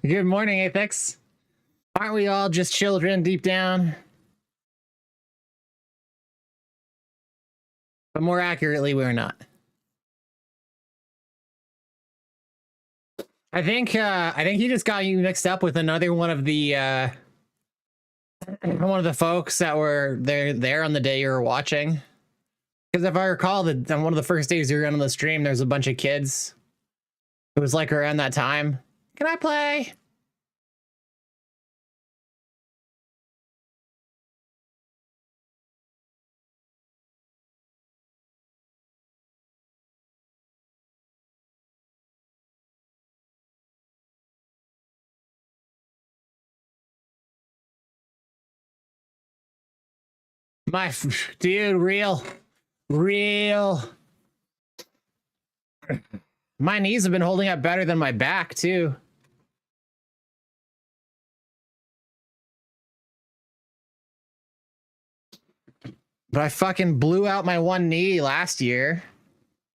Good morning, Apex. Aren't we all just children deep down? But more accurately, we're not. I think he just got you mixed up with another one of the folks that were there on the day you were watching. Because if I recall, that on one of the first days you were on the stream, there's a bunch of kids. It was like around that time. Can I play? Dude, real. My knees have been holding up better than my back, too. But I fucking blew out my one knee last year.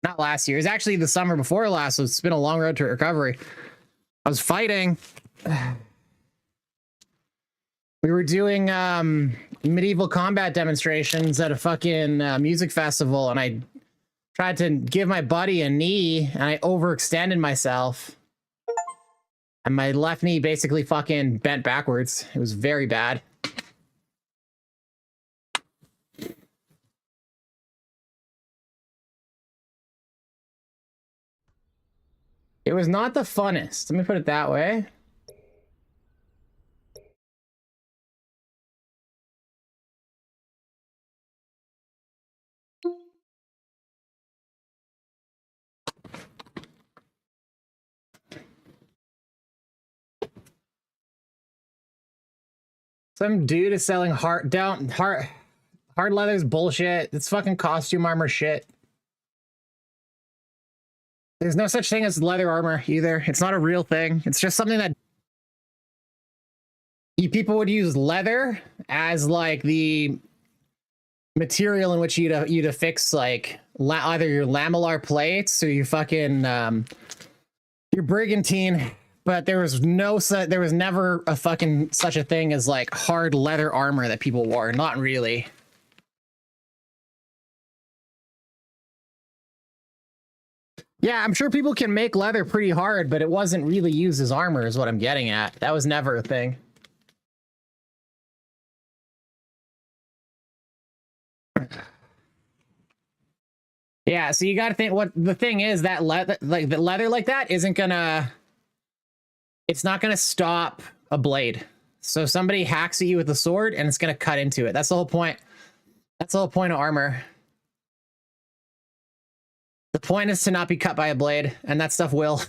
Not last year. It's actually the summer before last, so it's been a long road to recovery. I was fighting. We were doing medieval combat demonstrations at a fucking music festival, and I tried to give my buddy a knee, and I overextended myself. And my left knee basically fucking bent backwards. It was very bad. It was not the funnest. Let me put it that way. Some dude is selling hard leather's bullshit. It's fucking costume armor shit. There's no such thing as leather armor either. It's not a real thing. It's just something that people would use leather as like the material in which you'd affix like either your lamellar plates or your fucking your brigantine. But there was never a fucking such a thing as like hard leather armor that people wore. Not really. Yeah, I'm sure people can make leather pretty hard, but it wasn't really used as armor is what I'm getting at. That was never a thing. Yeah, so you got to think what the thing is that leather like that isn't gonna, it's not gonna stop a blade. So somebody hacks at you with a sword and it's gonna cut into it. That's the whole point. That's the whole point of armor. The point is to not be cut by a blade, and that stuff will.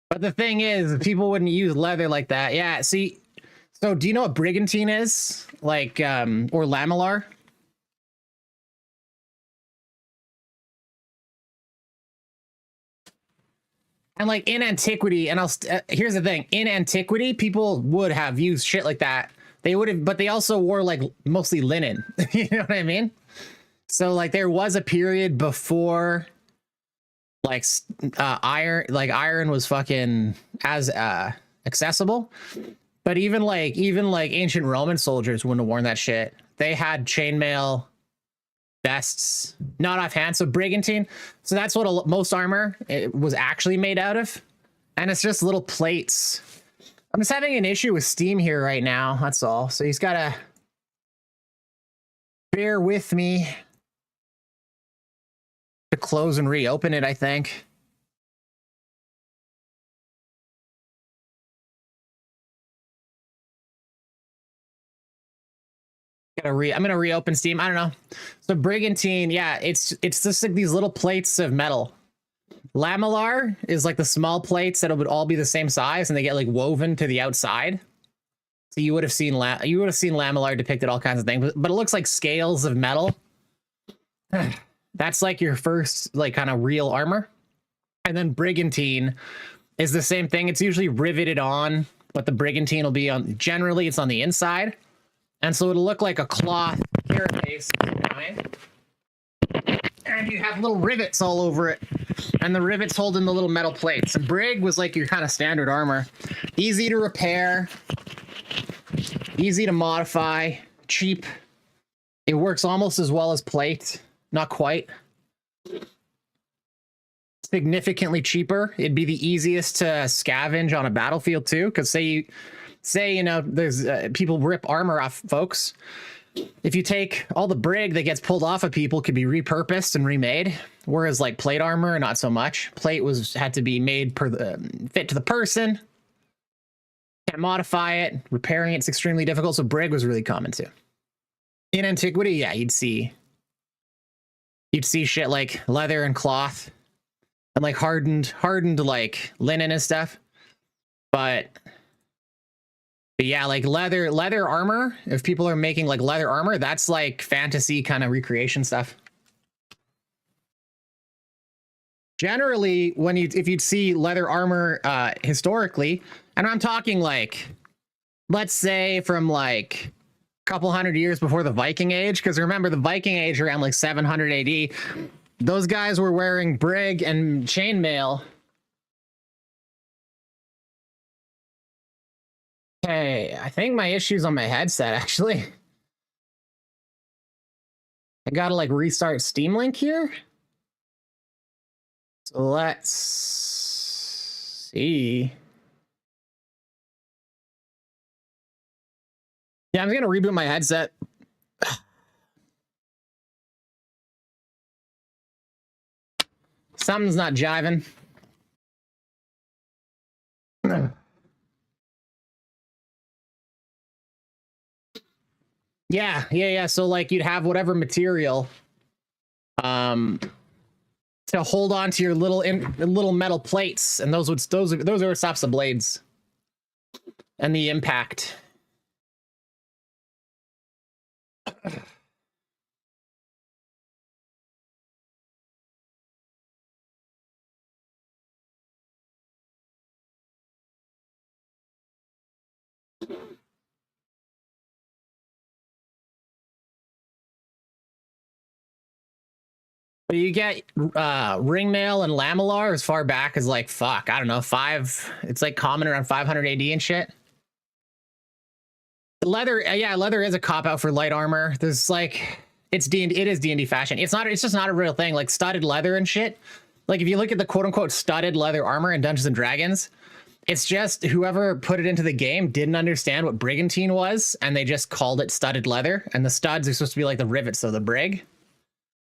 But the thing is, people wouldn't use leather like that. Yeah, see, so do you know what brigantine is? Like, or lamellar? And like in antiquity, and here's the thing, in antiquity, people would have used shit like that. They would have, but they also wore like mostly linen. You know what I mean? So like there was a period before like iron was fucking as accessible. But even like ancient Roman soldiers wouldn't have worn that shit. They had chainmail vests, not offhand. So brigantine. So that's what most armor it was actually made out of. And it's just little plates. I'm just having an issue with Steam here right now. That's all. So he's got to bear with me to close and reopen it, I think. I'm gonna reopen Steam. I don't know. So brigantine, yeah, it's just like these little plates of metal, Lamellar is like the small plates that would all be the same size, and they get like woven to the outside. So you would have seen lamellar depicted all kinds of things, but it looks like scales of metal. That's like your first like kind of real armor. And then brigantine is the same thing. It's usually riveted on, but the brigantine will be on, generally it's on the inside. And so it'll look like a cloth carapace behind. And you have little rivets all over it. And the rivets hold in the little metal plates. And brig was like your kind of standard armor. Easy to repair. Easy to modify. Cheap. It works almost as well as plate. Not quite. Significantly cheaper. It'd be the easiest to scavenge on a battlefield too. Because say you know, there's people rip armor off folks. If you take all the brig that gets pulled off of people could be repurposed and remade, whereas like plate armor, not so much. Plate had to be made per the fit to the person. Can't modify it. Repairing it's extremely difficult. So brig was really common too. In antiquity, yeah, you'd see shit like leather and cloth and like hardened like linen and stuff. But yeah, like leather armor, if people are making like leather armor, that's like fantasy kind of recreation stuff. Generally, if you'd see leather armor historically, and I'm talking like, let's say from like a couple hundred years before the Viking Age, because remember the Viking Age around like 700 AD, those guys were wearing brig and chainmail. Okay, I think my issue's on my headset, actually. I gotta like restart Steam Link here. So let's see. Yeah, I'm gonna reboot my headset. Something's not jiving. Yeah. So like you'd have whatever material to hold on to your little metal plates, and those are what stops the blades and the impact. But you get ringmail and lamellar as far back as like I don't know, it's like common around 500 AD and shit. Leather, yeah, leather is a cop out for light armor. There's like it is D&D fashion. It's just not a real thing. Like studded leather and shit. Like if you look at the quote unquote studded leather armor in Dungeons and Dragons, it's just whoever put it into the game didn't understand what brigantine was, and they just called it studded leather, and the studs are supposed to be like the rivets of the brig.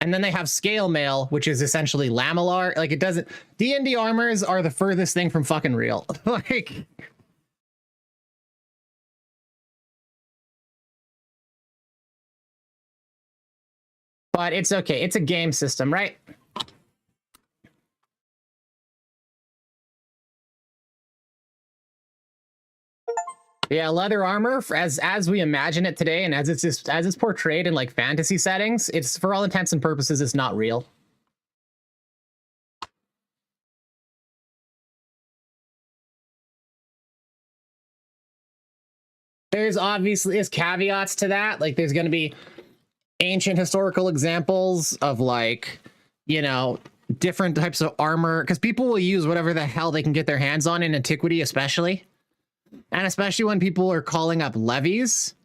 And then they have scale mail, which is essentially lamellar. Like it doesn't. D&D armors are the furthest thing from fucking real. Like, but it's okay. It's a game system, right? Yeah, leather armor, as we imagine it today, and as it's portrayed in like fantasy settings, it's for all intents and purposes, it's not real. There's obviously caveats to that. Like there's going to be ancient historical examples of like, you know, different types of armor, because people will use whatever the hell they can get their hands on in antiquity, especially. And especially when people are calling up levies,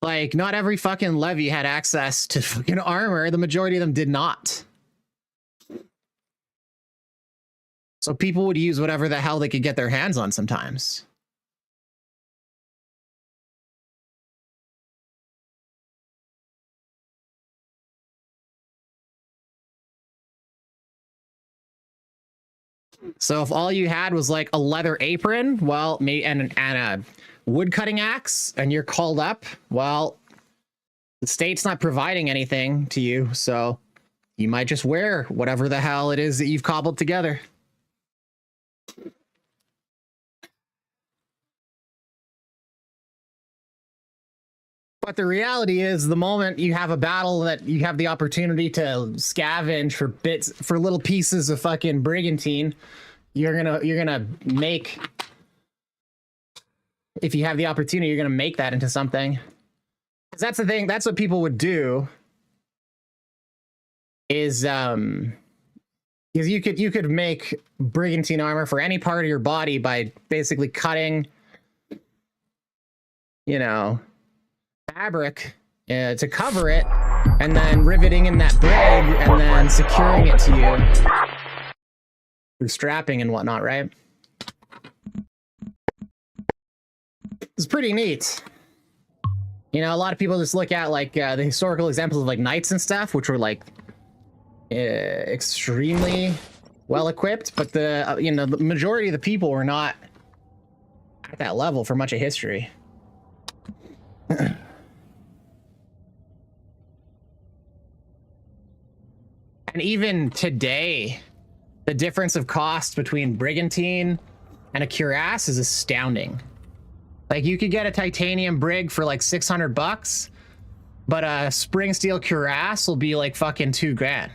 like not every fucking levy had access to fucking armor. The majority of them did not. So people would use whatever the hell they could get their hands on sometimes. So if all you had was like a leather apron, well, and a wood cutting axe, and you're called up, well, the state's not providing anything to you, so you might just wear whatever the hell it is that you've cobbled together. But the reality is, the moment you have a battle that you have the opportunity to scavenge for bits, for little pieces of fucking brigantine, you're gonna make. If you have the opportunity, you're gonna make that into something. Because that's the thing. That's what people would do. Is because you could make brigantine armor for any part of your body by basically cutting, you know, fabric to cover it, and then riveting in that brig, and then securing it to you through strapping and whatnot, right? It's pretty neat. You know, a lot of people just look at like the historical examples of like knights and stuff, which were like extremely well equipped, but the you know, the majority of the people were not at that level for much of history. And even today, the difference of cost between brigantine and a cuirass is astounding. Like, you could get a titanium brig for like 600 bucks, but a spring steel cuirass will be like fucking $2,000.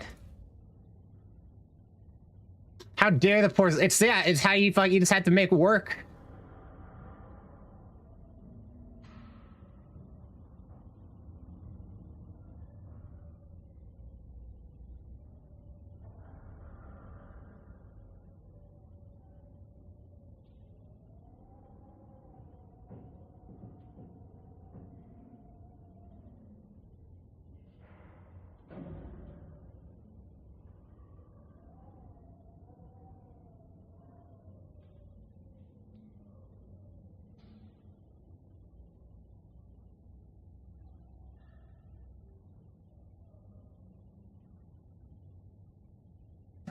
How dare the poor? It's how you just have to make it work.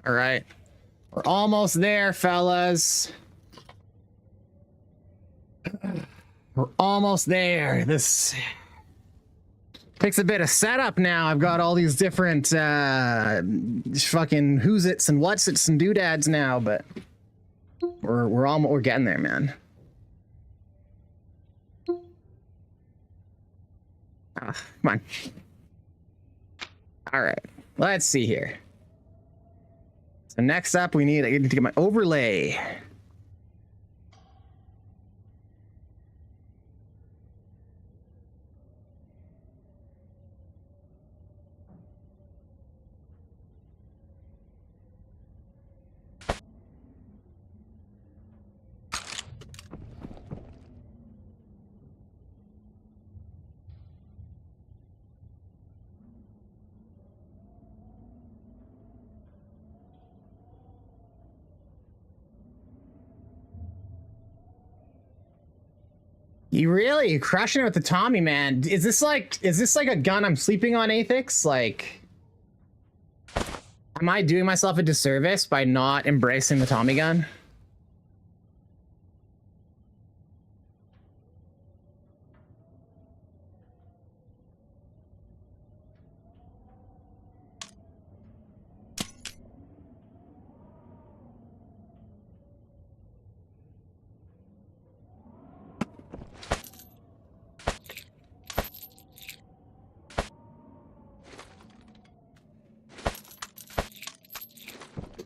All right, we're almost there, fellas. We're almost there. This takes a bit of setup now. I've got all these different fucking who's its and what's its and doodads now, but we're getting there, man. Come on. All right, let's see here. So next up, I need to get my overlay. You really crushing it with the Tommy, man. Is this like a gun I'm sleeping on, Athix? Like, am I doing myself a disservice by not embracing the Tommy gun?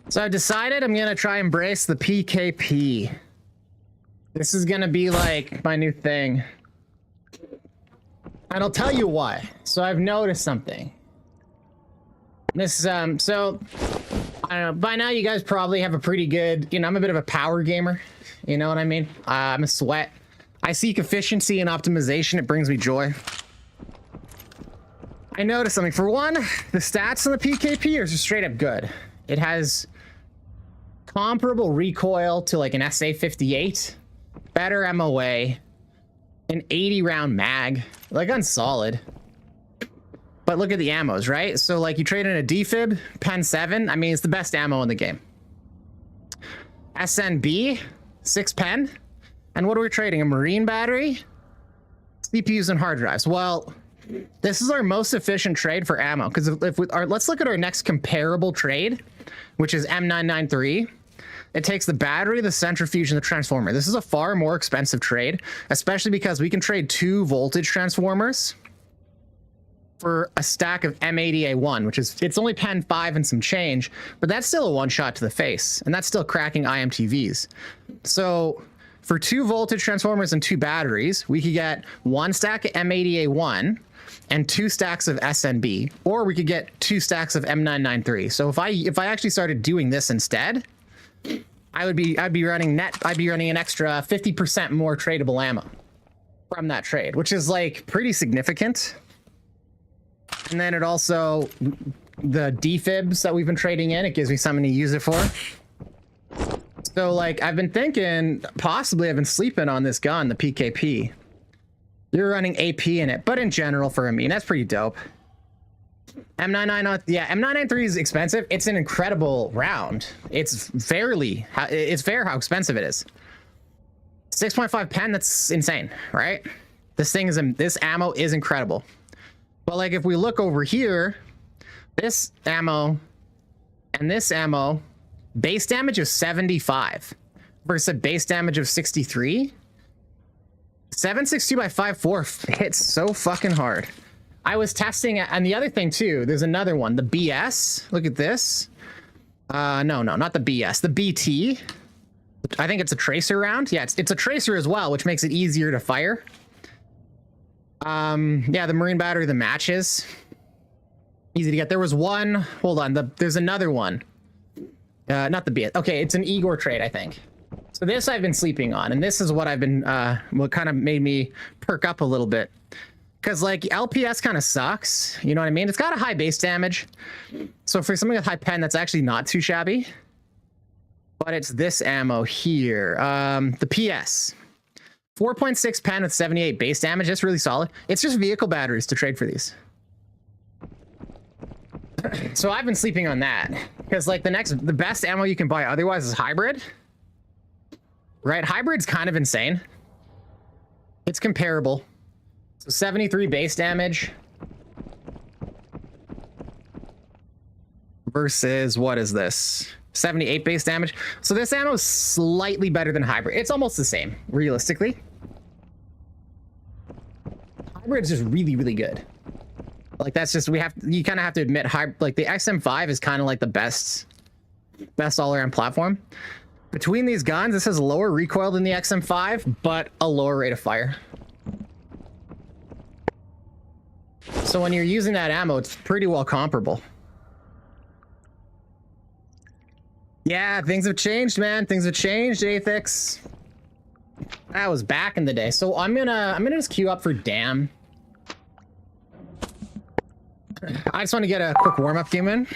So I've decided I'm gonna try and embrace the PKP. This is gonna be like my new thing. And I'll tell you why. So I've noticed something. This, so, I don't know, by now you guys probably have a pretty good, you know, I'm a bit of a power gamer. You know what I mean? I'm a sweat. I seek efficiency and optimization. It brings me joy. I noticed something. For one, the stats on the PKP are just straight up good. It has comparable recoil to like an SA-58, better MOA, an 80 round mag. Like, gun's solid. But look at the ammos, right? So like, you trade in a defib, pen 7. I mean, it's the best ammo in the game. SNB, 6 pen. And what are we trading? A marine battery, CPUs and hard drives. Well, this is our most efficient trade for ammo, because if let's look at our next comparable trade, which is M993. It takes the battery, the centrifuge, and the transformer. This is a far more expensive trade, especially because we can trade 2 voltage transformers for a stack of M80A1, which is, it's only pen 5 and some change, but that's still a one shot to the face, and that's still cracking IMTVs. So for 2 voltage transformers and 2 batteries, we could get 1 stack of M80A1 and 2 stacks of SNB, or we could get 2 stacks of M993. So if I actually started doing this instead, I'd be running an extra 50% more tradable ammo from that trade, which is like pretty significant. And then it also, the defibs that we've been trading in, it gives me something to use it for. So like I've been thinking, possibly I've been sleeping on this gun, the PKP. You're running AP in it, but in general for a mean, that's pretty dope. M99, yeah, M993 is expensive. It's an incredible round. It's fair how expensive it is. 6.5 pen, that's insane, right? This ammo is incredible. But like if we look over here, this ammo and this ammo, base damage of 75 versus a base damage of 63. 7.62 by 5.4 hits so fucking hard. I was testing it, and the other thing too, there's another one, the BS. Look at this. No, not the BS, the BT. I think it's a tracer round. Yeah, it's a tracer as well, which makes it easier to fire. Yeah, the marine battery, the matches, easy to get. There was one, hold on, there's another one. Not the BS. Okay, it's an Igor trade, I think. So this I've been sleeping on, and this is what I've been, what kind of made me perk up a little bit. Because, like, LPS kind of sucks, you know what I mean? It's got a high base damage. So for something with high pen, that's actually not too shabby. But it's this ammo here, the PS. 4.6 pen with 78 base damage, that's really solid. It's just vehicle batteries to trade for these. So I've been sleeping on that. Because, like, the best ammo you can buy otherwise is hybrid. Right? Hybrid's kind of insane. It's comparable. So 73 base damage versus, what is this? 78 base damage. So this ammo is slightly better than hybrid. It's almost the same, realistically. Hybrid's just really, really good. Like that's just, you kind of have to admit, like the XM5 is kind of like the best all-around platform. Between these guns, this has lower recoil than the XM5, but a lower rate of fire. So when you're using that ammo, it's pretty well comparable. Yeah, things have changed, man. Things have changed, Athix. That was back in the day. So I'm gonna just queue up for Damn. I just want to get a quick warm-up game in.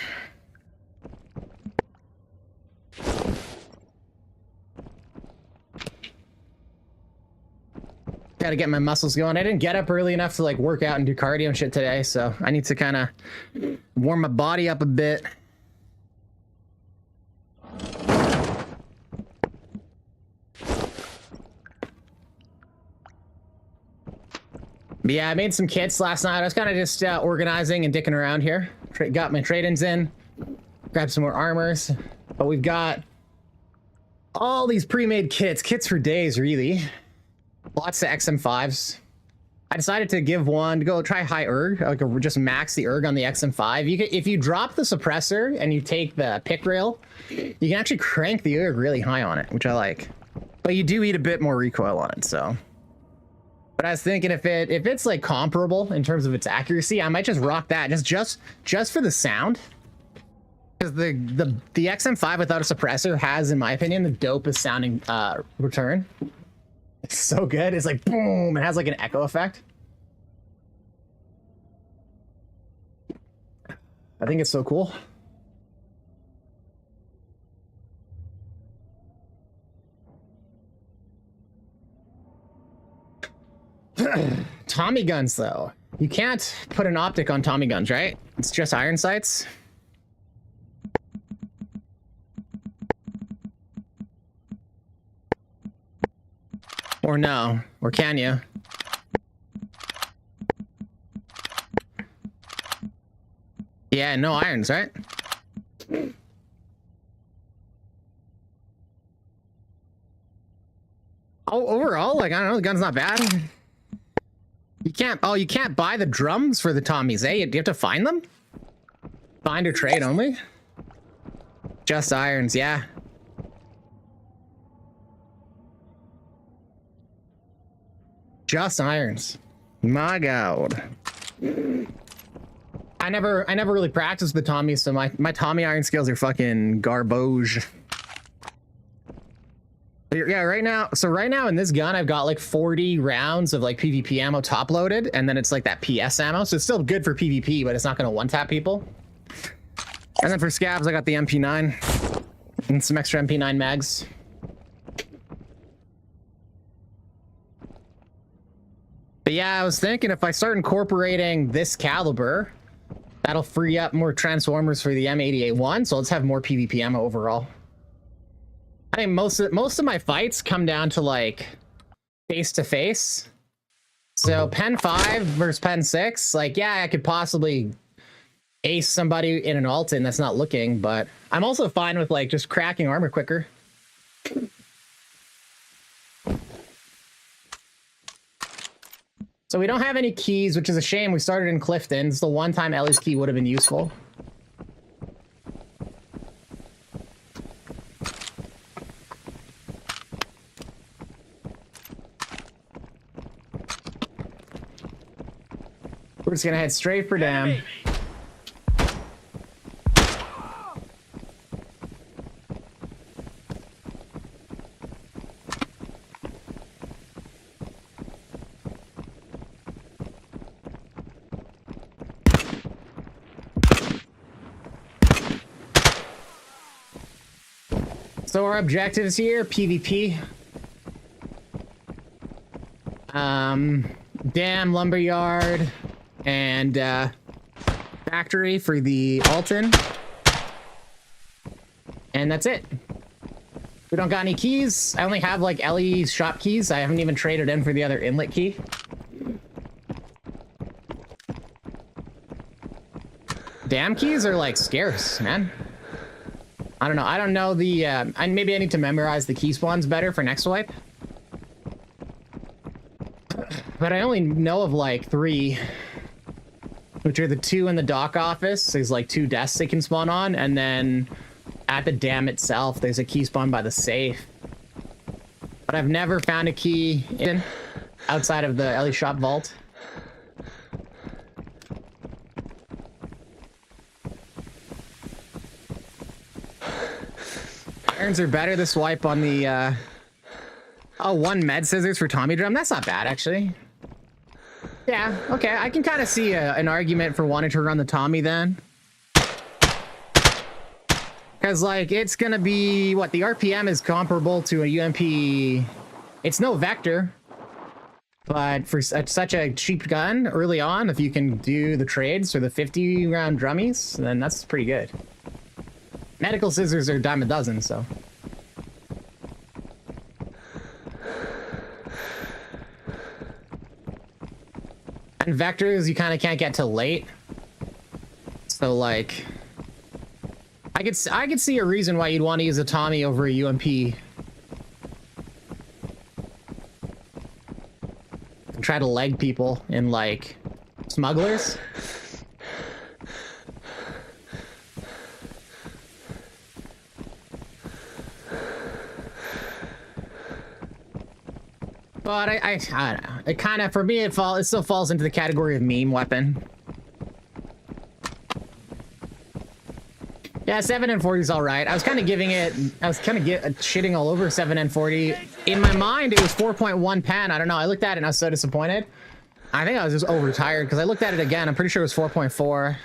Got to get my muscles going. I didn't get up early enough to like work out and do cardio and shit today, so I need to kind of warm my body up a bit. But yeah, I made some kits last night. I was kind of just organizing and dicking around here. Got my trade-ins in, grabbed some more armors, but we've got all these pre-made kits for days, really. Lots of XM5s. I decided to give one to go try high erg, like just max the erg on the XM5. If you drop the suppressor and you take the pick rail, you can actually crank the erg really high on it, which I like. But you do eat a bit more recoil on it, so. But I was thinking if it's like comparable in terms of its accuracy, I might just rock that just for the sound. Because the XM5 without a suppressor has, in my opinion, the dopest sounding return. It's so good. It's like boom. It has like an echo effect. I think it's so cool. Tommy guns, though. You can't put an optic on Tommy guns, right? It's just iron sights. Or no, or can you? Yeah, no irons, right? overall, like, I don't know, the gun's not bad. You can't, oh, you can't buy the drums for the Tommies, eh? Do you have to find them? Find or trade only? Just irons, yeah. Just irons. My God. I never really practiced the Tommies, so my Tommy iron skills are fucking garbage. Yeah, right now in this gun, I've got like 40 rounds of like PvP ammo top loaded, and then it's like that PS ammo, so it's still good for PvP, but it's not gonna one-tap people. And then for scabs, I got the MP9 and some extra MP9 mags. But yeah, I was thinking if I start incorporating this caliber, that'll free up more transformers for the M88-1, so let's have more PvP ammo overall. I think most of my fights come down to like face to face. So Pen 5 versus Pen 6, like, yeah, I could possibly ace somebody in an Alton that's not looking, but I'm also fine with like just cracking armor quicker. So we don't have any keys, which is a shame. We started in Clifton. It's the one time Ellie's key would have been useful. We're just gonna head straight for Dam. So our objectives here, PvP. Dam, lumberyard, and factory for the Alton. And that's it. We don't got any keys. I only have like Ellie's shop keys. I haven't even traded in for the other inlet key. Dam keys are like scarce, man. I don't know. I don't know the, maybe I need to memorize the key spawns better for next wipe. But I only know of like 3, which are the 2 in the dock office. There's like 2 desks they can spawn on, and then at the dam itself, there's a key spawn by the safe. But I've never found a key outside of the Ellie shop vault. Irons are better this wipe on the, oh, 1 med scissors for Tommy drum. That's not bad, actually. Yeah, okay. I can kind of see an argument for wanting to run the Tommy then. Because, like, it's going to be, what, the RPM is comparable to a UMP. It's no vector. But for such a cheap gun early on, if you can do the trades for the 50-round drummies, then that's pretty good. Medical scissors are a dime a dozen, so. And vectors, you kind of can't get till late. So, like, I could see a reason why you'd want to use a Tommy over a UMP. And try to leg people in, like, smugglers. But I don't know. It kind of, for me, it still falls into the category of meme weapon. Yeah, 7N40 is all right. I was kind of shitting all over 7N40. In my mind, it was 4.1 pen. I don't know. I looked at it and I was so disappointed. I think I was just overtired because I looked at it again. I'm pretty sure it was 4.4.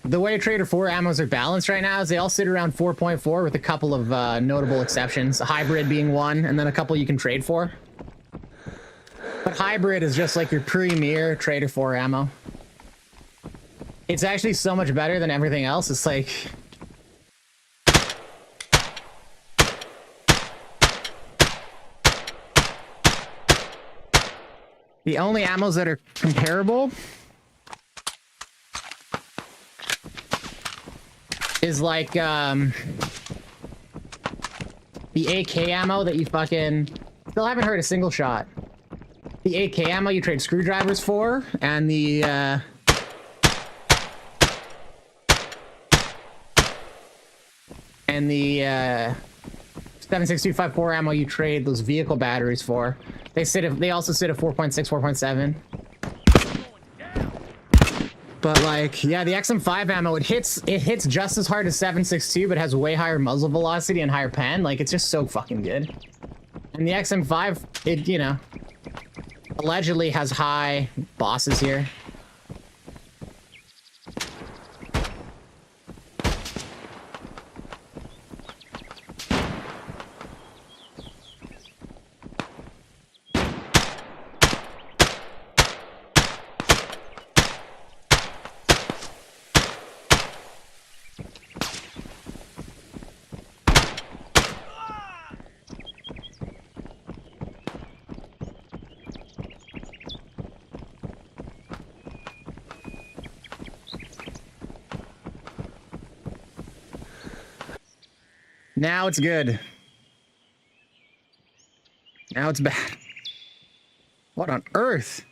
The way Trader 4 ammos are balanced right now is they all sit around 4.4 with a couple of notable exceptions. Hybrid being one, and then a couple you can trade for. But Hybrid is just like your premier Trader 4 ammo. It's actually so much better than everything else. It's like... the only ammos that are comparable is like, The AK ammo that you fucking still haven't heard a single shot. The AK ammo you trade screwdrivers for, and the 7.6254 ammo you trade those vehicle batteries for. They also sit at 4.6, 4.7. But like, yeah, the XM5 ammo, it hits just as hard as 7.62, but has way higher muzzle velocity and higher pen. Like, it's just so fucking good. And the XM5, it, you know, allegedly has high bosses here. Now it's good. Now it's bad. What on earth?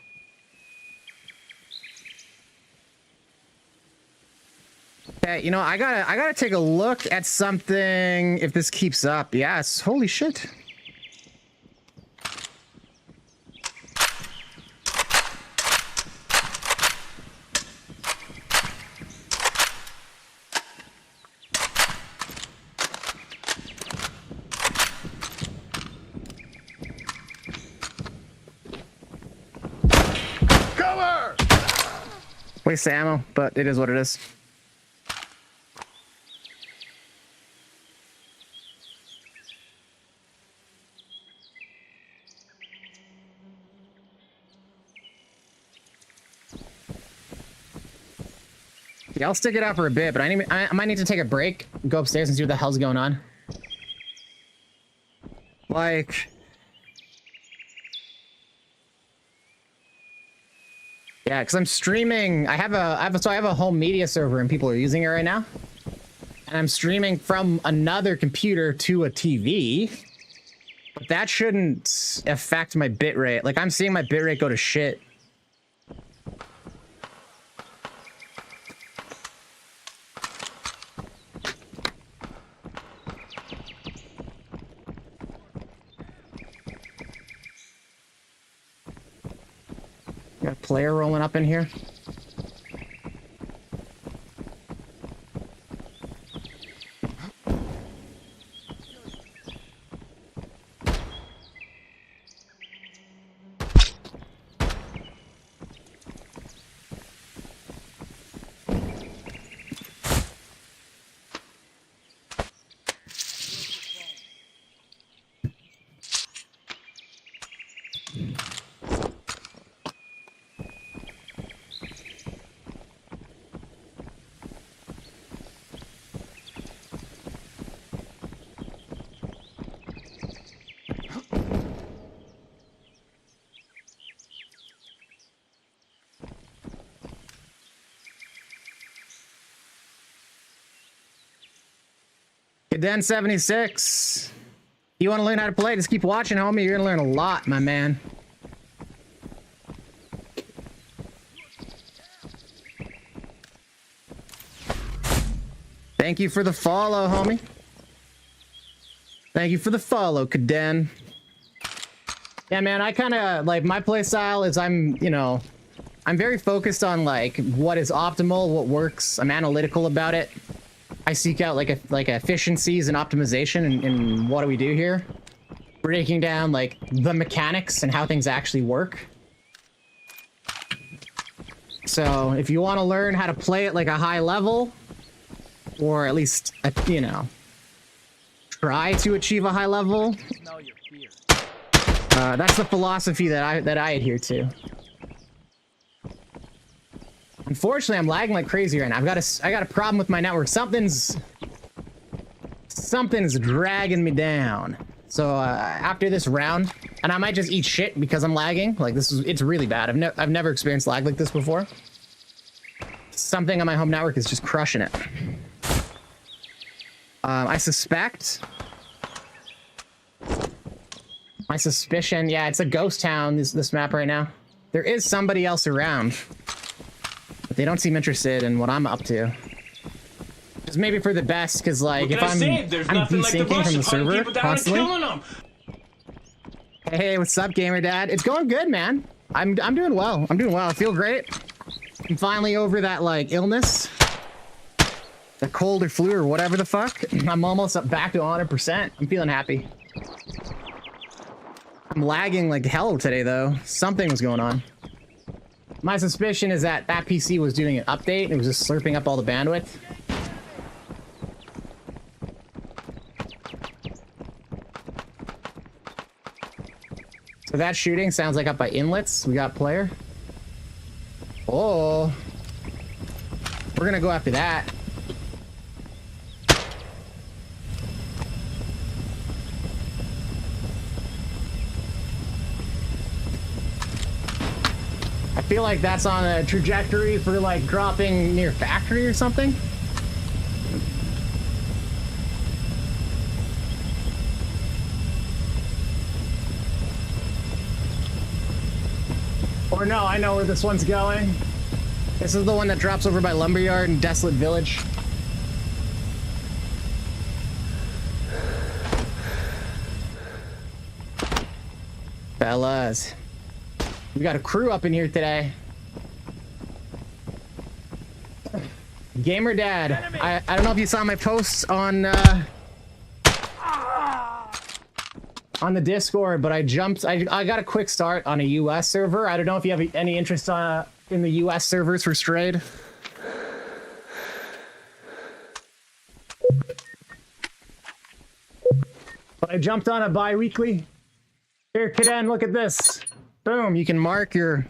Okay, you know, I gotta take a look at something if this keeps up. Yes, holy shit. Waste ammo, but it is what it is. Yeah, I'll stick it out for a bit, but I might need to take a break, go upstairs and see what the hell's going on. Like... Yeah, because I'm streaming. I have a home media server and people are using it right now. And I'm streaming from another computer to a TV. But that shouldn't affect my bitrate. Like, I'm seeing my bitrate go to shit. Got a player rolling up in here. Den 76. You want to learn how to play? Just keep watching, homie. You're gonna learn a lot, my man. Thank you for the follow, homie. Thank you for the follow, Kaden. Yeah, man, I kind of like my play style is I'm very focused on like what is optimal, what works. I'm analytical about it. I seek out like efficiencies and optimization in what do we do here. Breaking down like the mechanics and how things actually work. So if you want to learn how to play at like a high level, or at least try to achieve a high level, that's the philosophy that I adhere to. Unfortunately, I'm lagging like crazy right now. I got a problem with my network. Something's dragging me down. So after this round, and I might just eat shit because I'm lagging. Like it's really bad. I've never experienced lag like this before. Something on my home network is just crushing it. I suspect My suspicion, yeah, it's a ghost town, this map right now. There is somebody else around, but they don't seem interested in what I'm up to. It's maybe for the best, because like if I'm desyncing from the server constantly. Hey, what's up, gamer dad? It's going good, man. I'm doing well. I'm doing well. I feel great. I'm finally over that like illness, the cold or flu or whatever the fuck. I'm almost up back to 100%. I'm feeling happy. I'm lagging like hell today though. Something was going on. My suspicion is that that PC was doing an update. It was just slurping up all the bandwidth. So that shooting sounds like up by inlets. We got player. Oh, we're gonna go after that. I feel like that's on a trajectory for like dropping near factory or something. Or no, I know where this one's going. This is the one that drops over by Lumberyard and Desolate Village. Fellas, we got a crew up in here today. Gamer Dad, I don't know if you saw my posts on the Discord, but I got a quick start on a US server. I don't know if you have any interest in the US servers for Strayed. But I jumped on a bi-weekly. Here, Kaden, look at this. Boom, you can mark your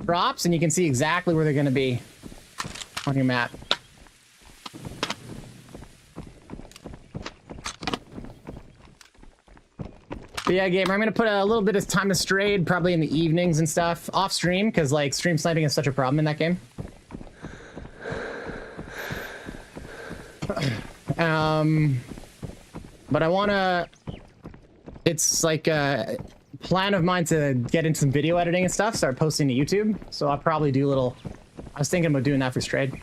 drops and you can see exactly where they're gonna be on your map. But yeah, gamer, I'm gonna put a little bit of time to Strayed, probably in the evenings and stuff, off stream, because like stream sniping is such a problem in that game. But I wanna, it's like a plan of mine to get into some video editing and stuff, start posting to YouTube. So I'll probably do a little, I was thinking about doing that for Strayed.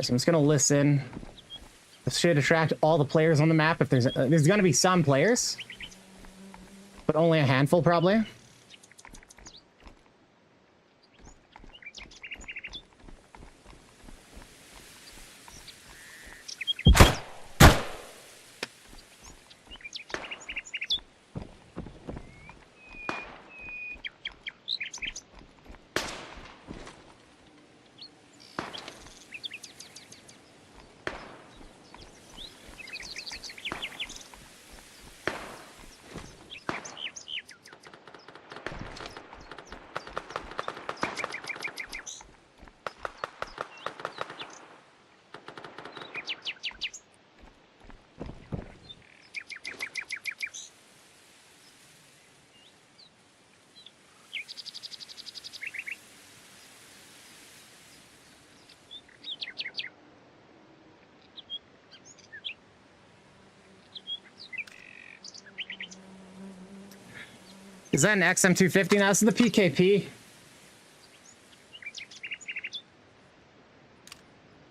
So I'm just gonna listen. This should attract all the players on the map. If there's gonna be some players, but only a handful probably. Is that an XM250? Now this is the PKP.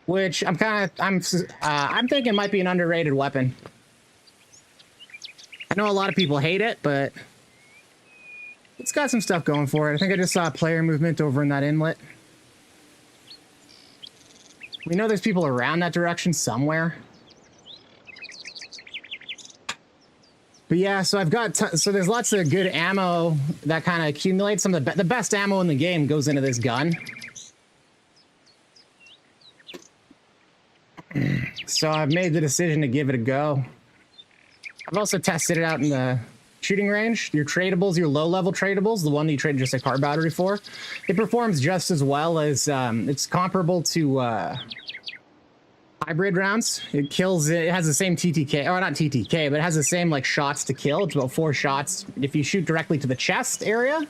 Which I'm thinking might be an underrated weapon. I know a lot of people hate it, but it's got some stuff going for it. I think I just saw a player movement over in that inlet. We know there's people around that direction somewhere. But yeah, so I've got, so there's lots of good ammo that kind of accumulates. Some of the best ammo in the game goes into this gun. So I've made the decision to give it a go. I've also tested it out in the shooting range. Your tradables, your low-level tradables, the one that you trade just a car battery for, it performs just as well as, it's comparable to hybrid rounds. It kills, it has the same TTK, or not TTK, but it has the same like shots to kill. It's about 4 shots if you shoot directly to the chest area.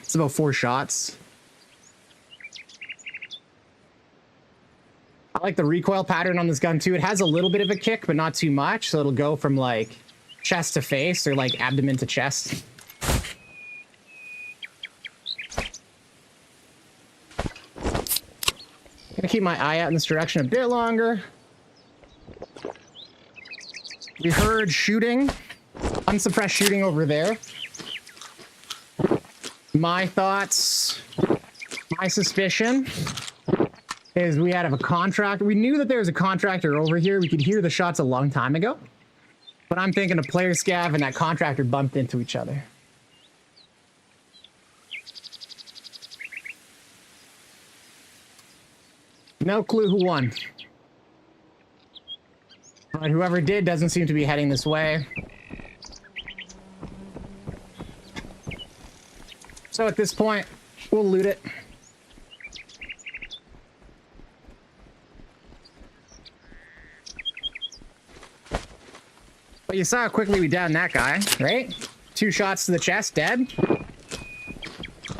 It's about 4 shots. I like the recoil pattern on this gun too. It has a little bit of a kick, but not too much. So it'll go from like chest to face or like abdomen to chest. Gonna keep my eye out in this direction a bit longer. We heard shooting, unsuppressed shooting over there. My thoughts, my suspicion is we had a contractor. We knew that there was a contractor over here. We could hear the shots a long time ago. But I'm thinking a player scav and that contractor bumped into each other. No clue who won. But whoever did doesn't seem to be heading this way. So at this point, we'll loot it. But you saw how quickly we downed that guy, right? 2 shots to the chest, dead.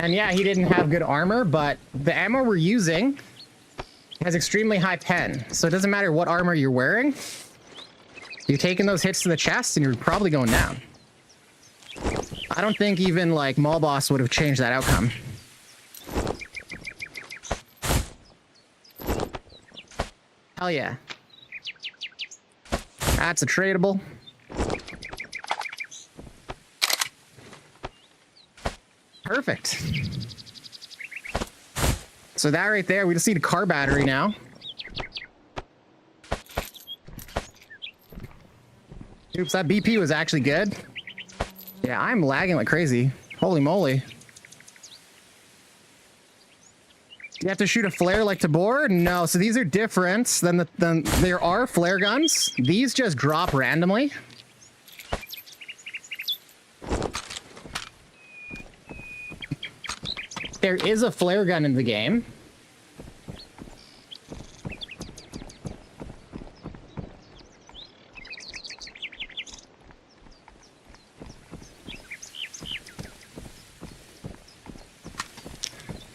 And yeah, he didn't have good armor, but the ammo we're using has extremely high pen. So it doesn't matter what armor you're wearing. You're taking those hits to the chest and you're probably going down. I don't think even like Malboss would have changed that outcome. Hell yeah. That's a tradable. Perfect. So that right there, we just need a car battery now. Oops, that BP was actually good. Yeah, I'm lagging like crazy. Holy moly. Do you have to shoot a flare like Tabor? No, so these are different than there are flare guns. These just drop randomly. There is a flare gun in the game.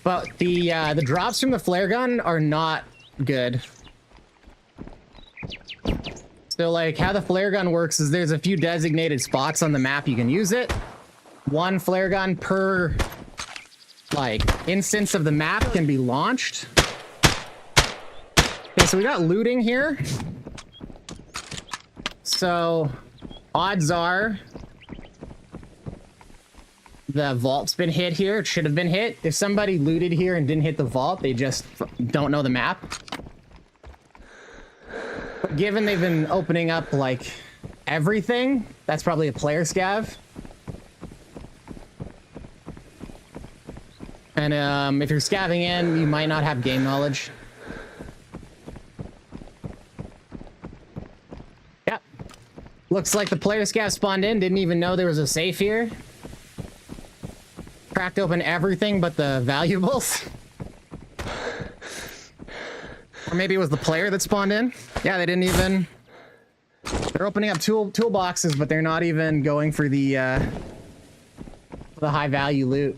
But the drops from the flare gun are not good. So like how the flare gun works is there's a few designated spots on the map you can use it. 1 flare gun per like instance of the map can be launched. Okay, so we got looting here. So odds are the vault's been hit here. It should have been hit. If somebody looted here and didn't hit the vault, they just don't know the map. But given they've been opening up like everything, that's probably a player scav. And if you're scavving in, you might not have game knowledge. Yep. Looks like the player scav spawned in, didn't even know there was a safe here. Cracked open everything but the valuables. Or maybe it was the player that spawned in. Yeah, they didn't even... They're opening up toolboxes, but they're not even going for the high value loot.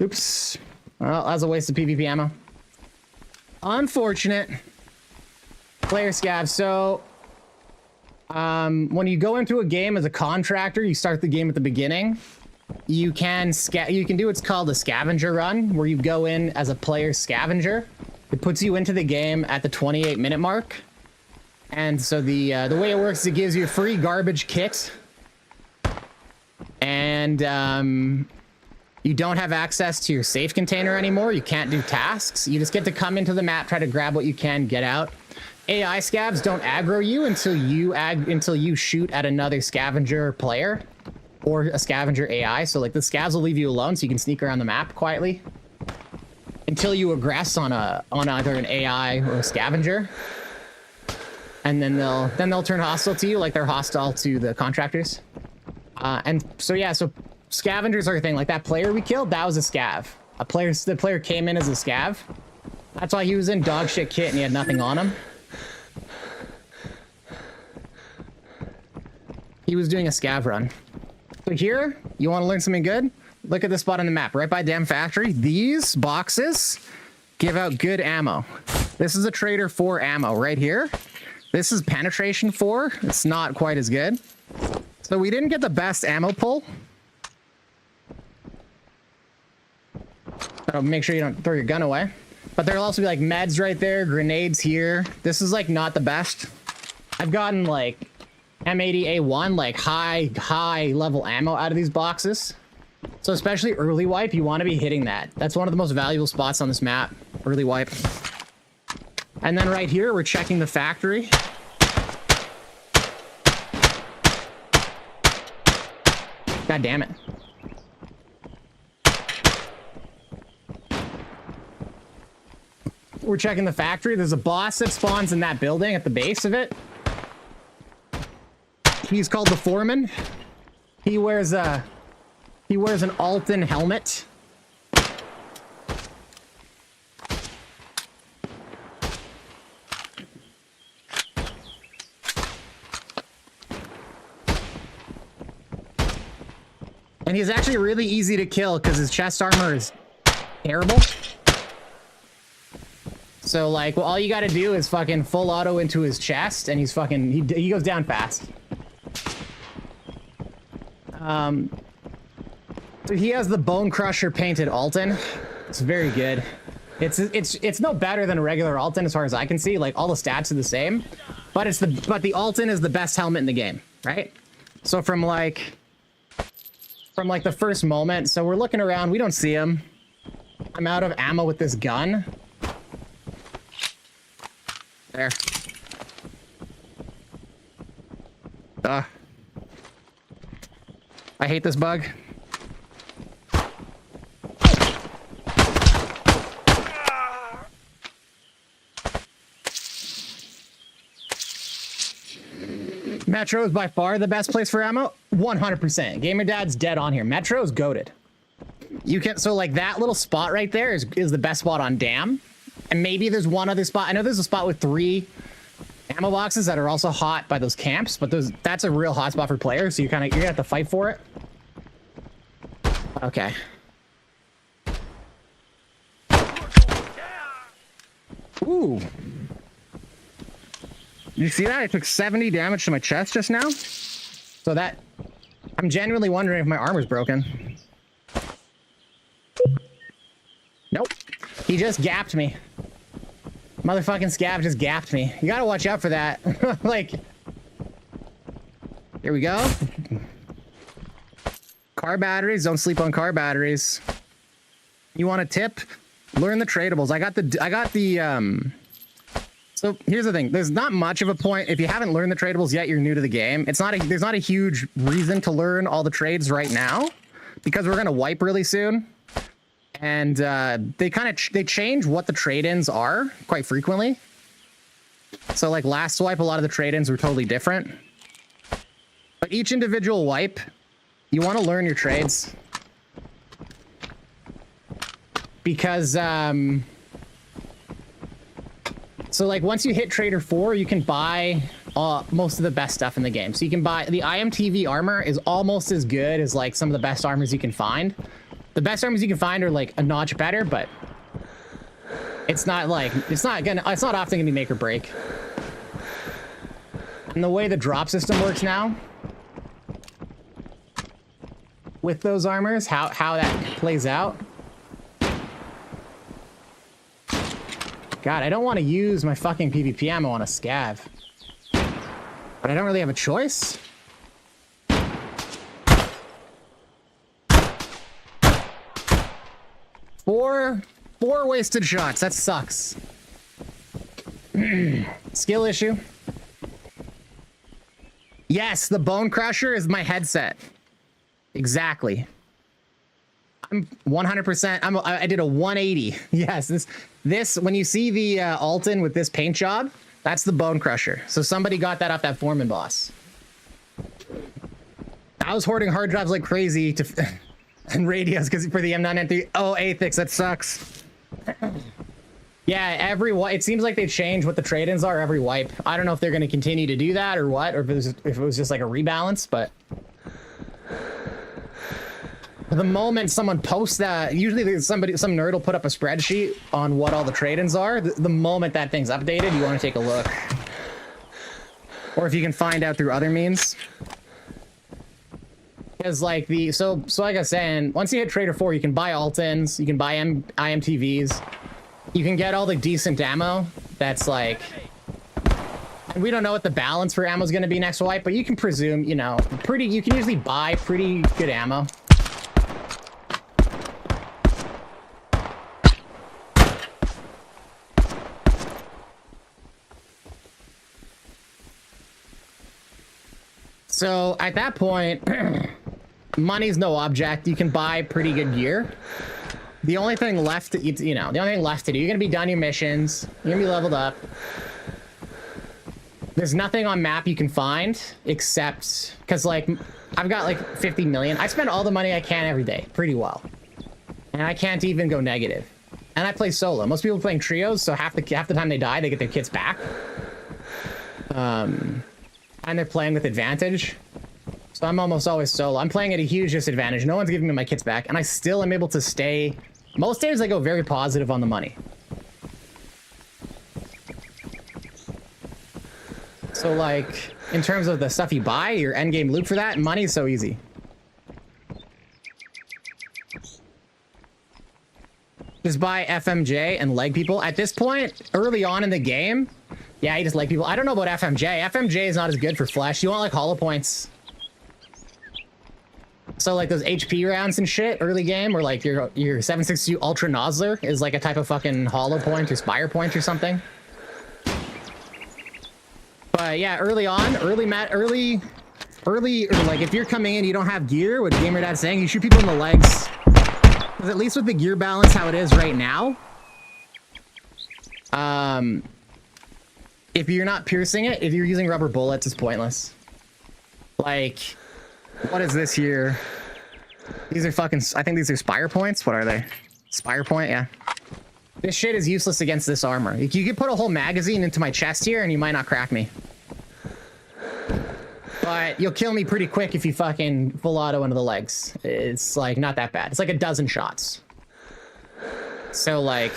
Oops. Well, that was a waste of PvP ammo. Unfortunate. Player scav. So, when you go into a game as a contractor, you start the game at the beginning. You can do what's called a scavenger run, where you go in as a player scavenger. It puts you into the game at the 28-minute mark. And so the way it works is it gives you a free garbage kit. And you don't have access to your safe container anymore. You can't do tasks. You just get to come into the map, try to grab what you can, get out. AI scavs don't aggro you until you shoot at another scavenger player or a scavenger AI. So like the scavs will leave you alone so you can sneak around the map quietly until you aggress on either an AI or a scavenger. And then they'll turn hostile to you like they're hostile to the contractors. And so yeah, so scavengers are a thing. Like that player we killed, that was a scav. The player came in as a scav. That's why he was in dog shit kit and he had nothing on him. He was doing a scav run. So here, you want to learn something good? Look at this spot on the map, right by Damn Factory. These boxes give out good ammo. This is a Trader 4 ammo right here. This is Penetration 4. It's not quite as good. So we didn't get the best ammo pull. So make sure you don't throw your gun away. But there'll also be like meds right there, grenades here. This is like not the best. I've gotten like M80A1, like high level ammo out of these boxes. So especially early wipe, you want to be hitting that. That's one of the most valuable spots on this map, early wipe. And then right here, we're checking the factory. God damn it. We're checking the factory. There's a boss that spawns in that building at the base of it. He's called the Foreman. He wears an Alton helmet. And he's actually really easy to kill because his chest armor is terrible. So like, well, all you gotta do is fucking full auto into his chest and he's fucking, he goes down fast. So he has the Bone Crusher painted Alton. It's very good. It's no better than a regular Alton as far as I can see. Like all the stats are the same, but the Alton is the best helmet in the game, right? So from like the first moment, so we're looking around, we don't see him. I'm out of ammo with this gun. There. I hate this bug. Metro is by far the best place for ammo. 100%. Gamer Dad's dead on here. Metro is goated. You can, so like that little spot right there is the best spot on Dam. And maybe there's one other spot. I know there's a spot with 3 ammo boxes that are also hot by those camps, but that's a real hot spot for players, so you're gonna have to fight for it. Okay. Ooh. You see that? I took 70 damage to my chest just now. So that, I'm genuinely wondering if my armor's broken. Nope. He just gapped me. Motherfucking scav just gapped me. You gotta watch out for that. Like, here we go. Car batteries. Don't sleep on car batteries. You want a tip? Learn the tradables. I got the so here's the thing. There's not much of a point. If you haven't learned the tradables yet, you're new to the game. There's not a huge reason to learn all the trades right now because we're gonna wipe really soon. And they change what the trade-ins are quite frequently. So like last wipe, a lot of the trade-ins were totally different. But each individual wipe, you want to learn your trades. Because, so like once you hit Trader 4, you can buy most of the best stuff in the game. So you can buy, the IMTV armor is almost as good as like some of the best armors you can find. The best armors you can find are like a notch better, but it's not often gonna be make or break. And the way the drop system works now with those armors, how that plays out. God, I don't want to use my fucking PvP ammo on a scav, but I don't really have a choice. Four wasted shots. That sucks. Skill issue. Yes, the Bone Crusher is my headset. Exactly. I'm 100%. I did a 180. Yes, this when you see the Alton with this paint job, that's the Bone Crusher. So somebody got that off that Foreman boss. I was hoarding hard drives like crazy and radios because for the M993. Oh, Athix, that sucks. Yeah, it seems like they change what the trade-ins are every wipe. I don't know if they're going to continue to do that or what, or if it was just like a rebalance, but the moment someone posts that, usually there's some nerd will put up a spreadsheet on what all the trade-ins are. The moment that thing's updated, you want to take a look. Or if you can find out through other means. Because like so like I was saying, once you hit Trader 4, you can buy alt-ins, you can buy IMTVs. You can get all the decent ammo that's like, and we don't know what the balance for ammo is going to be next wipe, but you can presume, you know, you can usually buy pretty good ammo. So at that point, money's no object. You can buy pretty good gear. The only thing left, the only thing left to do, you're going to be done your missions. You're going to be leveled up. There's nothing on map you can find except, because like, I've got like 50 million. I spend all the money I can every day, pretty well. And I can't even go negative. And I play solo. Most people playing trios, so half the time they die, they get their kits back. And they're playing with advantage. So I'm almost always solo. I'm playing at a huge disadvantage. No one's giving me my kits back, and I still am able to stay. Most days I go very positive on the money. So like, in terms of the stuff you buy, your endgame loot for that, money is so easy. Just buy FMJ and leg people. At this point, early on in the game, yeah, you just leg people. I don't know about FMJ. FMJ is not as good for flesh. You want like hollow points. So like those HP rounds and shit early game, or like your 762 Ultra Nozzler is like a type of fucking hollow point or spire point or something. But yeah, early on, or like if you're coming in, you don't have gear, what GamerDad's saying, you shoot people in the legs. Because at least with the gear balance how it is right now, if you're not piercing it, if you're using rubber bullets, it's pointless. Like, what is this here? These are fucking, I think these are spire points. What are they? Spire point, yeah. This shit is useless against this armor. You could put a whole magazine into my chest here and you might not crack me. But you'll kill me pretty quick if you fucking full auto into the legs. It's like not that bad. It's like a dozen shots. So like,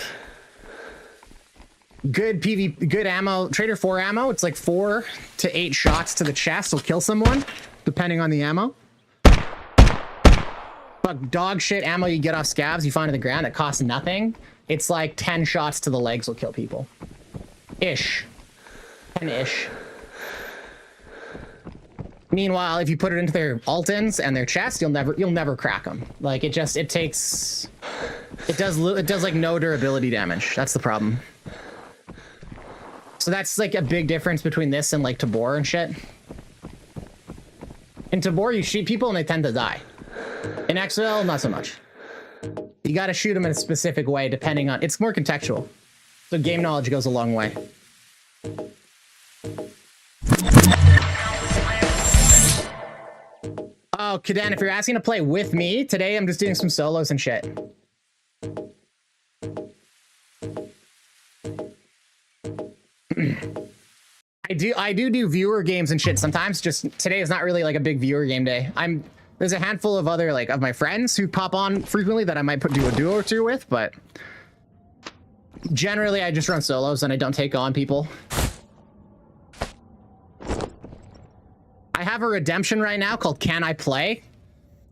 good ammo, Trader 4 ammo, it's like 4 to 8 shots to the chest will kill someone, depending on the ammo. But dog shit ammo you get off scavs you find on the ground that costs nothing, it's like 10 shots to the legs will kill people. Ish. 10-ish. Meanwhile, if you put it into their alt-ins and their chest, you'll never crack them. Like it does like no durability damage. That's the problem. So that's like a big difference between this and like Tabor and shit. In Tabor, you shoot people and they tend to die. In XL, not so much. You gotta shoot them in a specific way depending on, it's more contextual. So game knowledge goes a long way. Oh, Kaden, if you're asking to play with me, today I'm just doing some solos and shit. I do viewer games and shit sometimes. Just today is not really like a big viewer game day. There's a handful of other like of my friends who pop on frequently that I might do a duo or two with, but generally I just run solos and I don't take on people. I have a redemption right now called Can I Play?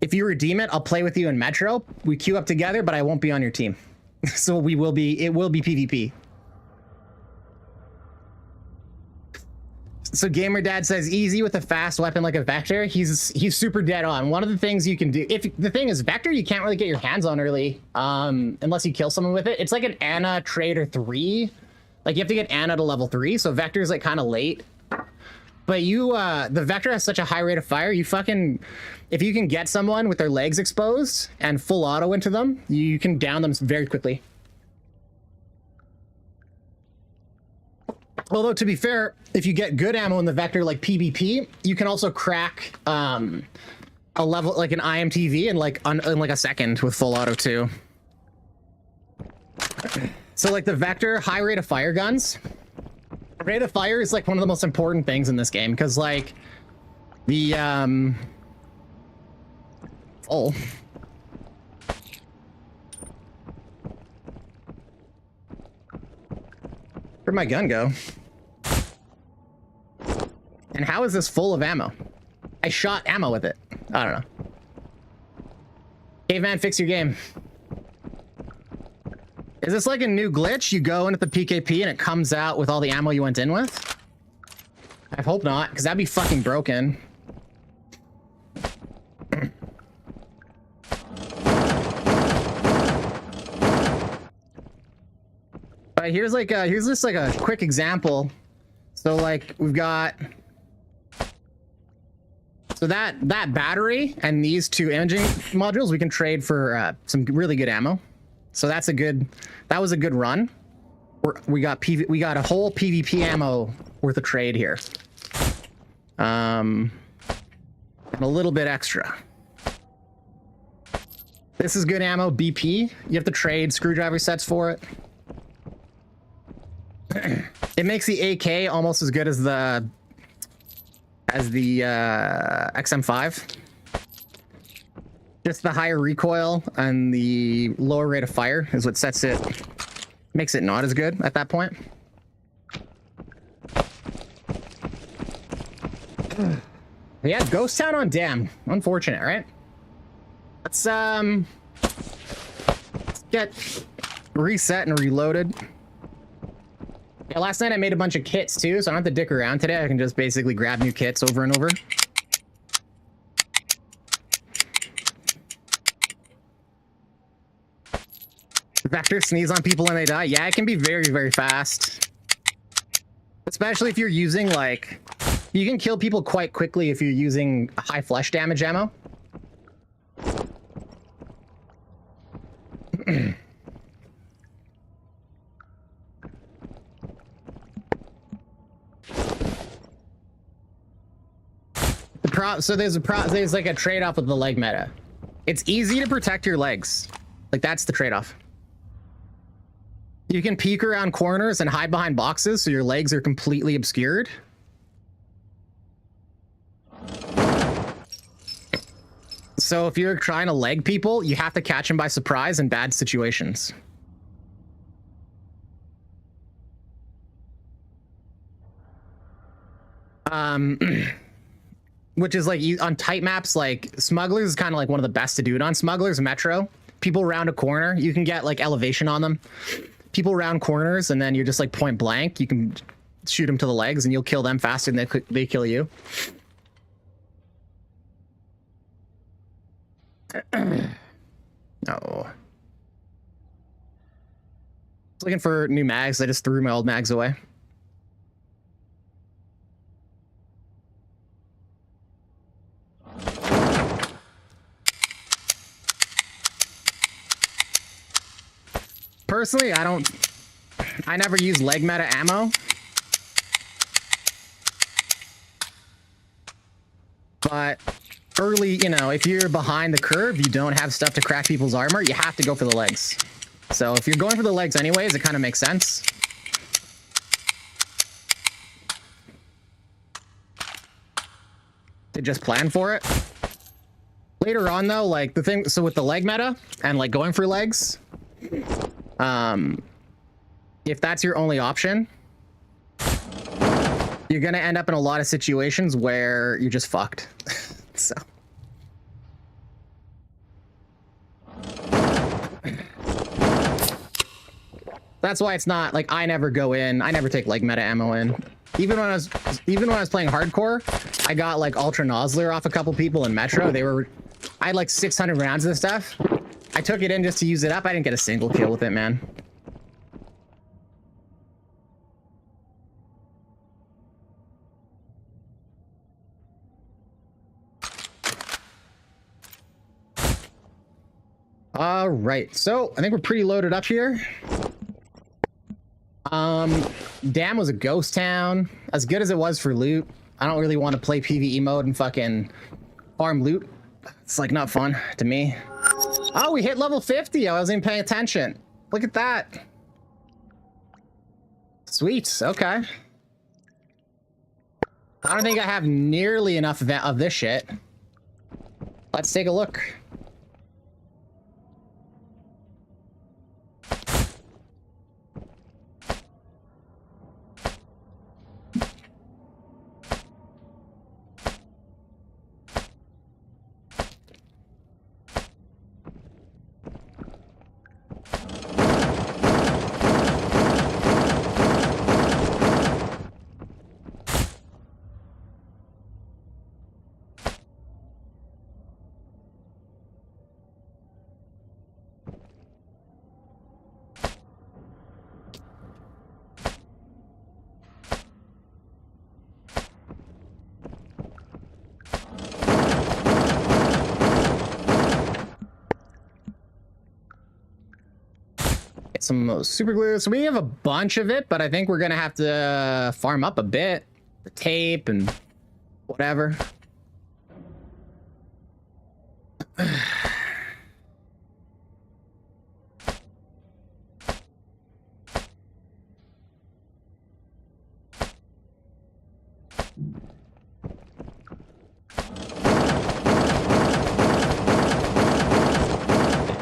If you redeem it, I'll play with you in Metro. We queue up together, but I won't be on your team. So it will be PvP. So GamerDad says easy with a fast weapon like a Vector. He's super dead on. One of the things you can do, the thing is Vector, you can't really get your hands on early, unless you kill someone with it. It's like an Ana Trader 3. Like you have to get Ana to level 3. So Vector is like kind of late. But the Vector has such a high rate of fire. If you can get someone with their legs exposed and full auto into them, you can down them very quickly. Although to be fair, if you get good ammo in the Vector like PvP, you can also crack a level like an IMTV in like a second with full auto too. So like the Vector high rate of fire guns. Rate of fire is like one of the most important things in this game because like the where'd my gun go? And how is this full of ammo? I shot ammo with it. I don't know. Caveman, fix your game. Is this like a new glitch? You go into the PKP and it comes out with all the ammo you went in with? I hope not, because that'd be fucking broken. But here's just like a quick example. So like we've got that battery and these two imaging modules we can trade for some really good ammo. So that was a good run. We got a whole PvP ammo worth of trade here. And a little bit extra. This is good ammo, BP. You have to trade screwdriver sets for it. It makes the AK almost as good as the XM5. Just the higher recoil and the lower rate of fire is what makes it not as good at that point. Yeah, Ghost Town on Dam. Unfortunate, right? Let's get reset and reloaded. Yeah, last night I made a bunch of kits too, so I don't have to dick around today. I can just basically grab new kits over and over. Vector sneeze on people when they die. Yeah, it can be very, very fast. Especially if you're using like, you can kill people quite quickly if you're using high flesh damage ammo. So there's like a trade-off with the leg meta. It's easy to protect your legs. Like that's the trade-off. You can peek around corners and hide behind boxes so your legs are completely obscured. So if you're trying to leg people, you have to catch them by surprise in bad situations. Which is like on tight maps, like Smugglers is kind of like one of the best to do it on. Smugglers, Metro, people round a corner, you can get like elevation on them. People round corners and then you're just like point blank. You can shoot them to the legs and you'll kill them faster than they kill you. No. Looking for new mags. I just threw my old mags away. Personally, I never use leg meta ammo. But early, you know, if you're behind the curve, you don't have stuff to crack people's armor, you have to go for the legs. So if you're going for the legs anyways, it kind of makes sense. To just plan for it. Later on though, like so with the leg meta and like going for legs, if that's your only option, you're gonna end up in a lot of situations where you're just fucked. So that's why it's not like I never take like meta ammo in. Even when I was playing hardcore, I got like Ultra Nozzler off a couple people in Metro. I had like 600 rounds of this stuff. I took it in just to use it up. I didn't get a single kill with it, man. All right, so I think we're pretty loaded up here. Dam was a ghost town. As good as it was for loot, I don't really want to play PvE mode and fucking farm loot. It's like not fun to me. Oh, we hit level 50. I wasn't even paying attention. Look at that. Sweet. Okay. I don't think I have nearly enough of this shit. Let's take a look. Some super glue. So we have a bunch of it, but I think we're gonna have to farm up a bit. The tape and whatever.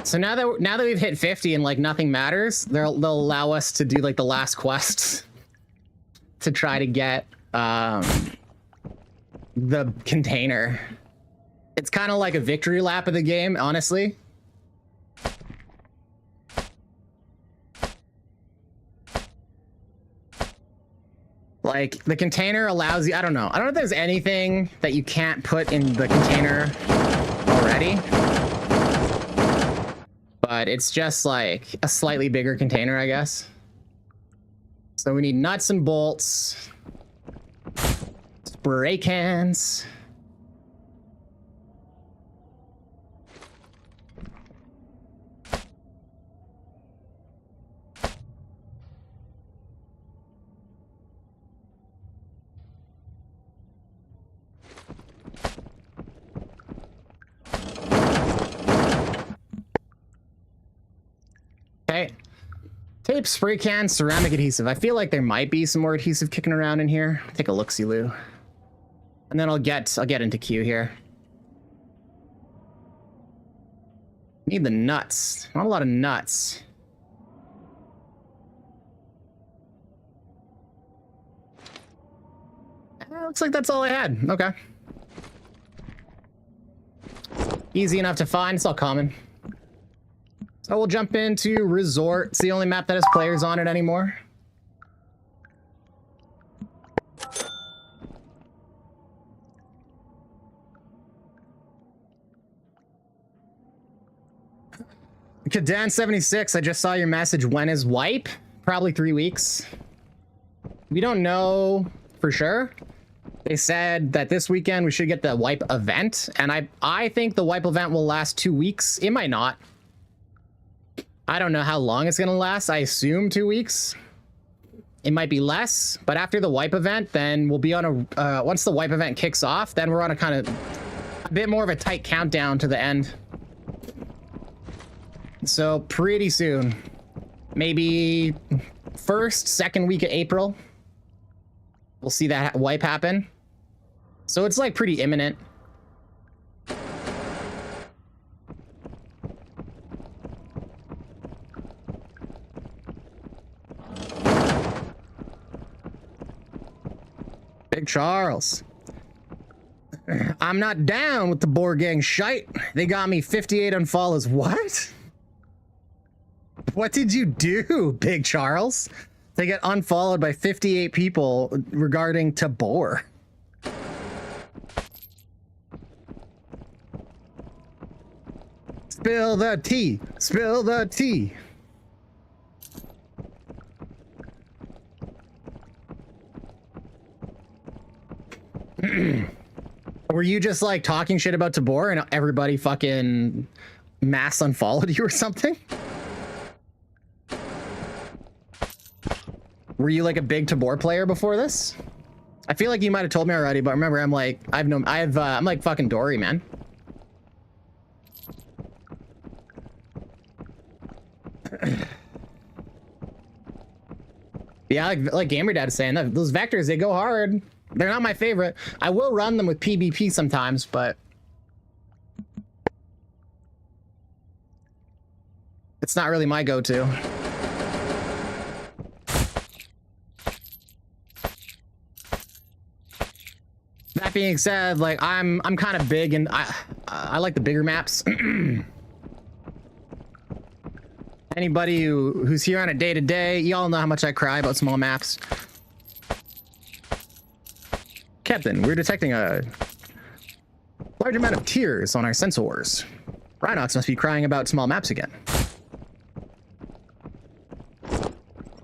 So now that we've hit 50 and like nothing matters, they'll allow us to do like the last quests to try to get the container. It's kind of like a victory lap of the game, honestly. Like the container allows you, I don't know if there's anything that you can't put in the container already. But it's just like a slightly bigger container, I guess. So we need nuts and bolts, spray cans. Okay. Tape, spray can, ceramic adhesive. I feel like there might be some more adhesive kicking around in here. Take a look-see, Lou. And then I'll get into queue here. Need the nuts. Not a lot of nuts. Looks like that's all I had. Okay. Easy enough to find. It's all common. So we'll jump into Resort. It's the only map that has players on it anymore. Kadan76, I just saw your message. When is wipe? Probably 3 weeks. We don't know for sure. They said that this weekend we should get the wipe event, and I think the wipe event will last 2 weeks. It might not. I don't know how long it's gonna last. I assume 2 weeks. It might be less, but after the wipe event, then we'll be on a once the wipe event kicks off, then we're on a kind of a bit more of a tight countdown to the end. So pretty soon, maybe first, second week of April, we'll see that wipe happen. So it's like pretty imminent. Big Charles. I'm not down with the board gang shite. They got me 58 unfollows. What? What did you do, Big Charles? They get unfollowed by 58 people regarding Tabor. Spill the tea. Spill the tea. Were you just like talking shit about Tabor and everybody fucking mass unfollowed you or something? Were you like a big Tabor player before this? I feel like you might have told me already, but remember, I'm like, I'm like fucking Dory, man. Yeah, like Gamer Dad is saying, that those vectors, they go hard. They're not my favorite. I will run them with PvP sometimes, but it's not really my go-to. That being said, like I'm kind of big and I like the bigger maps. Anybody who's here on a day-to-day, y'all know how much I cry about small maps. Captain, we're detecting a large amount of tears on our sensors. Rhinox must be crying about small maps again.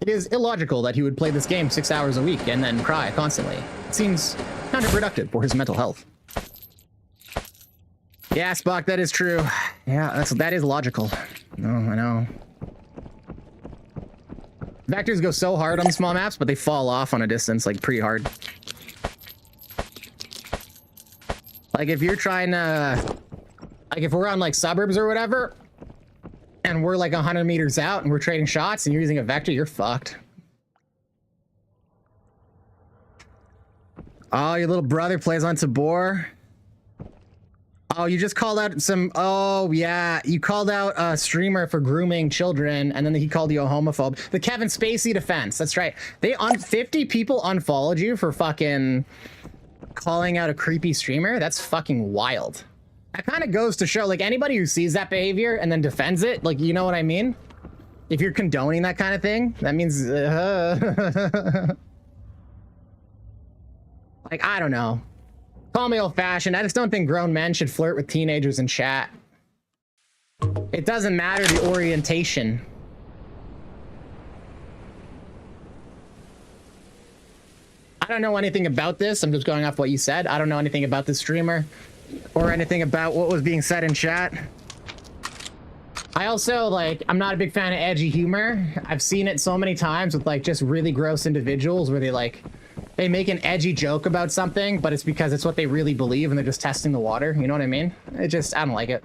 It is illogical that he would play this game 6 hours a week and then cry constantly. It seems counterproductive for his mental health. Yeah, Spock, that is true. Yeah, that is logical. No, I know. Vectors go so hard on small maps, but they fall off on a distance, like, pretty hard. Like, if you're trying to... Like, if we're on, like, suburbs or whatever, and we're, like, 100 meters out, and we're trading shots, and you're using a vector, you're fucked. Oh, your little brother plays on Tabor? Oh, you just called out some... Oh, yeah. You called out a streamer for grooming children, and then he called you a homophobe. The Kevin Spacey defense. That's right. 50 people unfollowed you for fucking calling out a creepy streamer. That's fucking wild. That kind of goes to show, like, anybody who sees that behavior and then defends it, like, you know what I mean? If you're condoning that kind of thing, that means... Like, I don't know. Call me old-fashioned. I just don't think grown men should flirt with teenagers in chat. It doesn't matter the orientation. I don't know anything about this. I'm just going off what you said. I don't know anything about the streamer or anything about what was being said in chat. I also, like, I'm not a big fan of edgy humor. I've seen it so many times with, like, just really gross individuals where they, like... They make an edgy joke about something, but it's because it's what they really believe and they're just testing the water. You know what I mean? I don't like it.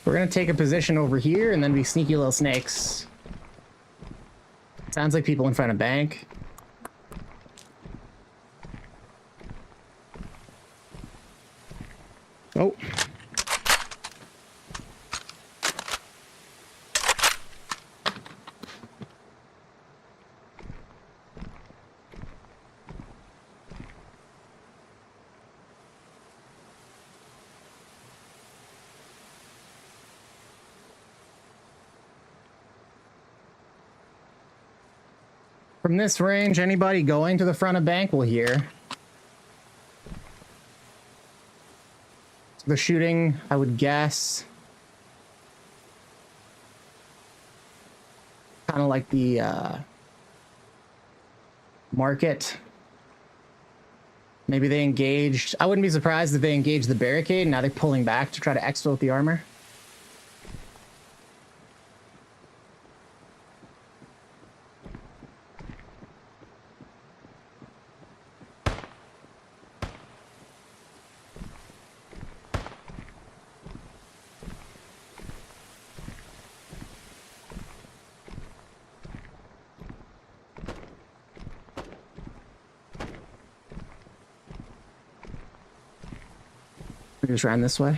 We're gonna take a position over here and then be sneaky little snakes. Sounds like people in front of bank. Oh. From this range, anybody going to the front of bank will hear. The shooting, I would guess. Kind of like the market. Maybe they engaged. I wouldn't be surprised if they engaged the barricade. Now they're pulling back to try to exfil the armor. We just ran this way.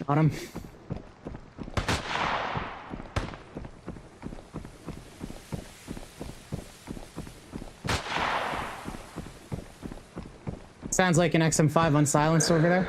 Got him. Sounds like an XM5 unsilenced over there.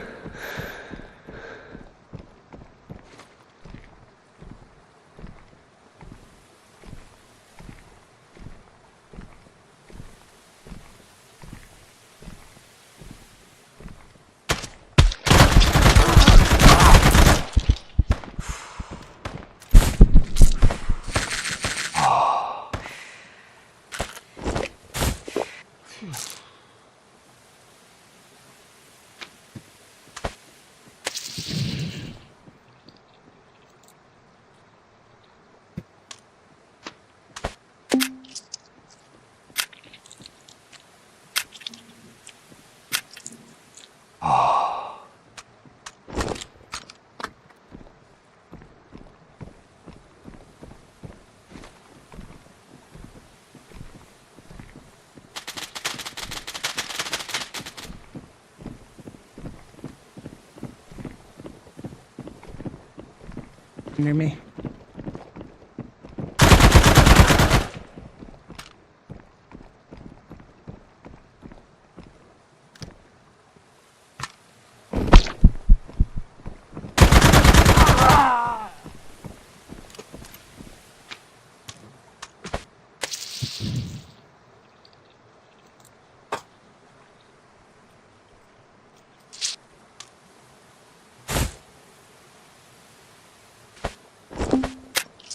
Near me.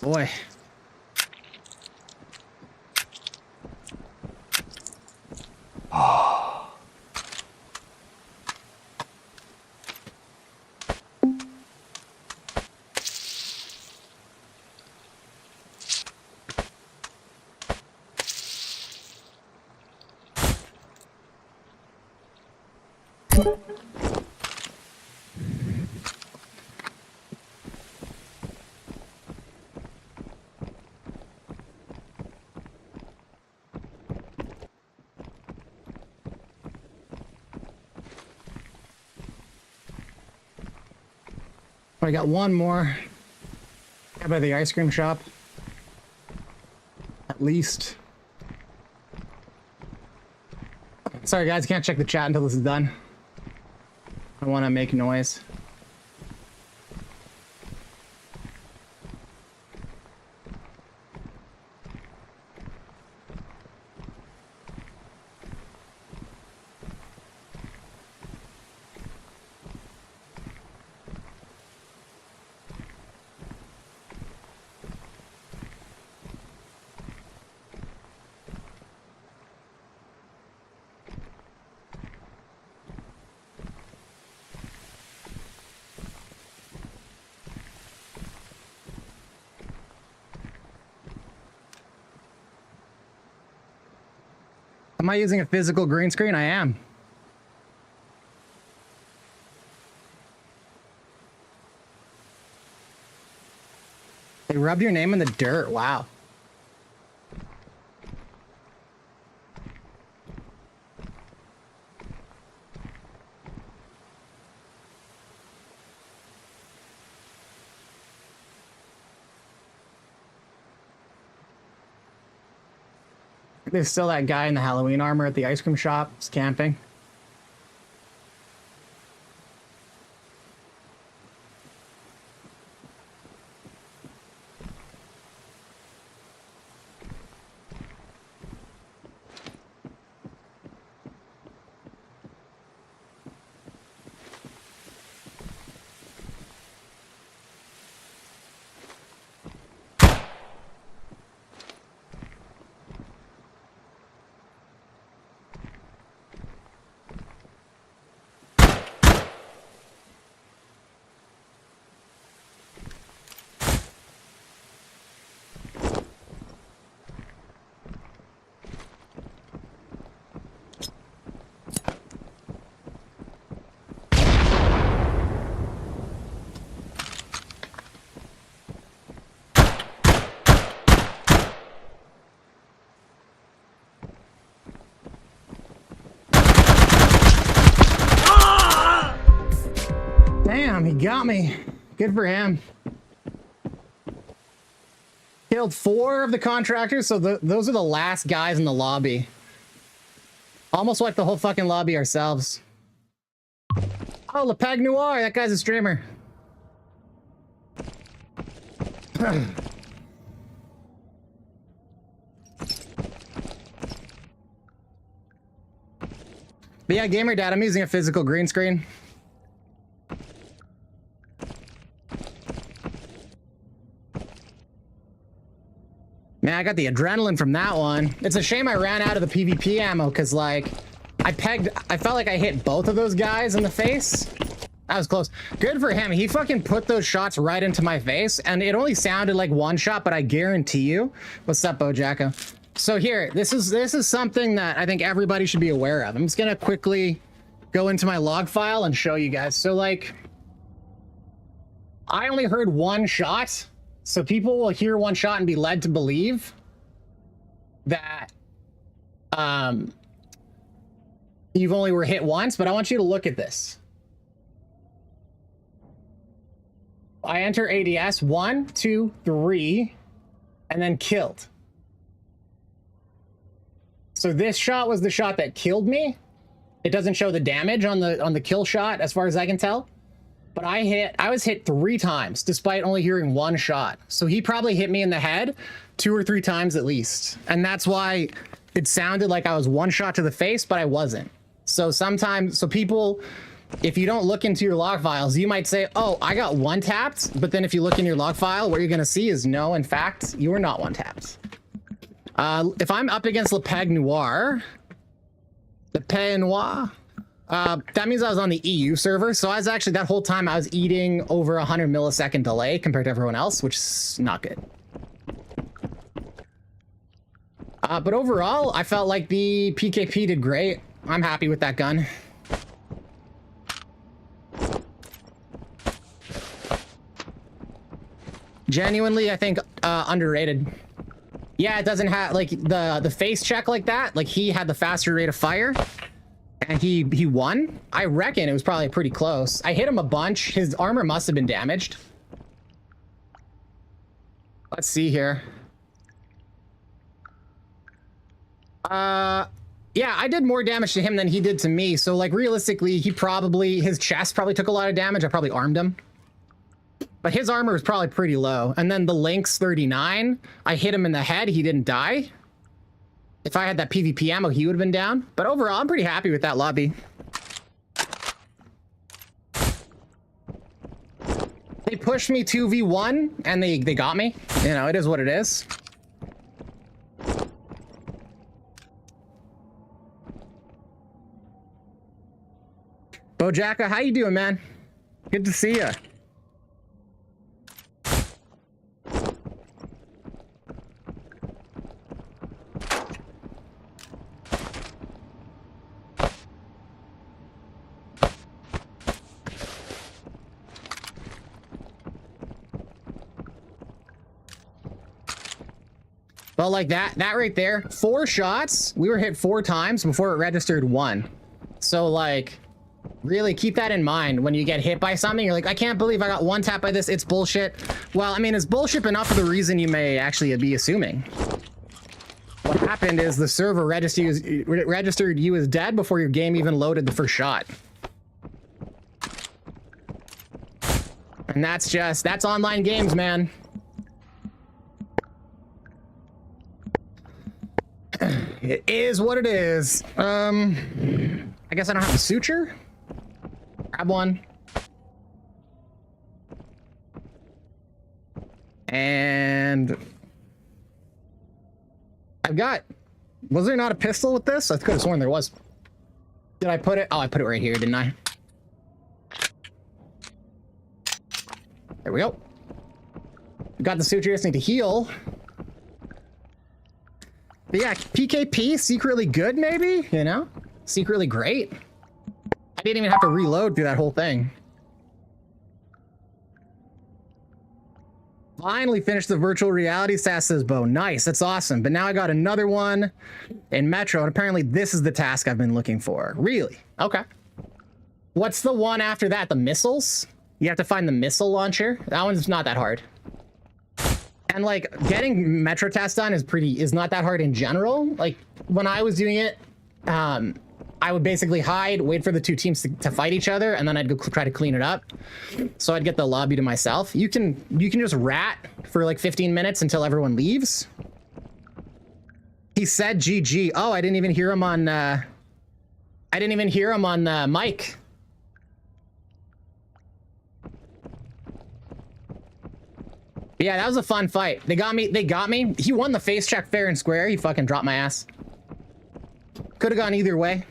Boy. I got one more. By the ice cream shop. At least. Sorry guys, can't check the chat until this is done. I want to make noise. Am I using a physical green screen? I am. They rubbed your name in the dirt. Wow. There's still that guy in the Halloween armor at the ice cream shop. He's camping. Damn, he got me. Good for him. Killed 4 of the contractors, so those are the last guys in the lobby. Almost wiped the whole fucking lobby ourselves. Oh, Lepag Noir, that guy's a streamer. But yeah, Gamer Dad, I'm using a physical green screen. Man, I got the adrenaline from that one. It's a shame I ran out of the PvP ammo because, like, I felt like I hit both of those guys in the face. That was close. Good for him. He fucking put those shots right into my face, and it only sounded like one shot, but I guarantee you. What's up, Bojacko? So here, this is something that I think everybody should be aware of. I'm just gonna quickly go into my log file and show you guys. So, like, I only heard one shot. So people will hear one shot and be led to believe that you've only were hit once, but I want you to look at this. I enter ADS 1, 2, 3, and then killed. So this shot was the shot that killed me. It doesn't show the damage on the kill shot as far as I can tell. But I was hit 3 times despite only hearing one shot. So he probably hit me in the head 2 or 3 times at least. And that's why it sounded like I was one shot to the face, but I wasn't. So sometimes, so people, if you don't look into your log files, you might say, oh, I got one tapped. But then if you look in your log file, what you're going to see is no, in fact, you were not one tapped. If I'm up against Lepag Noir, that means I was on the EU server, so I was actually, that whole time I was eating over 100 millisecond delay compared to everyone else, which is not good. But overall, I felt like the PKP did great. I'm happy with that gun. Genuinely, I think underrated. Yeah, it doesn't have, like, the face check like that. Like, he had the faster rate of fire. And he won? I reckon it was probably pretty close. I hit him a bunch. His armor must have been damaged. Let's see here. Yeah, I did more damage to him than he did to me. So, like, realistically, his chest probably took a lot of damage. I probably armed him. But his armor was probably pretty low. And then the Lynx 39, I hit him in the head. He didn't die. If I had that PvP ammo, he would have been down. But overall, I'm pretty happy with that lobby. They pushed me 2v1, and they got me. You know, it is what it is. Bojacka, how you doing, man? Good to see ya. Well, like that right there, 4 shots. We were hit 4 times before it registered 1. So, like, really keep that in mind when you get hit by something. You're like, I can't believe I got 1 tap by this. It's bullshit. Well, I mean, it's bullshit enough for the reason you may actually be assuming. What happened is the server registered you as dead before your game even loaded the first shot. And that's online games, man. It is what it is. I guess I don't have a suture. Grab one. And I've got, was there not a pistol with this? I could have sworn there was. Did I put it? Oh, I put it right here, didn't I? There we go. Got the suture, just need to heal. But yeah, PKP, secretly good, maybe? You know? Secretly great. I didn't even have to reload through that whole thing. Finally finished the virtual reality, Sass says, Bo. Nice, that's awesome. But now I got another one in Metro, and apparently this is the task I've been looking for. Really? Okay. What's the one after that? The missiles? You have to find the missile launcher. That one's not that hard. And like getting Metro tasks done is not that hard in general. Like when I was doing it, I would basically hide, wait for the two teams to fight each other, and then I'd go try to clean it up. So I'd get the lobby to myself. You can just rat for like 15 minutes until everyone leaves. He said GG. Oh, I didn't even hear him on mic. Yeah, that was a fun fight. They got me. He won the face check fair and square. He fucking dropped my ass. Could have gone either way.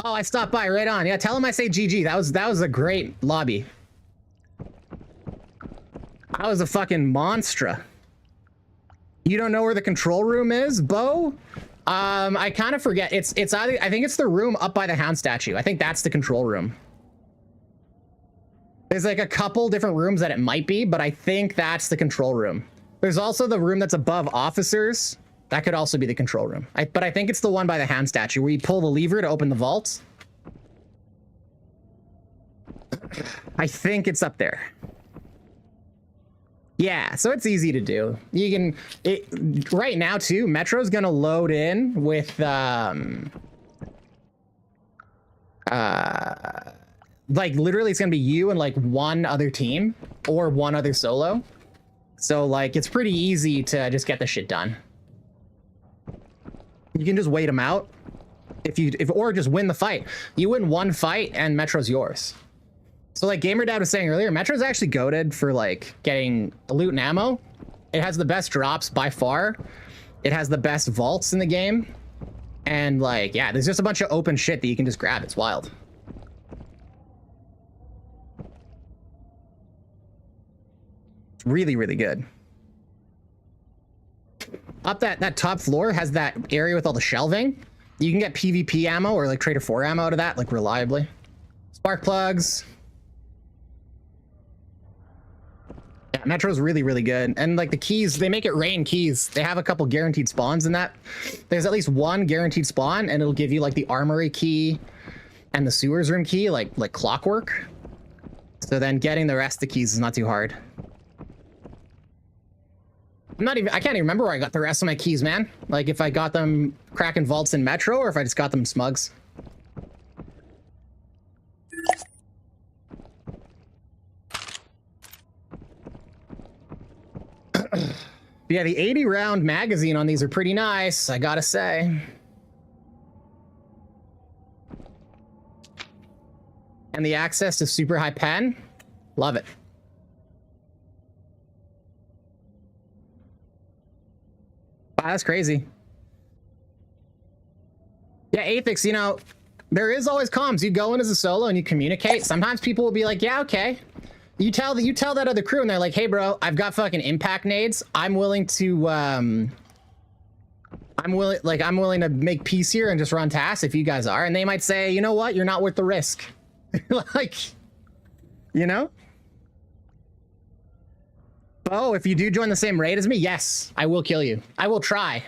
Oh, I stopped by right on. Yeah, tell him I say GG. That was a great lobby. I was a fucking monstra. You don't know where the control room is, Bo? I kind of forget. It's either, I think it's the room up by the hound statue. I think that's the control room. There's like a couple different rooms that it might be, but I think that's the control room. There's also the room that's above officers. That could also be the control room. But I think it's the one by the hand statue where you pull the lever to open the vault. I think it's up there. Yeah, so it's easy to do. You can, right now too, Metro's gonna load in with, like literally it's gonna be you and like one other team or one other solo. So like, it's pretty easy to just get the shit done. You can just wait them out or just win the fight. You win one fight and Metro's yours. So like GamerDad was saying earlier, Metro's actually goated for like getting loot and ammo. It has the best drops by far. It has the best vaults in the game. And like, yeah, there's just a bunch of open shit that you can just grab. It's wild. It's really, really good. Up that top floor has that area with all the shelving. You can get PvP ammo or like Trader 4 ammo out of that, like reliably. Spark plugs. Yeah, Metro's really, really good. And like the keys, they make it rain keys. They have a couple guaranteed spawns in that. There's at least one guaranteed spawn and it'll give you like the armory key and the sewers room key, like clockwork. So then getting the rest of the keys is not too hard. I can't even remember where I got the rest of my keys, man. Like if I got them cracking vaults in Metro or if I just got them smugs. Yeah, the 80 round magazine on these are pretty nice, I gotta say. And the access to super high pen, love it. Wow, that's crazy. Yeah, Apex, you know, there is always comms. You go in as a solo and you communicate. Sometimes people will be like, yeah, okay. You tell that other crew and they're like, hey bro, I've got fucking impact nades. I'm willing to make peace here and just run tasks if you guys are. And they might say, you know what, you're not worth the risk. Like, you know? Oh, if you do join the same raid as me, yes, I will kill you. I will try.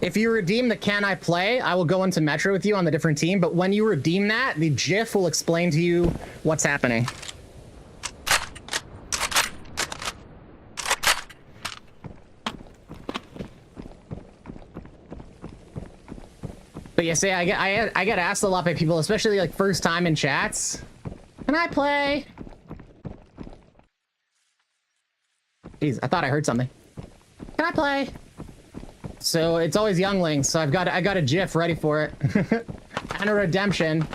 If you redeem the can I play, I will go into Metro with you on the different team, but when you redeem that, the GIF will explain to you what's happening. But yeah, say I get asked a lot by people, especially like first time in chats. Can I play? Jeez, I thought I heard something. Can I play? So it's always younglings, so I got a GIF ready for it. And a redemption.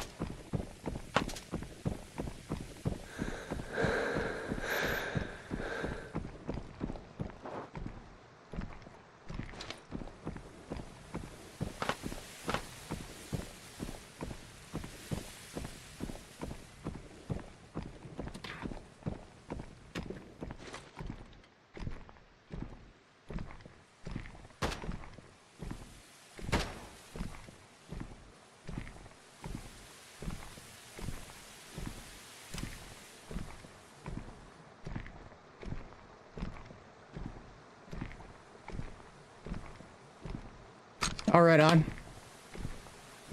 All right, on.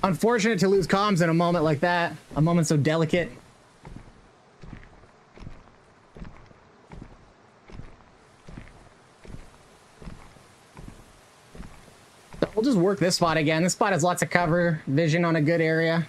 Unfortunate to lose comms in a moment like that. A moment so delicate. So we'll just work this spot again. This spot has lots of cover, vision on a good area.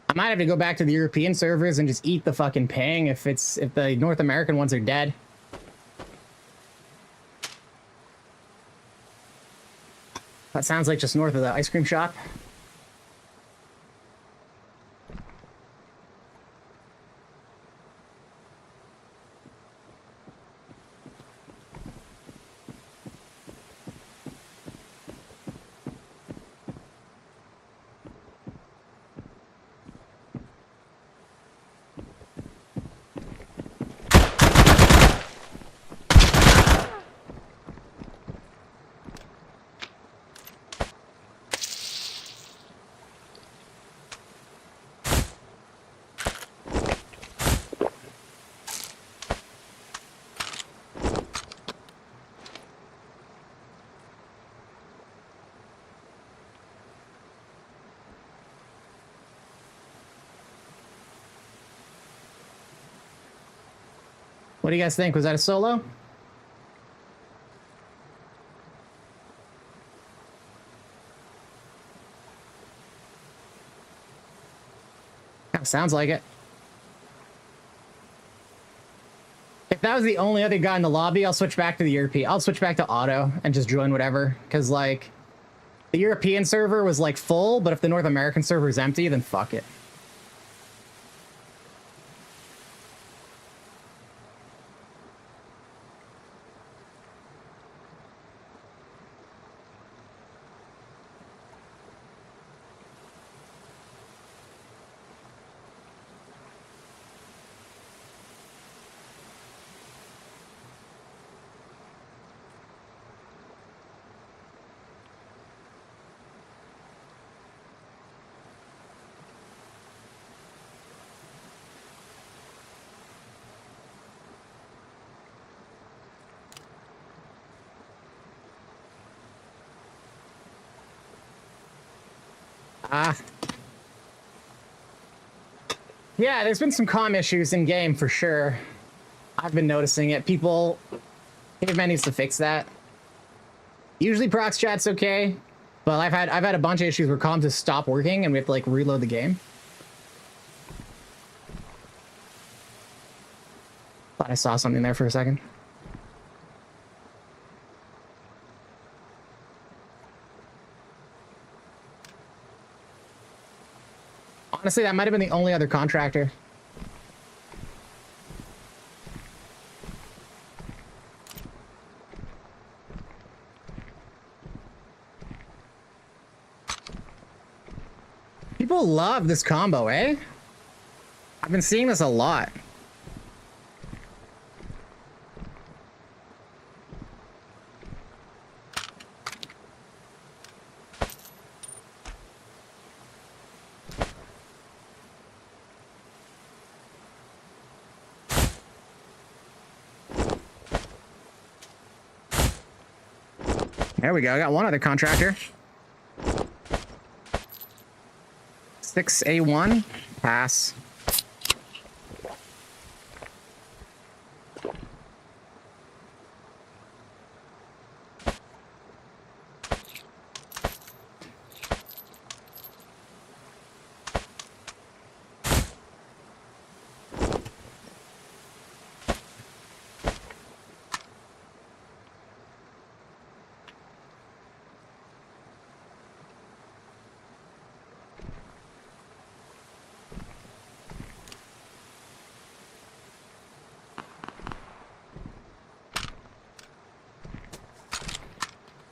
I might have to go back to the European servers and just eat the fucking ping if the North American ones are dead. That sounds like just north of the ice cream shop. What do you guys think? Was that a solo? Sounds like it. If that was the only other guy in the lobby, I'll switch back to the European. I'll switch back to auto and just join whatever. Because, like, the European server was, like, full, but if the North American server is empty, then fuck it. Yeah, there's been some comm issues in game for sure. I've been noticing it. Caveman needs to fix that. Usually prox chat's okay, but I've had a bunch of issues where comms just stop working and we have to like reload the game. Thought I saw something there for a second. Honestly, that might have been the only other contractor. People love this combo, eh? I've been seeing this a lot. There we go. I got one other contractor. 6A1. Pass.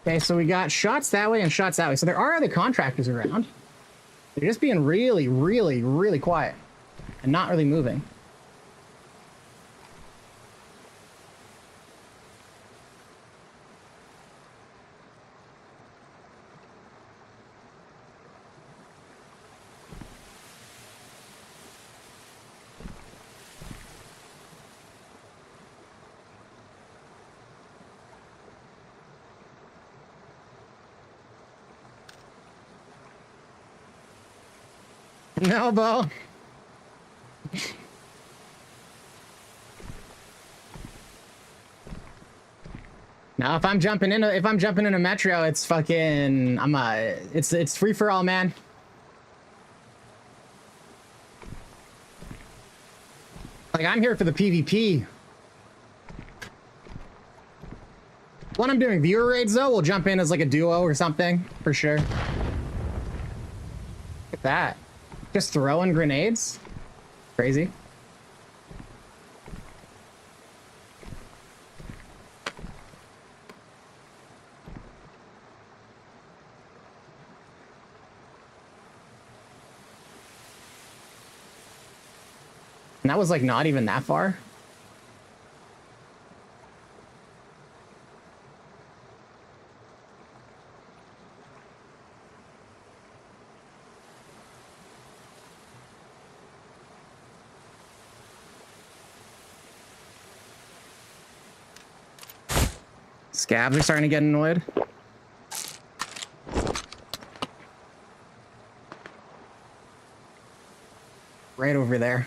Okay, so we got shots that way and shots that way. So there are other contractors around. They're just being really, really, really quiet and not really moving. No, Bo. Now, if I'm jumping into Metro, it's fucking, it's free for all, man. Like, I'm here for the PvP. When I'm doing viewer raids, though, we'll jump in as like a duo or something, for sure. Look at that. Just throwing grenades. Crazy. And that was like not even that far. Scabs are starting to get annoyed. Right over there.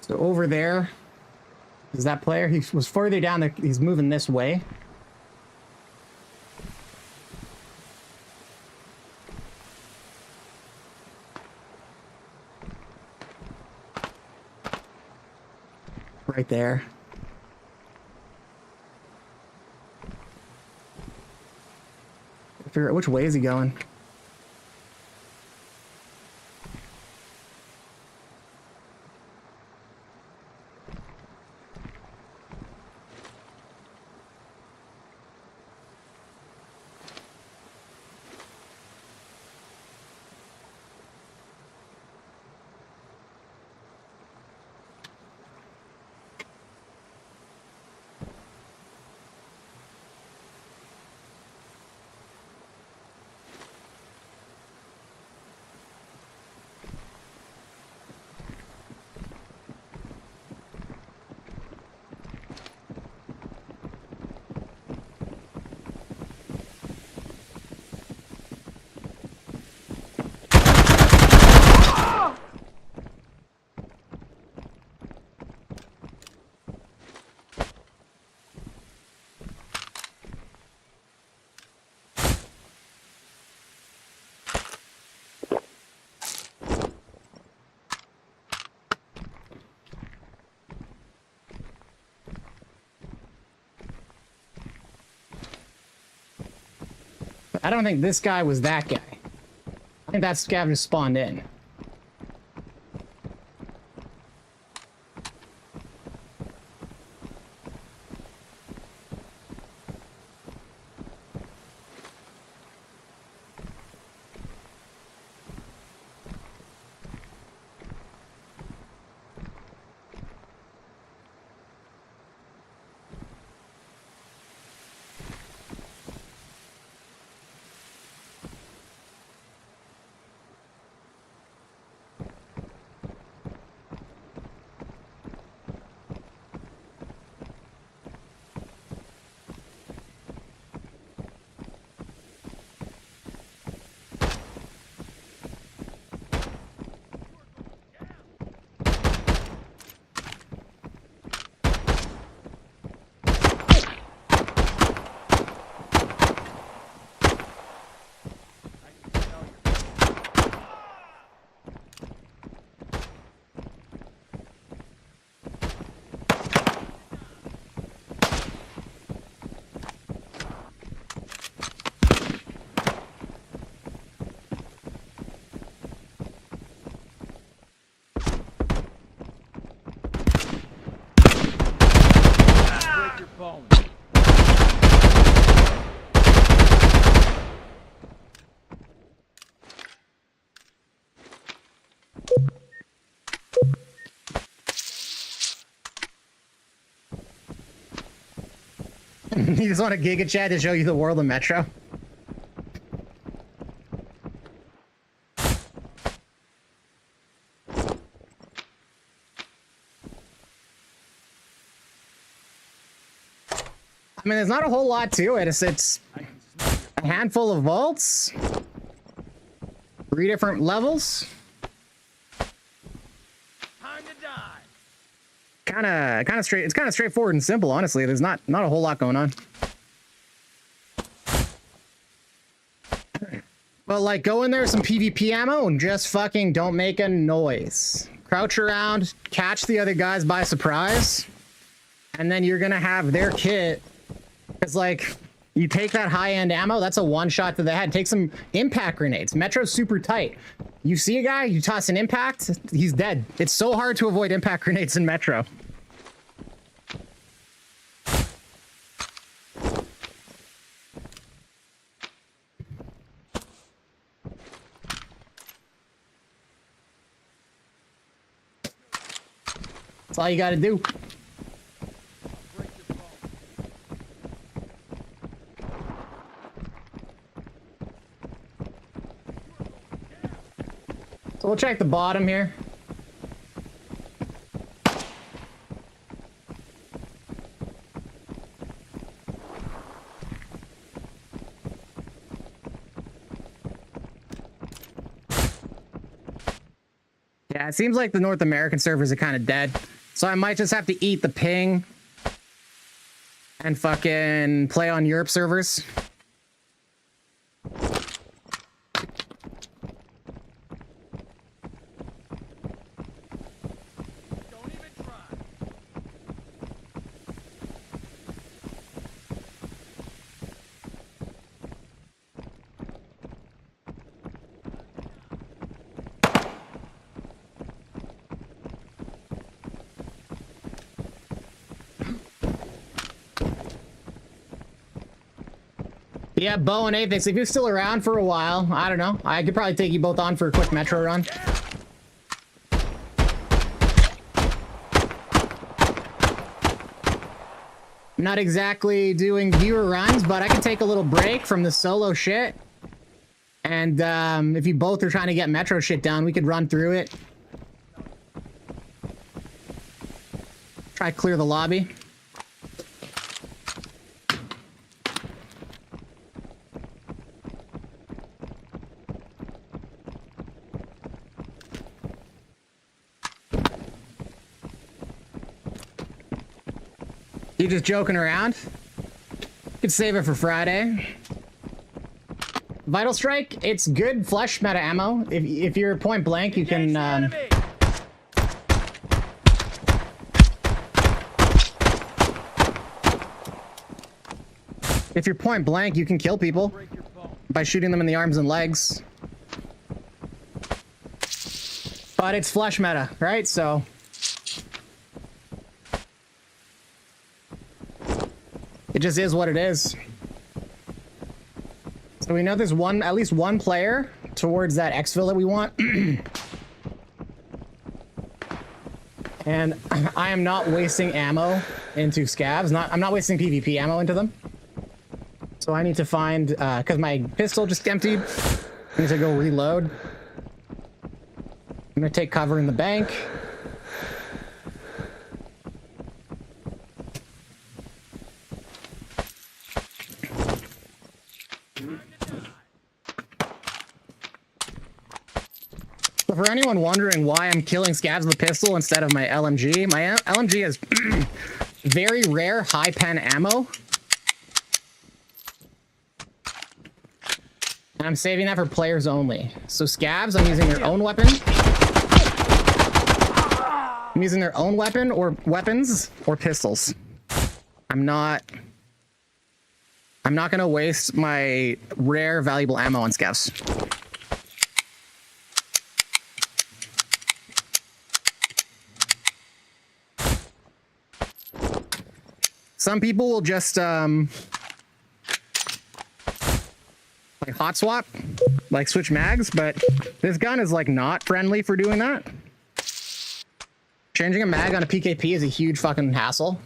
So over there is that player. He was further down there. He's moving this way. Right there. Figure out which way is he going. I don't think this guy was that guy. I think that scav just spawned in. You just want a Giga Chat to show you the world of Metro? I mean, there's not a whole lot to it. It's a handful of vaults, 3 different levels. Time to die. Kind of straight. It's kind of straightforward and simple, honestly. There's not a whole lot going on. But like, go in there with some PvP ammo and just fucking don't make a noise. Crouch around, catch the other guys by surprise, and then you're gonna have their kit. It's like, you take that high-end ammo, that's a one-shot to the head. Take some impact grenades. Metro's super tight. You see a guy, you toss an impact, he's dead. It's so hard to avoid impact grenades in Metro. That's all you gotta do. So we'll check the bottom here. Yeah, it seems like the North American servers are kind of dead. So I might just have to eat the ping and fucking play on Europe servers. Yeah, Bo and Apex, if you're still around for a while, I don't know. I could probably take you both on for a quick Metro run. I'm not exactly doing viewer runs, but I can take a little break from the solo shit. And if you both are trying to get Metro shit down, we could run through it. Try to clear the lobby. You just joking around? Could save it for Friday. Vital Strike, it's good flesh meta ammo. If you're point blank, you can if you're point blank, you can kill people by shooting them in the arms and legs. But it's flesh meta, right? So it just is what it is. So we know there's at least one player towards that exfil that we want. And I am not wasting ammo into scavs. I'm not wasting PvP ammo into them. So I need to find, because my pistol just emptied. I need to go reload. I'm gonna take cover in the bank. So for anyone wondering why I'm killing scavs with a pistol instead of my LMG, my LMG has very rare high pen ammo. And I'm saving that for players only. So scavs, I'm using their own weapon. I'm using their own weapon or weapons or pistols. I'm not gonna waste my rare valuable ammo on scavs. Some people will just like hot swap, like switch mags, but this gun is like not friendly for doing that. Changing a mag on a PKP is a huge fucking hassle.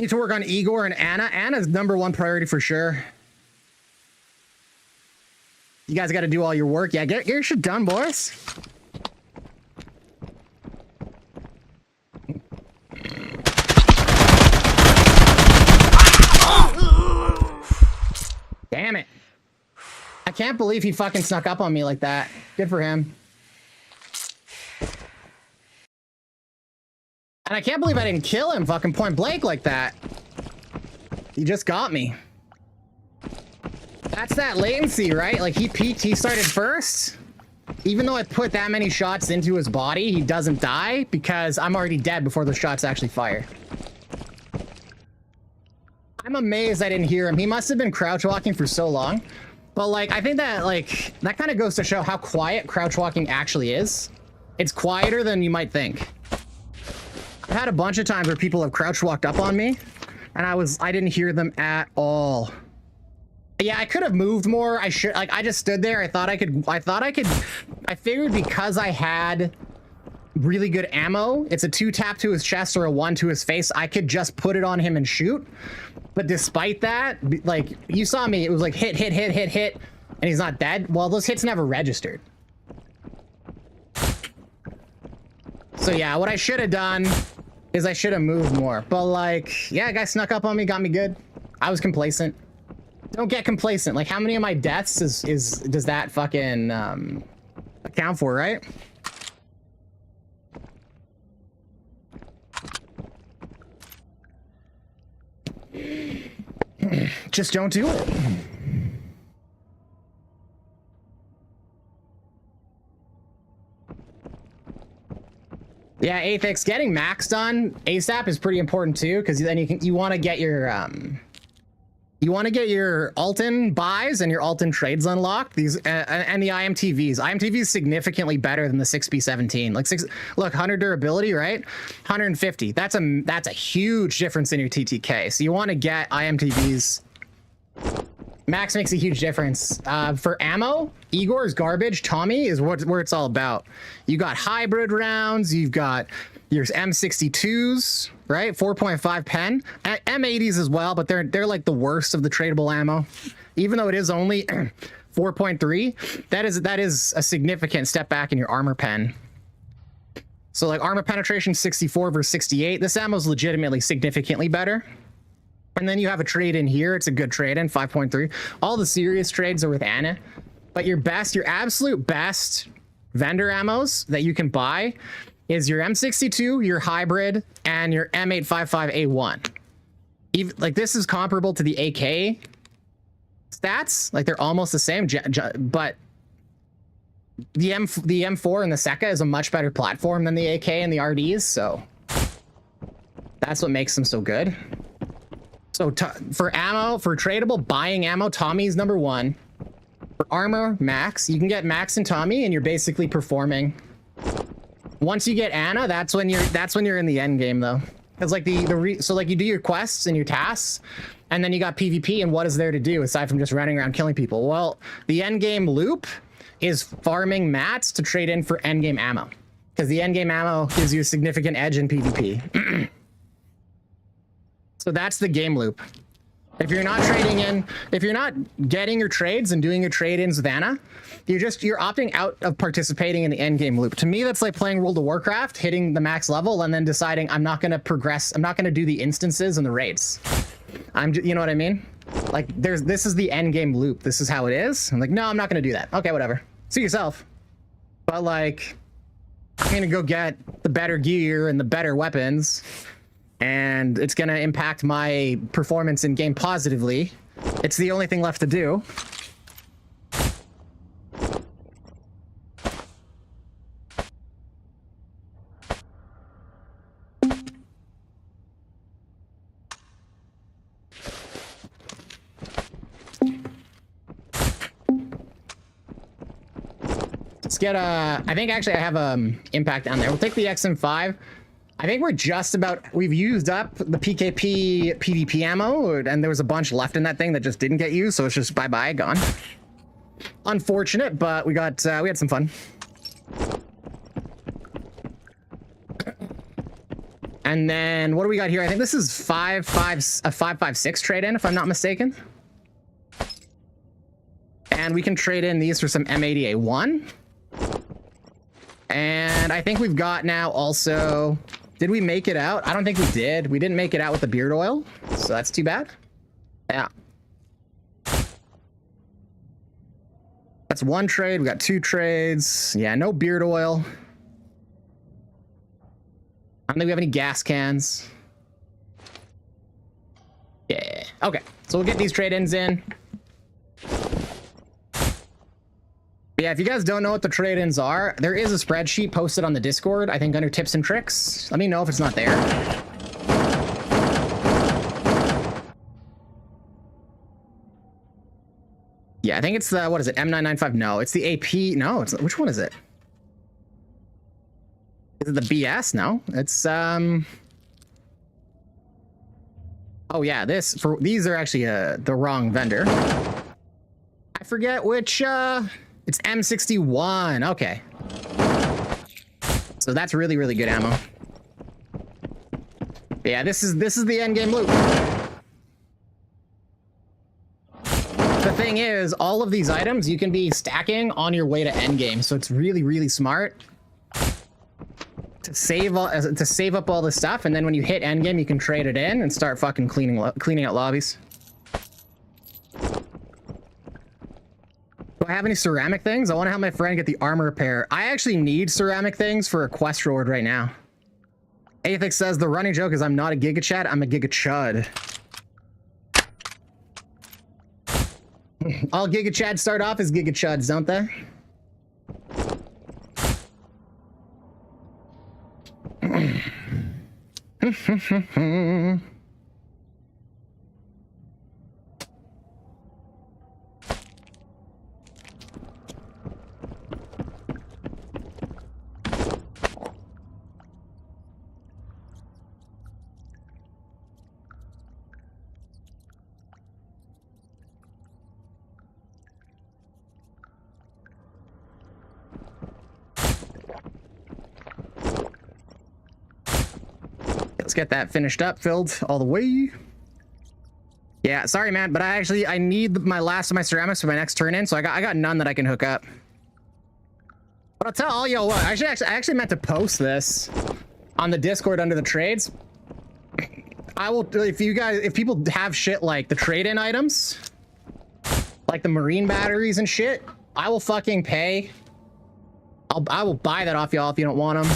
Need to work on Igor and Anna. Anna's #1 priority for sure. You guys got to do all your work. Yeah, get your shit done, boys. Damn it. I can't believe he fucking snuck up on me like that. Good for him. And I can't believe I didn't kill him fucking point blank like that. He just got me. That's that latency, right? Like he peaked, he started first. Even though I put that many shots into his body, he doesn't die because I'm already dead before the shots actually fire. I'm amazed I didn't hear him. He must have been crouch walking for so long. But like, I think that like, that kind of goes to show how quiet crouch walking actually is. It's quieter than you might think. I've had a bunch of times where people have crouch walked up on me and I didn't hear them at all. Yeah, I could have moved more. I just stood there. I figured because I had really good ammo, it's a 2-tap to his chest or a 1 to his face, I could just put it on him and shoot. But despite that, like, you saw me, it was like hit, and he's not dead. Well, those hits never registered. So yeah, what I should have done is I should have moved more. But like, yeah, a guy snuck up on me, got me good. I was complacent. Don't get complacent. Like, how many of my deaths does that fucking account for, right? Just don't do it. Yeah, Apex, getting max done ASAP is pretty important too, because then you want to get your Alton buys and your Alton trades unlocked. These and the IMTVs. IMTV is significantly better than the 6B17. Like look, 100 durability, right? 150. That's a huge difference in your TTK. So you want to get IMTVs. Max makes a huge difference. For ammo, Igor's garbage. Tommy is where it's all about. You got hybrid rounds. You've got your M62s, right? 4.5 pen. M80s as well, but they're like the worst of the tradable ammo. Even though it is only 4.3, that is a significant step back in your armor pen. So like armor penetration 64 versus 68. This ammo is legitimately significantly better. And then you have a trade in here. It's a good trade in 5.3. All the serious trades are with Anna, but your absolute best vendor ammos that you can buy is your M62, your hybrid, and your M855A1. Even like this is comparable to the AK stats. Like they're almost the same, but the M4 and the Seka is a much better platform than the AK and the RDs. So that's what makes them so good. So for ammo, for tradable buying ammo, Tommy's #1. For armor, Max. You can get Max and Tommy, and you're basically performing. Once you get Anna, that's when you're in the end game though. Because like so like you do your quests and your tasks, and then you got PvP, and what is there to do aside from just running around killing people? Well, the end game loop is farming mats to trade in for end game ammo, because the end game ammo gives you a significant edge in PvP. So that's the game loop. If you're not trading in, if you're not getting your trades and doing your trade-ins with Anna, you're opting out of participating in the end game loop. To me, that's like playing World of Warcraft, hitting the max level, and then deciding I'm not going to progress. I'm not going to do the instances and the raids. You know what I mean? Like this is the end game loop. This is how it is. I'm like, no, I'm not going to do that. Okay, whatever. See yourself. But like, I'm going to go get the better gear and the better weapons, and it's going to impact my performance in game positively. It's the only thing left to do. Let's get I think actually I have impact down there. We'll take the XM5. I think we're just about, we've used up the PKP PvP ammo, and there was a bunch left in that thing that just didn't get used, so it's just bye-bye, gone. Unfortunate, but we had some fun. And then what do we got here? I think this is a 556 trade in, if I'm not mistaken. And we can trade in these for some M80A1. And I think we've got now also... Did we make it out? I don't think we did. We didn't make it out with the beard oil, so that's too bad. Yeah. That's one trade. We got two trades. Yeah, no beard oil. I don't think we have any gas cans. Yeah. Okay. So we'll get these trade-ins in. Yeah, if you guys don't know what the trade-ins are, there is a spreadsheet posted on the Discord, I think under tips and tricks. Let me know if it's not there. Yeah, I think it's the, what is it, M995? No, it's the AP. No, it's, which one is it? Is it the BS? No, it's, oh yeah, these are actually, the wrong vendor. I forget which, it's M61. Okay. So that's really, really good ammo. Yeah, this is the end game loot. The thing is, all of these items you can be stacking on your way to end game, so it's really, really smart to save up all this stuff, and then when you hit end game, you can trade it in and start fucking cleaning out lobbies. Do I have any ceramic things? I want to have my friend get the armor repair. I actually need ceramic things for a quest reward right now. Aethix says the running joke is I'm not a Giga Chad, I'm a Giga Chud. All Giga Chads start off as Giga Chuds, don't they? Let's get that finished up, filled all the way. Yeah, sorry, man, but I need my last of my ceramics for my next turn in, so I got none that I can hook up. But I'll tell all y'all what, I actually meant to post this on the Discord under the trades. I will, if people have shit like the trade-in items, like the marine batteries and shit, I will fucking pay. I will buy that off y'all if you don't want them.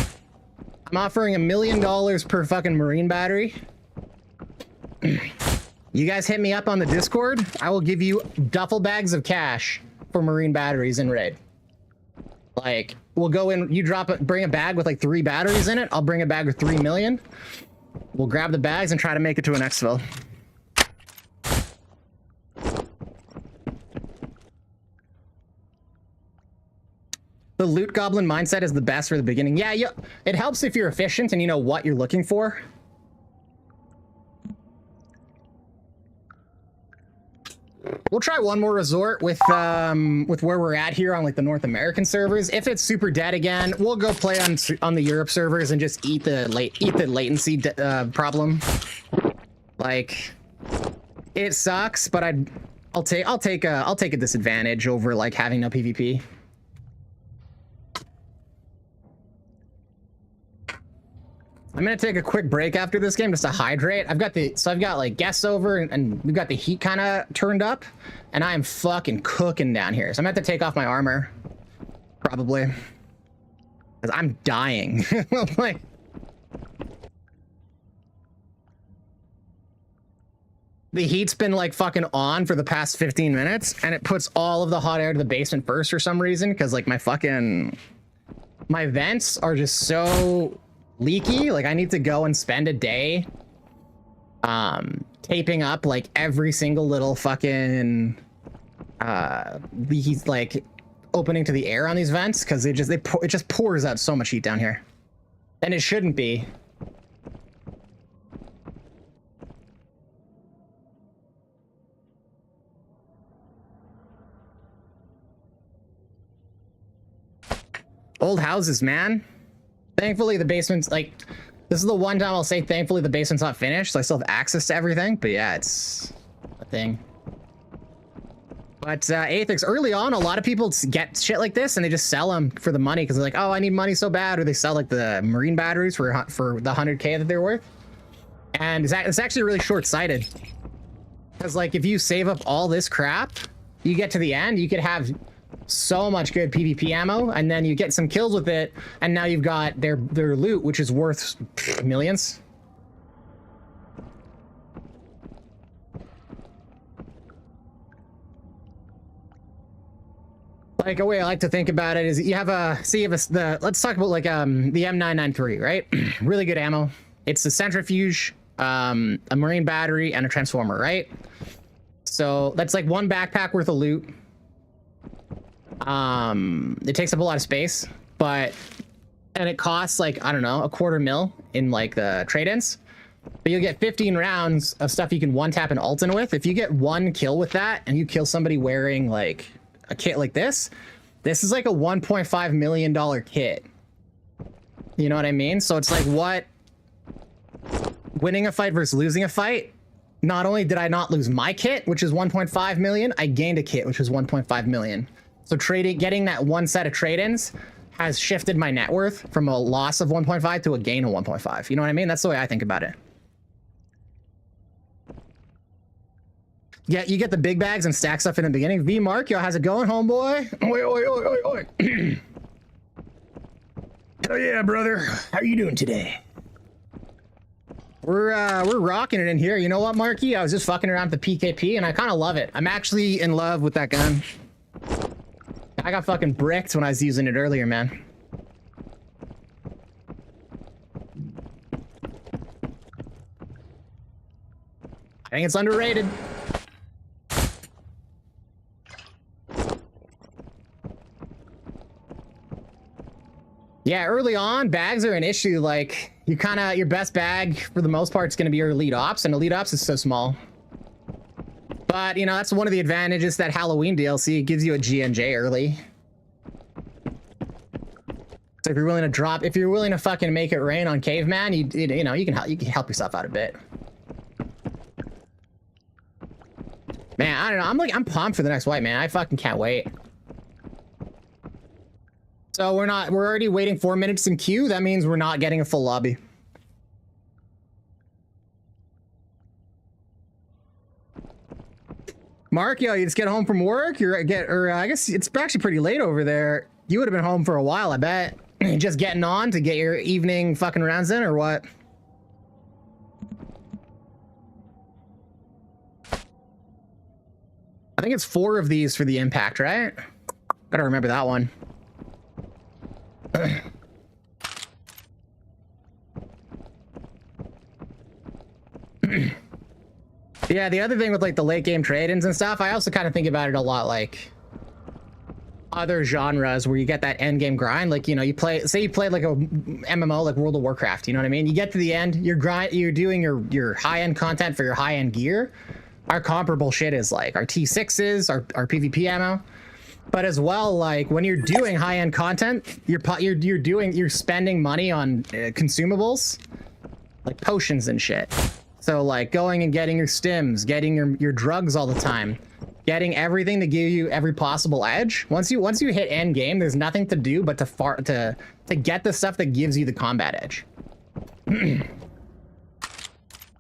I'm offering $1 million per fucking marine battery. You guys hit me up on the Discord. I will give you duffel bags of cash for marine batteries in raid. Like, we'll go in, you bring a bag with like 3 batteries in it. I'll bring a bag with 3 million. We'll grab the bags and try to make it to an exfil. The loot goblin mindset is the best for the beginning. Yeah, it helps if you're efficient and you know what you're looking for. We'll try one more resort with where we're at here on like the North American servers. If it's super dead again, we'll go play on the Europe servers and just eat the latency problem. Like, it sucks, but I'll take a disadvantage over like having no PvP. I'm gonna take a quick break after this game just to hydrate. I've got like guests over and we've got the heat kind of turned up, and I am fucking cooking down here. So I'm gonna have to take off my armor, probably, because I'm dying. Like, the heat's been like fucking on for the past 15 minutes, and it puts all of the hot air to the basement first for some reason, because like my vents are just so leaky. Like, I need to go and spend a day taping up like every single little fucking he's like opening to the air on these vents, because it just pours out so much heat down here, and it shouldn't be. Old houses, man. Thankfully, the basement's like, This is the one time I'll say, thankfully, the basement's not finished, so I still have access to everything. But yeah, it's a thing. But Aethix, early on, a lot of people get shit like this and they just sell them for the money because they're like, oh, I need money so bad. Or they sell like the marine batteries for the 100K that they're worth. And it's actually really short-sighted. Because like if you save up all this crap, you get to the end, you could have so much good PvP ammo, and then you get some kills with it, and now you've got their loot, which is worth millions. Like a way I like to think about it is you have let's talk about like the M993, right? Really good ammo. It's a centrifuge, a marine battery, and a transformer, right? So that's like one backpack worth of loot. It takes up a lot of space, and it costs like, I don't know, $250,000 in like the trade-ins. But you'll get 15 rounds of stuff you can one-tap and ult in with. If you get one kill with that and you kill somebody wearing like a kit like this is like a $1.5 million kit. You know what I mean? So it's like, what? Winning a fight versus losing a fight. Not only did I not lose my kit, which is 1.5 million, I gained a kit, which was 1.5 million. So getting that one set of trade-ins has shifted my net worth from a loss of 1.5 to a gain of 1.5. You know what I mean? That's the way I think about it. Yeah, you get the big bags and stack stuff in the beginning. V Mark, yo, how's it going, homeboy? Oi, oi, oi, oi, oi. Hell yeah, brother. How are you doing today? We're rocking it in here. You know what, Marky? I was just fucking around with the PKP, and I kind of love it. I'm actually in love with that gun. I got fucking bricked when I was using it earlier, man. I think it's underrated. Yeah, early on, bags are an issue. Like, your best bag, for the most part, is going to be your Elite Ops, and Elite Ops is so small. But, you know, that's one of the advantages that Halloween DLC gives you a GNJ early. So if you're willing to fucking make it rain on Caveman, you can help yourself out a bit. Man, I don't know. I'm pumped for the next wipe, man. I fucking can't wait. So we're already waiting 4 minutes in queue. That means we're not getting a full lobby. Mark, yo, you just get home from work? I guess it's actually pretty late over there. You would have been home for a while, I bet. Just getting on to get your evening fucking rounds in, or what? I think it's 4 of these for the impact, right? Gotta remember that one. Yeah, the other thing with like the late game trade-ins and stuff, I also kind of think about it a lot like other genres where you get that end game grind. Like, you know, you played like a MMO like World of Warcraft, you know what I mean? You get to the end, you're doing your high-end content for your high-end gear. Our comparable shit is like our T6s, our PvP ammo. But as well, like when you're doing high-end content, you're spending money on consumables, like potions and shit. So like going and getting your stims, getting your drugs all the time, getting everything to give you every possible edge. Once you hit end game, there's nothing to do but to get the stuff that gives you the combat edge.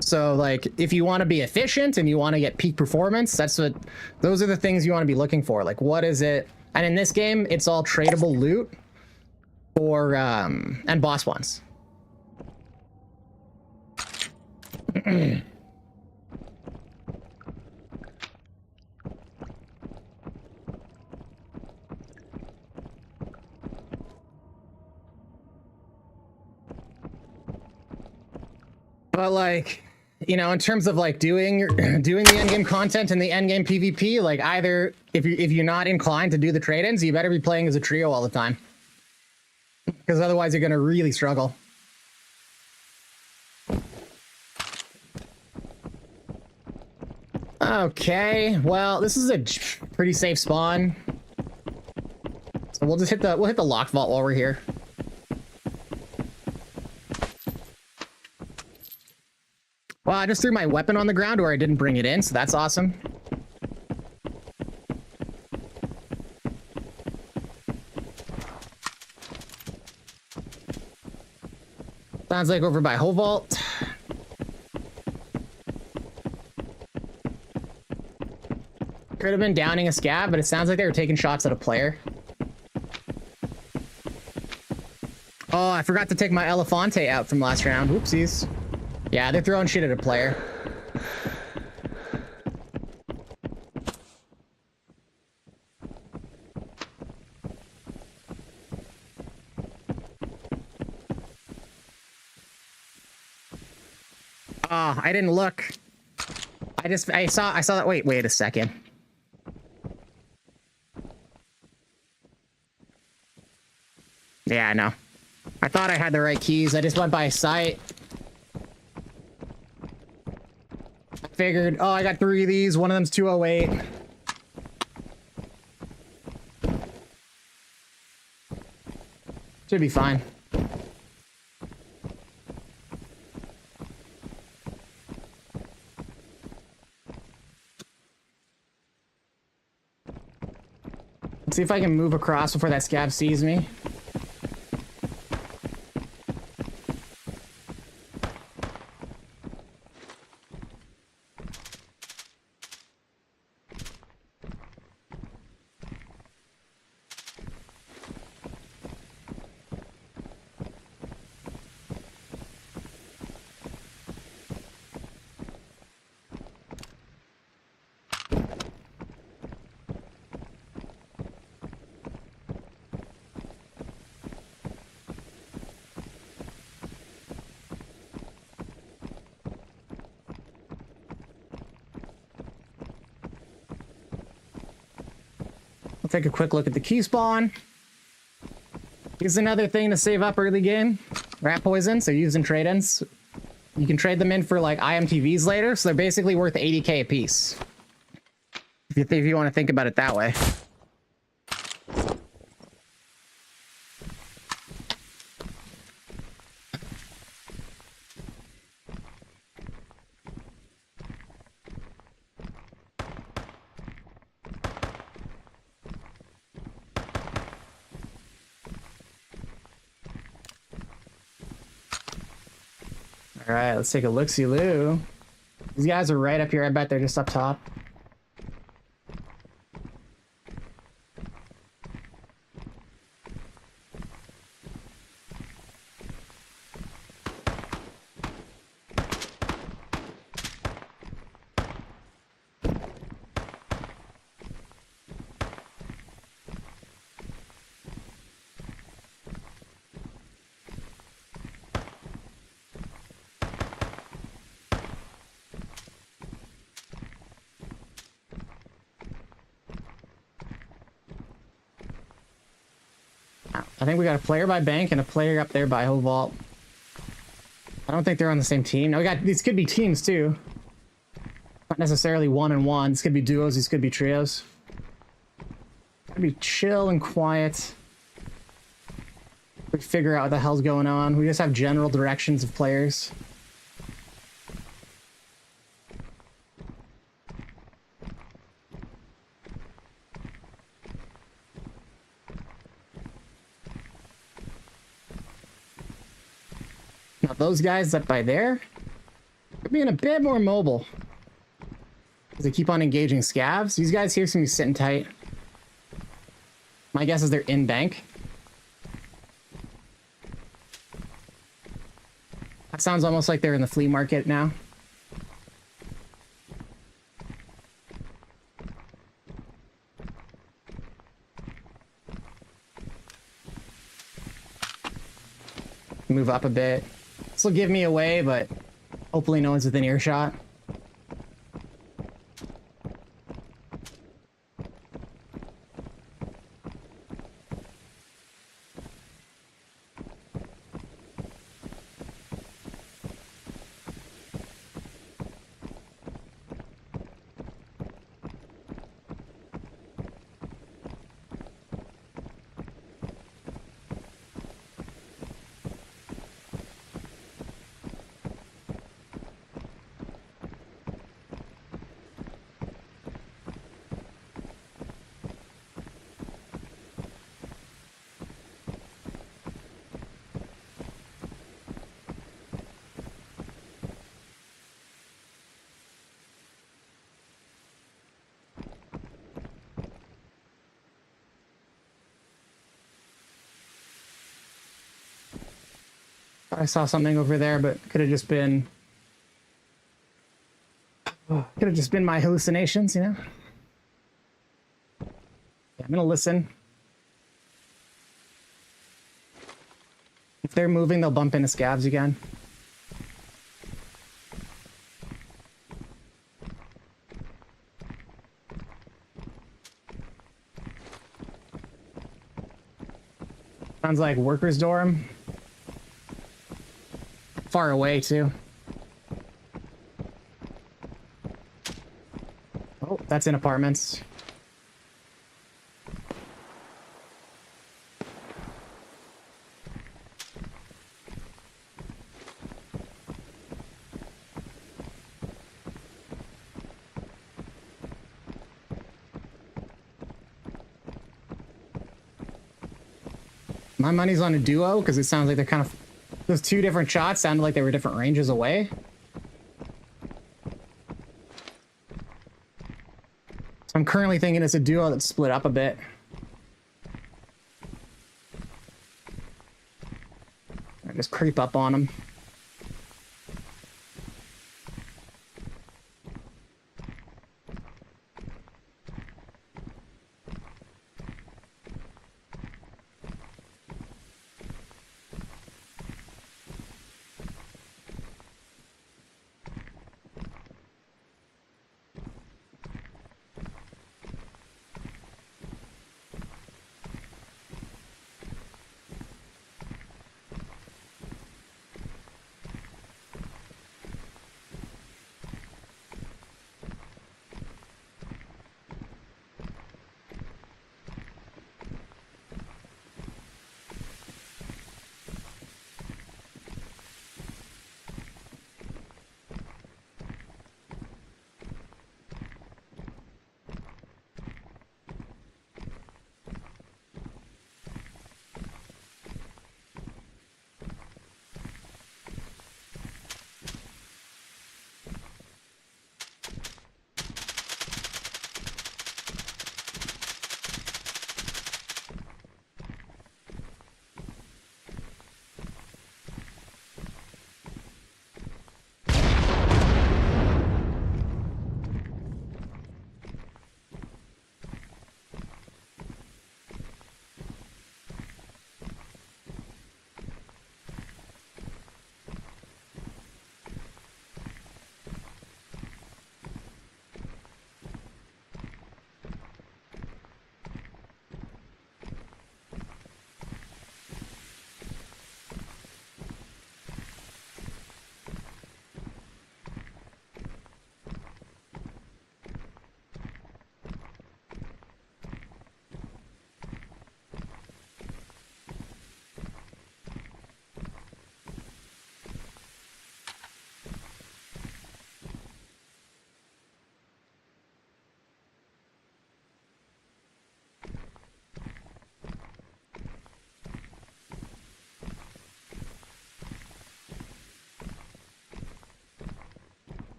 So like if you want to be efficient and you want to get peak performance, those are the things you want to be looking for. Like, what is it? And in this game, it's all tradable loot or and boss ones. But like, you know, in terms of like doing the endgame content and the endgame PvP, like either if you're not inclined to do the trade-ins, you better be playing as a trio all the time, because otherwise you're gonna really struggle. Okay, well, this is a pretty safe spawn, so we'll hit the lock vault while we're here. Well, I just threw my weapon on the ground where I didn't bring it in, so that's awesome. Sounds like over by Whole Vault. Could have been downing a scab, but it sounds like they were taking shots at a player. Oh, I forgot to take my Elefante out from last round. Whoopsies. Yeah, they're throwing shit at a player. Oh, I didn't look. I saw that. Wait a second. Yeah, no. I thought I had the right keys. I just went by sight. I figured, oh, I got 3 of these. One of them's 208. Should be fine. Let's see if I can move across before that scab sees me. I'll take a quick look at the key spawn. Here's another thing to save up early game. Rat poison, so using trade-ins. You can trade them in for like IMTVs later, so they're basically worth 80k a piece. If you want to think about it that way. All right, let's take a look-see-loo. These guys are right up here. I bet they're just up top. I think we got a player by bank and a player up there by Whole Vault. I don't think they're on the same team. Now we got, these could be teams too. Not necessarily 1-on-1. These could be duos, these could be trios. Gotta be chill and quiet. We figure out what the hell's going on. We just have general directions of players. Now those guys up by there are being a bit more mobile as they keep on engaging scavs. These guys here seem to be sitting tight. My guess is they're in bank. That sounds almost like they're in the flea market now. Move up a bit. This will give me away, but hopefully no one's within earshot. I saw something over there, but could have just been my hallucinations, you know? Yeah, I'm gonna listen. If they're moving, they'll bump into scabs again. Sounds like workers' dorm. Far away, too. Oh, that's in apartments. My money's on a duo because it sounds like they're kind of... Those two different shots sounded like they were different ranges away. So I'm currently thinking it's a duo that's split up a bit. I just creep up on them.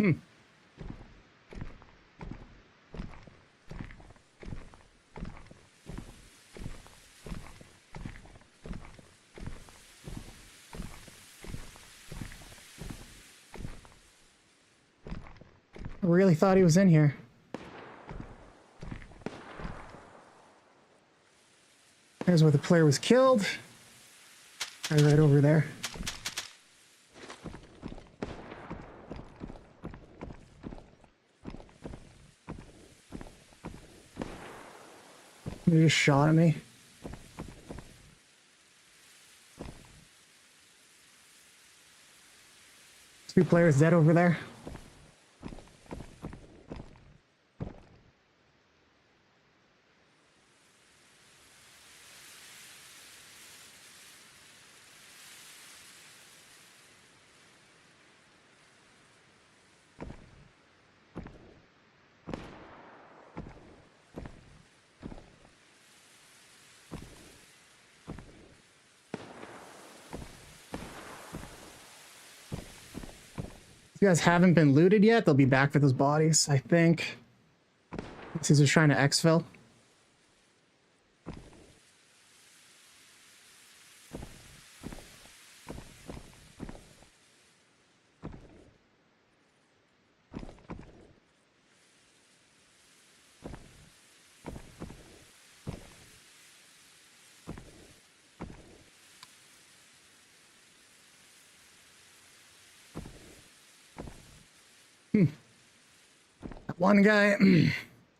Hmm. I really thought he was in here. There's where the player was killed. Right over there. He just shot at me. Two players dead over there. You guys haven't been looted yet. They'll be back for those bodies, I think. These are trying to exfil. That one guy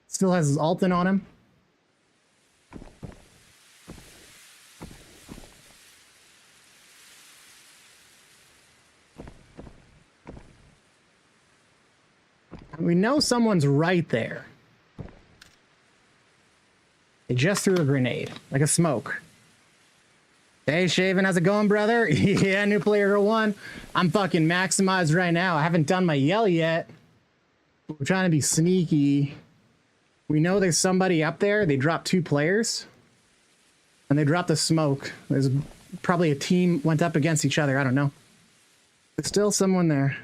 still has his Alton on him. We know someone's right there. They just threw a grenade, like a smoke. Hey, Shaven, how's it going, brother? Yeah, new player 1. I'm fucking maximized right now. I haven't done my yell yet. We're trying to be sneaky. We know there's somebody up there. They dropped 2 players. And they dropped a smoke. There's probably a team went up against each other. I don't know. There's still someone there.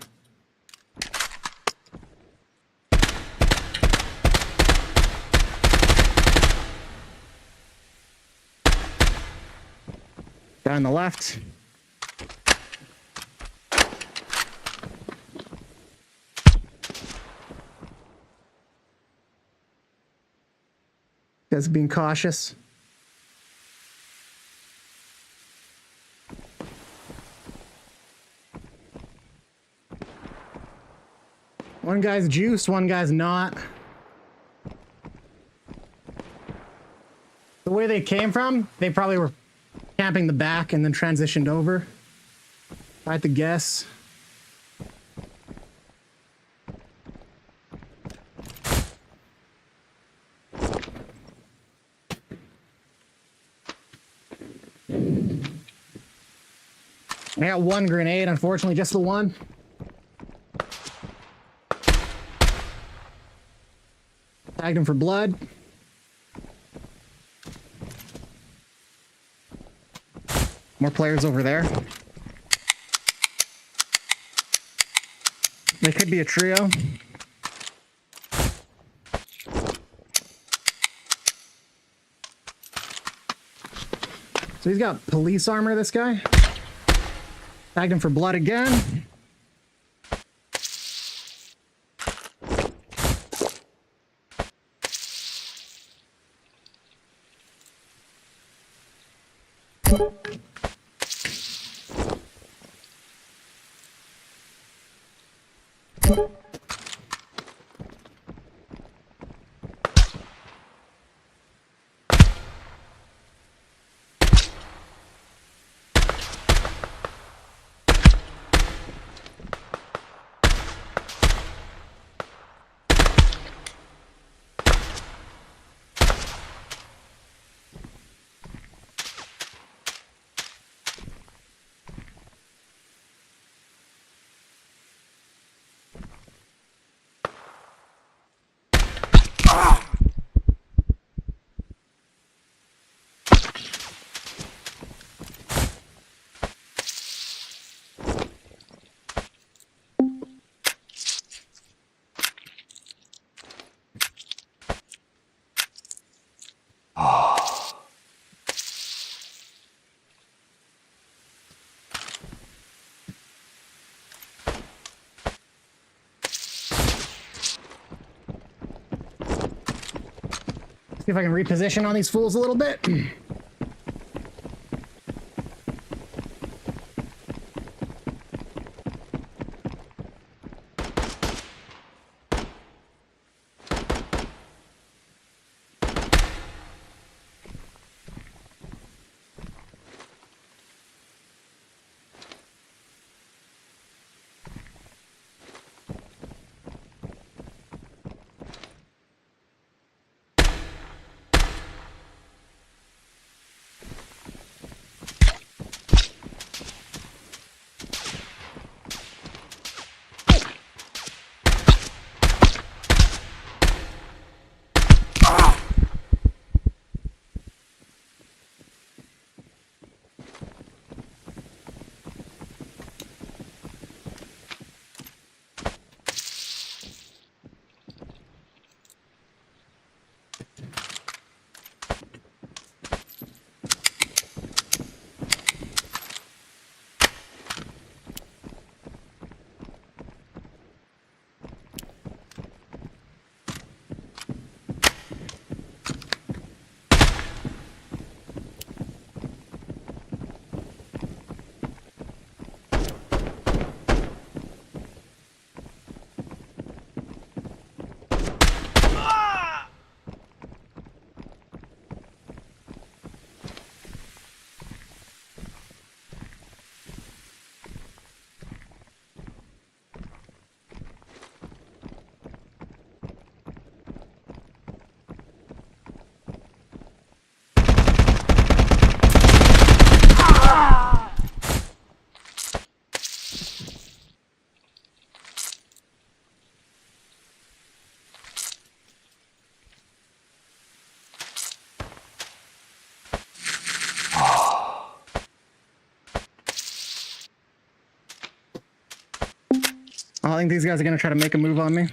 Guy on the left. Guys being cautious. One guy's juiced, one guy's not. The way they came from, they probably were camping the back and then transitioned over. I had to guess. I got 1 grenade, unfortunately, just the one. Tagged him for blood. More players over there. They could be a trio. So he's got police armor, this guy. Tagged him for blood again. See if I can reposition on these fools a little bit. I think these guys are gonna try to make a move on me.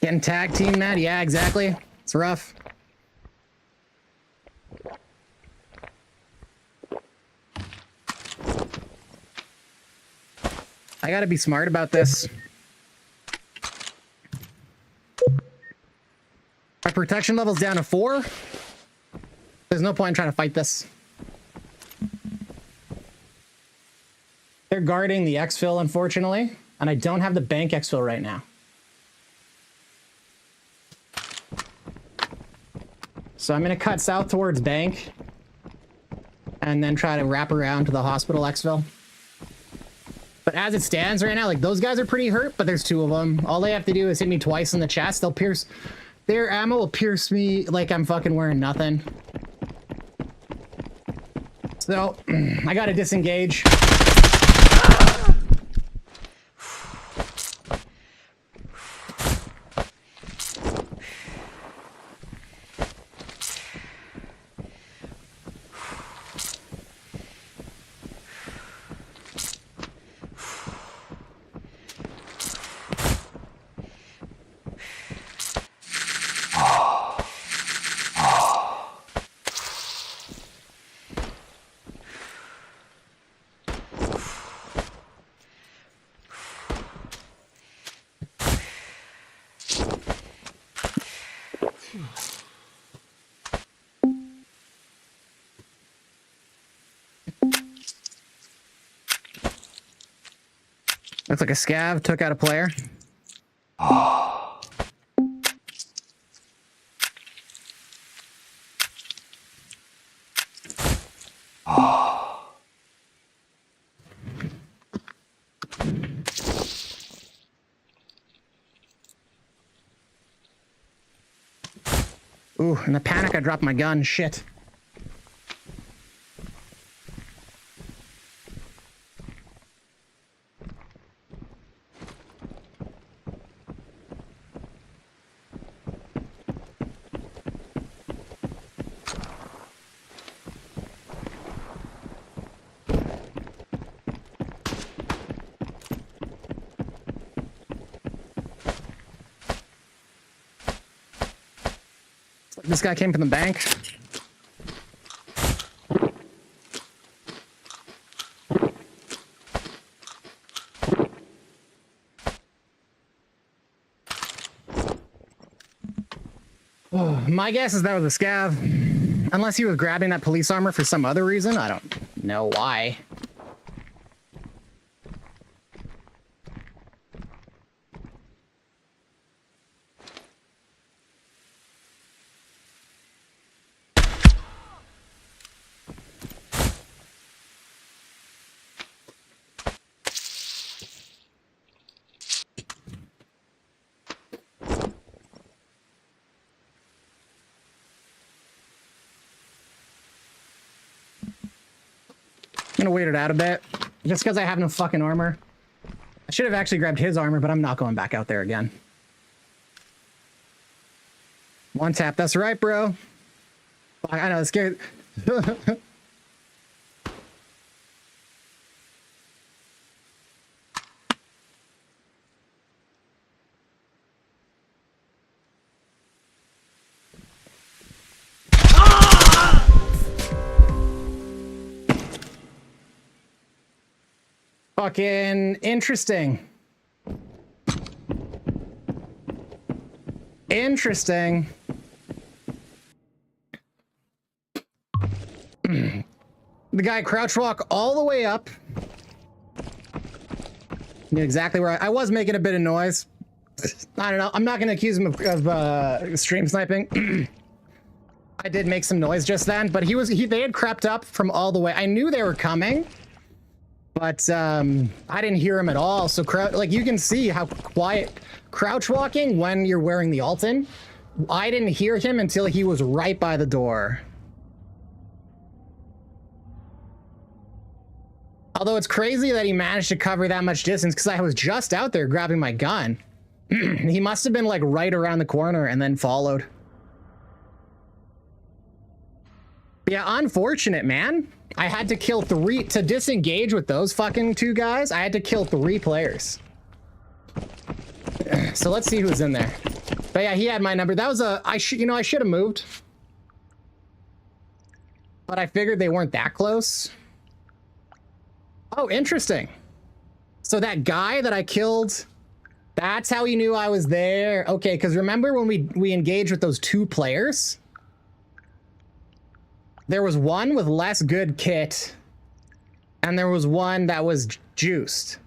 Getting tag team mad? Yeah, exactly. It's rough. I gotta be smart about this. My protection level's down to 4. There's no point in trying to fight this. They're guarding the exfil, unfortunately, and I don't have the bank exfil right now. So I'm going to cut south towards bank and then try to wrap around to the hospital exfil. But as it stands right now, like, those guys are pretty hurt, but there's 2 of them. All they have to do is hit me twice in the chest. They'll pierce... Their ammo will pierce me like I'm fucking wearing nothing. So, I gotta disengage. Looks like a scav took out a player. Ooh, in the panic, I dropped my gun. Shit. This guy came from the bank. My guess is that was a scav. Unless he was grabbing that police armor for some other reason. I don't know why. I'm gonna wait it out a bit, just because I have no fucking armor. I should have actually grabbed his armor, but I'm not going back out there again. One tap, that's right, bro. I know, it's scary. Fucking interesting. Interesting. The guy crouch walk all the way up. Knew exactly where I was making a bit of noise. I don't know. I'm not going to accuse him of stream sniping. I did make some noise just then, but they had crept up from all the way. I knew they were coming, but I didn't hear him at all. So like you can see how quiet crouch walking when you're wearing the Alton. I didn't hear him until he was right by the door. Although it's crazy that he managed to cover that much distance because I was just out there grabbing my gun. He must have been like right around the corner and then followed. Yeah, unfortunate, man. I had to kill 3 to disengage with those fucking 2 guys. I had to kill 3 players. So let's see who's in there. But yeah, he had my number. That was I should have moved. But I figured they weren't that close. Oh, interesting. So that guy that I killed, that's how he knew I was there. Okay, because remember when we engaged with those 2 players? There was one with less good kit, and there was one that was juiced.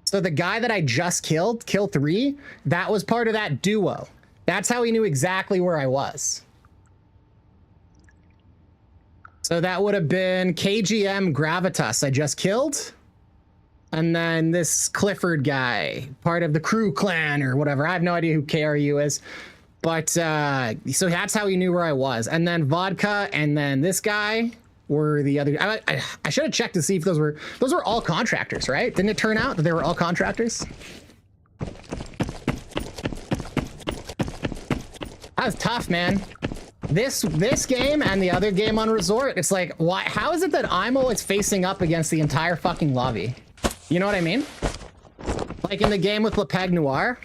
So the guy that I just killed, kill 3, that was part of that duo. That's how he knew exactly where I was. So that would have been KGM Gravitas I just killed. And then this Clifford guy, part of the Crew clan or whatever. I have no idea who KRU is. But so that's how he knew where I was. And then Vodka and then this guy were the other. I should have checked to see if those were all contractors, right? Didn't it turn out that they were all contractors? That was tough, man. This game and the other game on Resort, it's like, why? How is it that I'm always facing up against the entire fucking lobby? You know what I mean? Like in the game with Le Peg Noir.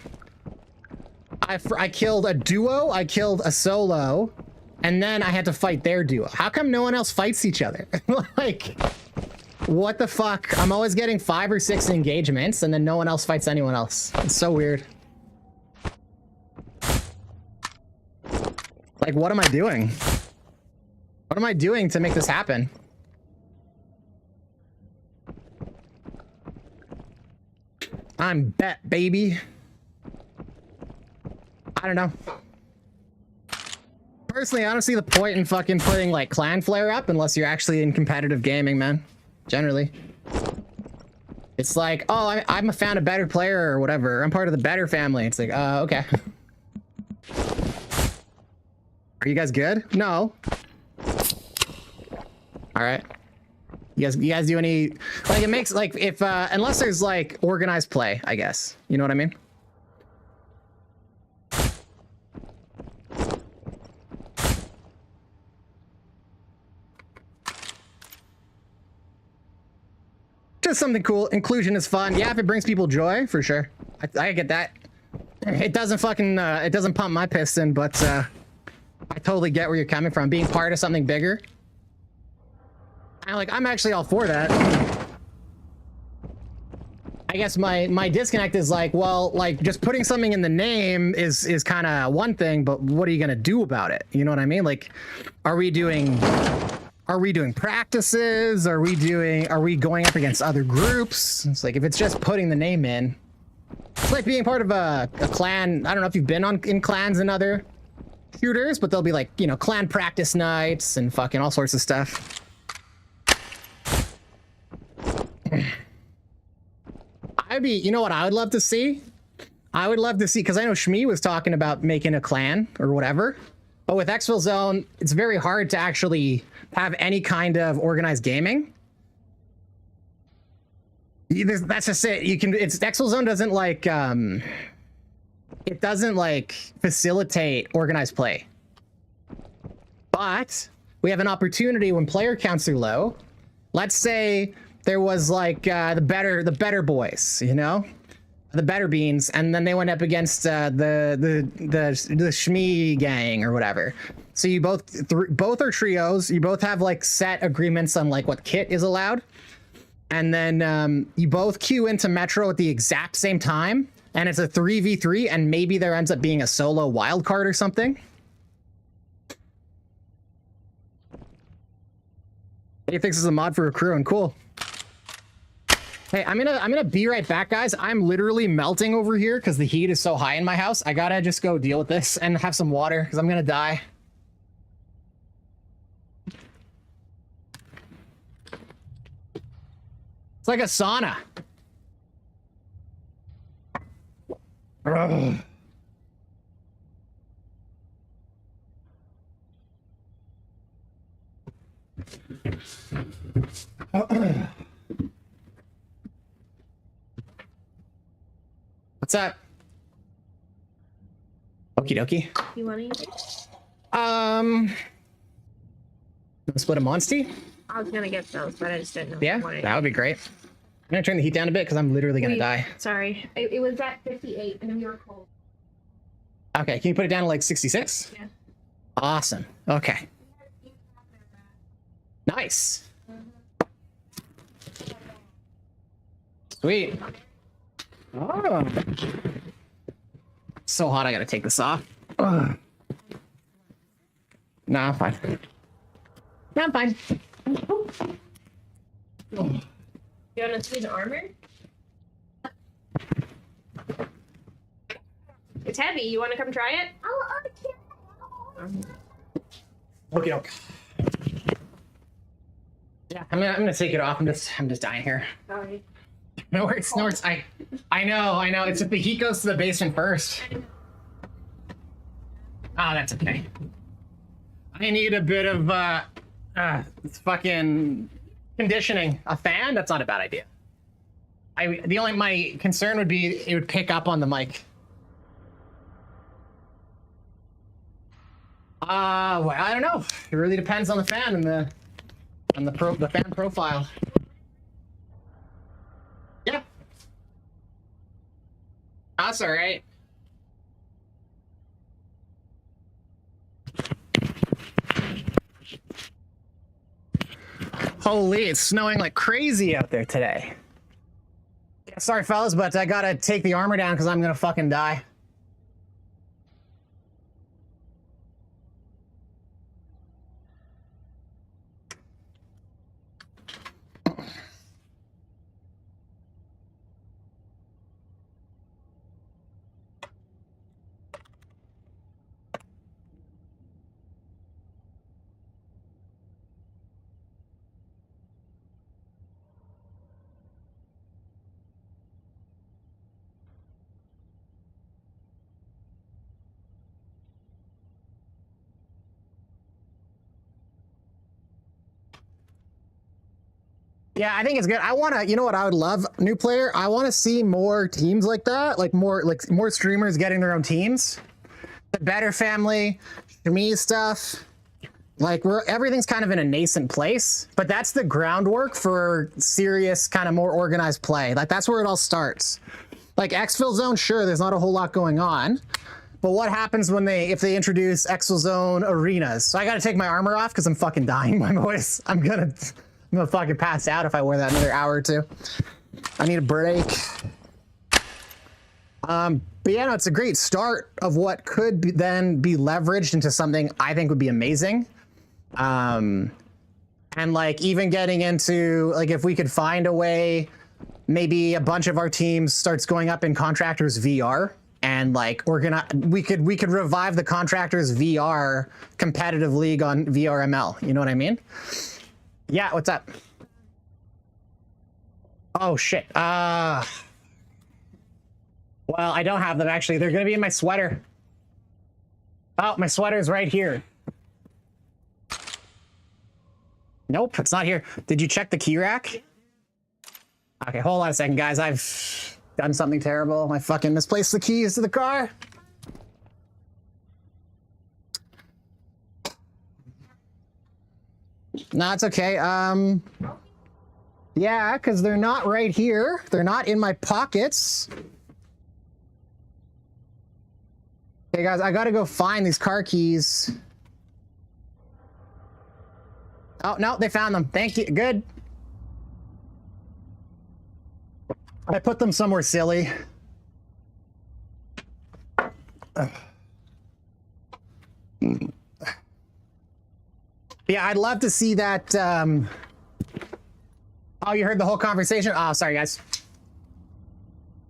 I killed a duo, I killed a solo, and then I had to fight their duo. How come no one else fights each other? Like, what the fuck? I'm always getting 5 or 6 engagements, and then no one else fights anyone else. It's so weird. Like, what am I doing? What am I doing to make this happen? I'm bet, baby. I don't know. Personally, I don't see the point in fucking putting like clan flare up unless you're actually in competitive gaming, man. Generally. It's like, oh, I'm a fan of Better Player or whatever. I'm part of the Better family. It's like, okay. Are you guys good? No. All right. You guys do any, like, it makes like, if unless there's like organized play, I guess. You know what I mean? Just something cool. Inclusion is fun. Yeah, if it brings people joy, for sure. I get that. It doesn't fucking, it doesn't pump my piston, but I totally get where you're coming from. Being part of something bigger. I'm actually all for that. I guess my disconnect is like, well, like just putting something in the name is kind of one thing, but what are you gonna do about it? You know what I mean? Like, are we doing practices? Are we going up against other groups? It's like, if it's just putting the name in, it's like being part of a clan. I don't know if you've been in clans and other shooters, but there'll be like, you know, clan practice nights and fucking all sorts of stuff. You know what I would love to see? I would love to see, because I know Shmee was talking about making a clan or whatever, but with Exfil Zone, it's very hard to actually have any kind of organized gaming. That's just it. Exfil Zone doesn't like, it doesn't like facilitate organized play. But we have an opportunity when player counts are low. Let's say there was like the better boys, you know, the better beans, and then they went up against the Shmee gang or whatever. So you both are trios. You both have like set agreements on like what kit is allowed, and then you both queue into Metro at the exact same time, and it's a 3v3, and maybe there ends up being a solo wild card or something. He thinks it's a mod for accruing. Cool. Hey, I'm gonna be right back, guys. I'm literally melting over here because the heat is so high in my house. I gotta just go deal with this and have some water because I'm gonna die. It's like a sauna. Ugh. What's up? Okie dokie. You want anything? Split a Monsty? I was gonna get those, but I just didn't know. Yeah, if you wanted that would be great. I'm gonna turn the heat down a bit because I'm literally gonna die. Sorry, it was at 58, and we were cold. Okay, can you put it down to like 66? Yeah. Awesome. Okay. Nice. Sweet. Oh. So hot, I gotta take this off. Ugh. Nah, I'm fine. No, I'm fine. You want to see the armor? It's heavy. You want to come try it? Okay, okay. Yeah, I'm gonna take it off. I'm just dying here. Sorry. No worries, no worries. I know. It's if the heat goes to the basement first. Oh, that's okay. I need a bit of it's fucking conditioning. A fan? That's not a bad idea. My concern would be it would pick up on the mic. Well, I don't know. It really depends on the fan and the fan profile. Yeah. That's all right. Holy, it's snowing like crazy out there today. Yeah, sorry, fellas, but I gotta take the armor down because I'm gonna fucking die. Yeah, I think it's good. I want to, you know what I would love, new player? I want to see more teams like that, like more streamers getting their own teams. The Better Family, Shmi stuff. Like everything's kind of in a nascent place, but that's the groundwork for serious kind of more organized play. Like that's where it all starts. Like Exfil Zone, sure, there's not a whole lot going on. But what happens if they introduce Exfil Zone arenas? So I got to take my armor off because I'm fucking dying, my boys. I'm gonna fucking pass out if I wear that another hour or two. I need a break. But yeah, no, it's a great start of what could then be leveraged into something I think would be amazing. And like even getting into like if we could find a way, maybe a bunch of our teams starts going up in Contractors VR, and like we could revive the Contractors VR competitive league on VRML. You know what I mean? Yeah, what's up? Oh shit. Well, I don't have them actually. They're gonna be in my sweater. Oh, my sweater's right here. Nope, it's not here. Did you check the key rack? Okay, hold on a second, guys. I've done something terrible. I fucking misplaced the keys to the car. No, it's okay. Yeah, because they're not right here. They're not in my pockets. Okay, guys, I gotta go find these car keys. Oh, no, they found them. Thank you. Good. I put them somewhere silly. Yeah, I'd love to see that Oh, you heard the whole conversation? Oh, sorry, guys.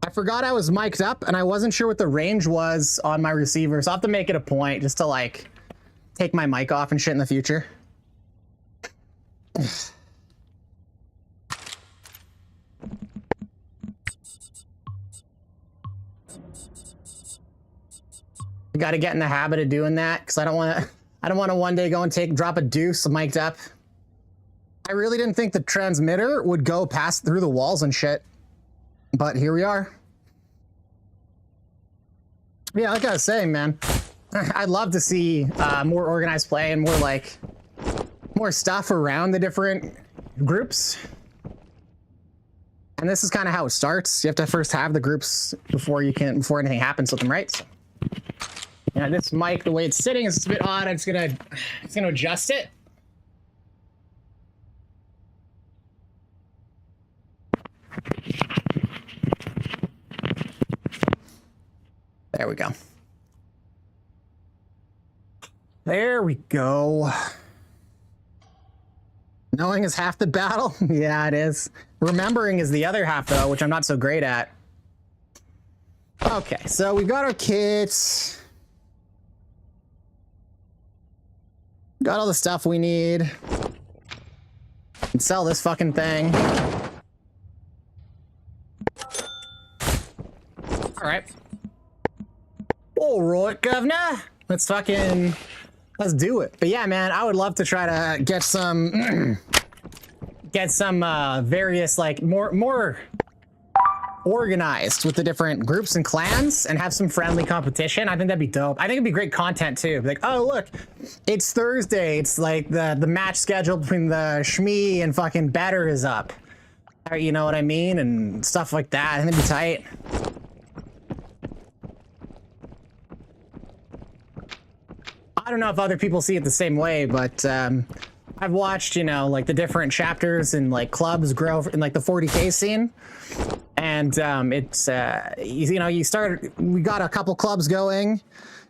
I forgot I was mic'd up, and I wasn't sure what the range was on my receiver, so I'll have to make it a point just to, like, take my mic off and shit in the future. I gotta get in the habit of doing that, because I don't want to one day go and drop a deuce mic'd up. I really didn't think the transmitter would go past through the walls and shit. But here we are. Yeah, like I was saying, man, I'd love to see more organized play and more stuff around the different groups. And this is kind of how it starts. You have to first have the groups before anything happens with them, right? So, yeah, this mic, the way it's sitting is a bit odd. It's gonna adjust it. There we go. There we go. Knowing is half the battle. Yeah, it is. Remembering is the other half, though, which I'm not so great at. Okay, so we've got our kits. Got all the stuff we need. Can sell this fucking thing. All right. All right, governor. Let's do it. But yeah, man, I would love to try to get some various, like, more organized with the different groups and clans and have some friendly competition. I think that'd be dope. I think it'd be great content too. Like, oh look, it's Thursday. It's like the match schedule between the Shmee and fucking Better is up. You know what I mean? And stuff like that. I think it'd be tight. I don't know if other people see it the same way, but I've watched, you know, like the different chapters and like clubs grow in like the 40K scene. And it's, you know, we got a couple clubs going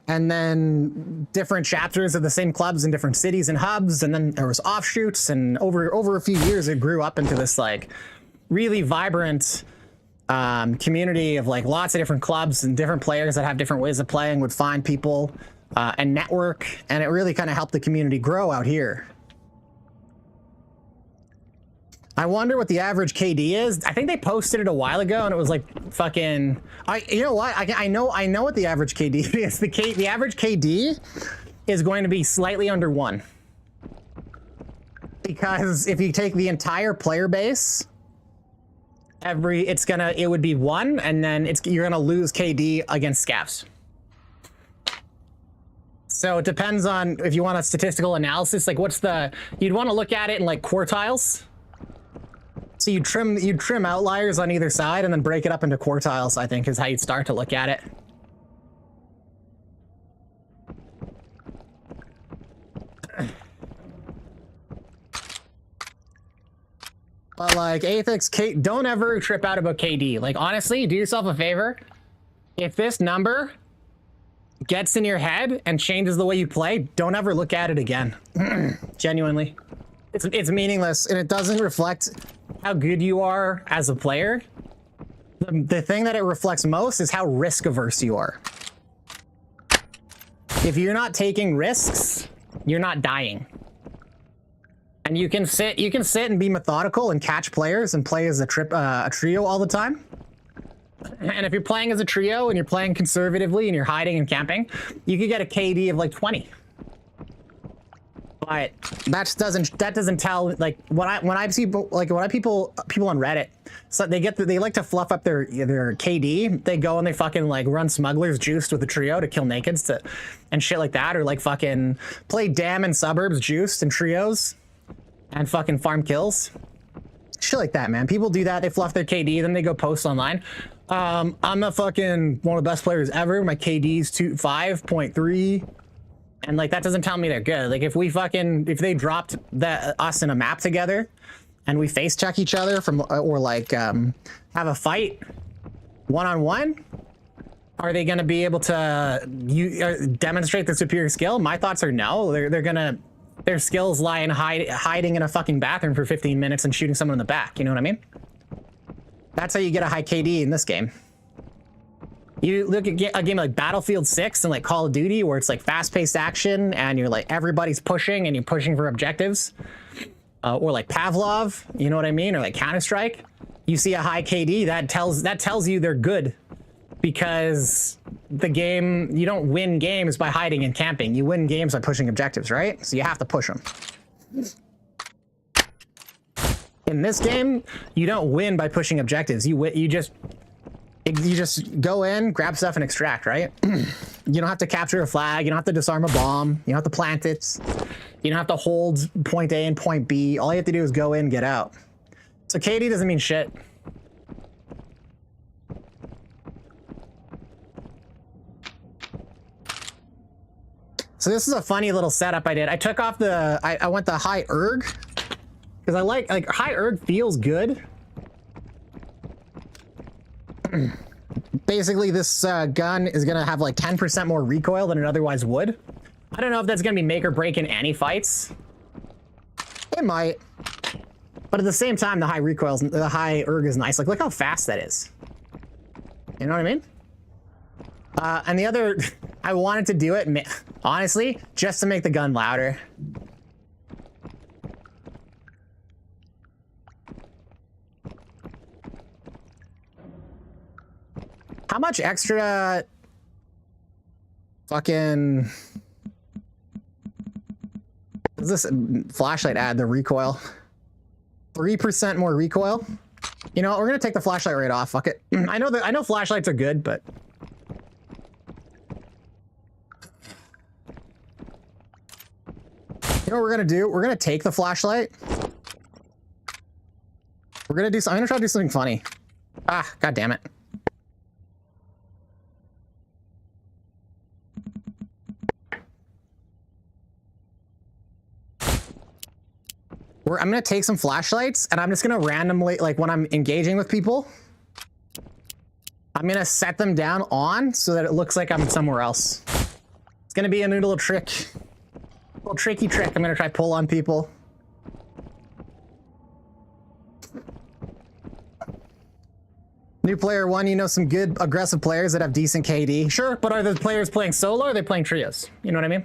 and then different chapters of the same clubs in different cities and hubs. And then there was offshoots, and over a few years, it grew up into this like really vibrant community of like lots of different clubs and different players that have different ways of playing would find people and network. And it really kind of helped the community grow out here. I wonder what the average KD is. I think they posted it a while ago, and it was like fucking. You know what? I know what the average KD is. The average KD is going to be slightly under 1, because if you take the entire player base, it would be 1, and then you're gonna lose KD against scavs. So it depends on if you want a statistical analysis. Like, you'd want to look at it in like quartiles. So you trim outliers on either side and then break it up into quartiles, I think, is how you'd start to look at it. But like Aethix, don't ever trip out about KD. Like, honestly, do yourself a favor. If this number gets in your head and changes the way you play, don't ever look at it again. Genuinely. It's meaningless, and it doesn't reflect how good you are as a player. The thing that it reflects most is how risk averse you are. If you're not taking risks, you're not dying. And you can sit and be methodical and catch players and play as a trio all the time. And if you're playing as a trio and you're playing conservatively and you're hiding and camping, you could get a KD of like 20. But that doesn't tell, like, when I see people on Reddit, so they like to fluff up their KD. They go and they fucking like run smugglers juiced with a trio to kill nakeds and shit like that, or like fucking play dam in suburbs juiced in trios and fucking farm kills. Shit like that, man. People do that. They fluff their KD, then they go post online. I'm a fucking one of the best players ever. My KD's 5.3. And like, that doesn't tell me they're good. Like, if they dropped us in a map together and we face check each other or like have a fight one-on-one, are they going to be able to demonstrate their superior skill? My thoughts are no. They're going to their skills lie in hiding in a fucking bathroom for 15 minutes and shooting someone in the back. You know what I mean? That's how you get a high KD in this game. You look at a game like Battlefield 6 and like Call of Duty, where it's like fast-paced action and you're like everybody's pushing and you're pushing for objectives, or like Pavlov, you know what I mean, or like Counter-Strike. You see a high KD, that tells you they're good, because the game, you don't win games by hiding and camping. You win games by pushing objectives, right? So you have to push them. In this game, you don't win by pushing objectives. You just go in, grab stuff, and extract, right? You don't have to capture a flag. You don't have to disarm a bomb. You don't have to plant it. You don't have to hold point A and point B. All you have to do is go in, get out. So KD doesn't mean shit. So this is a funny little setup I did. I took off the, I went the high erg, because I like high erg feels good. Basically, this gun is gonna have like 10% more recoil than it otherwise would. I don't know if that's gonna be make or break in any fights. It might. But at the same time, the high erg is nice. Like, look how fast that is. You know what I mean? And the other, I wanted to do it, honestly, just to make the gun louder. How much extra fucking does this flashlight add? The recoil, 3% more recoil. You know what? We're gonna take the flashlight right off. Fuck it. I know flashlights are good, but you know what we're gonna do? We're gonna take the flashlight. We're gonna do. I'm gonna try to do something funny. Ah, god damn it. I'm gonna take some flashlights and I'm just gonna randomly, like when I'm engaging with people, I'm gonna set them down on so that it looks like I'm somewhere else. It's gonna be a new little trick. Little tricky trick I'm gonna try pull on people. New player one, you know some good aggressive players that have decent KD. Sure, but are the players playing solo or are they playing trios? You know what I mean?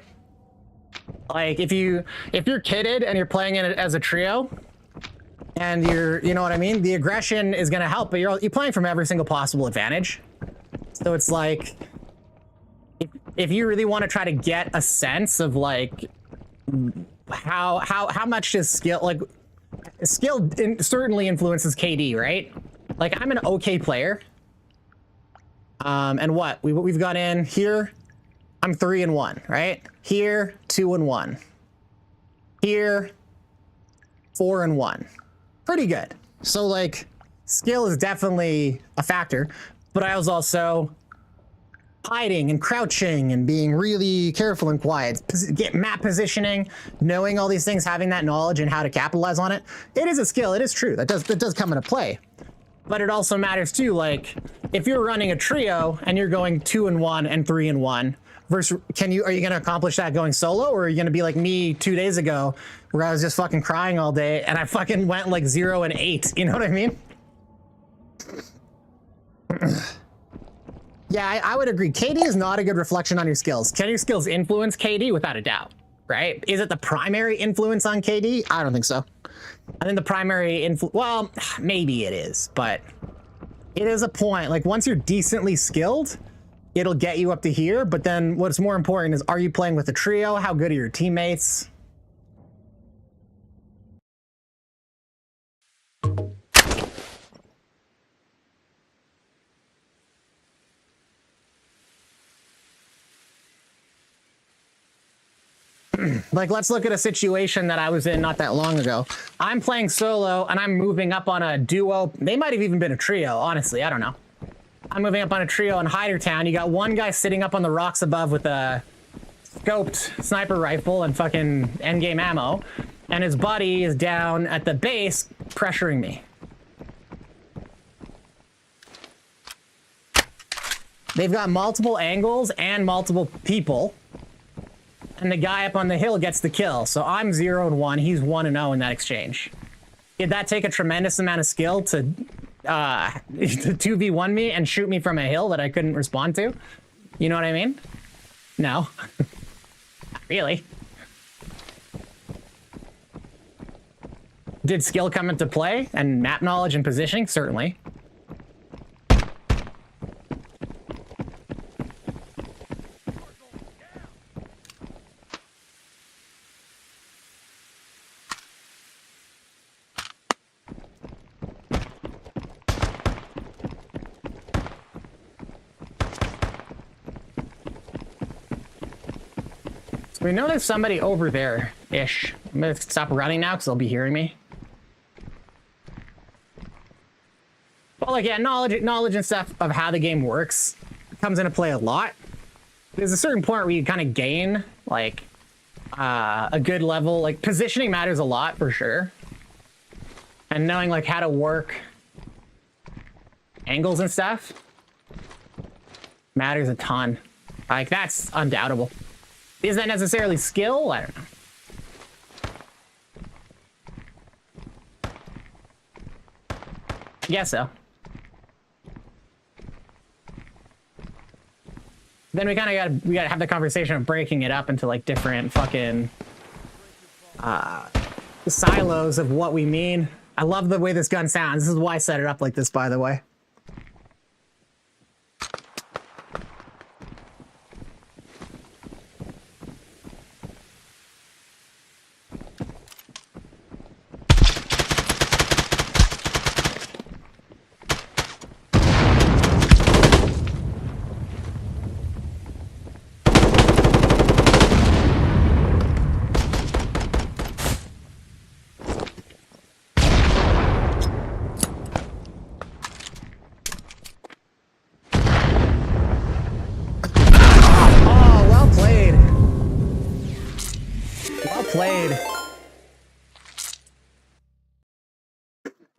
Like if you're kitted and you're playing it as a trio and you know what I mean? The aggression is gonna help, but you're playing from every single possible advantage. So it's like, if you really want to try to get a sense of like how much does skill, like skill certainly influences KD, right? Like I'm an okay player. And what we've got in here, I'm 3-1, right? Here, 2-1. Here, 4-1. Pretty good. So like skill is definitely a factor, but I was also hiding and crouching and being really careful and quiet. Get map positioning, knowing all these things, having that knowledge and how to capitalize on it. It is a skill. It is true. That does come into play. But it also matters too. Like if you're running a trio and you're going 2-1 and 3-1, versus are you going to accomplish that going solo, or are you going to be like me 2 days ago where I was just fucking crying all day and I fucking went like 0 and 8? You know what I mean? Yeah, I would agree. KD is not a good reflection on your skills. Can your skills influence KD? Without a doubt, right? Is it the primary influence on KD? I don't think so. I think the primary well, maybe it is, but it is a point. Like once you're decently skilled, it'll get you up to here. But then what's more important is, are you playing with a trio? How good are your teammates? Like, let's look at a situation that I was in not that long ago. I'm playing solo and I'm moving up on a duo. They might have even been a trio, honestly. I don't know. I'm moving up on a trio in Hidertown. You got one guy sitting up on the rocks above with a scoped sniper rifle and fucking endgame ammo. And his buddy is down at the base pressuring me. They've got multiple angles and multiple people. and the guy up on the hill gets the kill. So I'm 0-1, he's 1-0 in that exchange. Did that take a tremendous amount of skill to 2v1 me and shoot me from a hill that I couldn't respond to? You know what I mean? No. Not really. Did skill come into play and map knowledge and positioning? Certainly. We know there's somebody over there-ish. I'm gonna stop running now because they'll be hearing me. Well, like, yeah, knowledge and stuff of how the game works comes into play a lot. There's a certain point where you kind of gain, like, a good level. Like, positioning matters a lot, for sure. And knowing, like, how to work angles and stuff matters a ton. Like, that's undoubtable. Is that necessarily skill? I don't know. I guess so. Then we kind of gotta have the conversation of breaking it up into like different fucking silos of what we mean. I love the way this gun sounds. This is why I set it up like this, by the way.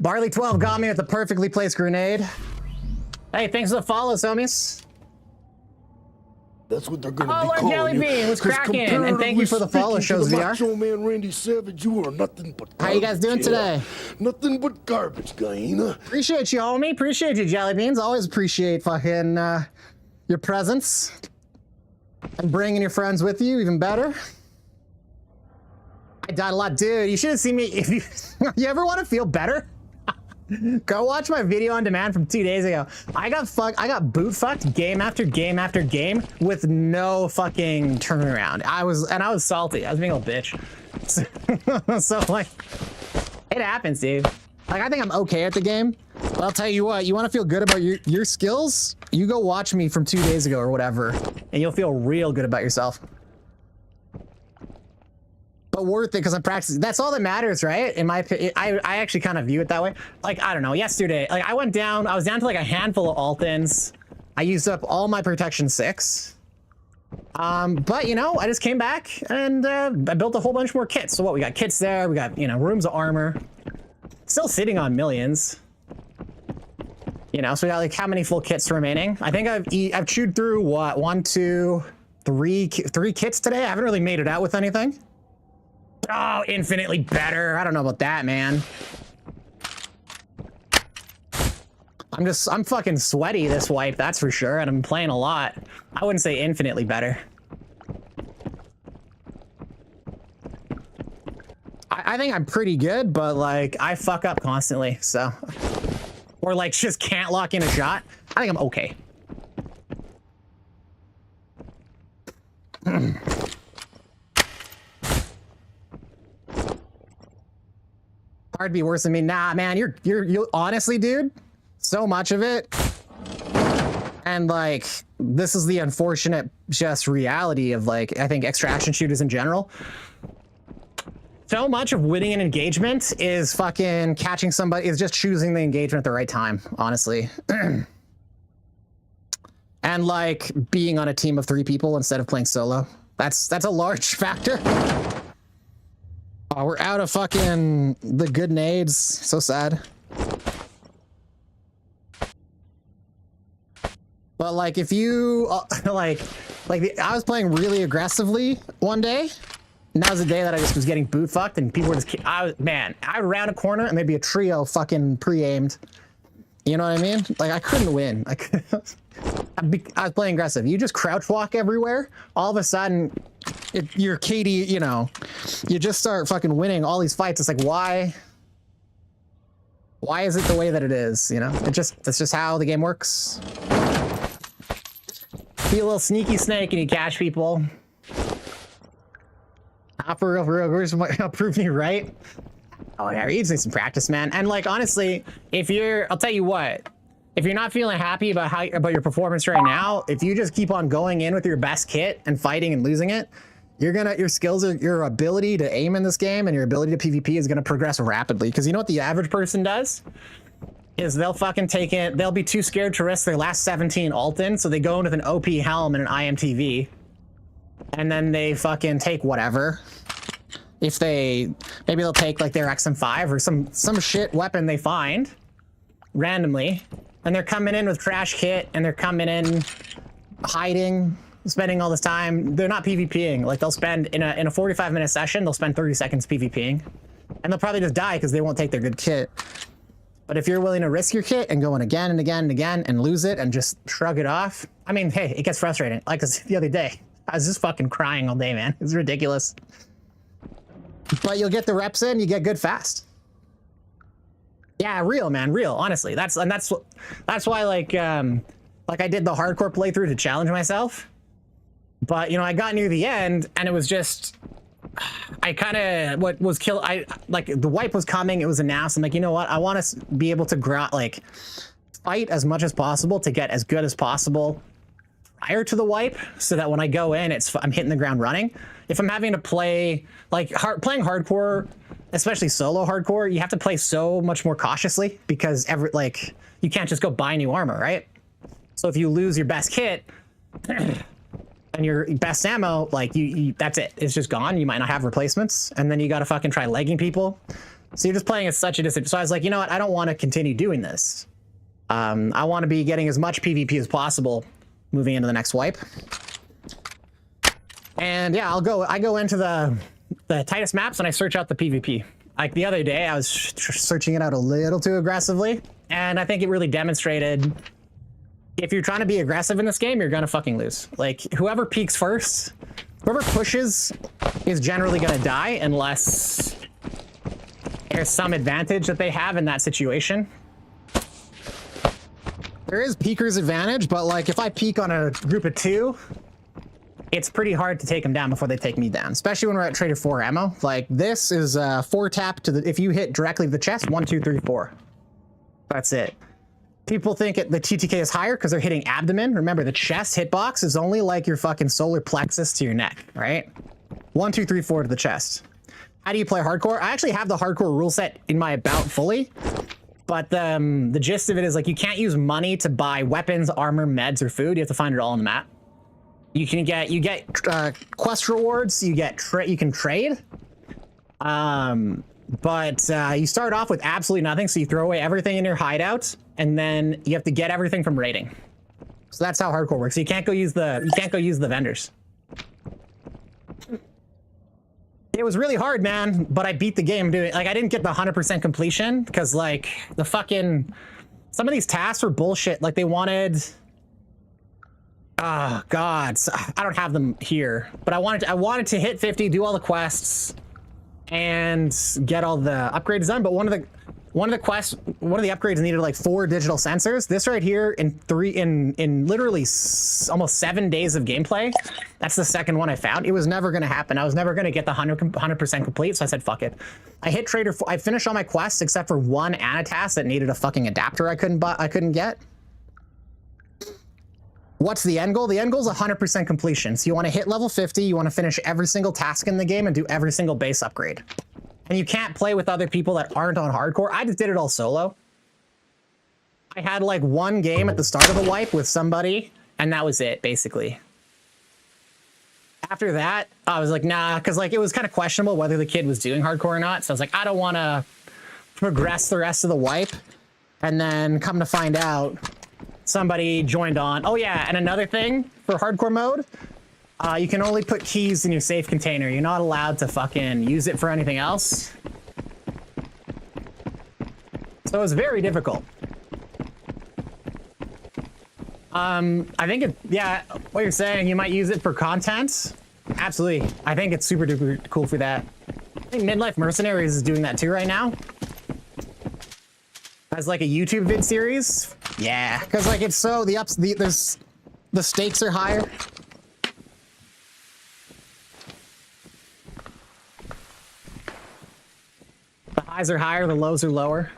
Barley 12 got me with the perfectly placed grenade. Hey, thanks for the follow, homies. That's what they're gonna be calling Jelly you. Bean, what's cracking? And thank you for the follow, shows VR. Macho Man Randy Savage, you are nothing but garbage. How you guys doing today? Nothing but garbage, Guyana. Appreciate you, homie. Appreciate you, Jelly Beans. Always appreciate fucking your presence. And bringing your friends with you, even better. I died a lot, dude. You should have seen me. If you ever want to feel better, go watch my video on demand from 2 days ago. I got boot fucked game after game after game with no fucking turnaround. I was salty. I was being a little bitch. So like, it happens, dude. Like, I think I'm okay at the game, but I'll tell you what, you want to feel good about your skills? You go watch me from 2 days ago or whatever, and you'll feel real good about yourself. But worth it because I'm practicing. That's all that matters, right? In my opinion, I actually kind of view it that way. Like, I don't know, yesterday, like I was down to like a handful of alt-ins. I used up all my protection 6. But you know, I just came back and I built a whole bunch more kits. So what, we got kits there, we got, you know, rooms of armor. Still sitting on millions. You know, so we got like how many full kits remaining? I think I've chewed through what, 1, 2, 3 kits today. I haven't really made it out with anything. Oh, infinitely better. I don't know about that, man. I'm fucking sweaty this wipe, that's for sure, and I'm playing a lot. I wouldn't say infinitely better. I think I'm pretty good, but like I fuck up constantly, so. Or like just can't lock in a shot. I think I'm okay. Hard to be worse than me. Nah, man, you're honestly, dude, so much of it. And like, this is the unfortunate just reality of like, I think extraction shooters in general. So much of winning an engagement is fucking catching somebody, is just choosing the engagement at the right time, honestly. And like being on a team of 3 people instead of playing solo. That's a large factor. Oh, we're out of fucking the good nades. So sad. But like, if you like, Like, I was playing really aggressively one day, and that was the day that I just was getting boot fucked, and people were just, man, I would round a corner, and there'd be a trio fucking pre-aimed. You know what I mean? Like, I couldn't win. I was playing aggressive. You just crouch walk everywhere, all of a sudden, you're KD, you know, you just start fucking winning all these fights. It's like, why is it the way that it is, you know? That's just how the game works. Be a little sneaky snake and you catch people. For real, where's my, prove me right? Oh yeah, you just need some practice, man. And like, honestly, I'll tell you what, if you're not feeling happy about your performance right now, if you just keep on going in with your best kit and fighting and losing it, your skills, your ability to aim in this game and your ability to PvP is gonna progress rapidly. Because you know what the average person does? Is they'll fucking take it, they'll be too scared to risk their last 17 ult in, so they go in with an OP helm and an IMTV. And then they fucking take whatever. Maybe they'll take like their XM5 or some shit weapon they find randomly. And they're coming in with trash kit and they're coming in hiding, spending all this time. They're not PvPing. Like they'll spend in a 45-minute session, they'll spend 30 seconds PvPing. And they'll probably just die because they won't take their good kit. But if you're willing to risk your kit and go in again and again and again and lose it and just shrug it off, I mean, hey, it gets frustrating. Like the other day, I was just fucking crying all day, man. It's ridiculous. But you'll get the reps in, you get good fast. Yeah, real, man, real. Honestly, that's why like I did the hardcore playthrough to challenge myself. But you know, I got near the end and it was just. I kind of like the wipe was coming. It was announced. I'm like, you know what? I want to be able to fight as much as possible to get as good as possible prior to the wipe, so that when I go in, I'm hitting the ground running. If I'm having to play like playing hardcore, especially solo hardcore, you have to play so much more cautiously because you can't just go buy new armor, right? So if you lose your best kit. And your best ammo, like that's it. It's just gone. You might not have replacements, and then you got to fucking try legging people. So you're just playing at such a distance. So I was like, you know what? I don't want to continue doing this. I want to be getting as much PvP as possible moving into the next wipe. And yeah, I go into the tightest maps and I search out the PvP. Like the other day, I was searching it out a little too aggressively, and I think it really demonstrated. If you're trying to be aggressive in this game, you're gonna fucking lose. Like, whoever peaks first, whoever pushes is generally gonna die unless there's some advantage that they have in that situation. There is peeker's advantage, but like if I peek on a group of 2, it's pretty hard to take them down before they take me down, especially when we're at traded 4 ammo. Like this is 4 tap to if you hit directly to the chest, 1, 2, 3, 4. That's it. People think the TTK is higher because they're hitting abdomen. Remember, the chest hitbox is only like your fucking solar plexus to your neck, right? 1, 2, 3, 4 to the chest. How do you play hardcore? I actually have the hardcore rule set in my about fully, but the gist of it is like you can't use money to buy weapons, armor, meds, or food. You have to find it all on the map. You get quest rewards. You can trade. But you start off with absolutely nothing, so you throw away everything in your hideout, and then you have to get everything from raiding. So that's how hardcore works. So you can't go use the vendors. It was really hard, man, but I beat the game doing like I didn't get the 100% completion because like the fucking some of these tasks were bullshit. Like they wanted. Oh God, I don't have them here, but I wanted to hit 50, do all the quests, and get all the upgrades done. But one of the upgrades needed like 4 digital sensors. This right here in literally almost 7 days of gameplay, that's the second one I found. It was never gonna happen. I was never gonna get the 100% complete, so I said fuck it. I hit trader. I finished all my quests except for one Anatas that needed a fucking adapter I couldn't get. What's the end goal? The end goal is 100% completion. So you want to hit level 50, you want to finish every single task in the game and do every single base upgrade. And you can't play with other people that aren't on hardcore. I just did it all solo. I had like 1 game at the start of the wipe with somebody, and that was it, basically. After that, I was like, nah, because like it was kind of questionable whether the kid was doing hardcore or not. So I was like, I don't want to progress the rest of the wipe. And then come to find out, somebody joined on. Oh yeah, and another thing for hardcore mode, You can only put keys in your safe container. You're not allowed to fucking use it for anything else. So it's very difficult. I think yeah, what you're saying, you might use it for content. Absolutely. I think it's super duper cool for that. I think Midlife Mercenaries is doing that too right now. As like a YouTube vid series. Yeah, because like it's so the stakes are higher. The highs are higher, the lows are lower.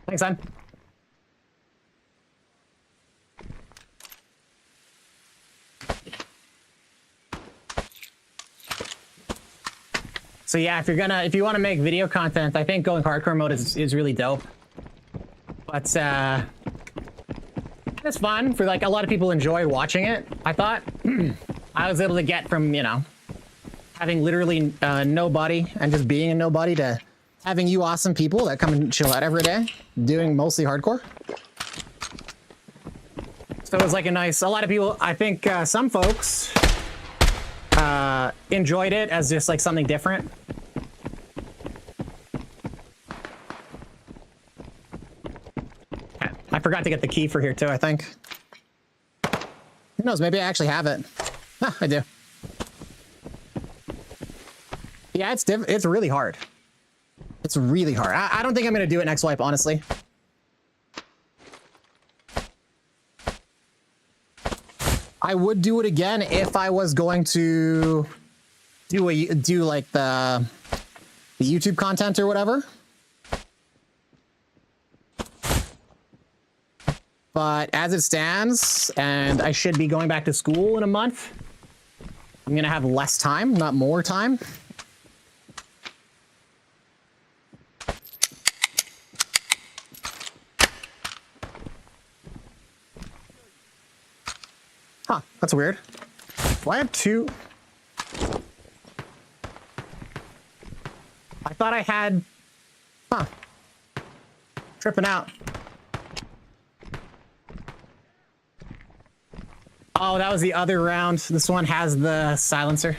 Thanks, son. So yeah, if you want to make video content, I think going hardcore mode is really dope. But it's fun for like a lot of people enjoy watching it. I thought I was able to get from, you know, having literally nobody and just being a nobody to having you awesome people that come and chill out every day, doing mostly hardcore. So it was like a lot of people, I think some folks enjoyed it as just like something different. I forgot to get the key for here too, I think. Who knows, maybe I actually have it. Ah, I do. Yeah, it's really hard. It's really hard. I don't think I'm gonna do it next wipe, honestly. I would do it again if I was going to do like the YouTube content or whatever. But as it stands, and I should be going back to school in a month, I'm gonna have less time, not more time. Huh, that's weird. Do I have two? I thought I had... Huh. Tripping out. Oh, that was the other round. This one has the silencer.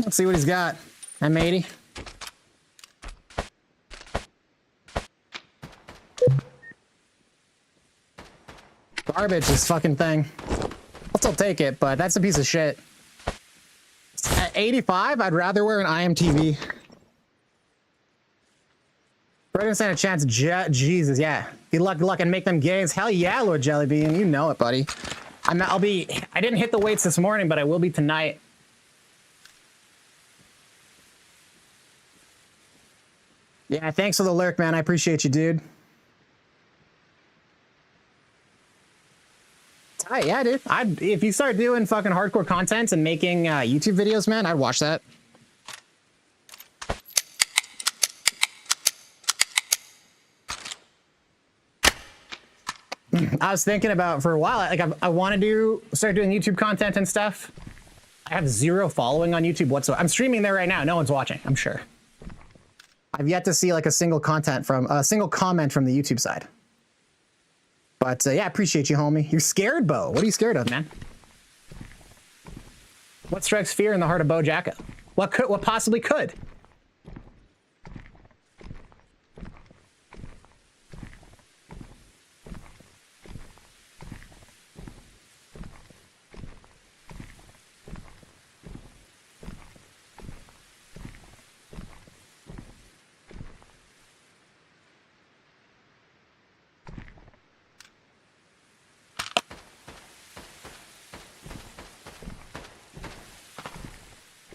Let's see what he's got. M80. Garbage, this fucking thing. I'll still take it, but that's a piece of shit. At 85, I'd rather wear an IMTV. We're gonna stand a chance. Jesus, yeah. Good luck, and make them gains. Hell yeah, Lord Jellybean. You know it, buddy. I didn't hit the weights this morning, but I will be tonight. Yeah, thanks for the lurk, man. I appreciate you, dude. Tight, yeah, dude. If you start doing fucking hardcore content and making YouTube videos, man, I'd watch that. I was thinking about for a while, like I want to start doing YouTube content and stuff. I have 0 following on YouTube whatsoever. I'm streaming there right now. No one's watching, I'm sure. I've yet to see like a single comment from the YouTube side. But yeah, I appreciate you, homie. You're scared, Bo. What are you scared of, man? What strikes fear in the heart of Bo Jacko? What possibly could?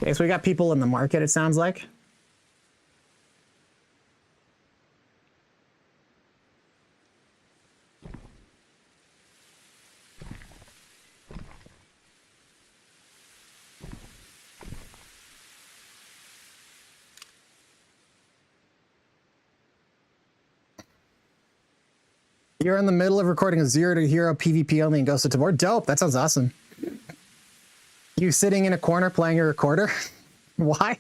Okay, so we got people in the market, it sounds like. You're in the middle of recording a 0 to hero PvP only and Ghost of Tabor. Dope, that sounds awesome. You sitting in a corner playing your recorder? Why?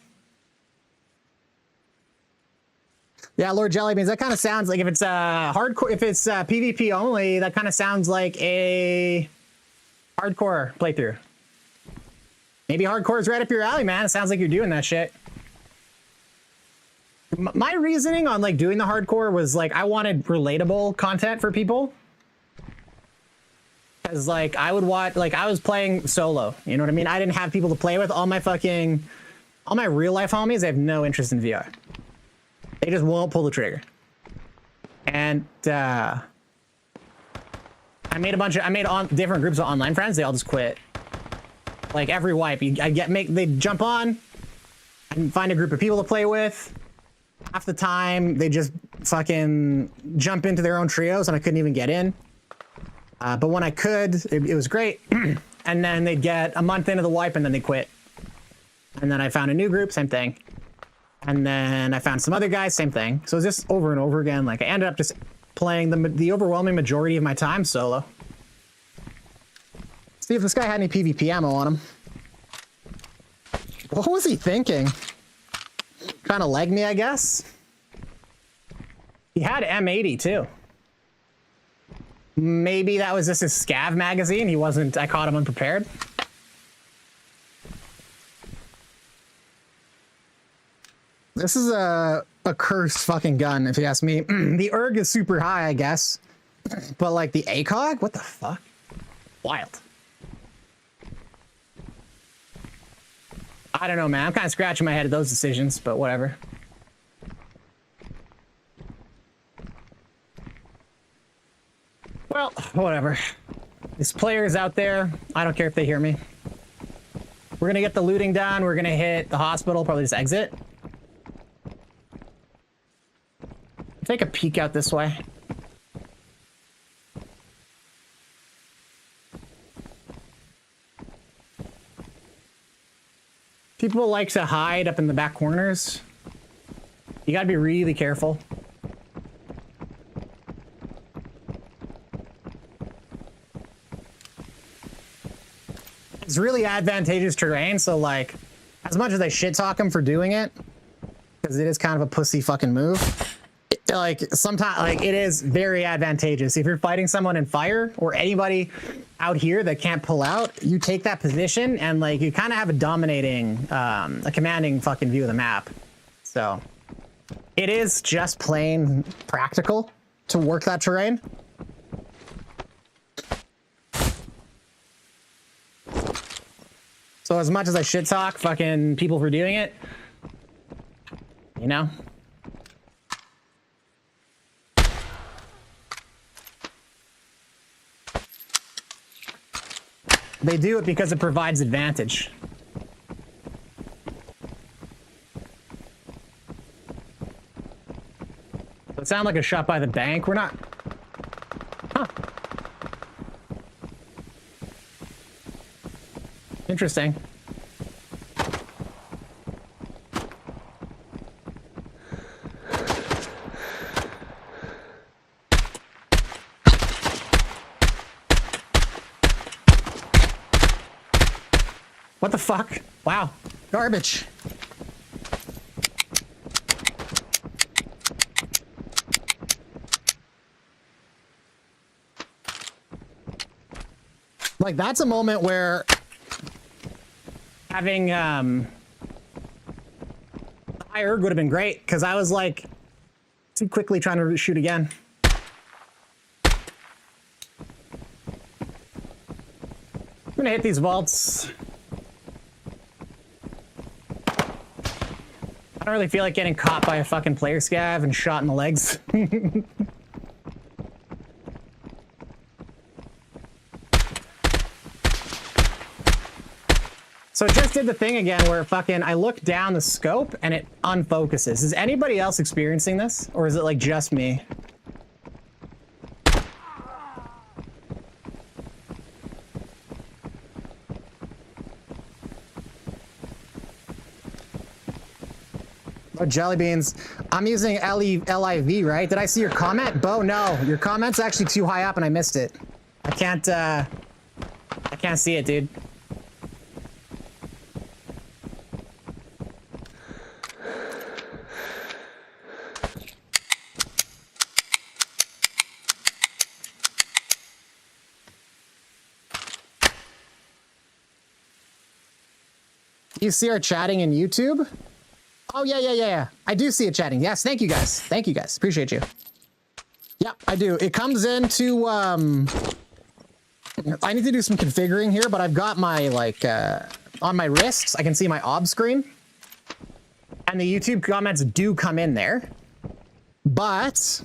Yeah, Lord Jellybeans, that kind of sounds like if it's hardcore, if it's PvP only, that kind of sounds like a hardcore playthrough. Maybe hardcore is right up your alley, man. It sounds like you're doing that shit. My reasoning on like doing the hardcore was like I wanted relatable content for people. Because like I would watch, like I was playing solo, you know what I mean? I didn't have people to play with. All my real life homies, they have no interest in VR. They just won't pull the trigger. And I made different groups of online friends. They all just quit. Like every wipe, they jump on and find a group of people to play with. Half the time they just fucking jump into their own trios and I couldn't even get in. But when I could, it was great. And then they'd get a month into the wipe and then they quit. And then I found a new group, same thing. And then I found some other guys, same thing. So it was just over and over again. Like I ended up just playing the overwhelming majority of my time solo. See if this guy had any PvP ammo on him. What was he thinking? Trying to leg me, I guess? He had M80 too. Maybe that was just his scav magazine. I caught him unprepared. This is a cursed fucking gun, if you ask me. The ERG is super high, I guess. But like the ACOG? What the fuck? Wild. I don't know, man. I'm kind of scratching my head at those decisions, but whatever. Well, whatever. This player is out there. I don't care if they hear me. We're gonna get the looting done. We're gonna hit the hospital, probably just exit. Take a peek out this way. People like to hide up in the back corners. You gotta be really careful. It's really advantageous terrain, so like, as much as I shit talk him for doing it, because it is kind of a pussy fucking move, like sometimes like it is very advantageous. If you're fighting someone in fire or anybody out here that can't pull out, you take that position and like you kind of have a dominating, a commanding fucking view of the map. So it is just plain practical to work that terrain. So as much as I shit talk fucking people for doing it, you know? They do it because it provides advantage. It sounds like a shot by the bank. We're not... Huh. Interesting. What the fuck? Wow. Garbage. Like, that's a moment where having the high erg would have been great, because I was like too quickly trying to shoot again. I'm gonna hit these vaults. I don't really feel like getting caught by a fucking player scav and shot in the legs. So it just did the thing again where fucking I look down the scope and it unfocuses. Is anybody else experiencing this? Or is it like just me? Oh, jelly beans. I'm using LIV, right? Did I see your comment? Bo, no. Your comment's actually too high up and I missed it. I can't see it, dude. You see our chatting in YouTube? Oh, yeah. I do see it chatting. Yes, thank you guys. Thank you guys. Appreciate you. Yeah, I do. It comes into, I need to do some configuring here, but I've got my, like, on my wrists, I can see my OB screen. And the YouTube comments do come in there. But,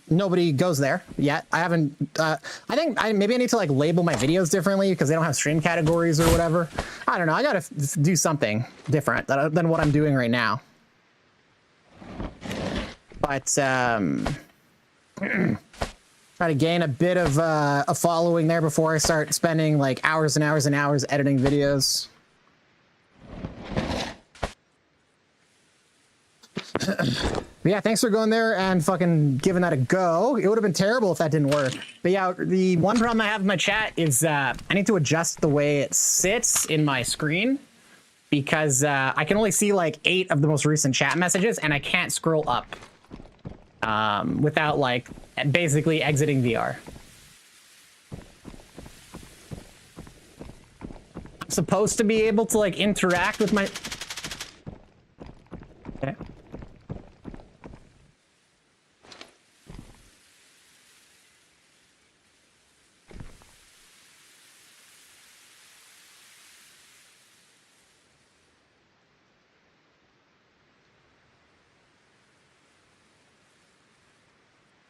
nobody goes there yet. I haven't, I think maybe I need to like label my videos differently because they don't have stream categories or whatever. I don't know. I gotta do something different than what I'm doing right now. But, try to gain a bit of a following there before I start spending like hours and hours and hours editing videos. Yeah, thanks for going there and fucking giving that a go. It would have been terrible if that didn't work. But yeah, the one problem I have in my chat is I need to adjust the way it sits in my screen because I can only see like 8 of the most recent chat messages and I can't scroll up without like basically exiting VR. I'm supposed to be able to like interact with my... Okay.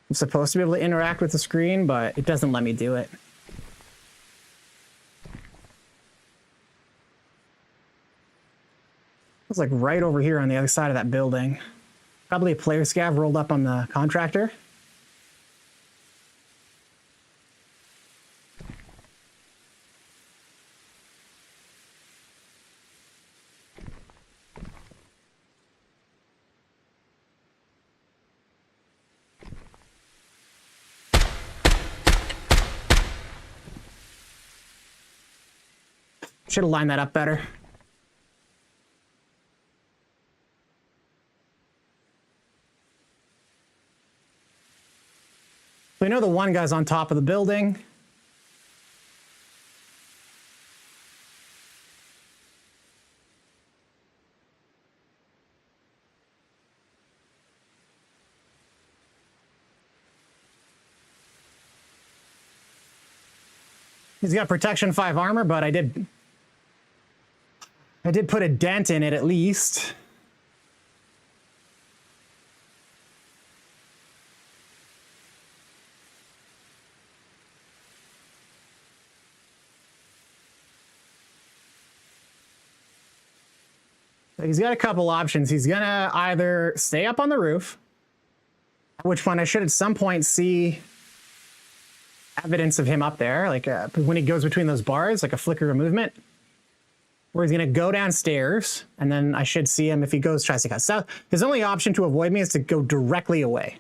I'm supposed to be able to interact with the screen, but it doesn't let me do it. It's like right over here on the other side of that building. Probably a player scav rolled up on the contractor. Should have lined that up better. We know the one guy's on top of the building. He's got protection 5 armor, but I did put a dent in it at least. He's got a couple options. He's gonna either stay up on the roof, at which point I should at some point see evidence of him up there, like when he goes between those bars, like a flicker of movement. Or he's gonna go downstairs, and then I should see him if he tries to cut south. His only option to avoid me is to go directly away.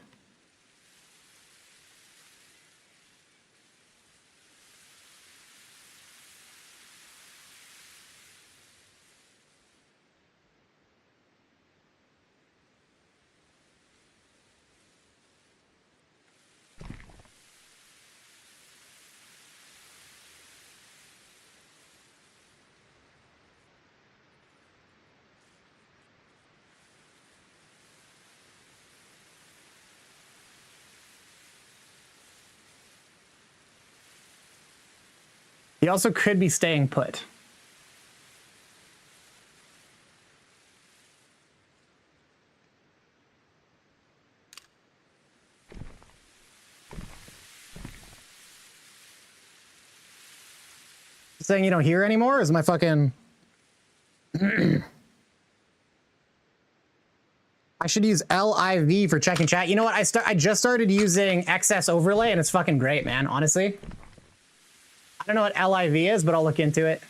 He also could be staying put. Saying you don't hear anymore? Is my fucking... I should use LIV for checking chat. You know what? I just started using XS overlay and it's fucking great, man. Honestly. I don't know what LIV is, but I'll look into it.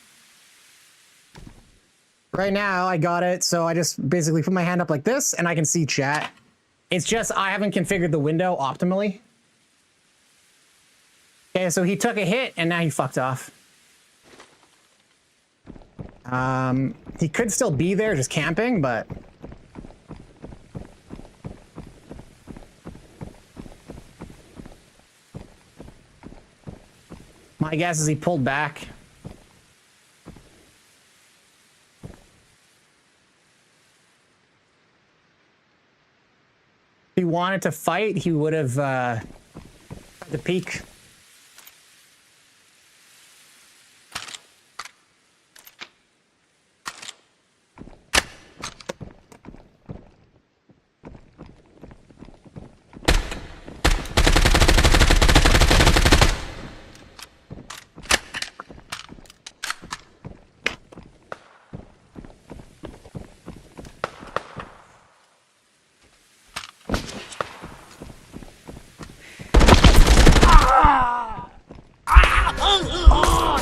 Right now, I got it, so I just basically put my hand up like this and I can see chat. It's just I haven't configured the window optimally. Okay, so he took a hit and now he fucked off. He could still be there just camping, but... My guess is he pulled back. If he wanted to fight, he would have tried to peek.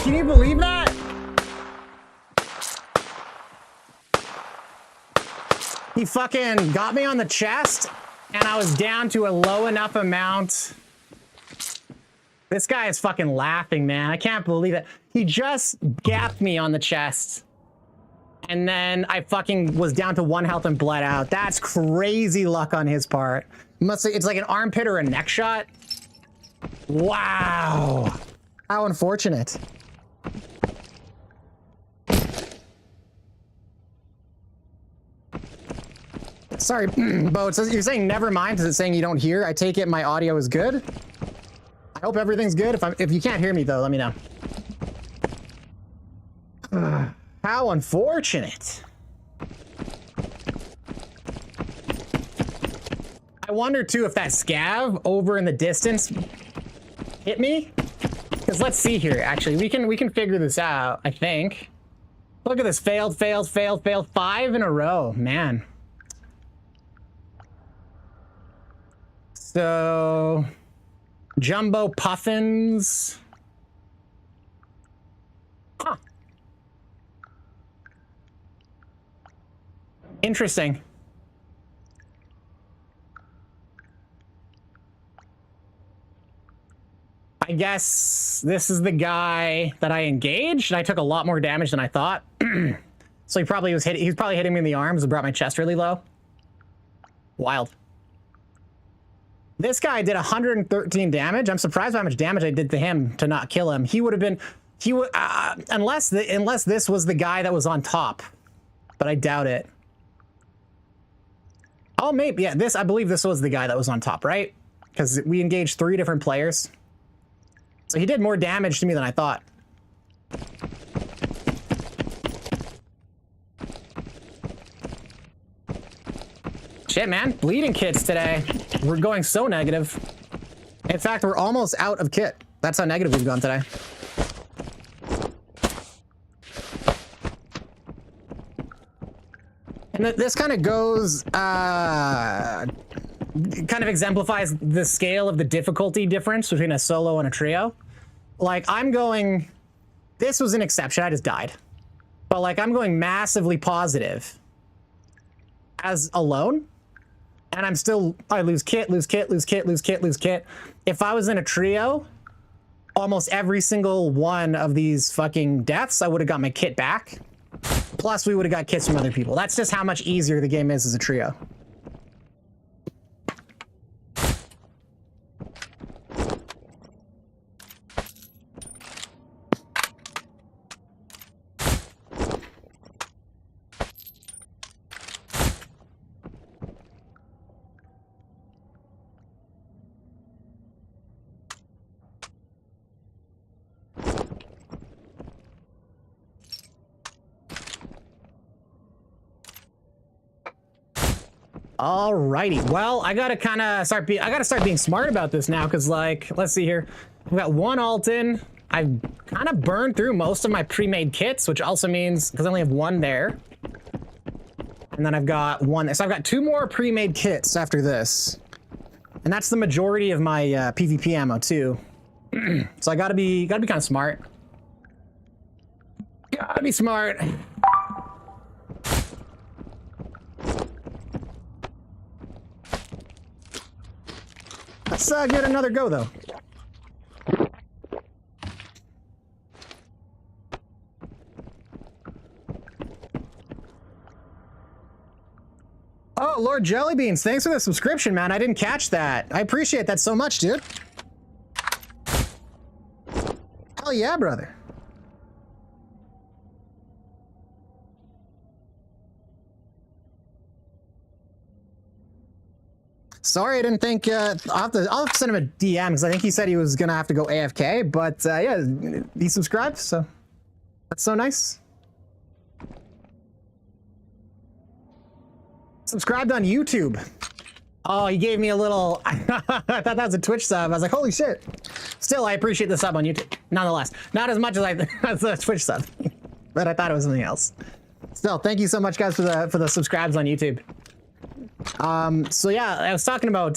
Can you believe that? He fucking got me on the chest, and I was down to a low enough amount. This guy is fucking laughing, man. I can't believe it. He just gapped me on the chest. And then I fucking was down to 1 health and bled out. That's crazy luck on his part. It's like an armpit or a neck shot. Wow. How unfortunate. Sorry, Bo, it says, you're saying never mind. Is it saying you don't hear? I take it my audio is good. I hope everything's good. If you can't hear me though, let me know. How unfortunate. I wonder too if that scav over in the distance hit me. Because let's see here. Actually, we can figure this out. I think. Look at this. Failed, failed, failed, failed. 5 in a row, man. So, Jumbo Puffins. Huh. Interesting. I guess this is the guy that I engaged, and I took a lot more damage than I thought. So he probably was he's probably hitting me in the arms and brought my chest really low. Wild. This guy did 113 damage. I'm surprised by how much damage I did to him to not kill him. He would have been, unless this was the guy that was on top, but I doubt it. Oh, maybe, yeah, I believe this was the guy that was on top, right? Because we engaged 3 different players. So he did more damage to me than I thought. Shit, man. Bleeding kits today. We're going so negative. In fact, we're almost out of kit. That's how negative we've gone today. And this kind of goes, kind of exemplifies the scale of the difficulty difference between a solo and a trio. Like, I'm going, this was an exception, I just died. But like, I'm going massively positive as alone. And I'm still, I lose kit, lose kit, lose kit, lose kit, lose kit. If I was in a trio, almost every single one of these fucking deaths, I would have got my kit back. Plus, we would have got kits from other people. That's just how much easier the game is as a trio. Alrighty. Well, I gotta kind of start. I gotta start being smart about this now, because like, let's see here. I've got one alt in. I've kind of burned through most of my pre-made kits, which also means because I only have one there, and then I've got one there. So I've got 2 more pre-made kits after this, and that's the majority of my PvP ammo too. So I gotta be kind of smart. Gotta be smart. Let's give it another go, though. Oh, Lord Jellybeans, thanks for the subscription, man. I didn't catch that. I appreciate that so much, dude. Hell yeah, brother. Sorry, I didn't think, I'll have to send him a DM, because I think he said he was gonna have to go AFK, but yeah, he subscribed, so that's so nice. Subscribed on YouTube. Oh, he gave me a little, I thought that was a Twitch sub. I was like, holy shit. Still, I appreciate the sub on YouTube. Nonetheless, not as much as as the Twitch sub, but I thought it was something else. Still, thank you so much, guys, for the subscribes on YouTube. So yeah, I was talking about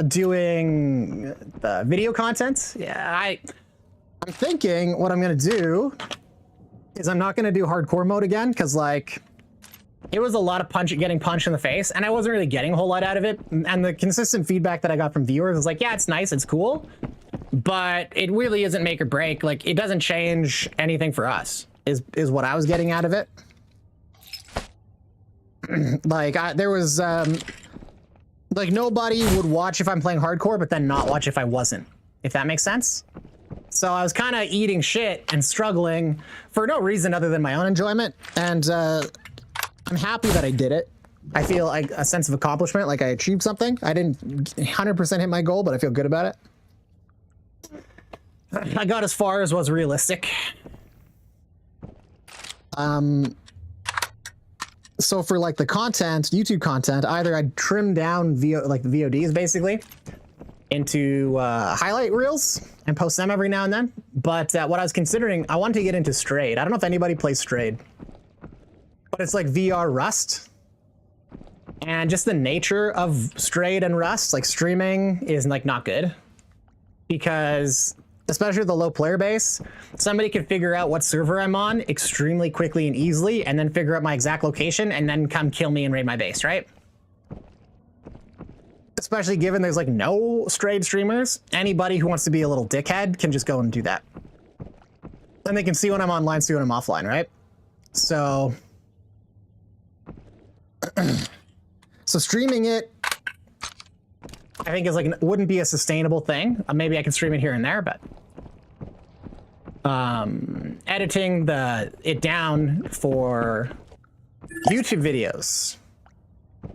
doing the video content. Yeah, I'm thinking what I'm gonna do is I'm not gonna do hardcore mode again, because like it was a lot of getting punched in the face, and I wasn't really getting a whole lot out of it. And the consistent feedback that I got from viewers was like, yeah, it's nice, it's cool, but it really isn't make or break. Like, it doesn't change anything for us, is what I was getting out of it. Like, there was, like, nobody would watch if I'm playing hardcore, but then not watch if I wasn't, if that makes sense. So I was kind of eating shit and struggling for no reason other than my own enjoyment, and I'm happy that I did it. I feel like a sense of accomplishment, like I achieved something. I didn't 100% hit my goal, but I feel good about it. I got as far as was realistic. So for like the content, YouTube content, either I'd trim down like the VODs basically into highlight reels and post them every now and then. But what I was considering, I wanted to get into Strayed. I don't know if anybody plays Strayed, but it's like VR Rust. And just the nature of Strayed and Rust, like streaming is like not good, because especially with the low player base, somebody could figure out what server I'm on extremely quickly and easily, and then figure out my exact location and then come kill me and raid my base, right? Especially given there's like no Strayed streamers. Anybody who wants to be a little dickhead can just go and do that. Then they can see when I'm online, see when I'm offline, right? So, so streaming it, I think is like, wouldn't be a sustainable thing. Maybe I can stream it here and there, but editing it down for YouTube videos,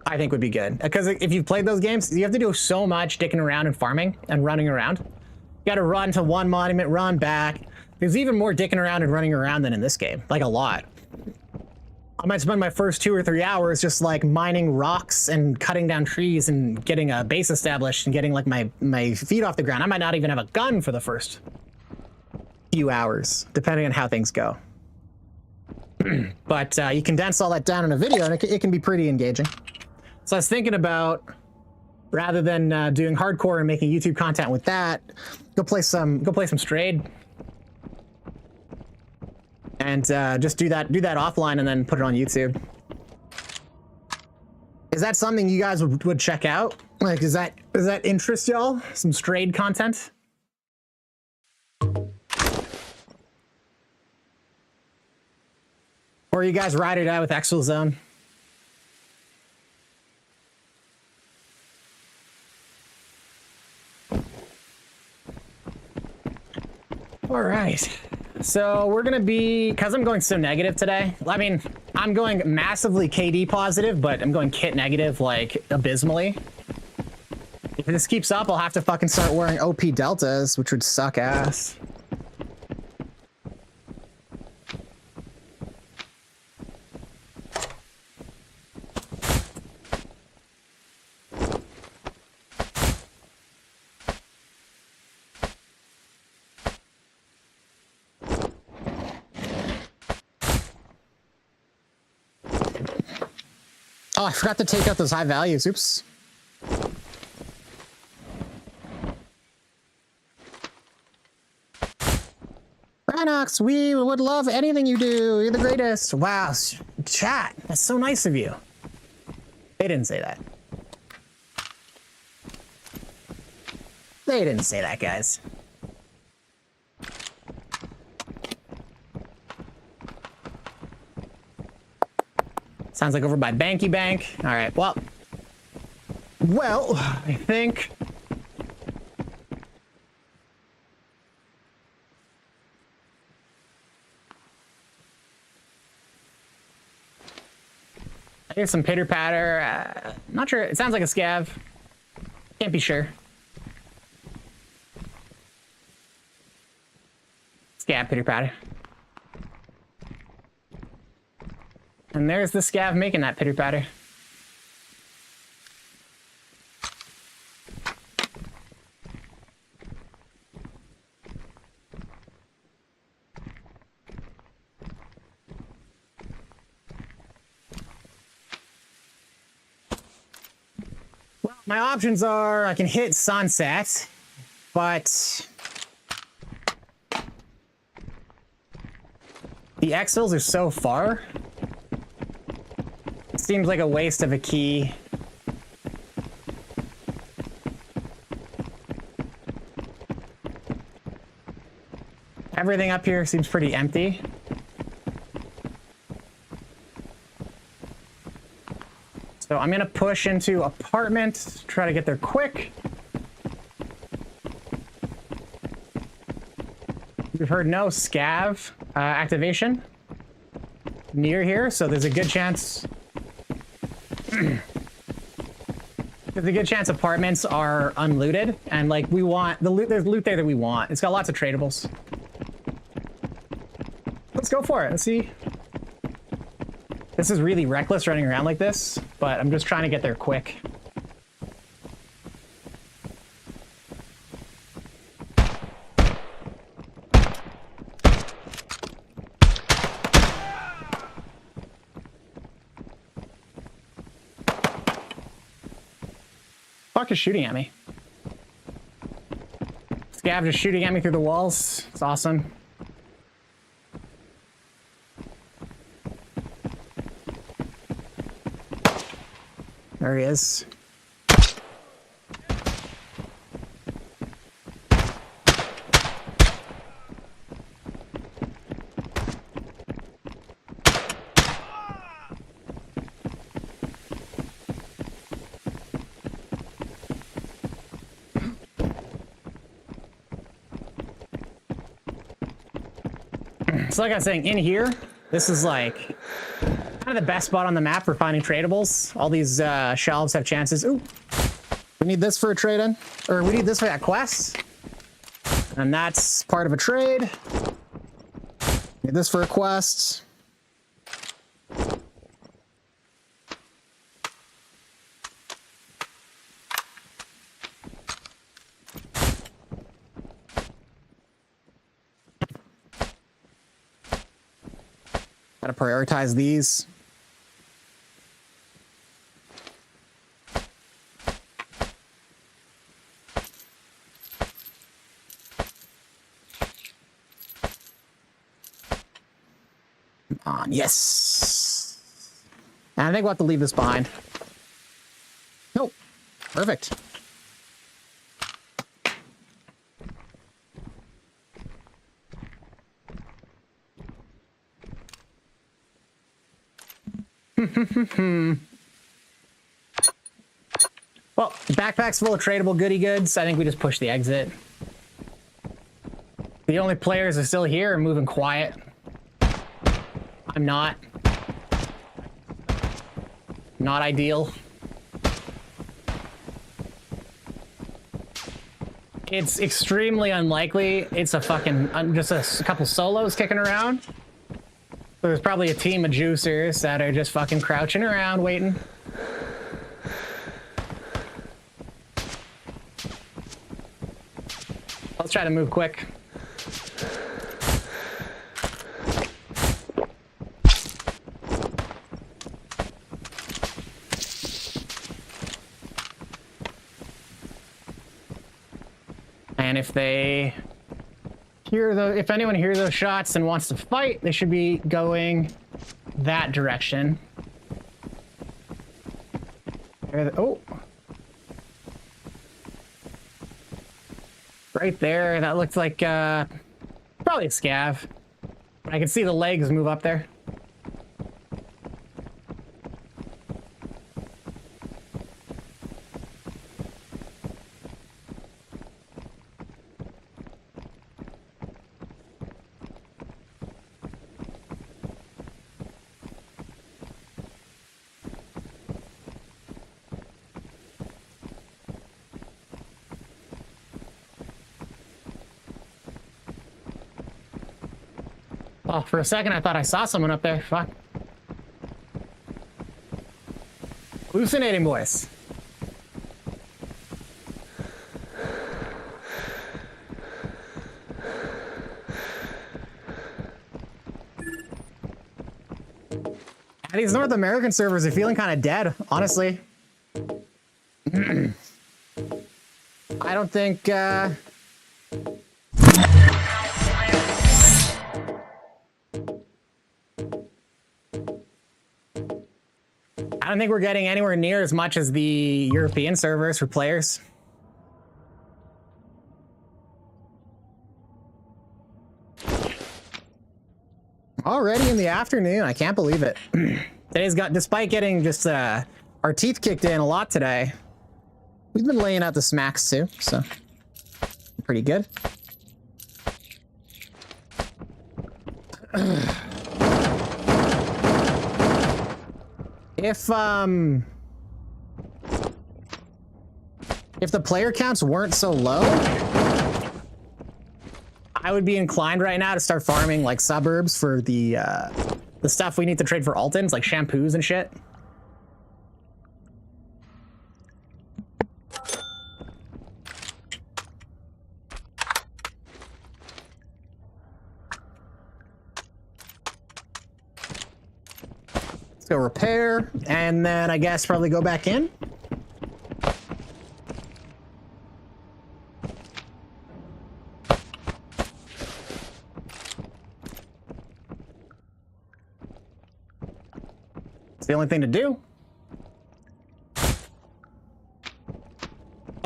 I think would be good. Because if you've played those games, you have to do so much dicking around and farming and running around. You got to run to one monument, run back. There's even more dicking around and running around than in this game, like a lot. I might spend my first 2 or 3 hours just like mining rocks and cutting down trees and getting a base established and getting like my feet off the ground. I might not even have a gun for the first few hours, depending on how things go. But you condense all that down in a video and it can be pretty engaging. So I was thinking about, rather than doing hardcore and making YouTube content with that, go play some Strayed. And just do that offline and then put it on YouTube. Is that something you guys would check out? Like, does that interest y'all? Some Strayed content? Or you guys ride it out with Exfil Zone? All right. So we're gonna be, because I'm going so negative today. I mean, I'm going massively KD positive, but I'm going kit negative like abysmally. If this keeps up, I'll have to fucking start wearing OP deltas, which would suck ass. Oh, I forgot to take out those high values. Oops. Rhinox, we would love anything you do. You're the greatest. Wow, chat. That's so nice of you. They didn't say that. They didn't say that, guys. Sounds like over by Banky Bank. All right, well, I think I hear some pitter patter. Not sure. It sounds like a scav. Can't be sure. Scav pitter patter. And there's the scav making that pitter patter. Well, my options are I can hit sunset, but the exfils are so far. Seems like a waste of a key. Everything up here seems pretty empty. So I'm gonna push into apartment, try to get there quick. We've heard no scav activation near here, so there's a good chance there's a good chance apartments are unlooted, and like we want the loot. There's loot there that we want. It's got lots of tradables. Let's go for it. Let's see. This is really reckless running around like this, but I'm just trying to get there quick. Fuck is shooting at me. Scav just shooting at me through the walls. It's awesome. There he is. So like I was saying, in here, this is like kind of the best spot on the map for finding tradables. All these shelves have chances. Ooh, we need this for a trade-in, or we need this for that quest, and that's part of a trade. Need this for a quest. Gotta prioritize these. Come on, yes. And I think we'll have to leave this behind. Nope. Perfect. Well, backpack's full of tradable goody goods. I think we just push the exit. The only players are still here and moving quiet. I'm not. Not ideal. It's extremely unlikely. It's a fucking just a couple solos kicking around. So there's probably a team of juicers that are just fucking crouching around waiting. Let's try to move quick. And if they if anyone hears those shots and wants to fight, they should be going that direction. Oh. Right there, that looks like probably a scav. I can see the legs move up there. Oh, for a second I thought I saw someone up there. Fuck. Hallucinating boys. These North American servers are feeling kind of dead, honestly. I don't think we're getting anywhere near as much as the European servers for players. Already in the afternoon, I can't believe it. Today's got, despite getting just our teeth kicked in a lot today, we've been laying out the smacks too, so pretty good. If the player counts weren't so low, I would be inclined right now to start farming like suburbs for the stuff we need to trade for Altons, like shampoos and shit. Let's go repair, and then I guess probably go back in. It's the only thing to do. I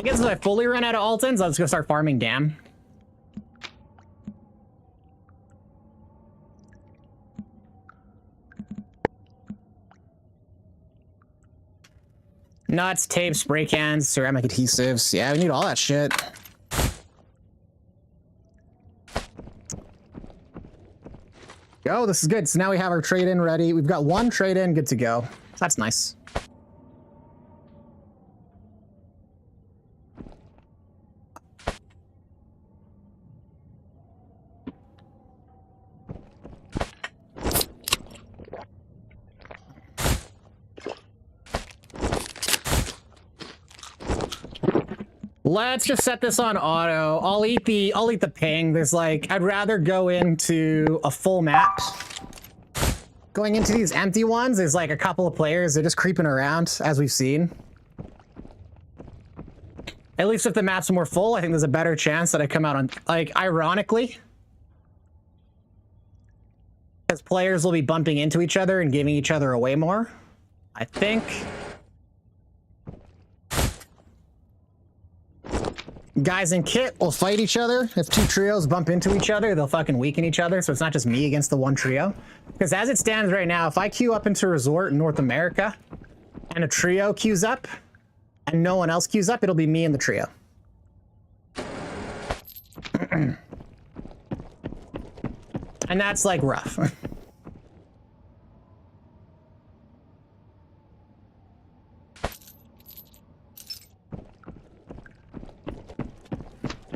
guess if I fully run out of Altons, I'll just go start farming Dam. Nuts, tape, spray cans, ceramic adhesives. Yeah, we need all that shit. Go, this is good. So now we have our trade-in ready. We've got one trade-in good to go. That's nice. Let's just set this on auto. I'll eat the ping. There's like, I'd rather go into a full map. Going into these empty ones, there's like a couple of players. They're just creeping around, as we've seen. At least if the map's more full, I think there's a better chance that I come out on, like, ironically. Because players will be bumping into each other and giving each other away more. I think. Guys in kit will fight each other. If two trios bump into each other, they'll fucking weaken each other, so it's not just me against the one trio. Because as it stands right now, if I queue up into Resort in North America, and a trio queues up, and no one else queues up, it'll be me and the trio. And that's, like, rough.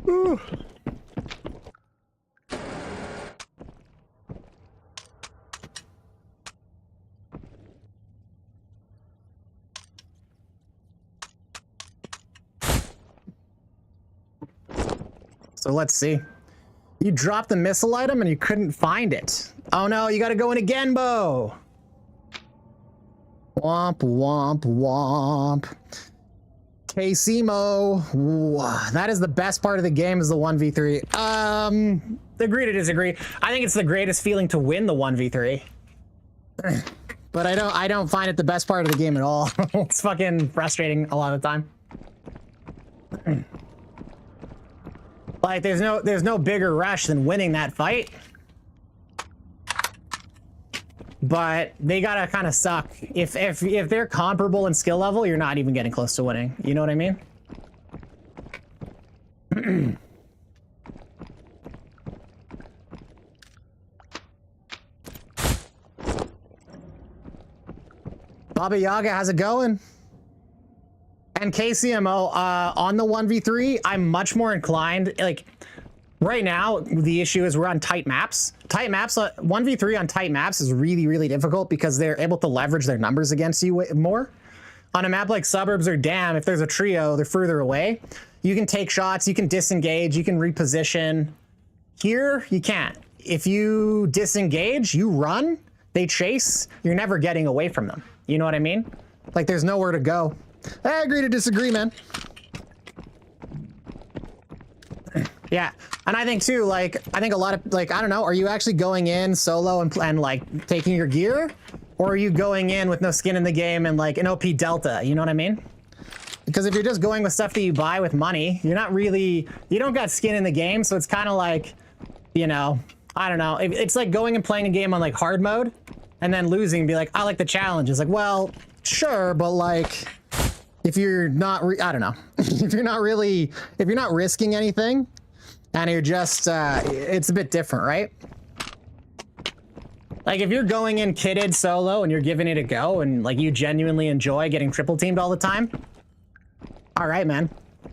Ooh. So let's see. You dropped the missile item and you couldn't find it. Oh no, you gotta go in again, Bo. Womp, womp, womp. Hey, Simo. That is the best part of the game is the 1v3. Agree to disagree. I think it's the greatest feeling to win the 1v3. But I don't find it the best part of the game at all. It's fucking frustrating a lot of the time. Like there's no bigger rush than winning that fight. But they gotta kind of suck. If they're comparable in skill level, you're not even getting close to winning. You know what I mean? Baba Yaga, how's it going? And KCMO, on the 1v3, I'm much more inclined, like, right now, the issue is we're on tight maps. Tight maps, 1v3 on tight maps is really, really difficult because they're able to leverage their numbers against you more. On a map like Suburbs or Dam, if there's a trio, they're further away. You can take shots, you can disengage, you can reposition. Here, you can't. If you disengage, you run, they chase, you're never getting away from them. You know what I mean? Like, there's nowhere to go. I agree to disagree, man. Yeah, and I think too, like, I think a lot of, like, I don't know, are you actually going in solo and like taking your gear? Or are you going in with no skin in the game and like an OP Delta, you know what I mean? Because if you're just going with stuff that you buy with money, you're not really, you don't got skin in the game, so it's kind of like, you know, I don't know. It's like going and playing a game on like hard mode and then losing and be like, I like the challenge. It's like, well, sure, but like, if you're not, I don't know, if you're not risking anything and you're just, it's a bit different, right? Like if you're going in kitted solo and you're giving it a go and like you genuinely enjoy getting triple teamed all the time, all right, man.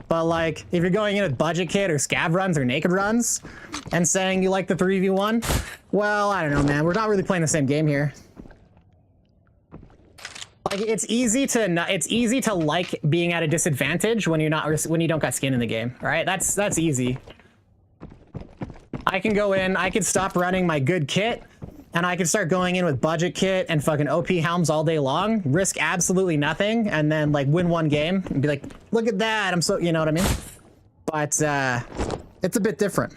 But like if you're going in with budget kit or scav runs or naked runs and saying you like the 3v1, well, I don't know, man. We're not really playing the same game here. Like it's easy to like being at a disadvantage when you don't got skin in the game, right? That's easy. I can go in, I can stop running my good kit, and I can start going in with budget kit and fucking OP helms all day long, risk absolutely nothing, and then like win one game and be like, look at that, I'm so, you know what I mean? But it's a bit different.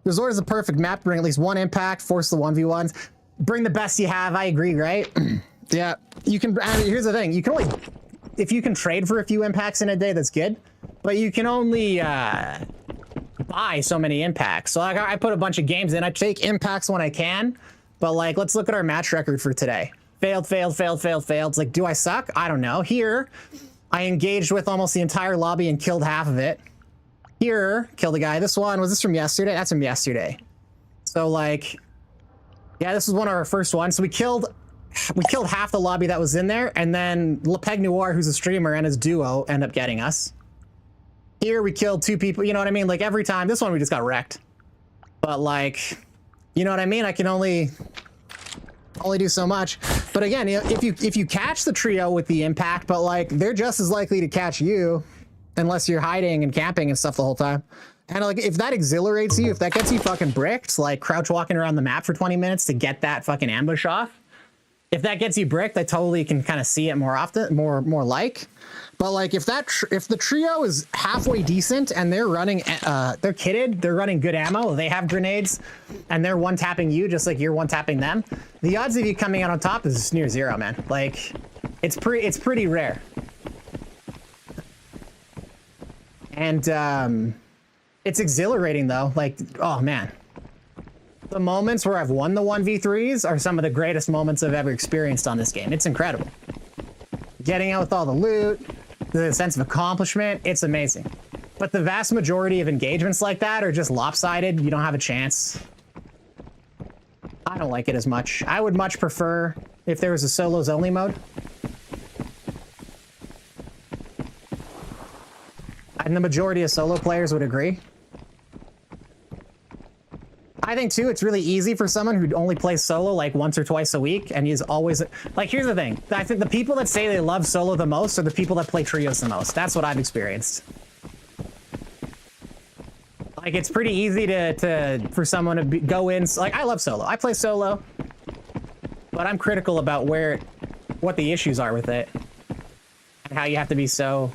Resort is the perfect map to bring at least one impact, force the 1v1s, bring the best you have, I agree, right? Yeah, you can, here's the thing, you can only, if you can trade for a few impacts in a day, that's good, but you can only buy so many impacts. So like, I put a bunch of games in, I take impacts when I can, but like, let's look at our match record for today. Failed, failed, failed, failed, failed. It's like, do I suck? I don't know. Here, I engaged with almost the entire lobby and killed half of it. Here, killed a guy. This one, was this from yesterday? That's from yesterday. So like, yeah, this was one of our first ones. So we killed half the lobby that was in there, and then Lepeg Noir, who's a streamer, and his duo end up getting us. Here we killed 2 people, you know what I mean? Like every time, this one we just got wrecked. But like, you know what I mean? I can only do so much. But again, if you catch the trio with the impact, but like they're just as likely to catch you unless you're hiding and camping and stuff the whole time. And like if that exhilarates you, if that gets you fucking bricked, like crouch walking around the map for 20 minutes to get that fucking ambush off, if that gets you bricked, I totally can kind of see it more often, more like. But like if the trio is halfway decent and they're running, they're kitted, they're running good ammo, they have grenades, and they're one tapping you just like you're one tapping them, the odds of you coming out on top is near zero, man. Like it's pretty rare. And it's exhilarating though. Like, oh man. The moments where I've won the 1v3s are some of the greatest moments I've ever experienced on this game. It's incredible. Getting out with all the loot, the sense of accomplishment, it's amazing. But the vast majority of engagements like that are just lopsided. You don't have a chance. I don't like it as much. I would much prefer if there was a solos only mode. And the majority of solo players would agree. I think too, it's really easy for someone who only plays solo like once or twice a week and is always like, here's the thing. I think the people that say they love solo the most are the people that play trios the most. That's what I've experienced. Like it's pretty easy for someone to go in, like I love solo. I play solo, but I'm critical about what the issues are with it. and how you have to be so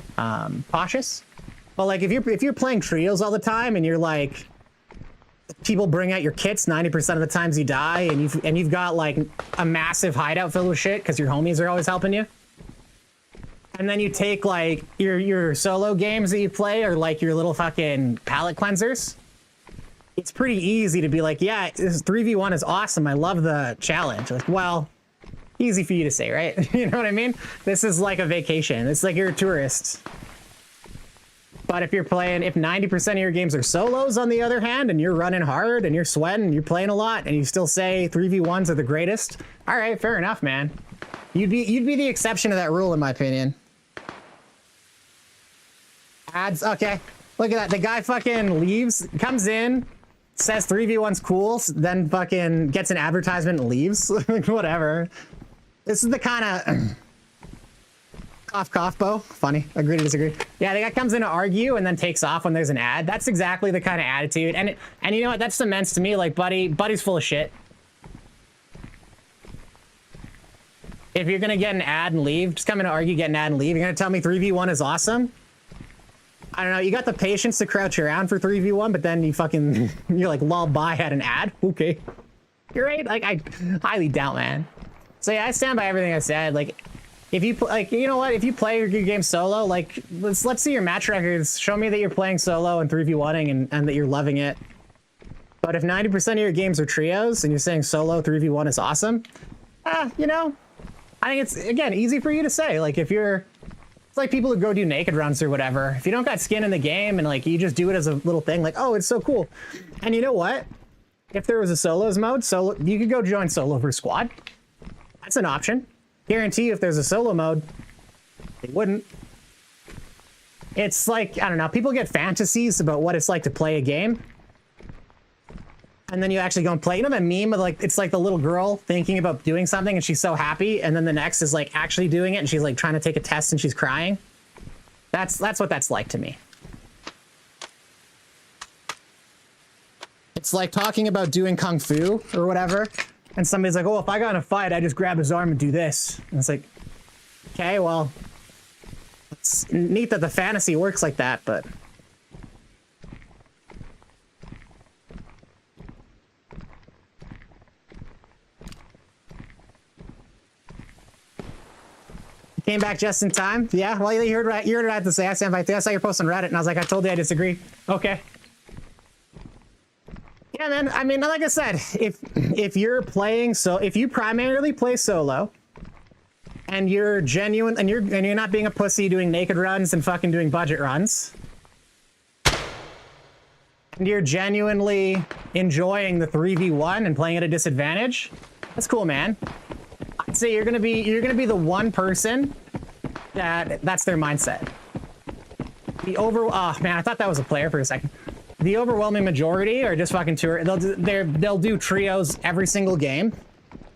cautious. But like if you're playing trios all the time and you're like, people bring out your kits 90% of the times you die, and you've got like a massive hideout filled with shit because your homies are always helping you. And then you take like your solo games that you play are like your little fucking palate cleansers. It's pretty easy to be like, yeah, this 3v1 is awesome. I love the challenge. Like, well, easy for you to say, right? You know what I mean? This is like a vacation. It's like you're a tourist. But if you're playing, if 90% of your games are solos, on the other hand, and you're running hard and you're sweating and you're playing a lot and you still say 3v1s are the greatest, all right, fair enough, man. You'd be the exception to that rule, in my opinion. Ads, okay. Look at that. The guy fucking leaves, comes in, says 3v1's cool, then fucking gets an advertisement and leaves. Whatever. This is the kind of cough, Bo. Funny. Agree to disagree. Yeah, the guy comes in to argue and then takes off when there's an ad. That's exactly the kind of attitude. And you know what? That cements to me, like, Buddy's full of shit. If you're gonna get an ad and leave, just come in to argue, get an ad and leave. You're gonna tell me 3v1 is awesome? I don't know, you got the patience to crouch around for 3v1, but then you fucking, you're like, lol, bye, had an ad? Okay. You're right, like, I highly doubt, man. So yeah, I stand by everything I said. Like, if you, like, you know what, if you play your game solo, like, let's see your match records. Show me that you're playing solo and 3v1ing and that you're loving it. But if 90% of your games are trios and you're saying solo 3v1 is awesome, you know, I think it's, again, easy for you to say. Like, if you're, it's like people who go do naked runs or whatever. If you don't got skin in the game and like you just do it as a little thing, like, oh, it's so cool. And you know what? If there was a solos mode, you could go join solo for squad. That's an option. Guarantee you if there's a solo mode, they wouldn't. It's like, I don't know, people get fantasies about what it's like to play a game. And then you actually go and play. You know that meme of like, it's like the little girl thinking about doing something and she's so happy, and then the next is like actually doing it and she's like trying to take a test and she's crying. That's what that's like to me. It's like talking about doing kung fu or whatever, and somebody's like, oh, if I got in a fight, I just grab his arm and do this. And it's like, okay, well, it's neat that the fantasy works like that, but came back just in time. Yeah, well, you heard what I had to say. I stand by. I saw your post on Reddit, and I was like, I told you I disagree. Okay. Yeah, man. I mean, like I said, if you're playing, so if you primarily play solo, and you're genuine, and you're not being a pussy doing naked runs and fucking doing budget runs, and you're genuinely enjoying the 3v1 and playing at a disadvantage, that's cool, man. I'd say you're gonna be the one person that's their mindset. Oh man, I thought that was a player for a second. The overwhelming majority are just fucking they'll do trios every single game,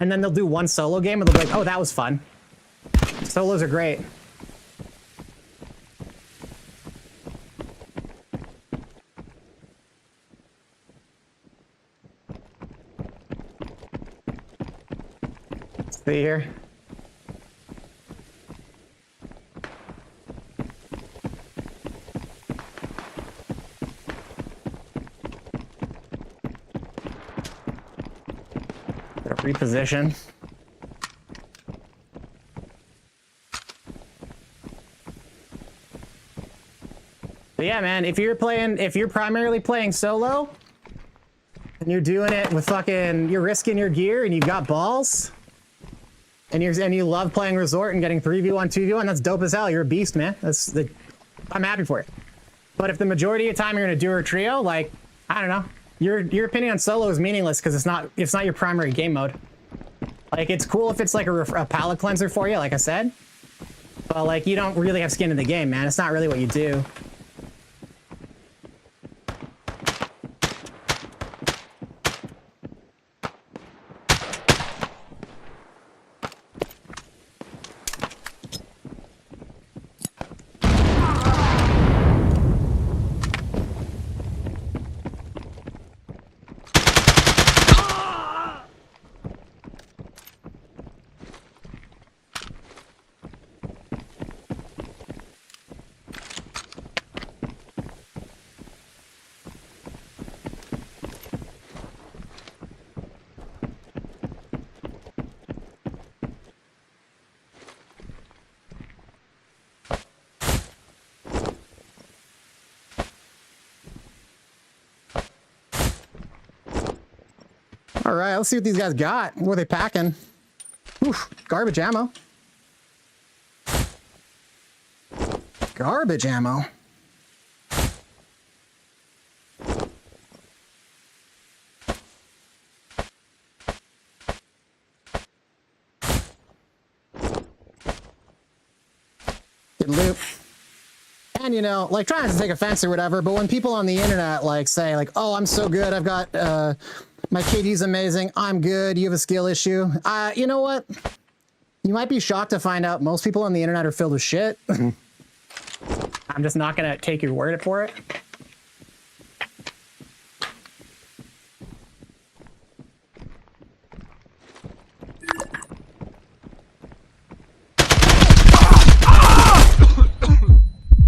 and then they'll do one solo game and they'll be like, oh, that was fun. Solos are great. See here. Reposition. But yeah, man, if you're primarily playing solo and you're doing it with you're risking your gear and you've got balls and you love playing resort and getting 3v1, 2v1, that's dope as hell. You're a beast, man. I'm happy for it. But if the majority of the time you're gonna do a trio, like, I don't know, your opinion on solo is meaningless because it's not your primary game mode. Like, it's cool if it's like a palate cleanser for you, like I said, but like, you don't really have skin in the game, man. It's not really what you do. All right, let's see what these guys got. What are they packing? Oof, garbage ammo. Garbage ammo. Good loot. And you know, like trying to take offense or whatever, but when people on the internet like say like, oh, I'm so good, I've got my KD's amazing, I'm good, you have a skill issue. You know what? You might be shocked to find out most people on the internet are filled with shit. I'm just not gonna take your word for it.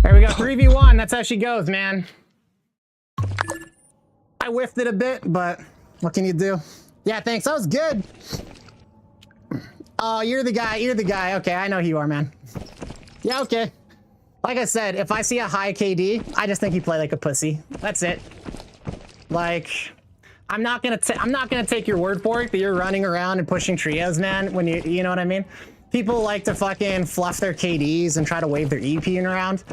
There we go, 3v1, that's how she goes, man. I whiffed it a bit, but what can you do? Yeah, thanks, that was good. Oh, you're the guy, okay, I know who you are, man. Yeah, okay. Like I said, if I see a high KD, I just think you play like a pussy. That's it. Like, I'm not gonna take your word for it that you're running around and pushing trios, man, when you know what I mean? People like to fucking fluff their KDs and try to wave their EP around.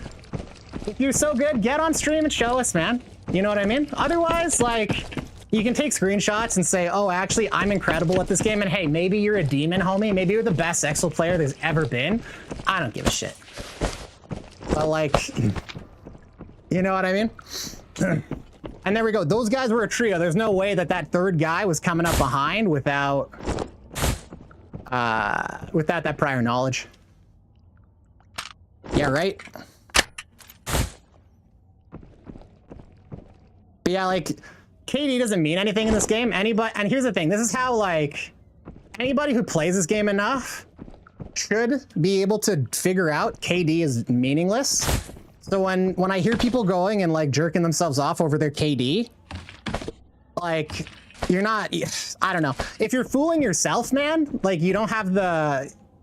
If you're so good, get on stream and show us, man. You know what I mean? Otherwise, like, you can take screenshots and say, oh, actually, I'm incredible at this game. And hey, maybe you're a demon, homie. Maybe you're the best Exo player there's ever been. I don't give a shit. But like, you know what I mean? And there we go. Those guys were a trio. There's no way that that third guy was coming up behind without that prior knowledge. Yeah, right? But yeah, like, KD doesn't mean anything in this game. Anybody, and here's the thing, this is how, like, anybody who plays this game enough should be able to figure out KD is meaningless. So when I hear people going and, like, jerking themselves off over their KD, like, you're not, I don't know. If you're fooling yourself, man, like, you don't have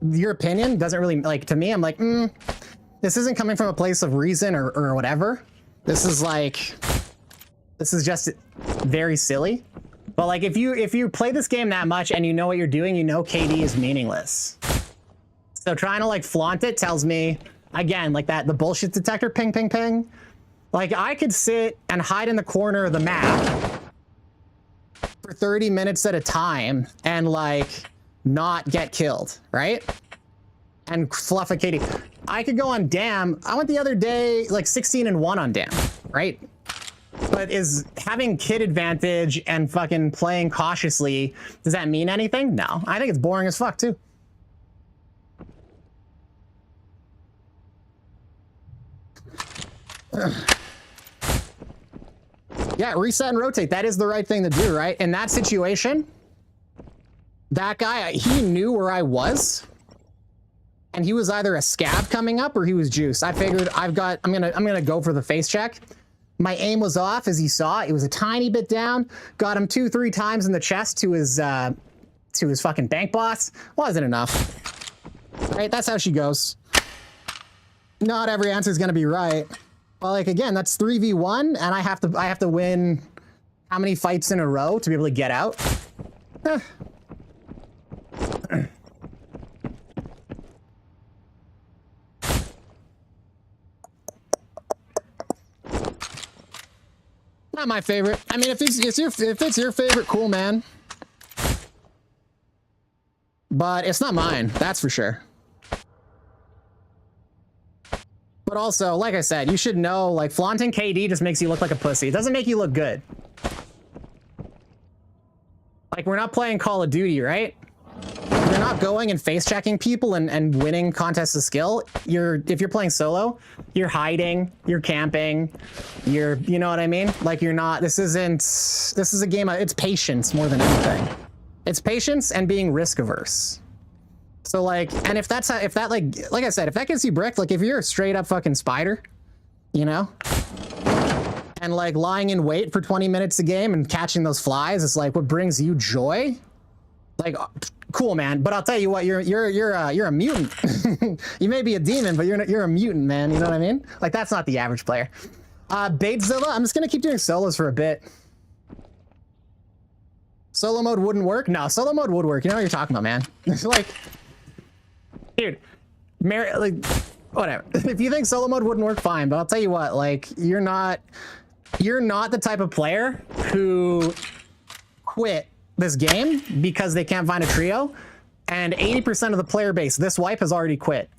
your opinion doesn't really, like, to me, I'm like, this isn't coming from a place of reason or whatever. This is like, this is just very silly. But like, if you play this game that much and you know what you're doing, you know KD is meaningless. So trying to like flaunt it tells me, again, like that, the bullshit detector, ping, ping, ping. Like I could sit and hide in the corner of the map for 30 minutes at a time and like not get killed, right? And fluff a KD. I could go on Dam. I went the other day like 16-1 on Dam, right? But is having kid advantage and fucking playing cautiously, does that mean anything? No. I think it's boring as fuck too. Yeah, reset and rotate. That is the right thing to do, right? In that situation, that guy, he knew where I was. And he was either a scab coming up or he was juice. I figured I'm gonna go for the face check. My aim was off, as you saw. It was a tiny bit down. Got him 2-3 times in the chest to his fucking bank boss. Wasn't enough. Right? That's how she goes. Not every answer is gonna be right. Well, like again, that's 3v1, and I have to win how many fights in a row to be able to get out? Not my favorite. I mean, if it's your favorite, cool, man. But it's not mine, that's for sure. But also, like I said, you should know, like, flaunting KD just makes you look like a pussy. It doesn't make you look good. Like, we're not playing Call of Duty, right? You're not going and face-checking people and winning contests of skill. If you're playing solo, you're hiding, you're camping, you know what I mean? Like, you're not, this is a game of, it's patience more than anything. It's patience and being risk-averse. So like, and if that like I said, if that gets you bricked, like if you're a straight up fucking spider, you know, and like lying in wait for 20 minutes a game and catching those flies is like what brings you joy, like cool, man. But I'll tell you what, you're a mutant. You may be a demon, but you're a mutant, man. You know what I mean? Like that's not the average player. Batezilla, I'm just gonna keep doing solos for a bit. Solo mode wouldn't work? No, solo mode would work. You know what you're talking about, man. It's like, dude, like, whatever. If you think solo mode wouldn't work, fine. But I'll tell you what, like, you're not the type of player who quit this game because they can't find a trio. And 80% of the player base this wipe has already quit.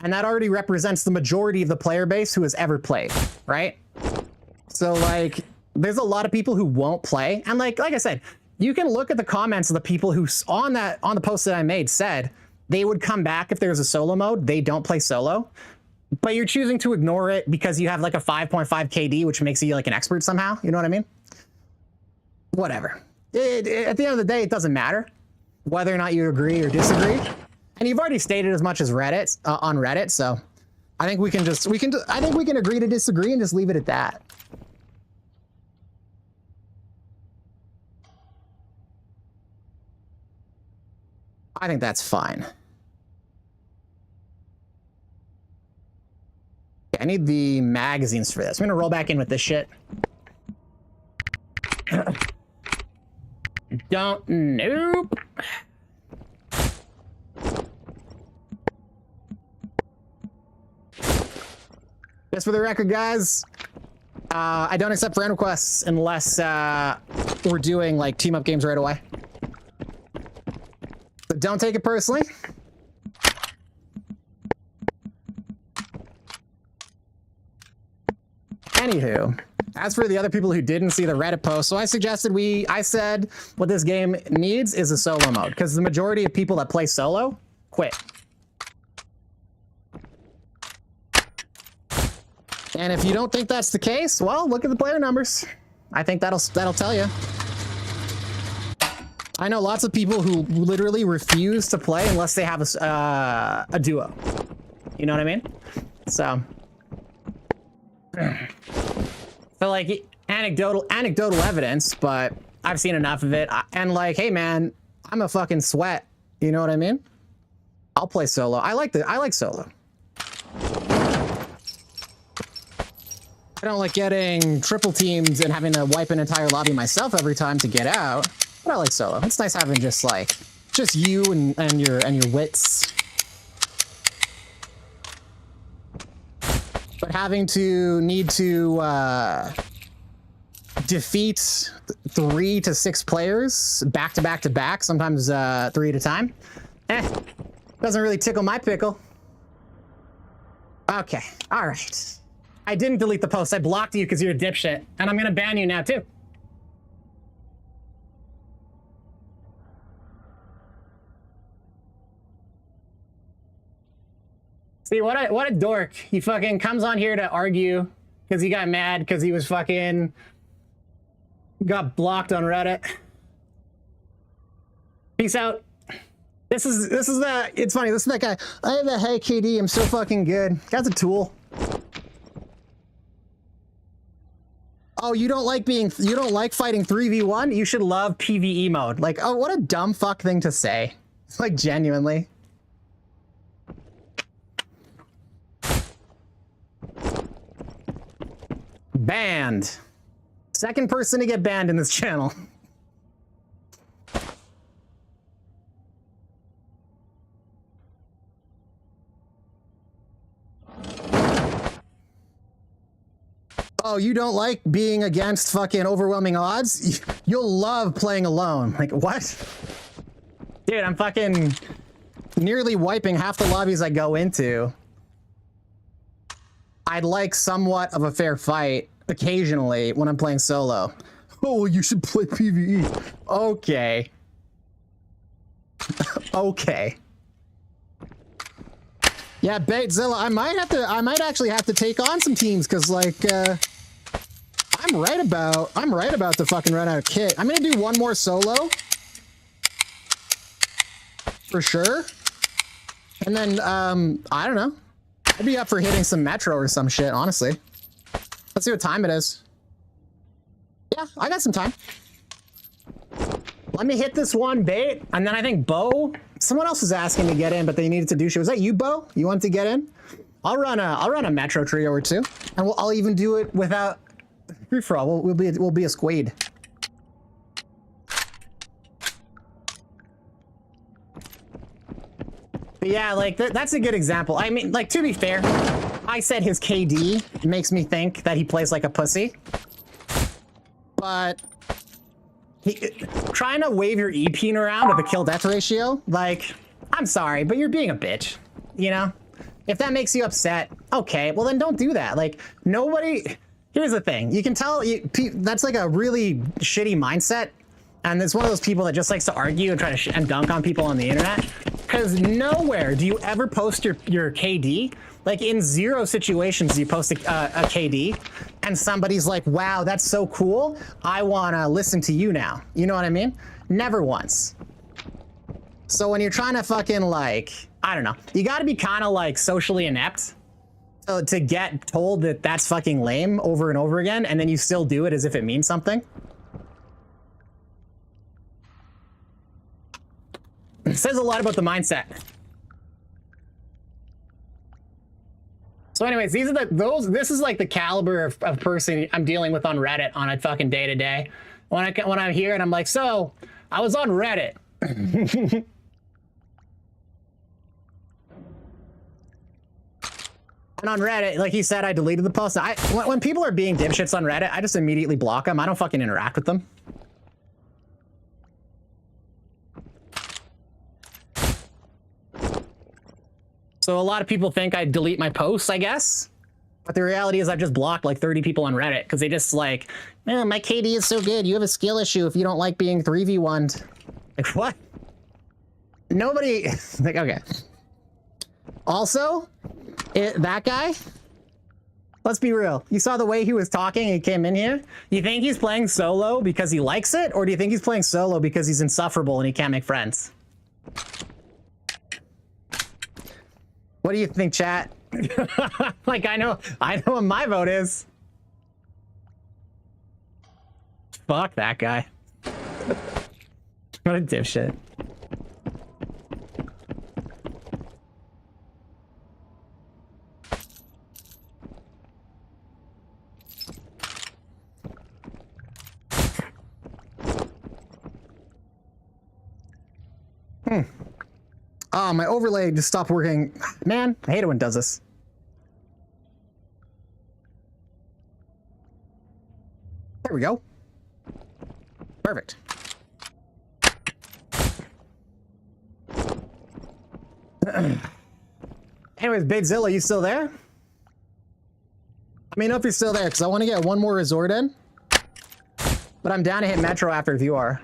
And that already represents the majority of the player base who has ever played, right? So, like, there's a lot of people who won't play. And like I said, you can look at the comments of the people who on the post that I made said they would come back if there's a solo mode. They don't play solo, but you're choosing to ignore it because you have like a 5.5 KD, which makes you like an expert somehow. You know what I mean? Whatever. At the end of the day, it doesn't matter whether or not you agree or disagree. And you've already stated as much as Reddit on Reddit. So I think we can agree to disagree and just leave it at that. I think that's fine. I need the magazines for this. I'm gonna roll back in with this shit. Nope. Just for the record, guys, I don't accept friend requests unless we're doing like team up games right away. So don't take it personally. Anywho, as for the other people who didn't see the Reddit post, so I said what this game needs is a solo mode, because the majority of people that play solo quit. And if you don't think that's the case, well, look at the player numbers. I think that'll tell you. I know lots of people who literally refuse to play unless they have a duo. You know what I mean? So like anecdotal evidence, but I've seen enough of it. And like, hey man, I'm a fucking sweat. You know what I mean? I'll play solo. I like solo. I don't like getting triple teams and having to wipe an entire lobby myself every time to get out. But I like solo. It's nice having just you and your wits. But having to need to defeat 3 to 6 players back to back to back, sometimes 3 at a time, doesn't really tickle my pickle. Okay, all right. I didn't delete the post. I blocked you because you're a dipshit, and I'm gonna ban you now too. See, what a dork. He fucking comes on here to argue because he got mad because he was fucking got blocked on Reddit. Peace out. This is it's funny. This is that guy. I have a hey KD. I'm so fucking good. Guy's a tool. Oh, you don't like fighting 3v1? You should love PvE mode. Like, oh, what a dumb fuck thing to say. Like, genuinely. Banned. Second person to get banned in this channel. Oh, you don't like being against fucking overwhelming odds? You'll love playing alone. Like, what? Dude, I'm fucking nearly wiping half the lobbies I go into. I'd like somewhat of a fair fight occasionally when I'm playing solo. Oh, you should play PvE. Okay. Okay. Yeah, Baitzilla, I might actually have to take on some teams because like I'm right about to fucking run out of kit. I'm gonna do one more solo for sure, and then I don't know. I'd be up for hitting some Metro or some shit. Honestly, let's see what time it is. Yeah, I got some time. Let me hit this one bait, and then I think Bo. Someone else was asking to get in, but they needed to do shit. Was that you, Bo? You wanted to get in? I'll run a Metro trio or two, and I'll even do it without free for all. We'll be a squad. But yeah, like that's a good example. I mean, like, to be fair, I said his KD makes me think that he plays like a pussy. But trying to wave your E-peen around with a kill-death ratio, like, I'm sorry, but you're being a bitch, you know? If that makes you upset, okay, well then don't do that. Like, nobody... Here's the thing. You can tell that's like a really shitty mindset. And it's one of those people that just likes to argue and try to and dunk on people on the internet. Because nowhere do you ever post your KD. Like, in 0 situations do you post a KD and somebody's like, wow, that's so cool. I want to listen to you now. You know what I mean? Never once. So when you're trying to fucking, like, I don't know, you got to be kind of like socially inept to get told that that's fucking lame over and over again, and then you still do it as if it means something. It says a lot about the mindset. So anyways, these are this is like the caliber of person I'm dealing with on Reddit on a fucking day to day. When I'm here and I'm like, so I was on Reddit. And on Reddit, like he said, I deleted the post. When people are being dipshits on Reddit, I just immediately block them. I don't fucking interact with them. So a lot of people think I delete my posts, I guess. But the reality is I've just blocked like 30 people on Reddit because they just like, man, my KD is so good. You have a skill issue if you don't like being 3v1'd. Like, what? Nobody, like, okay. Also, that guy, let's be real. You saw the way he was talking and he came in here? You think he's playing solo because he likes it? Or do you think he's playing solo because he's insufferable and he can't make friends? What do you think, chat? Like, I know what my vote is. Fuck that guy. What a dipshit. Oh, my overlay just stopped working. Man, I hate it when it does this. There we go. Perfect. Anyways, Bigzilla, you still there? Let me know if you're still there, because I want to get one more resort in. But I'm down to hit Metro after if you are.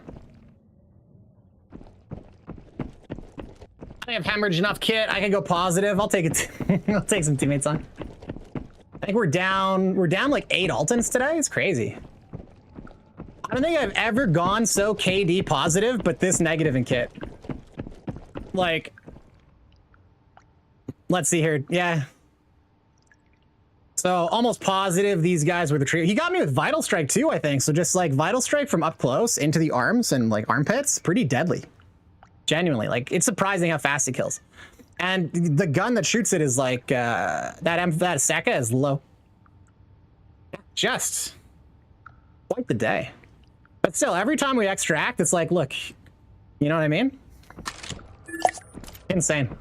I have hemorrhaged enough kit. I can go positive. I'll take it. I'll take some teammates on. I think we're down like 8 Altons today. It's crazy. I don't think I've ever gone so KD positive, but this negative in kit. Like, let's see here. Yeah. So almost positive these guys were the trio. He got me with Vital Strike too, I think. So just like Vital Strike from up close into the arms and like armpits, pretty deadly. Genuinely, like, it's surprising how fast it kills. And the gun that shoots it is like, that Seka is low. Just quite the day. But still, every time we extract, it's like, look, you know what I mean? Insane.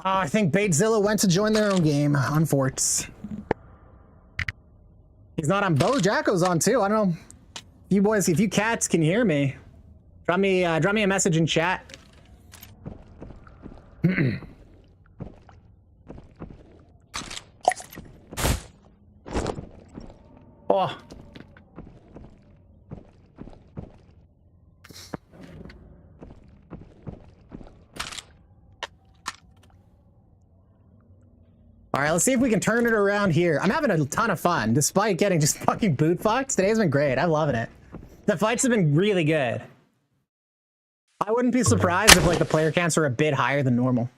Oh, I think Baitezilla went to join their own game on Forts. He's not on. Bo Jacko's on too. I don't know. You boys, if you cats can hear me, drop me a message in chat. Oh. All right, let's see if we can turn it around here. I'm having a ton of fun, despite getting just fucking boot fucked. Today's been great. I'm loving it. The fights have been really good. I wouldn't be surprised if like the player counts are a bit higher than normal.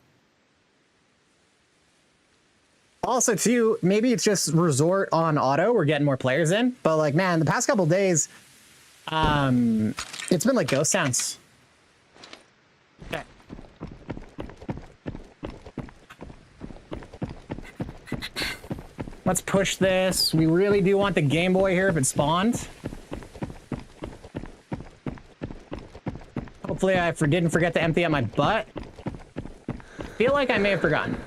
Also, too, maybe it's just resort on auto. We're getting more players in, but like, man, the past couple days, it's been like ghost towns. Okay. Let's push this. We really do want the Game Boy here if it spawned. Hopefully I didn't forget to empty out my butt. Feel like I may have forgotten.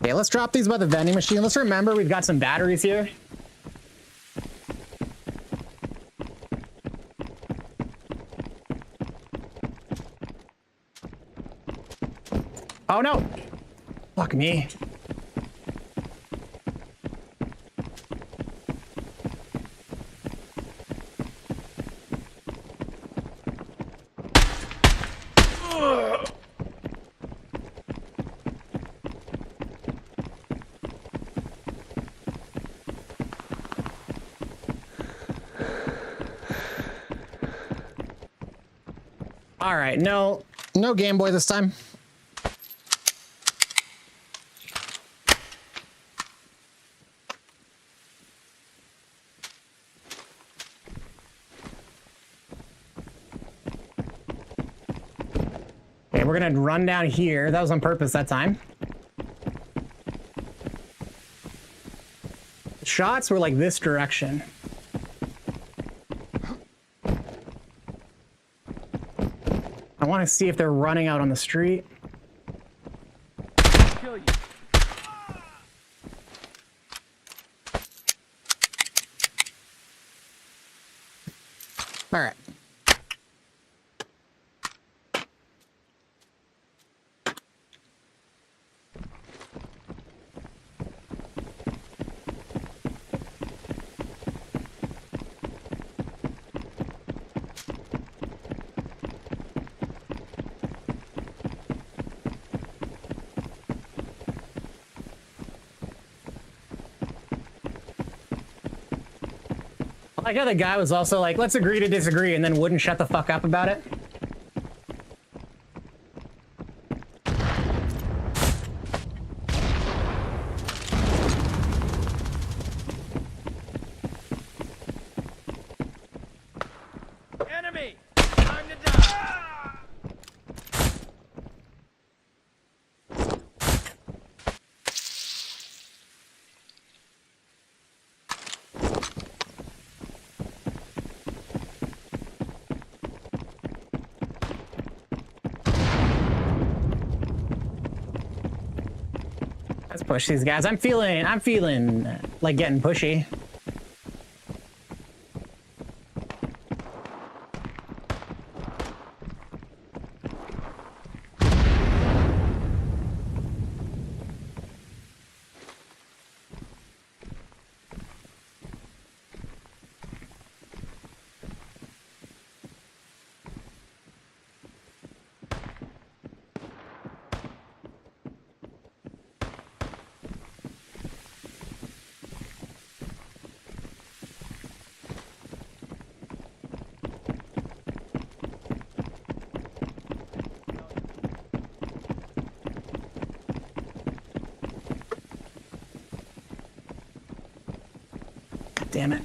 Okay, let's drop these by the vending machine. Let's remember we've got some batteries here. Oh no! Fuck me. All right, no Game Boy this time. Okay, we're gonna run down here. That was on purpose that time. Shots were like this direction. I want to see if they're running out on the street. Kill you. All right. I like how the guy was also like, let's agree to disagree, and then wouldn't shut the fuck up about it. Enemy! Time to die! Let's push these guys. I'm feeling like getting pushy. Damn it.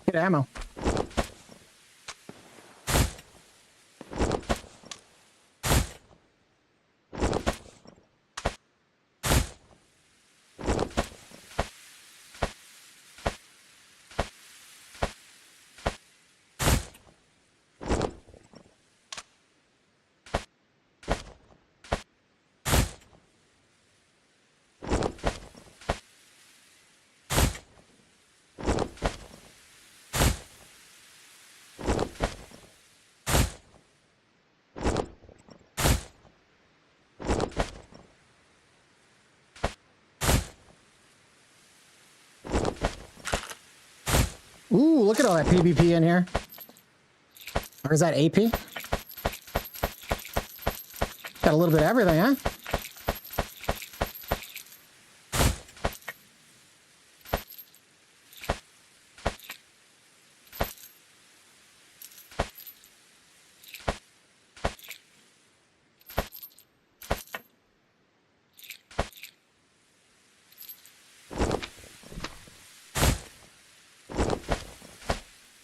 Get ammo. Ooh, look at all that PvP in here. Or is that AP? Got a little bit of everything, huh?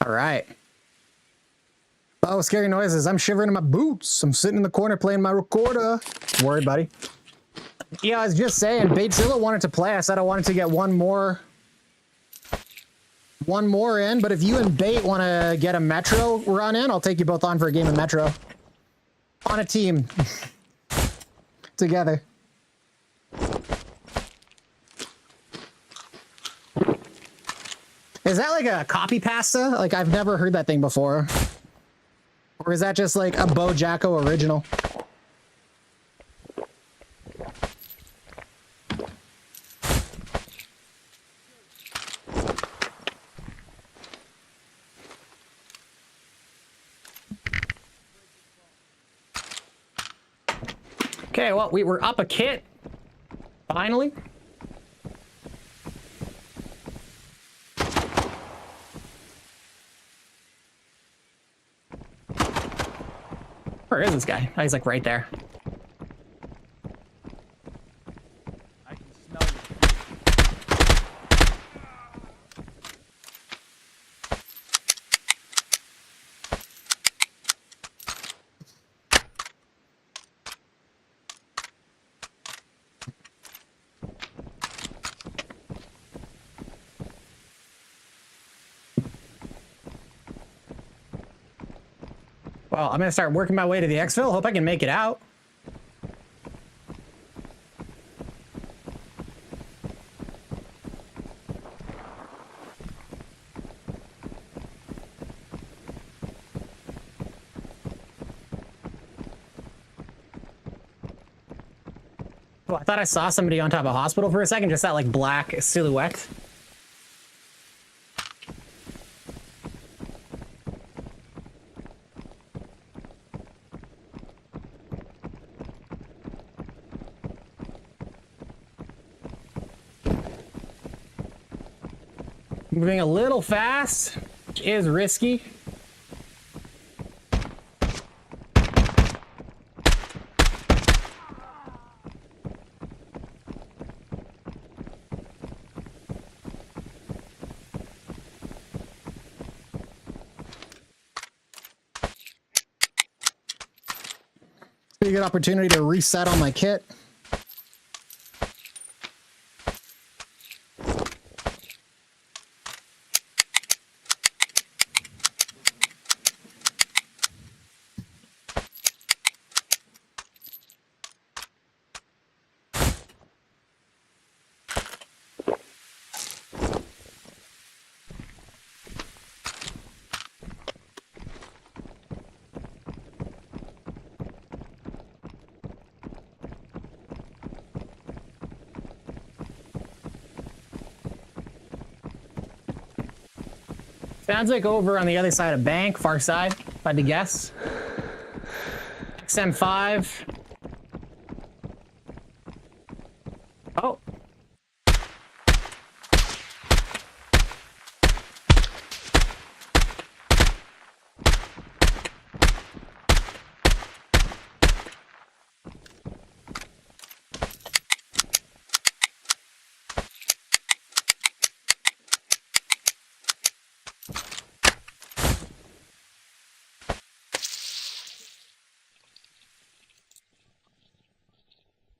All right. Oh, scary noises. I'm shivering in my boots. I'm sitting in the corner playing my recorder. Worried, buddy. Yeah, I was just saying, Batezilla wanted to play. I said I wanted to get one more in, but if you and Bait want to get a Metro run in, I'll take you both on for a game of Metro. On a team. Together. Is that like a copy pasta? Like, I've never heard that thing before. Or is that just like a Bo Jacko original? Okay, well, we were up a kit. Finally. Where is this guy? Oh, he's like right there. I can smell you. Well, I'm gonna start working my way to the exfil. Hope I can make it out. Oh, I thought I saw somebody on top of a hospital for a second, just that like black silhouette. Moving a little fast, which is risky. Pretty good opportunity to reset on my kit. Sounds like over on the other side of bank, far side, if I had to guess. XM5. Oh.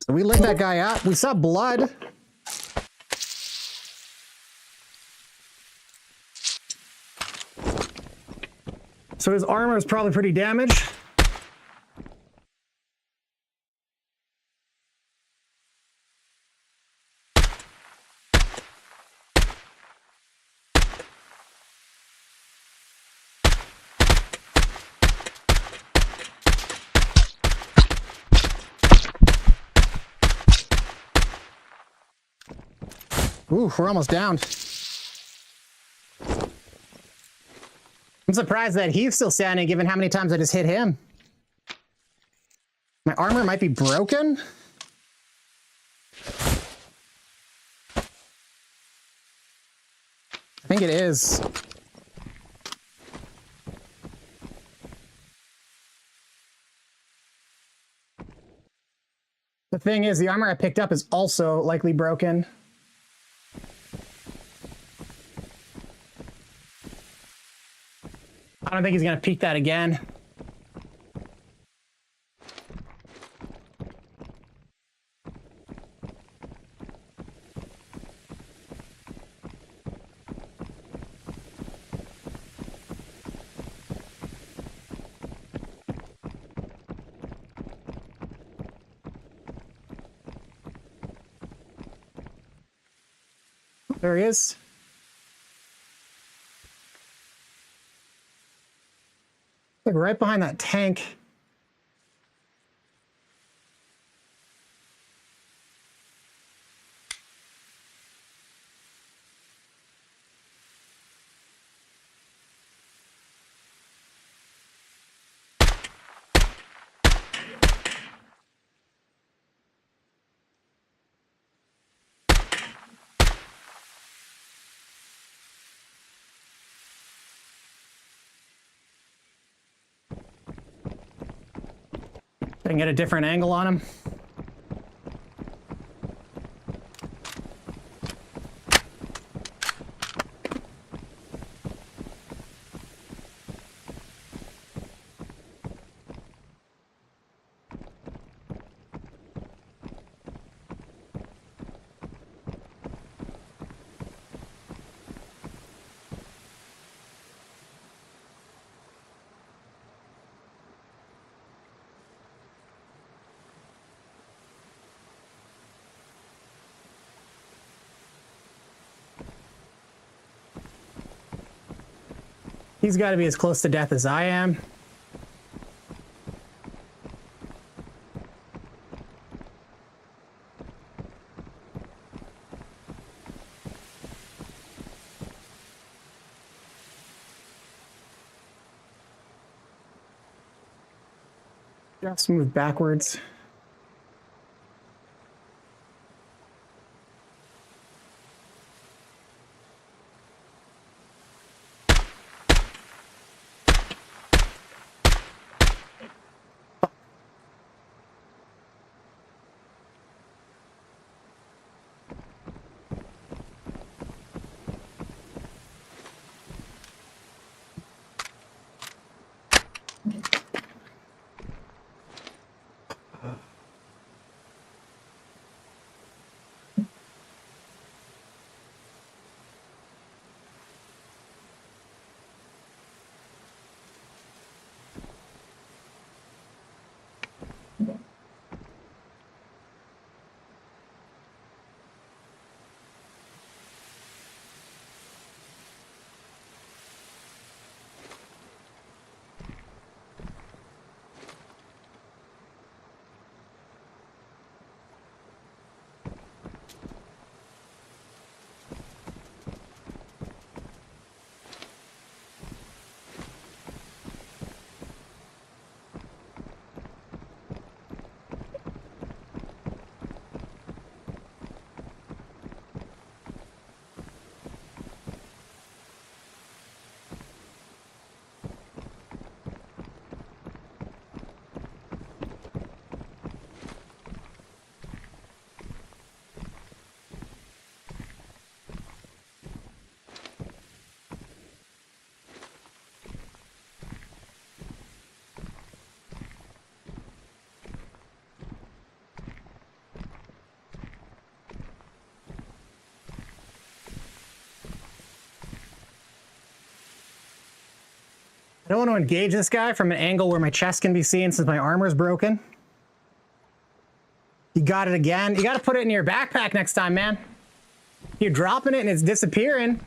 So we lit that guy up. We saw blood. So his armor is probably pretty damaged. Ooh, we're almost down. I'm surprised that he's still standing given how many times I just hit him. My armor might be broken. I think it is. The thing is, the armor I picked up is also likely broken. I don't think he's gonna peek that again. There he is. Like right behind that tank. I can get a different angle on him. He's got to be as close to death as I am. Just move backwards. I don't want to engage this guy from an angle where my chest can be seen since my armor's broken. You got it again. You got to put it in your backpack next time, man. You're dropping it and it's disappearing.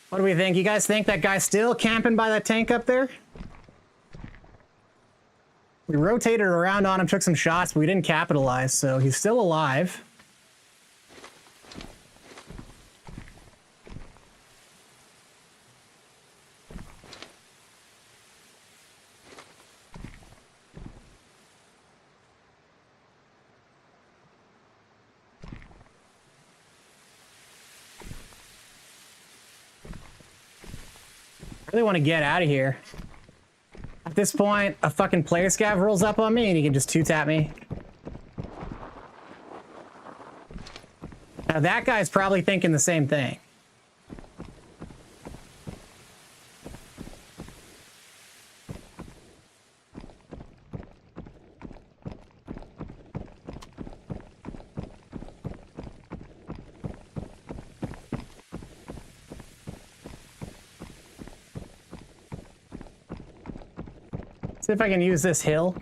What do we think? You guys think that guy's still camping by that tank up there? We rotated around on him, took some shots, but we didn't capitalize, so he's still alive. I really want to get out of here. At this point, a fucking player scav rolls up on me and he can just two-tap me. Now that guy's probably thinking the same thing. See if I can use this hill.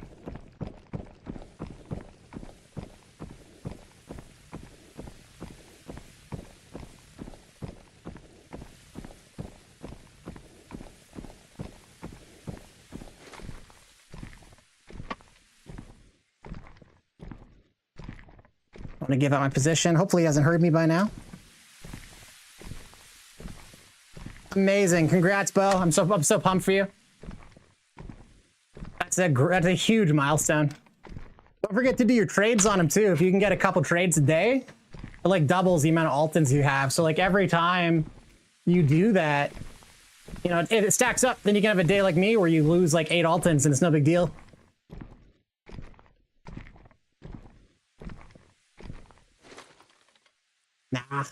I want to give out my position. Hopefully he hasn't heard me by now. Amazing. Congrats, Bo. I'm so pumped for you. That's a huge milestone. Don't forget to do your trades on him too. If you can get a couple trades a day, it like doubles the amount of Altons you have. So like every time you do that, you know, it stacks up. Then you can have a day like me where you lose like 8 Altons and it's no big deal. Nah.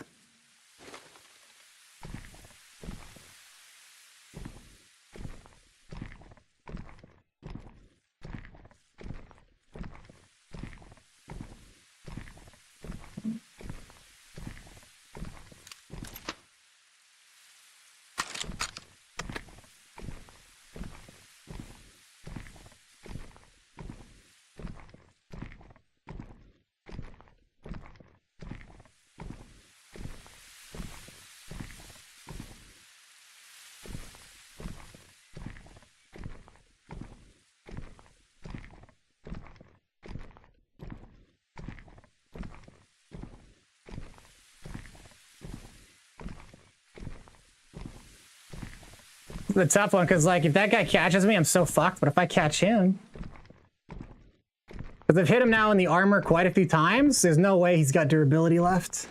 The tough one, because like if that guy catches me, I'm so fucked. But if I catch him, because I've hit him now in the armor quite a few times, there's no way he's got durability left.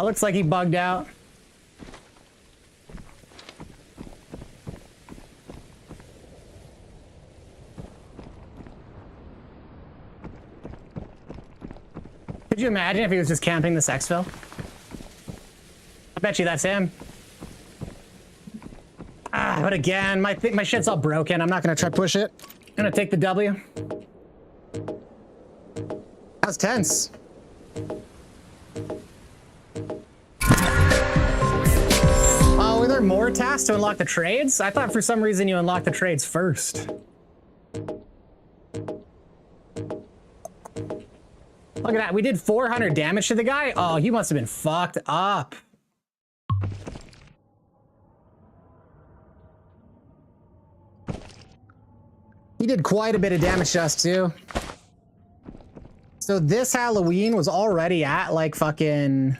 Looks like he bugged out. Could you imagine if he was just camping this exfil? I bet you that's him. But again, my shit's all broken. I'm not gonna try push it. I'm gonna take the W. That was tense. Oh, were there more tasks to unlock the trades? I thought for some reason you unlocked the trades first. Look at that, we did 400 damage to the guy? Oh, he must have been fucked up. He did quite a bit of damage to us too. So this Halloween was already at like fucking...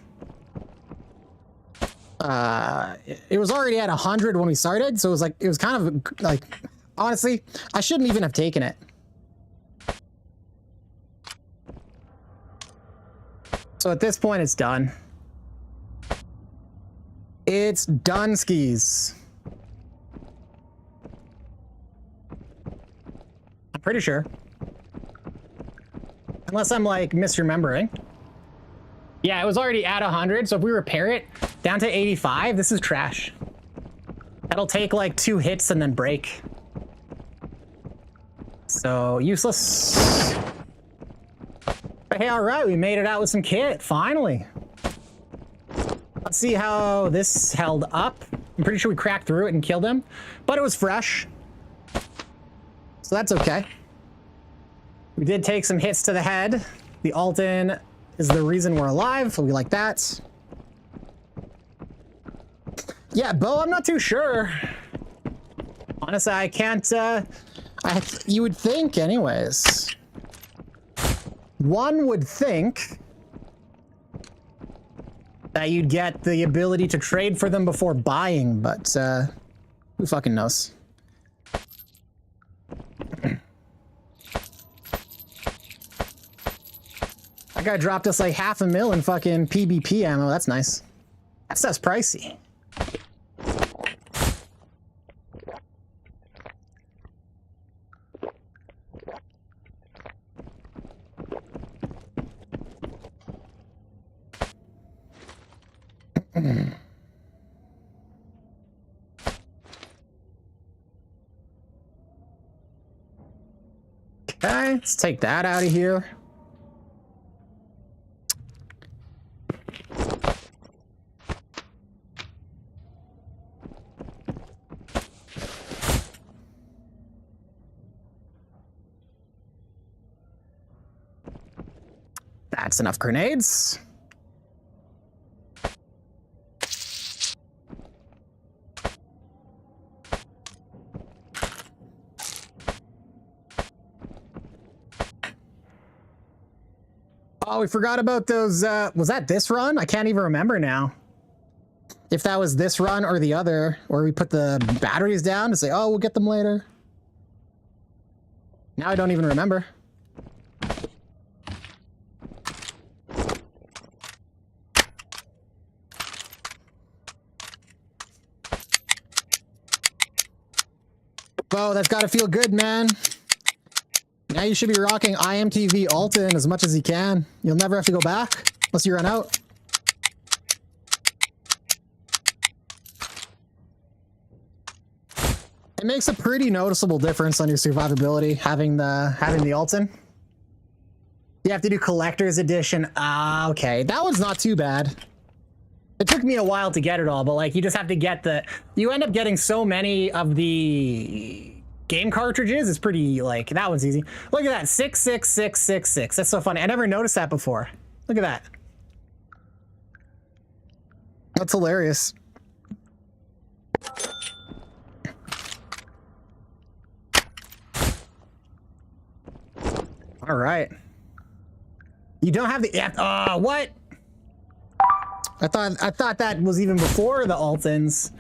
it was already at 100 when we started, so it was kind of like, honestly, I shouldn't even have taken it. So at this point, it's done. It's done skis. I'm pretty sure. Unless I'm like misremembering. Yeah, it was already at 100, so if we repair it down to 85, this is trash. That'll take like 2 hits and then break. So useless. But hey, all right, we made it out with some kit, finally. Let's see how this held up. I'm pretty sure we cracked through it and killed him, but it was fresh. So that's okay. We did take some hits to the head. The Alton is the reason we're alive, so we like that. Yeah, Bo, I'm not too sure. Honestly, I can't, you would think anyways. One would think that you'd get the ability to trade for them before buying, but, who fucking knows? That guy dropped us like $500,000 in fucking PvP ammo. That's nice. That stuff's pricey. Okay, let's take that out of here. That's enough grenades. Oh, we forgot about those, was that this run? I can't even remember now. If that was this run or the other, where we put the batteries down to say, oh, we'll get them later. Now I don't even remember. Bo, that's gotta feel good, man. Now you should be rocking IMTV Alton as much as you can. You'll never have to go back unless you run out. It makes a pretty noticeable difference on your survivability having the Alton. You have to do collector's edition. Ah, okay. That one's not too bad. It took me a while to get it all, but like you just have to get you end up getting so many of the game cartridges. It's pretty, like, that one's easy. Look at that, 66666. That's so funny. I never noticed that before. Look at that. That's hilarious. All right. You don't have the, what? I thought that was even before the Altons.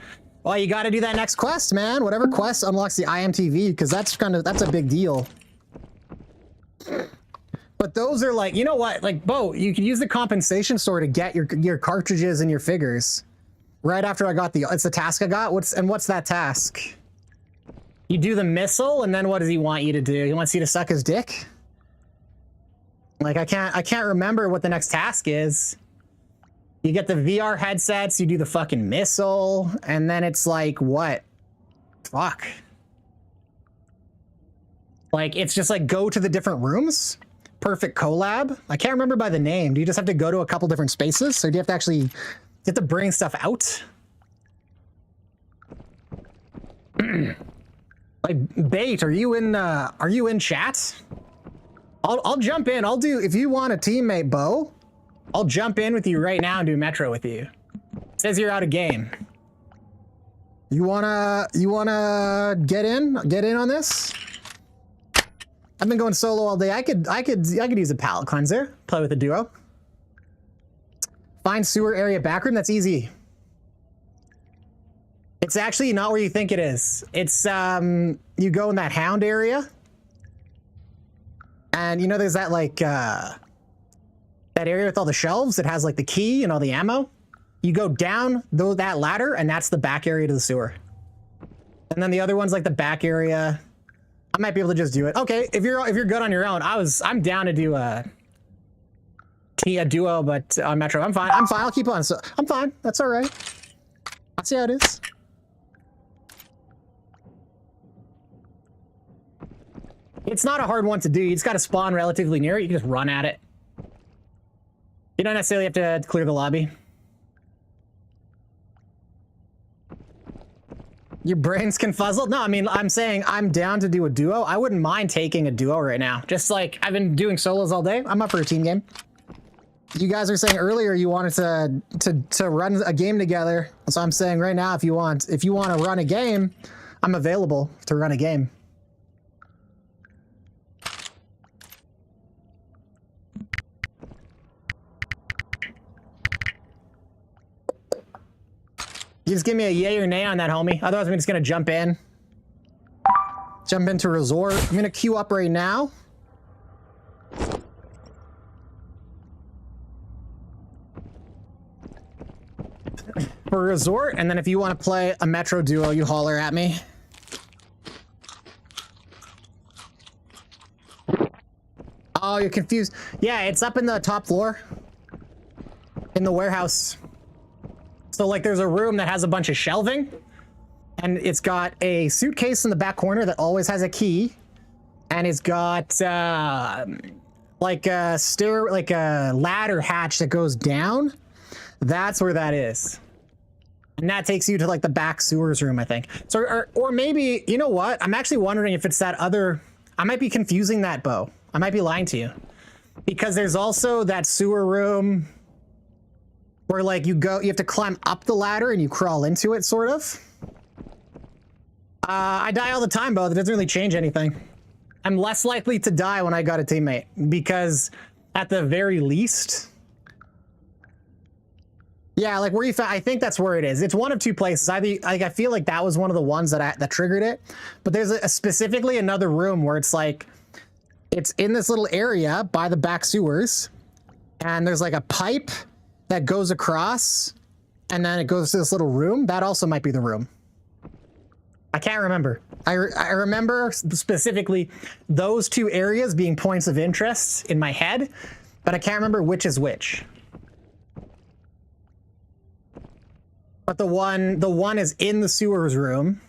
Well, you got to do that next quest, man. Whatever quest unlocks the IMTV, because that's a big deal. But those are like, you know what? Like, Bo, you can use the compensation store to get your cartridges and your figures. Right after I got it's the task I got. What's that task? You do the missile, and then what does he want you to do? He wants you to suck his dick? Like, I can't remember what the next task is. You get the VR headsets, you do the fucking missile, and then it's like, what? Fuck. Like, it's just like, go to the different rooms? Perfect collab? I can't remember by the name. Do you just have to go to a couple different spaces? So do you have to actually, you have to bring stuff out? Like, Bait, are you in chat? I'll jump in. If you want a teammate, Bo, I'll jump in with you right now and do Metro with you. It says you're out of game. You wanna get in on this? I've been going solo all day. I could use a palate cleanser. Play with a duo. Find sewer area backroom. That's easy. It's actually not where you think it is. It's you go in that hound area. And you know there's that like that area with all the shelves that has like the key and all the ammo. You go down that ladder and that's the back area to the sewer. And then the other one's like the back area. I might be able to just do it. Okay, if you're good on your own, I'm down to do a duo, but on Metro. I'm fine. I'll keep on. So I'm fine. That's all right. I'll see how it is. It's not a hard one to do. You just got to spawn relatively near it. You can just run at it. You don't necessarily have to clear the lobby. Your brain's confuzzled? No, I mean, I'm saying I'm down to do a duo. I wouldn't mind taking a duo right now. Just like I've been doing solos all day. I'm up for a team game. You guys were saying earlier you wanted to run a game together. So I'm saying right now, if you want to run a game, I'm available to run a game. You just give me a yay or nay on that, homie. Otherwise, I'm just gonna jump in. Jump into resort. I'm gonna queue up right now. For resort, and then if you want to play a Metro duo, you holler at me. Oh, you're confused. Yeah, it's up in the top floor. In the warehouse. So like there's a room that has a bunch of shelving and it's got a suitcase in the back corner that always has a key, and it's got like a ladder hatch that goes down. That's where that is. And that takes you to like the back sewers room, I think. So or maybe, you know what? I'm actually wondering if it's that other, I might be confusing that, Bo. I might be lying to you. Because there's also that sewer room where like you have to climb up the ladder and you crawl into it, sort of. I die all the time, Bo. That doesn't really change anything. I'm less likely to die when I got a teammate because at the very least, yeah, like where you found, I think that's where it is. It's one of two places. I feel like that was one of the ones that triggered it, but there's specifically another room where it's like, it's in this little area by the back sewers, and there's like a pipe that goes across, and then it goes to this little room. That also might be the room. I can't remember. I remember specifically those two areas being points of interest in my head, but I can't remember which is which. But the one is in the sewers room,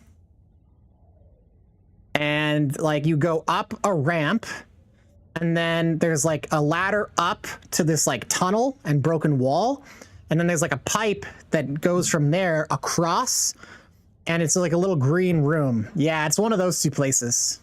and like you go up a ramp, and then there's like a ladder up to this like tunnel and broken wall, and then there's like a pipe that goes from there across, and it's like a little green room. Yeah, it's one of those two places.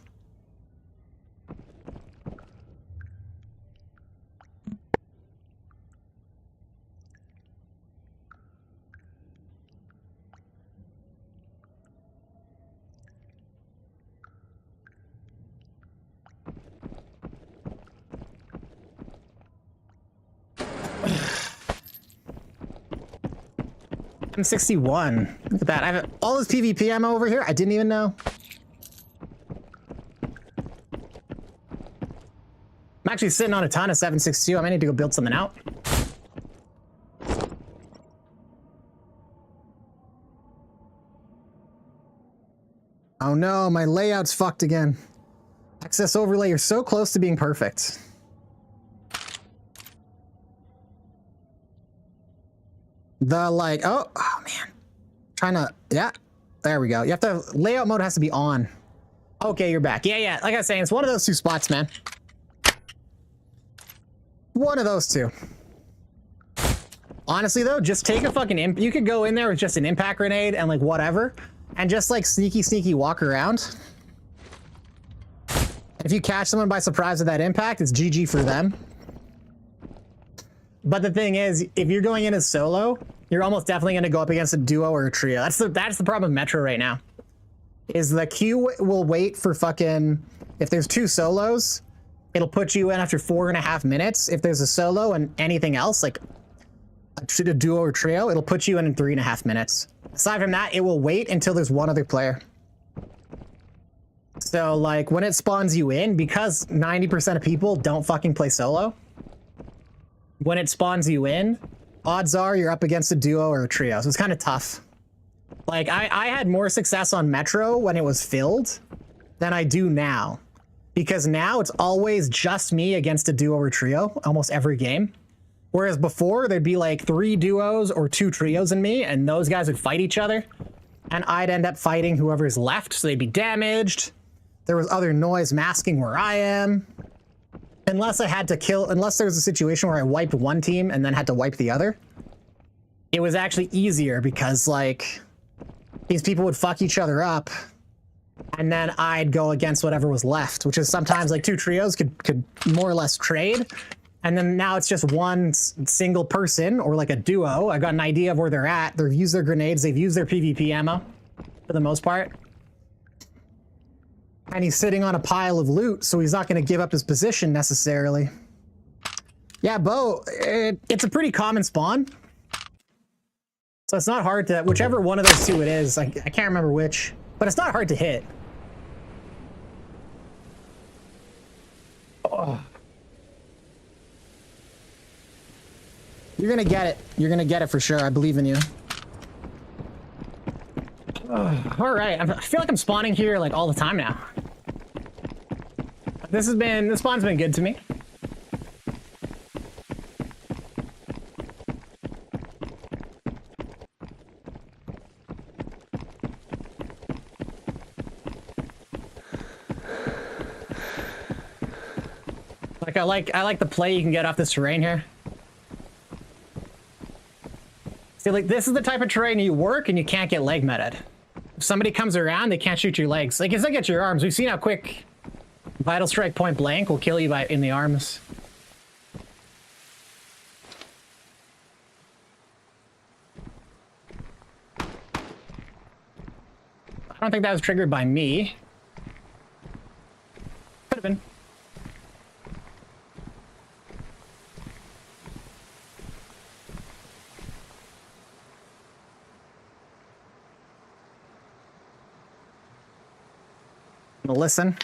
I'm 61. Look at that. I have all this PvP ammo over here. I didn't even know. I'm actually sitting on a ton of 7.62. I might need to go build something out. Oh no, my layout's fucked again. Access overlay, you're so close to being perfect. The like, oh man. Trying to, yeah, there we go. You have to, layout mode has to be on. Okay, you're back. Yeah. Like I was saying, it's one of those two spots, man. One of those two. Honestly though, just take a fucking, you could go in there with just an impact grenade and like whatever, and just like sneaky walk around. If you catch someone by surprise with that impact, it's GG for them. But the thing is, if you're going in as solo, you're almost definitely going to go up against a duo or a trio. That's the problem with Metro right now. Is the queue will wait for fucking, if there's two solos, it'll put you in after 4.5 minutes. If there's a solo and anything else, like a duo or trio, it'll put you in 3.5 minutes. Aside from that, it will wait until there's one other player. So like when it spawns you in, because 90% of people don't fucking play solo, when it spawns you in, odds are you're up against a duo or a trio. So it's kind of tough. Like I had more success on Metro when it was filled than I do now. Because now it's always just me against a duo or trio almost every game. Whereas before there'd be like 3 duos or 2 trios in me, and those guys would fight each other. And I'd end up fighting whoever's left, so they'd be damaged. There was other noise masking where I am. Unless I had to kill, unless there was a situation where I wiped one team and then had to wipe the other. It was actually easier because like, these people would fuck each other up, and then I'd go against whatever was left, which is sometimes like two trios could more or less trade. And then now it's just one single person or like a duo. I got an idea of where they're at. They've used their grenades. They've used their PvP ammo for the most part. And he's sitting on a pile of loot, so he's not going to give up his position necessarily. Yeah, Bo, it's a pretty common spawn. So it's not hard to, whichever one of those two it is, I can't remember which, but it's not hard to hit. Oh. You're gonna get it. You're gonna get it for sure. I believe in you. All right. I feel like I'm spawning here like all the time now. This spawn's been good to me. Like I like the play you can get off this terrain here. See, like, this is the type of terrain you work and you can't get leg meted. If somebody comes around, they can't shoot your legs. Like, it's like at your arms. We've seen how quick Vital Strike point blank will kill you in the arms. I don't think that was triggered by me. Could have been. Listen.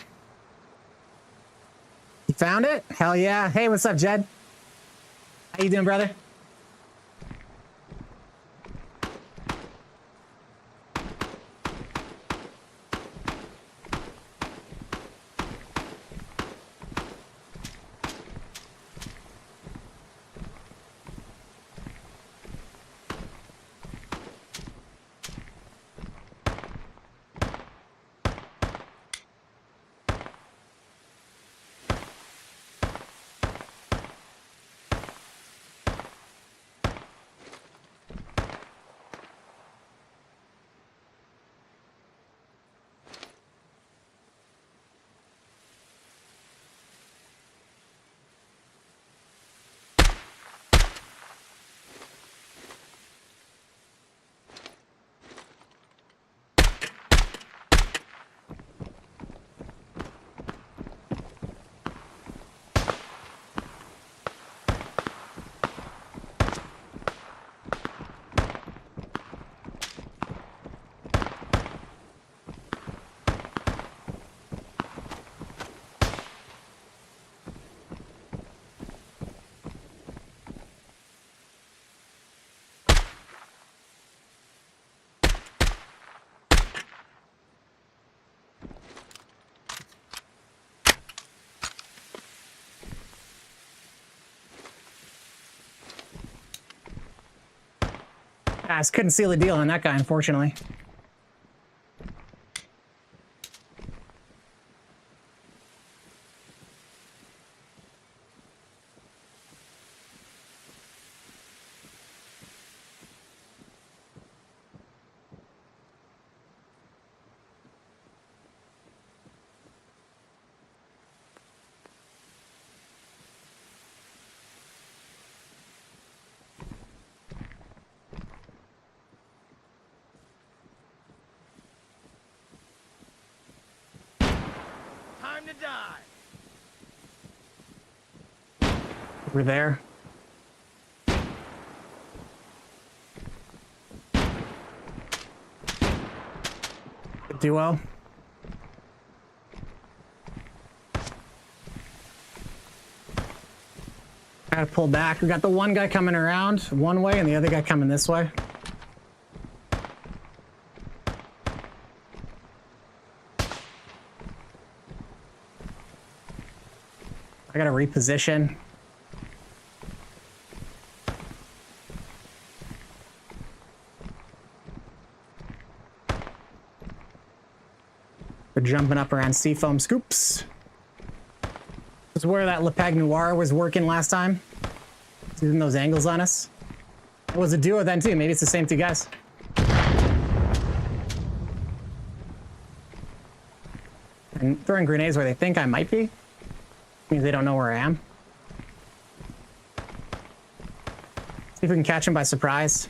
You found it? Hell yeah. Hey, what's up, Jed? How you doing, brother? I just couldn't seal the deal on that guy, unfortunately. Time to die. Over there. Good duo. Gotta pull back. We got the one guy coming around one way and the other guy coming this way. I gotta reposition. We're jumping up around Seafoam Scoops. This is where that Lepag Noir was working last time. Using those angles on us. It was a duo then too. Maybe it's the same two guys. And throwing grenades where they think I might be means they don't know where I am. See if we can catch him by surprise.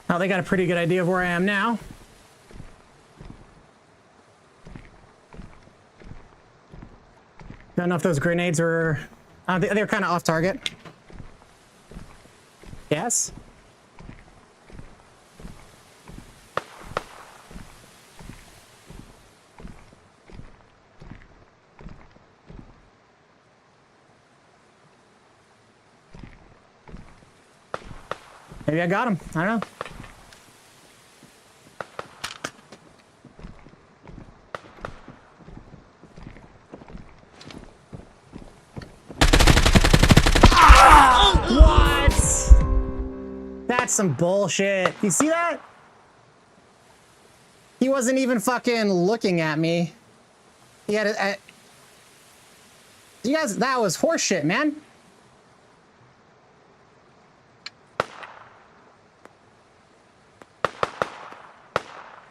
Oh, they got a pretty good idea of where I am now. Don't know if those grenades are... they're kind of off target. Yes? Maybe I got him. I don't know. What? That's some bullshit. You see that? He wasn't even fucking looking at me. He had a you guys, that was horseshit, man.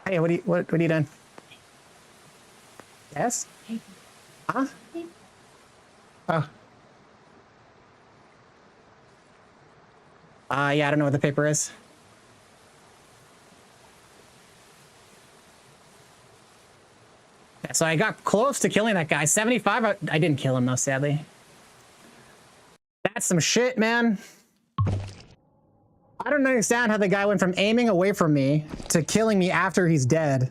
Hey, what are you doing? Yes? Huh? Oh. Yeah, I don't know what the paper is. Yeah, so I got close to killing that guy. 75, I didn't kill him though, sadly. That's some shit, man. I don't understand how the guy went from aiming away from me to killing me after he's dead.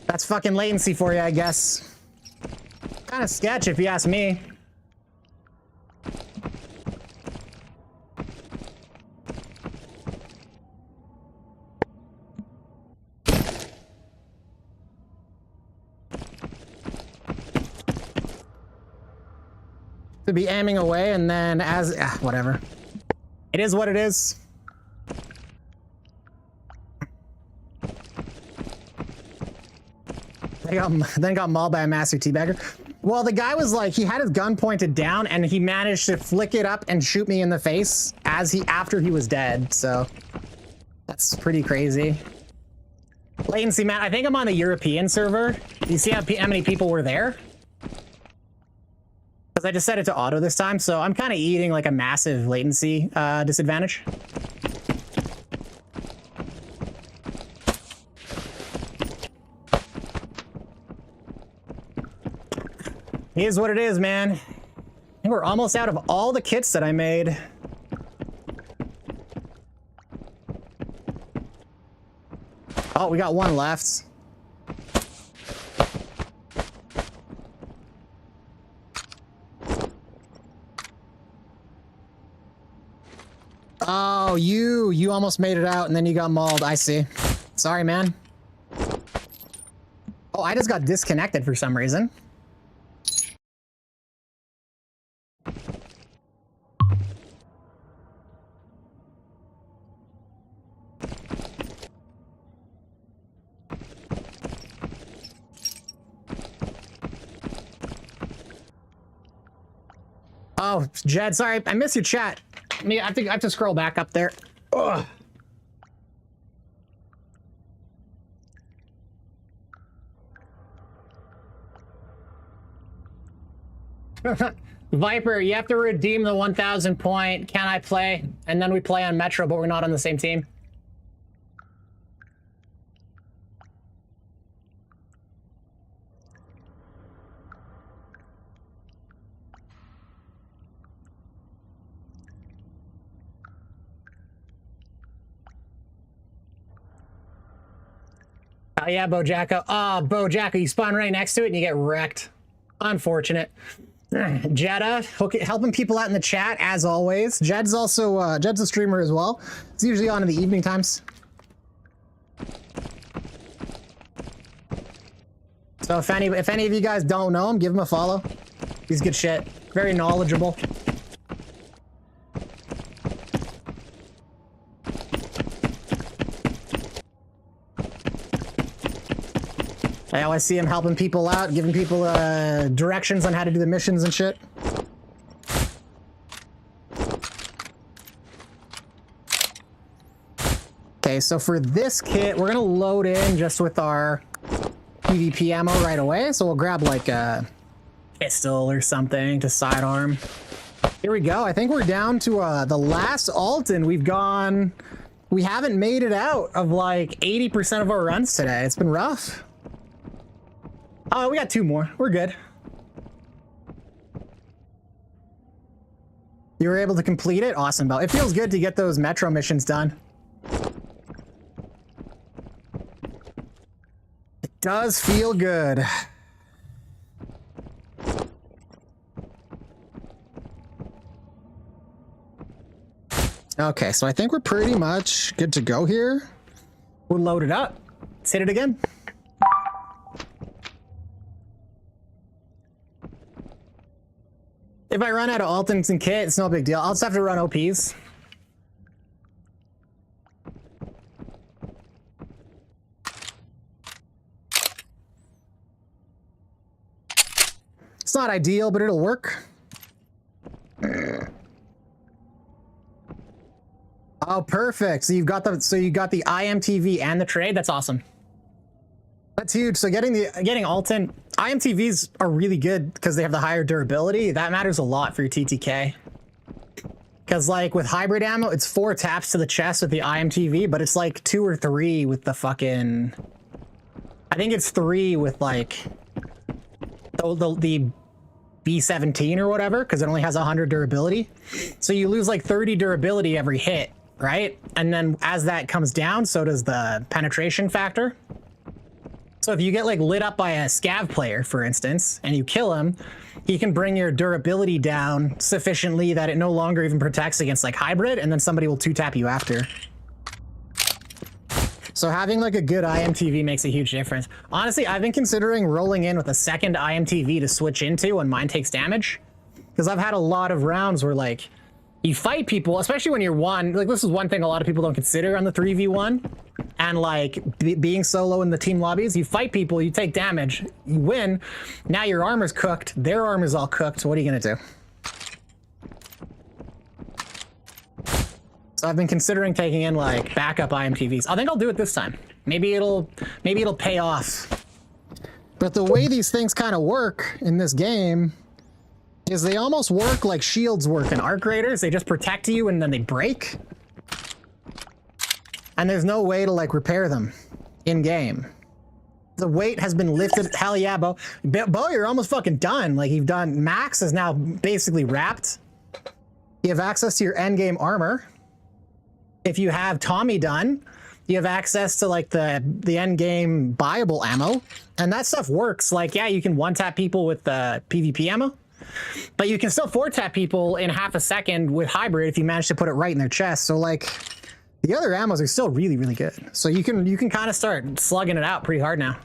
That's fucking latency for you, I guess. Kind of sketch if you ask me. To be aiming away and then as whatever. It is what it is. Then got mauled by a master teabagger. Well, the guy was like, he had his gun pointed down and he managed to flick it up and shoot me in the face after he was dead. So that's pretty crazy. Latency, Matt. I think I'm on the European server. Do you see how many people were there? Because I just set it to auto this time, so I'm kind of eating like a massive latency disadvantage. It is what it is, man. I think we're almost out of all the kits that I made. Oh, we got one left. Oh, you almost made it out and then you got mauled. I see. Sorry, man. Oh, I just got disconnected for some reason. Oh, Jed, sorry, I missed your chat. I have to scroll back up there. Ugh. Viper, you have to redeem the 1,000 point. Can I play? And then we play on Metro, but we're not on the same team. Oh yeah, Bojacko. Oh, Bojacko, you spawn right next to it and you get wrecked. Unfortunate. Jeddah, helping people out in the chat as always. Jed's also Jed's a streamer as well. It's usually on in the evening times. So if any of you guys don't know him, give him a follow. He's good shit. Very knowledgeable. I always see him helping people out, giving people directions on how to do the missions and shit. Okay, so for this kit, we're gonna load in just with our PvP ammo right away. So we'll grab like a pistol or something to sidearm. Here we go. I think we're down to the last Alton. We haven't made it out of like 80% of our runs today. It's been rough. Oh, we got 2 more. We're good. You were able to complete it? Awesome, Bell. It feels good to get those Metro missions done. It does feel good. Okay, so I think we're pretty much good to go here. We're loaded up. Let's hit it again. If I run out of Altons and kit, it's no big deal. I'll just have to run OPs. It's not ideal, but it'll work. Oh, perfect. So you got the IMTV and the trade. That's awesome. That's huge. So getting Alton, IMTVs are really good because they have the higher durability. That matters a lot for your TTK. Because like with hybrid ammo, it's 4 taps to the chest with the IMTV, but it's like 2 or 3 with the fucking. I think it's 3 with like the B17 or whatever, because it only has 100 durability. So you lose like 30 durability every hit, right? And then as that comes down, so does the penetration factor. So if you get like lit up by a scav player, for instance, and you kill him, he can bring your durability down sufficiently that it no longer even protects against like hybrid, and then somebody will 2-tap you after. So having like a good IMTV makes a huge difference. Honestly, I've been considering rolling in with a second IMTV to switch into when mine takes damage. Because I've had a lot of rounds where like, you fight people, especially when you're one, like this is one thing a lot of people don't consider on the 3v1. And like being solo in the team lobbies, you fight people, you take damage, you win. Now your armor's cooked, their armor's all cooked. So what are you gonna do? So I've been considering taking in like backup IMTVs. I think I'll do it this time. Maybe it'll pay off. But the way these things kind of work in this game is they almost work like shields work in Arc Raiders. They just protect you and then they break. And there's no way to like repair them in game. The weight has been lifted. Hell yeah, Bo. Bo, you're almost fucking done. Like you've done, Max is now basically wrapped. You have access to your end game armor. If you have Tommy done, you have access to like the end game buyable ammo. And that stuff works. Like, yeah, you can 1-tap people with the PvP ammo. But you can still 4-tap people in half a second with hybrid if you manage to put it right in their chest. So like, the other ammos are still really, really good. So you can kind of start slugging it out pretty hard now.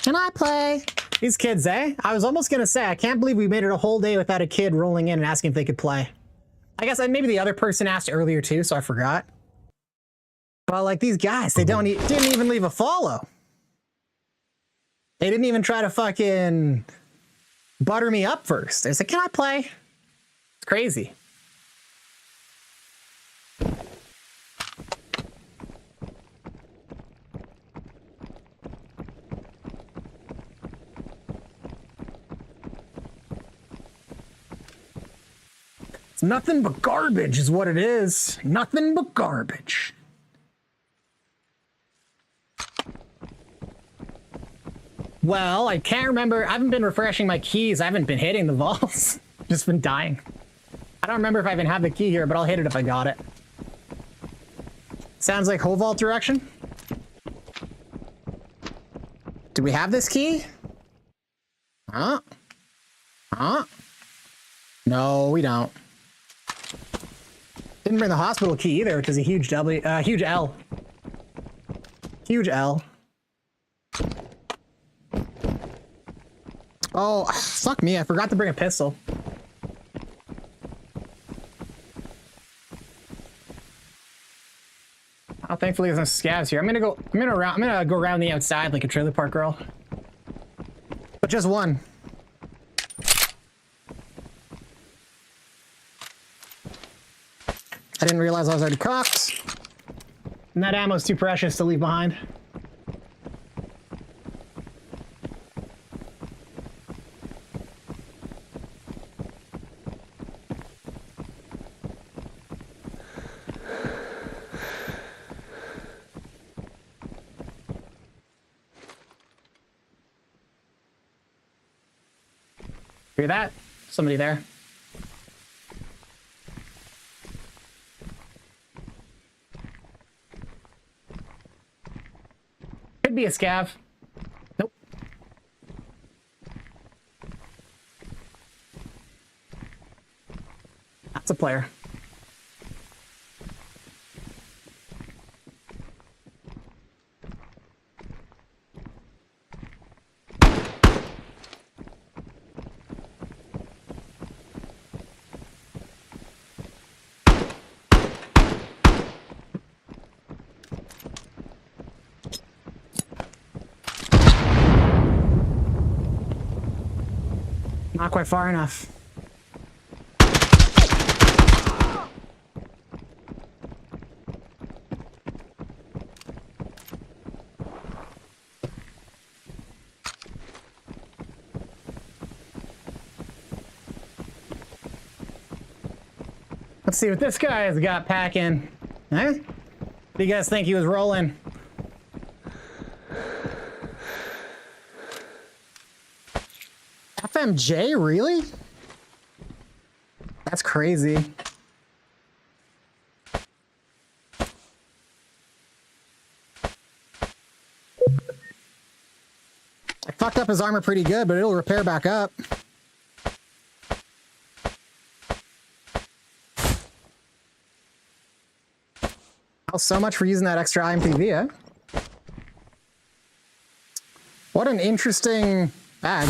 Can I play? These kids, eh? I was almost gonna say, I can't believe we made it a whole day without a kid rolling in and asking if they could play. I guess maybe the other person asked earlier too, so I forgot. But like these guys, they didn't even leave a follow. They didn't even try to fucking butter me up first. They said, can I play? It's crazy. It's nothing but garbage is what it is. Nothing but garbage. Well, I can't remember. I haven't been refreshing my keys. I haven't been hitting the vaults. Just been dying. I don't remember if I even have the key here, but I'll hit it if I got it. Sounds like whole vault direction. Do we have this key? Huh? Huh? No, we don't. Didn't bring the hospital key either, which is a huge huge L. Huge L. Oh, fuck me, I forgot to bring a pistol. Oh, thankfully there's no scavs here. I'm gonna go around the outside like a trailer park girl. But just one. I didn't realize I was already cocked. And that ammo's too precious to leave behind. Hear that? Somebody there. Could be a scav. Nope. That's a player. Not quite far enough. Let's see what this guy has got packing. Huh? What do you guys think he was rolling? FMJ, really? That's crazy. I fucked up his armor pretty good, but it'll repair back up. Well, so much for using that extra IMPV, eh? What an interesting bag.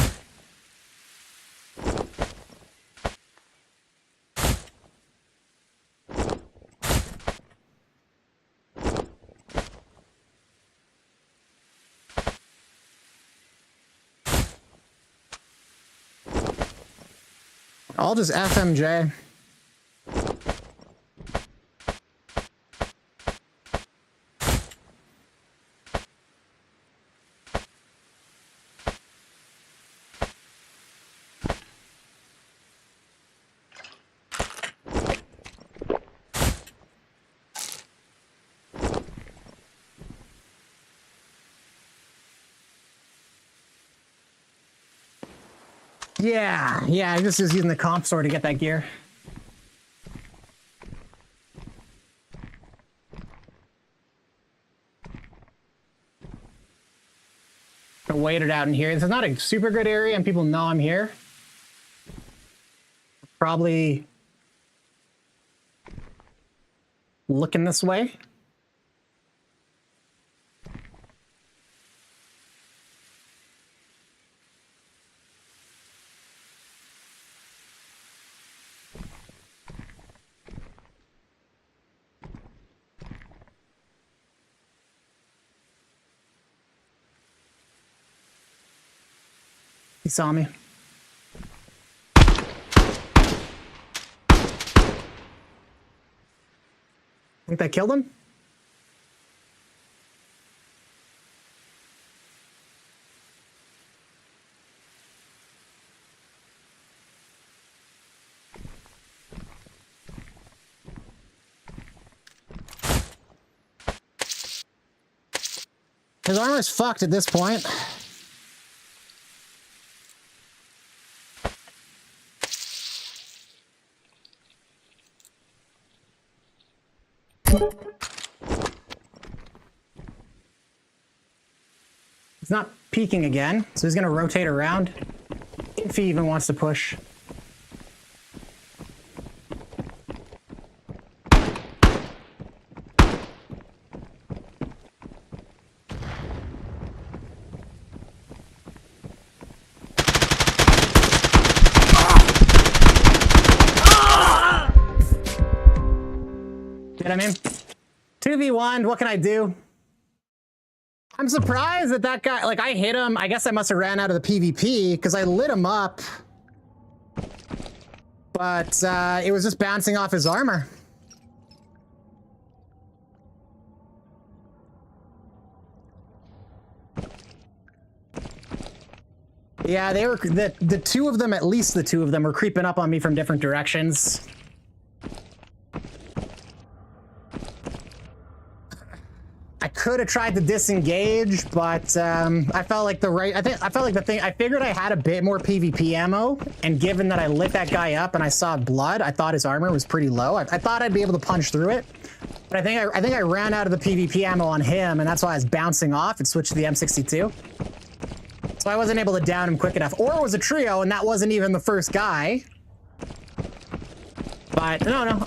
I'll just FMJ. Yeah, I just was using the comp store to get that gear. I wait it out in here. This is not a super good area and people know I'm here. Probably looking this way. He saw me. Think that killed him? His armor's fucked at this point. He's not peeking again, so he's gonna rotate around if he even wants to push. Get him in. 2v1, what can I do? I'm surprised that that guy, like I hit him. I guess I must have ran out of the PvP because I lit him up. But it was just bouncing off his armor. Yeah, they were, the two of them, at least the two of them, were creeping up on me from different directions. I could have tried to disengage, but I felt like I figured I had a bit more PvP ammo, and given that I lit that guy up and I saw blood, I thought his armor was pretty low. I thought I'd be able to punch through it, but I think I ran out of the PvP ammo on him, and that's why I was bouncing off and switched to the M62. So I wasn't able to down him quick enough. Or it was a trio, and that wasn't even the first guy. But no.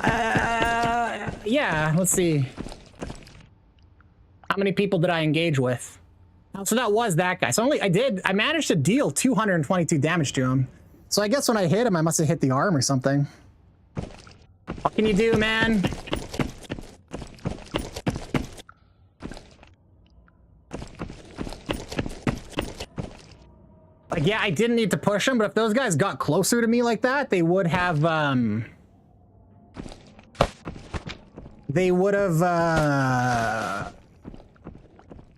Yeah, let's see. How many people did I engage with? Oh, so that was that guy. So I managed to deal 222 damage to him. So I guess when I hit him, I must have hit the arm or something. What can you do, man? Like, yeah, I didn't need to push him, but if those guys got closer to me like that, they would have,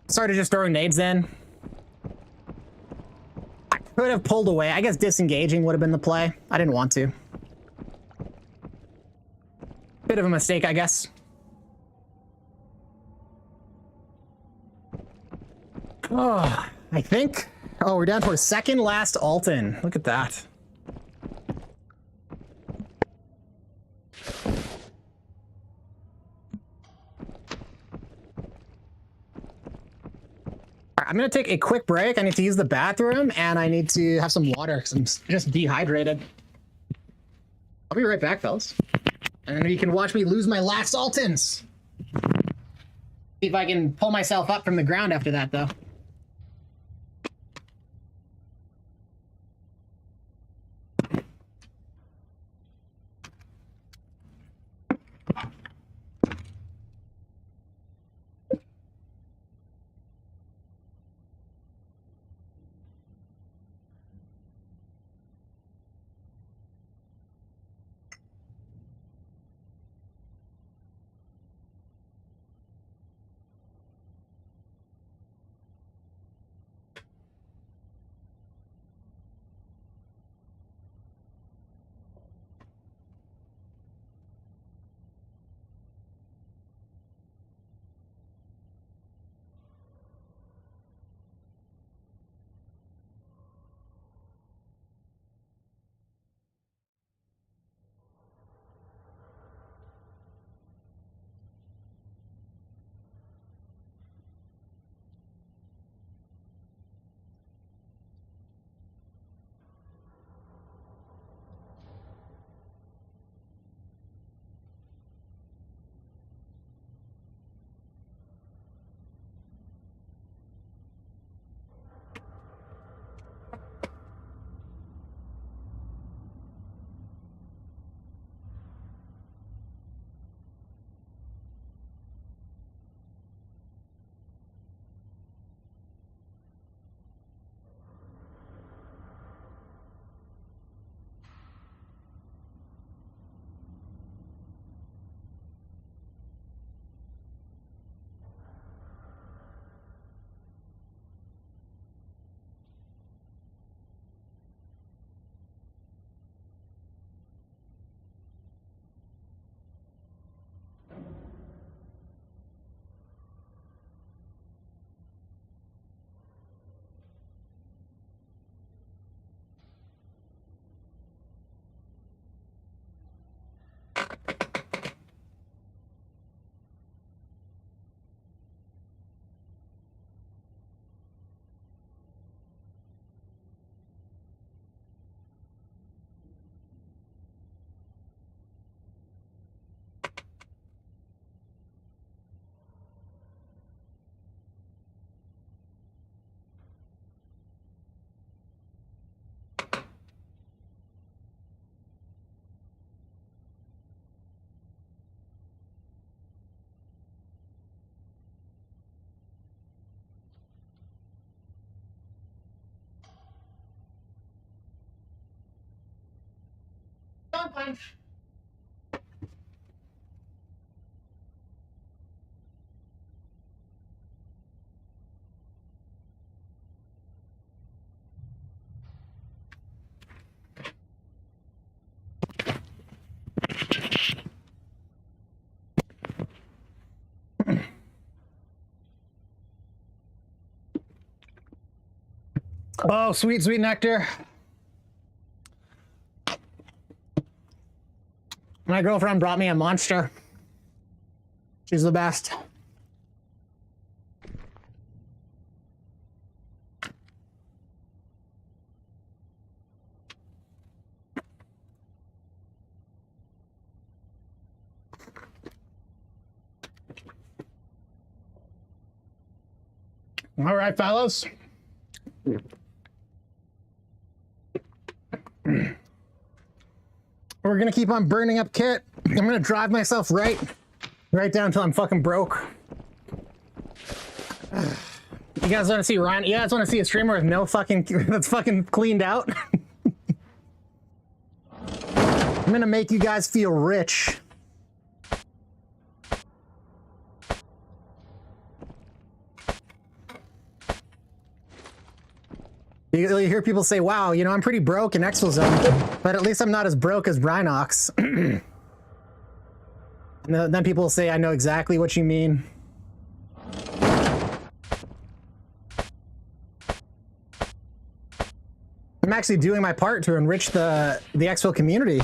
started just throwing nades in. I could have pulled away. I guess disengaging would have been the play. I didn't want to. Bit of a mistake, I guess. Oh, I think. Oh, we're down to our second last Alton. Look at that. I'm gonna take a quick break. I need to use the bathroom and I need to have some water because I'm just dehydrated. I'll be right back, fellas. And then you can watch me lose my last Altons. See if I can pull myself up from the ground after that, though. lunch. Oh, sweet, sweet nectar. My girlfriend brought me a monster. She's the best. All right, fellas. We're gonna keep on burning up kit. I'm gonna drive myself right down until I'm fucking broke. You guys want to see Ryan? You guys want to see a streamer with no fucking that's fucking cleaned out? I'm gonna make you guys feel rich. You hear people say, wow, you know, I'm pretty broke in Exfil Zone, but at least I'm not as broke as Rhinox. And then people say, I know exactly what you mean. I'm actually doing my part to enrich the Exfil community.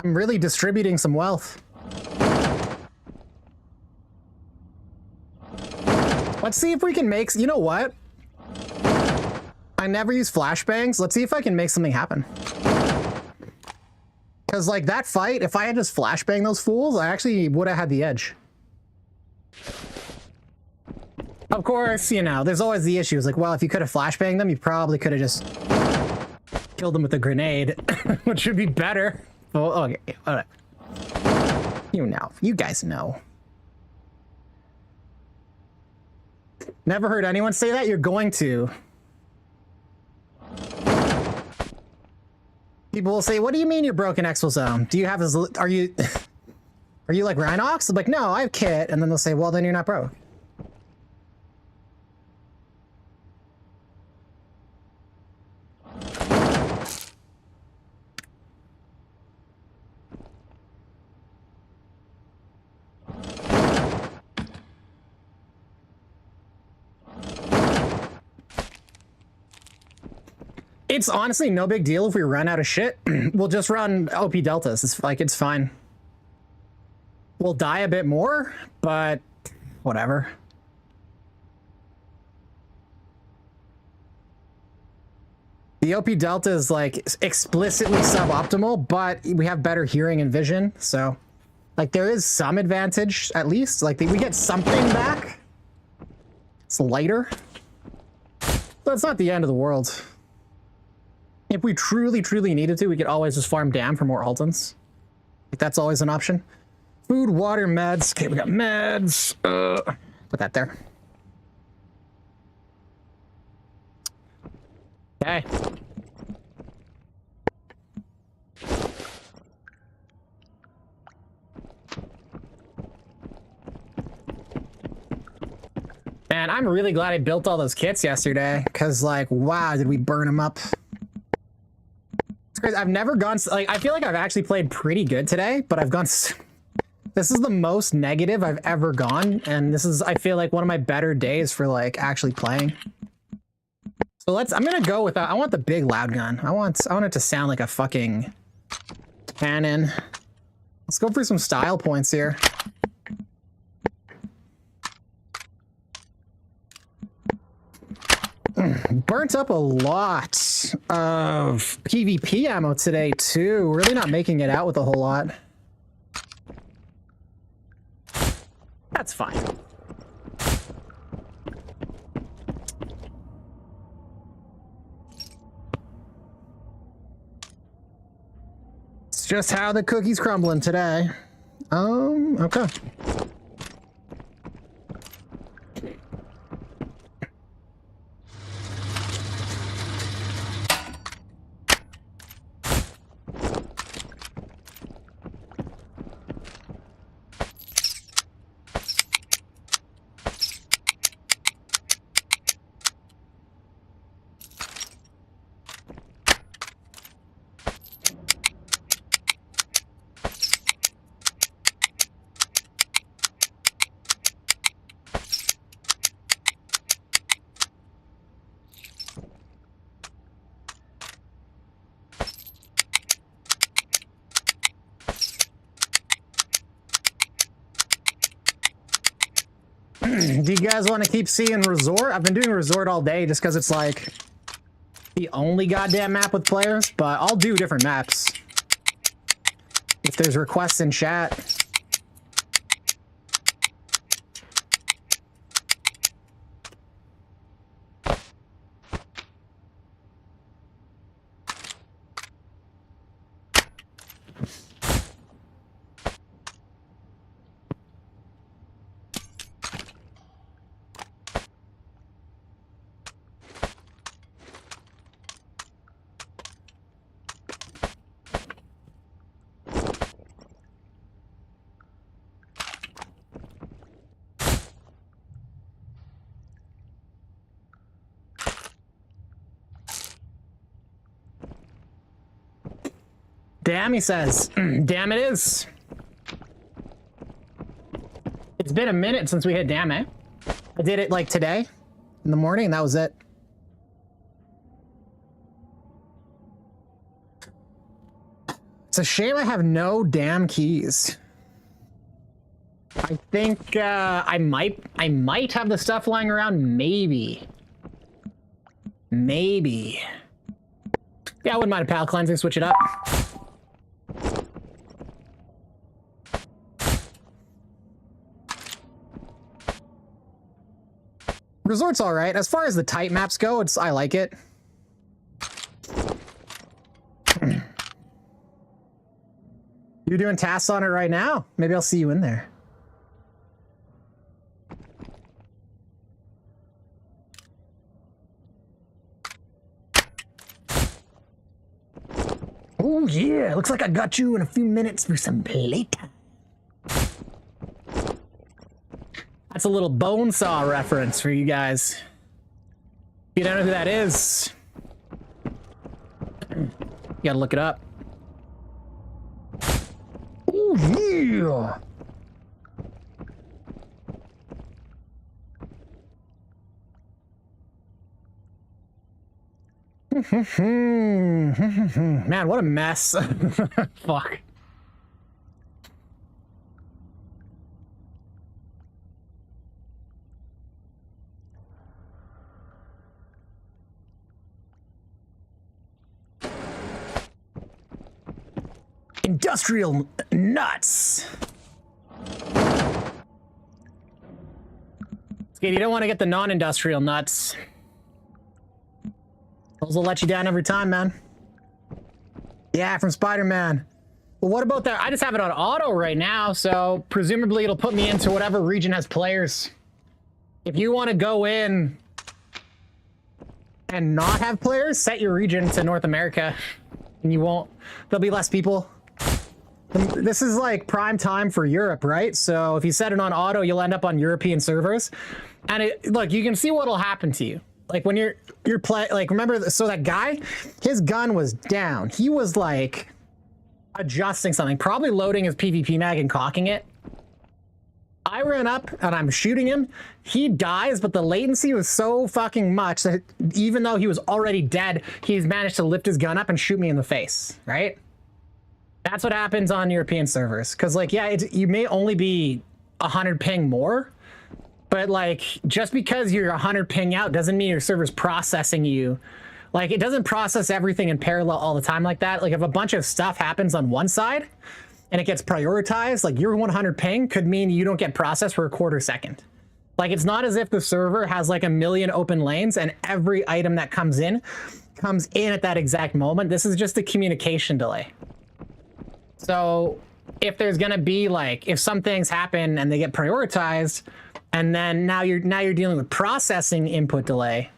I'm really distributing some wealth. Let's see if we can make, you know what? I never use flashbangs. Let's see if I can make something happen. Because like that fight, if I had just flashbang those fools, I actually would have had the edge. Of course, you know, there's always the issue. It's like, well, if you could have flashbanged them, you probably could have just killed them with a grenade, which would be better. Oh, okay, all right. You know, you guys know. Never heard anyone say that. You're going to. People will say, what do you mean you're broke in Exfil Zone? Do you have this, are you like Rhinox? I'm like, no, I have kit. And then they'll say, well, then you're not broke. It's honestly no big deal if we run out of shit. We'll just run OP deltas. It's like, it's fine. We'll die a bit more, but whatever. The OP delta is like explicitly suboptimal, but we have better hearing and vision. So like there is some advantage at least. Like we get something back. It's lighter. So it's not the end of the world. If we truly, truly needed to, we could always just farm down for more Altons. Like, that's always an option. Food, water, meds. Okay, we got meds. Put that there. Okay. Man, I'm really glad I built all those kits yesterday, because, like, wow, did we burn them up. I've never gone, like, I feel like I've actually played pretty good today, but I've gone, this is the most negative I've ever gone, and this is, I feel like, one of my better days for, like, actually playing. So I'm gonna go with that. I want the big loud gun. I want it to sound like a fucking cannon. Let's go for some style points here. Burnt up a lot of PvP ammo today too. Really not making it out with a whole lot. That's fine. It's just how the cookie's crumbling today. Okay. Do you guys want to keep seeing Resort? I've been doing Resort all day just because it's like the only goddamn map with players, but I'll do different maps if there's requests in chat. Damn, he says. Damn it is. It's been a minute since we hit damn, eh? I did it like today in the morning, and that was it. It's a shame I have no damn keys. I think I might have the stuff lying around, maybe. Maybe. Yeah, I wouldn't mind a palate cleansing, switch it up. Resort's all right. As far as the type maps go, I like it. You're doing tasks on it right now? Maybe I'll see you in there. Oh yeah, looks like I got you in a few minutes for some playtime. That's a little bone saw reference for you guys. You don't know who that is. You gotta look it up. Oh yeah. Man, what a mess. Fuck. Industrial nuts. Skate, you don't want to get the non-industrial nuts. Those will let you down every time, man. Yeah, from Spider-Man. Well, what about that? I just have it on auto right now, so presumably it'll put me into whatever region has players. If you want to go in and not have players, set your region to North America, and you won't. There'll be less people. This is like prime time for Europe, right? So if you set it on auto, you'll end up on European servers. And look, you can see what'll happen to you. Like when you're like, remember, so that guy, his gun was down. He was like adjusting something, probably loading his PvP mag and cocking it. I ran up and I'm shooting him. He dies, but the latency was so fucking much that even though he was already dead, he's managed to lift his gun up and shoot me in the face, right? That's what happens on European servers. Because, like, yeah, you may only be 100 ping more, but, like, just because you're 100 ping out doesn't mean your server's processing you. Like, it doesn't process everything in parallel all the time like that. Like, if a bunch of stuff happens on one side and it gets prioritized, like, your 100 ping could mean you don't get processed for a quarter second. Like, it's not as if the server has, like, 1 million open lanes and every item that comes in at that exact moment. This is just a communication delay. So if there's gonna be like, if some things happen and they get prioritized, and then now you're dealing with processing input delay,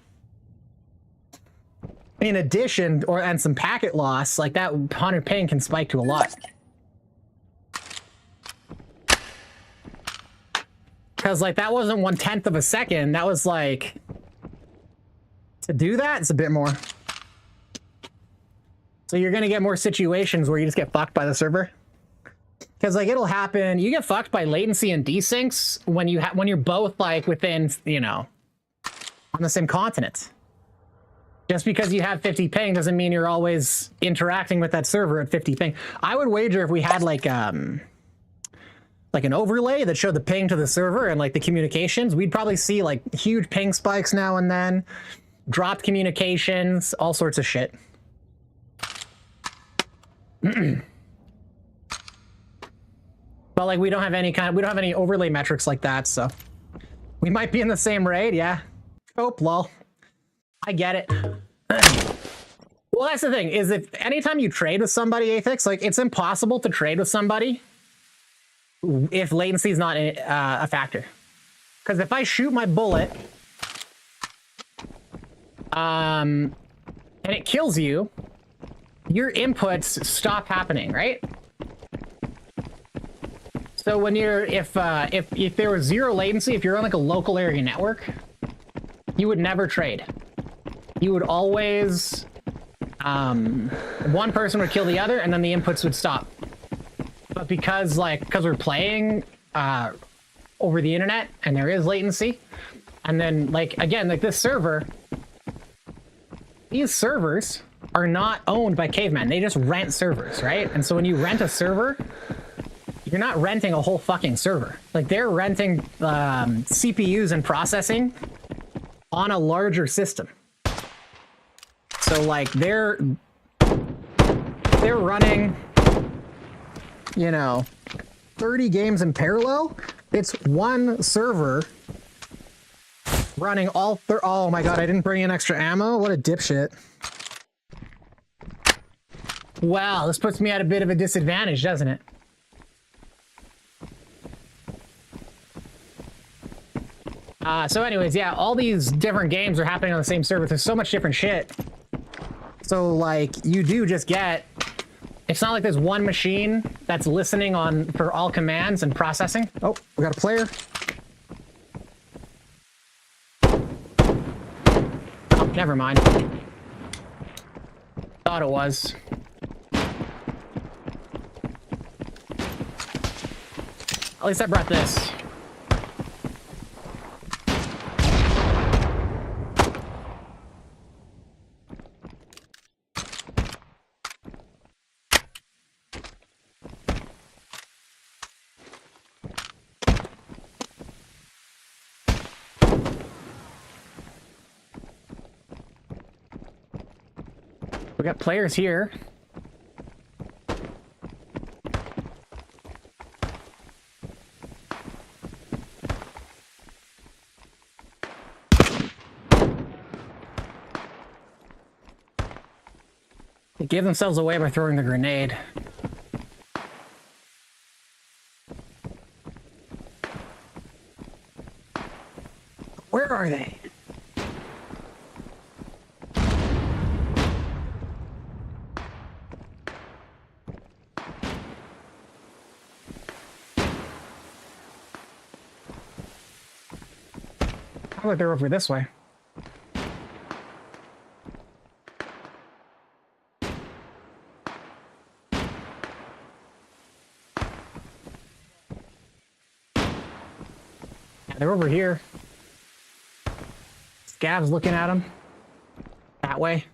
in addition, and some packet loss, like that 100 ping can spike to a lot. Because like that wasn't 1/10 of a second. That was like, to do that, it's a bit more. So you're gonna get more situations where you just get fucked by the server. Because like it'll happen, you get fucked by latency and desyncs when you're both like within, you know, on the same continent. Just because you have 50 ping doesn't mean you're always interacting with that server at 50 ping. I would wager if we had like like an overlay that showed the ping to the server and like the communications, we'd probably see like huge ping spikes now and then, dropped communications, all sorts of shit. But like we don't have any overlay metrics like that, so we might be in the same raid, yeah. Oh, lol. I get it. Well, that's the thing, is if anytime you trade with somebody, Athix, like it's impossible to trade with somebody if latency is not a factor. Because if I shoot my bullet, and it kills you, your inputs stop happening, right? So when you're, if there was zero latency, if you're on like a local area network, you would never trade. You would always, one person would kill the other and then the inputs would stop. But because we're playing over the internet and there is latency, and then like, again, like this server, these servers are not owned by Caveman. They just rent servers, right? And so when you rent a server, you're not renting a whole fucking server. Like they're renting CPUs and processing on a larger system. So like they're running, you know, 30 games in parallel. It's one server running all oh my god, I didn't bring in extra ammo. What a dipshit. Wow, this puts me at a bit of a disadvantage, doesn't it? So anyways, yeah, all these different games are happening on the same server. There's so much different shit. So like you do just get, it's not like there's one machine that's listening on for all commands and processing. Oh, we got a player. Oh, never mind. Thought it was. At least I brought this. We got players here. They gave themselves away by throwing the grenade. Where are they? I thought they're over this way. Yeah, they're over here. Scav's looking at them. That way.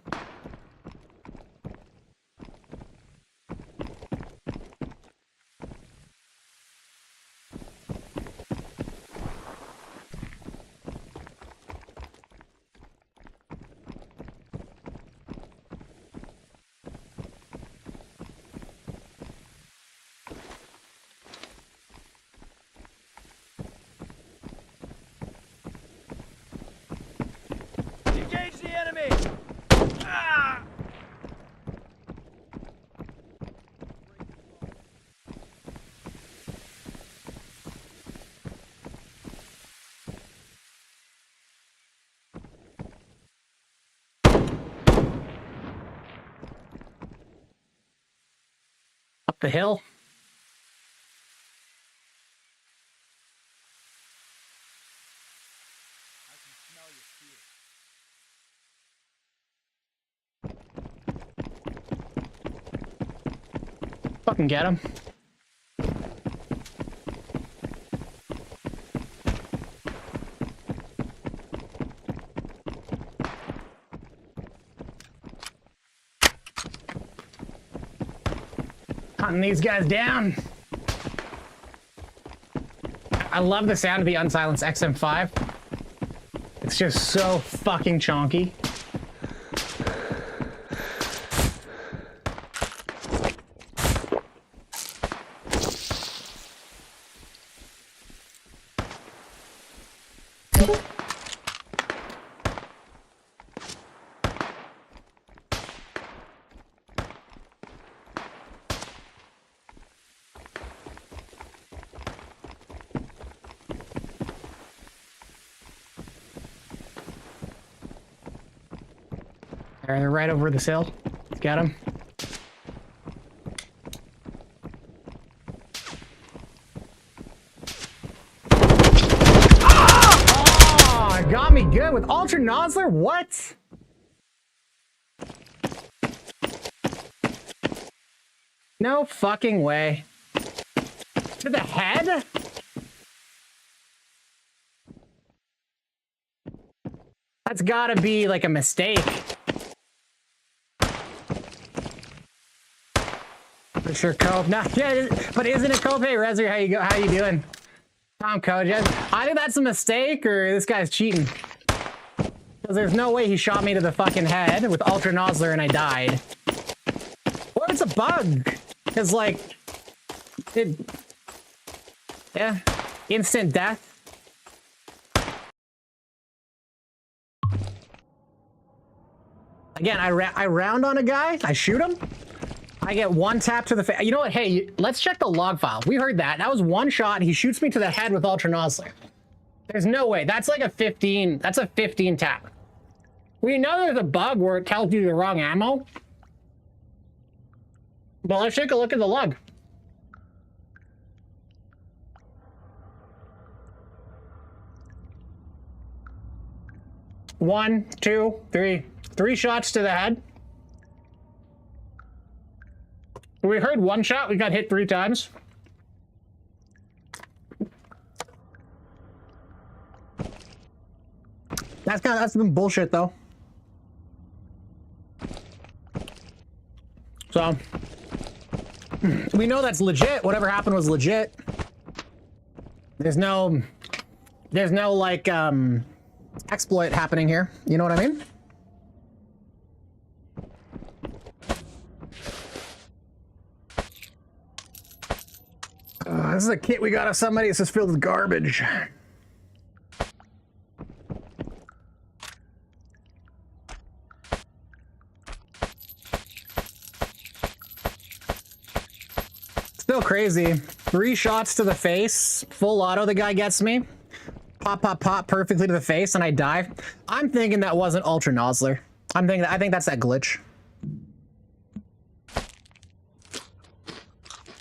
Engage the enemy! Ah! Up the hill. Fucking get him. Hunting these guys down. I love the sound of the unsilenced XM5. It's just so fucking chonky. They're right over this hill. Got him. Oh, got me good with Ultra Nozzler? What? No fucking way. To the head? That's gotta be like a mistake. For sure, Cope. No, yeah, but isn't it Cope? Hey, Rezer, how you doing? Tom Code. I think that's a mistake, or this guy's cheating. Because there's no way he shot me to the fucking head with Ultra Nozzler and I died. Or it's a bug. Because, like, yeah, instant death. Again, I round on a guy, I shoot him. I get one tap to the face. You know what? Hey, let's check the log file. We heard that. That was one shot. He shoots me to the head with Ultra Nozzler. There's no way. That's like a 15. That's a 15 tap. We know there's a bug where it tells you the wrong ammo. But let's take a look at the log. One, two, three. 3 shots to the head. We heard one shot, we got hit 3 times. That's been bullshit though. So we know that's legit. Whatever happened was legit. There's no like exploit happening here. You know what I mean? This is a kit we got of somebody. It's just filled with garbage. Still crazy. 3 shots to the face. Full auto the guy gets me. Pop, pop, pop perfectly to the face and I die. I'm thinking that wasn't Ultra Nozzler. I think that's that glitch.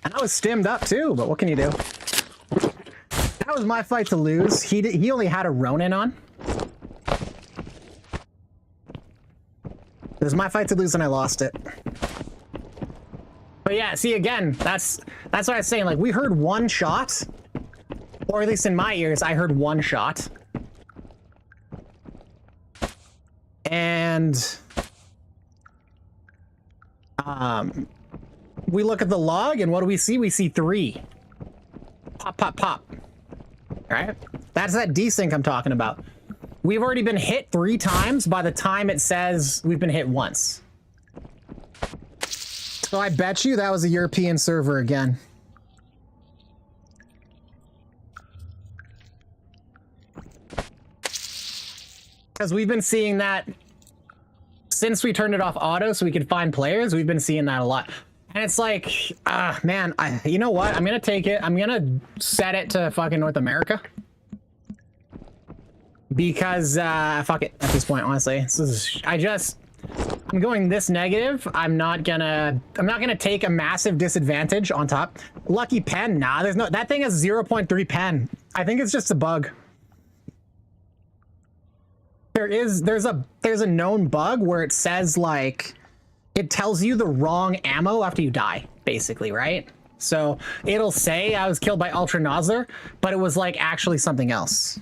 And I was stimmed up too, but what can you do? That was my fight to lose. He only had a Ronin on. It was my fight to lose and I lost it. But yeah, see again, that's what I was saying. Like we heard one shot, or at least in my ears, I heard one shot. And we look at the log and what do we see? We see 3. Pop, pop, pop. Right? That's that desync I'm talking about. We've already been hit 3 times by the time it says we've been hit once. So I bet you that was a European server again. Because we've been seeing that since we turned it off auto so we could find players. We've been seeing that a lot. And it's like, man, you know what? I'm going to take it. I'm going to set it to fucking North America. Because, fuck it at this point, honestly. I'm going this negative. I'm not gonna take a massive disadvantage on top. Lucky pen, nah, that thing has 0.3 pen. I think it's just a bug. There's a known bug where it says like, it tells you the wrong ammo after you die, basically, right? So it'll say I was killed by Ultra Nozzler, but it was like actually something else.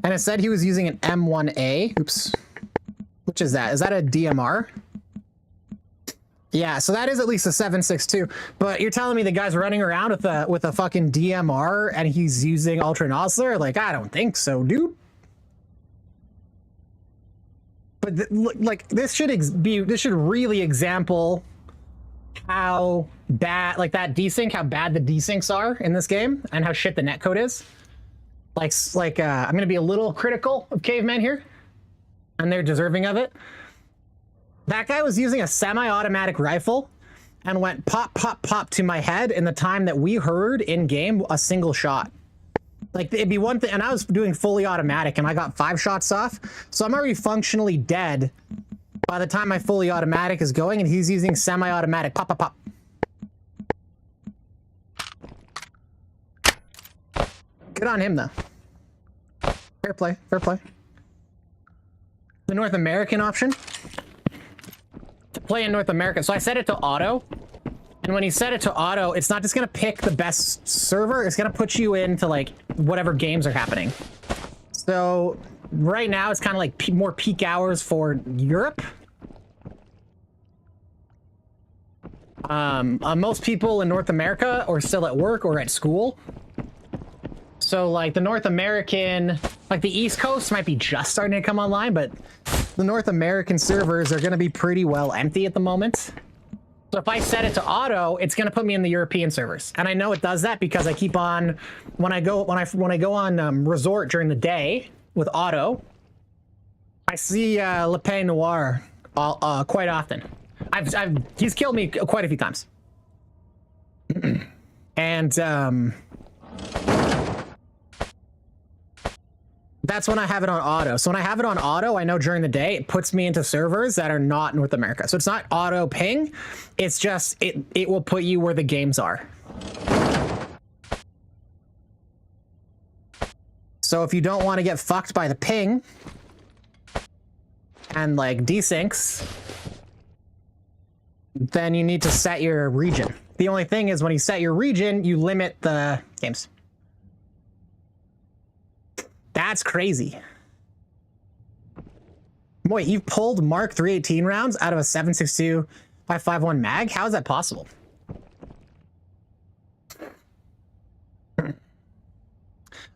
And it said he was using an M1A. Oops. Which is that? Is that a DMR? Yeah, so that is at least a 7.62. But you're telling me the guy's running around with a fucking DMR and he's using Ultra Nozzler? Like, I don't think so, dude. But like, this should really example how bad, like that desync, how bad the desyncs are in this game, and how shit the netcode is. I'm gonna be a little critical of Caveman here, and they're deserving of it. That guy was using a semi-automatic rifle and went pop, pop, pop to my head in the time that we heard in game a single shot. Like, it'd be one thing, and I was doing fully automatic and I got 5 shots off, so I'm already functionally dead by the time my fully automatic is going, and he's using semi-automatic pop, pop, pop. Good on him, though. Fair play, fair play. The North American option. To play in North America. So I set it to auto. And when you set it to auto, it's not just going to pick the best server. It's going to put you into, like, whatever games are happening. So right now, it's kind of like more peak hours for Europe. Most people in North America are still at work or at school. So, like, the North American, like, the East Coast might be just starting to come online, but the North American servers are going to be pretty well empty at the moment. So if I set it to auto, it's going to put me in the European servers. And I know it does that because I keep on, when I go on resort during the day with auto, I see Le Pen Noir quite often. He's killed me quite a few times. And, that's when I have it on auto. So when I have it on auto, I know during the day, it puts me into servers that are not North America. So it's not auto ping. It's just, it will put you where the games are. So if you don't want to get fucked by the ping and like desyncs, then you need to set your region. The only thing is when you set your region, you limit the games. That's crazy. Wait, you've pulled Mark 318 rounds out of a 7.62 by 5.1 mag? How is that possible?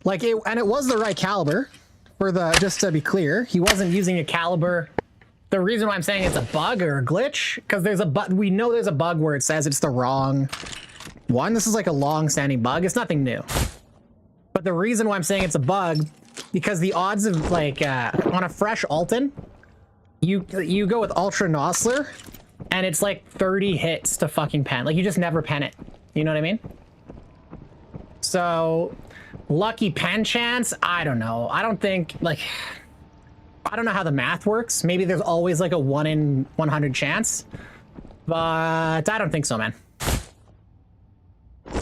Like, and it was the right caliber. For the, just to be clear, he wasn't using a caliber. The reason why I'm saying it's a bug or a glitch, because there's a bug. We know there's a bug where it says it's the wrong one. This is like a long-standing bug. It's nothing new. But the reason why I'm saying it's a bug, because the odds of, like, on a fresh Alton, you go with Ultra Nozzler, and it's like 30 hits to fucking pen. Like, you just never pen it. You know what I mean? So, lucky pen chance? I don't know. I don't think, like, I don't know how the math works. Maybe there's always, like, a 1 in 100 chance. But I don't think so, man.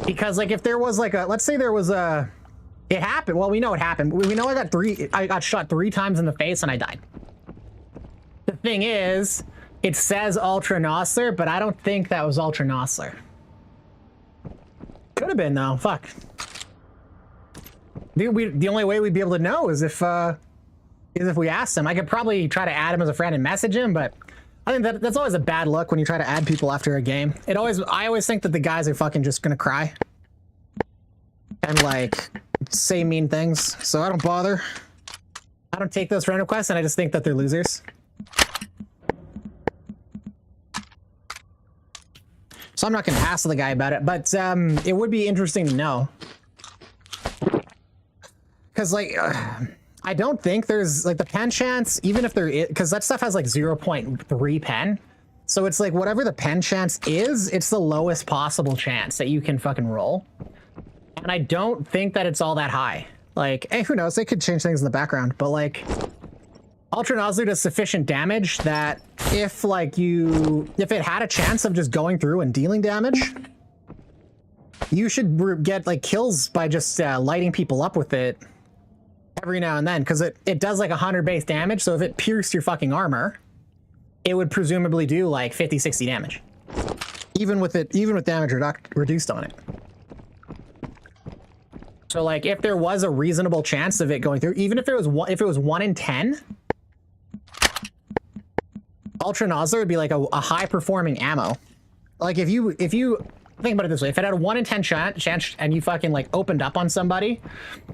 Because, like, if there was, like, a, let's say there was a, it happened. Well, we know it happened. We know I got shot 3 times in the face and I died. The thing is, it says Ultra Nozzler, but I don't think that was Ultra Nozzler. Could have been, though. Fuck. The only way we'd be able to know is if we asked him. I could probably try to add him as a friend and message him, but I think that's always a bad look when you try to add people after a game. I always think that the guys are fucking just gonna cry. And, like, say mean things, so I don't bother. I don't take those friend requests, and I just think that they're losers. So I'm not gonna hassle the guy about it, but it would be interesting to know. Because, like, I don't think there's, like, the pen chance, even if there is, because that stuff has, like, 0.3 pen. So it's, like, whatever the pen chance is, it's the lowest possible chance that you can fucking roll. And I don't think that it's all that high. Like, hey, who knows? They could change things in the background, but, like, Ultra Nozzler does sufficient damage that if, like, if it had a chance of just going through and dealing damage, you should get, like, kills by just lighting people up with it every now and then, because it does, like, 100 base damage, so if it pierced your fucking armor, it would presumably do, like, 50, 60 damage. Even with damage reduced on it. So, like, if there was a reasonable chance of it going through, even if it was 1 in 10, Ultra Nozzler would be like a high performing ammo. Like if you think about it this way, if it had a 1 in 10 chance and you fucking like opened up on somebody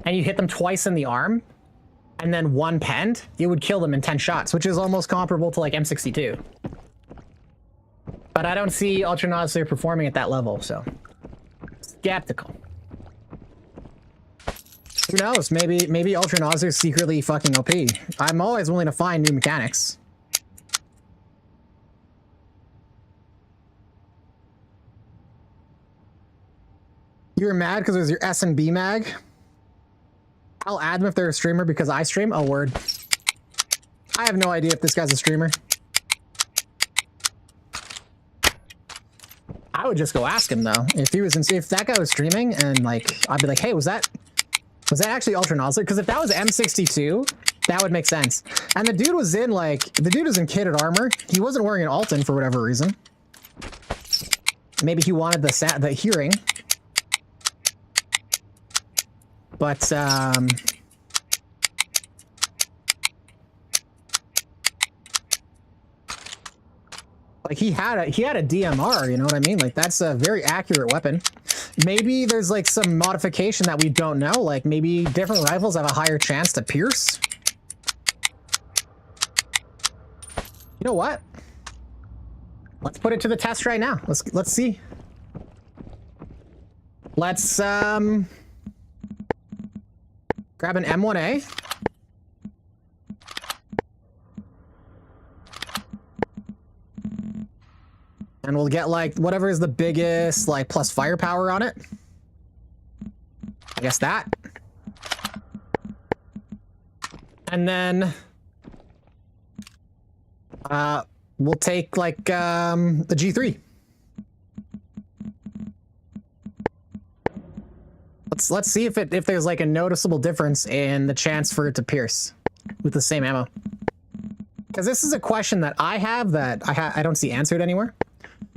and you hit them twice in the arm and then 1 penned, you would kill them in 10 shots, which is almost comparable to like M62. But I don't see Ultra Nozzler performing at that level, so skeptical. Who knows? Maybe Ultra Nozzler is secretly fucking OP. I'm always willing to find new mechanics. You were mad because it was your S and B mag? I'll add them if they're a streamer because I stream. Oh, word. I have no idea if this guy's a streamer. I would just go ask him though. If that guy was streaming and like, I'd be like, hey, was that actually Ultra Nozzler? Because if that was M62, that would make sense. And the dude was in kitted armor. He wasn't wearing an Alton for whatever reason. Maybe he wanted the hearing. But like he had a DMR, you know what I mean? Like that's a very accurate weapon. Maybe there's like some modification that we don't know. Like maybe different rifles have a higher chance to pierce. You know what? Let's put it to the test right now. Let's see. Let's grab an M1A. And we'll get like whatever is the biggest like plus firepower on it. I guess that. And then we'll take like the G3. Let's see if there's like a noticeable difference in the chance for it to pierce with the same ammo. Because this is a question that I have that I don't see answered anywhere.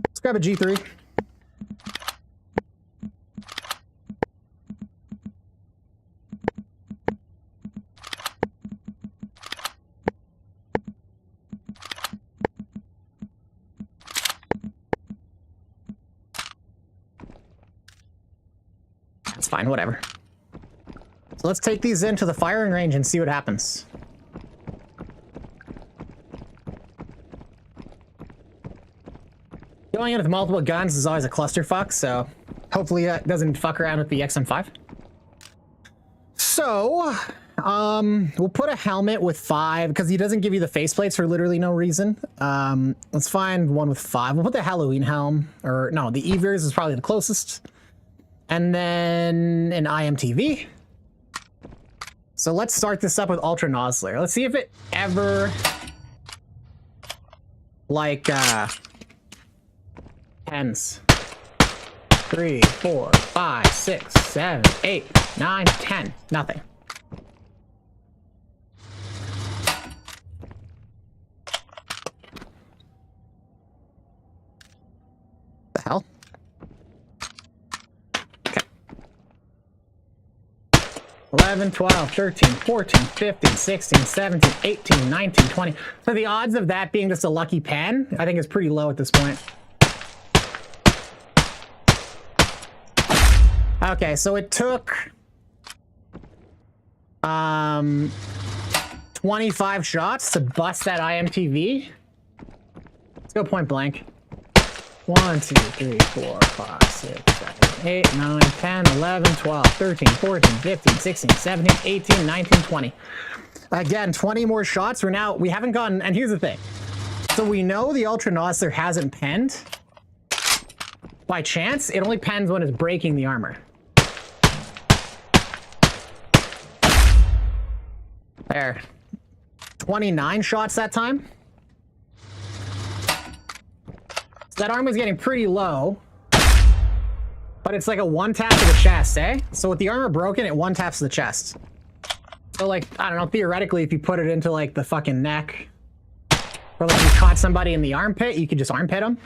Let's grab a G3. That's fine, whatever. So let's take these into the firing range and see what happens. Going in with multiple guns is always a clusterfuck, so hopefully that doesn't fuck around with the XM5. So, we'll put a helmet with 5 because he doesn't give you the faceplates for literally no reason. Let's find one with 5. We'll put the Halloween helm, or no, the EVers is probably the closest. And then an IMTV. So let's start this up with Ultra Nozzler. Let's see if it ever like ends. 3, 4, 5, 6, 7, 8, 9, 10. Nothing. The hell? Okay. 11, 12, 13, 14, 15, 16, 17, 18, 19, 20. So the odds of that being just a lucky pen, I think is pretty low at this point. Okay, so it took 25 shots to bust that IMTV. Let's go point blank. 1, 2, 3, 4, 5, 6, 7, 8, 9, 10, 11, 12, 13, 14, 15, 16, 17, 18, 19, 20. Again, 20 more shots. We haven't gotten, and here's the thing. So we know the Ultra Nozzler hasn't penned. By chance, it only pens when it's breaking the armor. There. 29 shots that time. So that armor's getting pretty low. But it's like a one tap to the chest, eh? So with the armor broken, it one taps to the chest. So like, I don't know, theoretically, if you put it into like the fucking neck, or like you caught somebody in the armpit, you could just armpit them.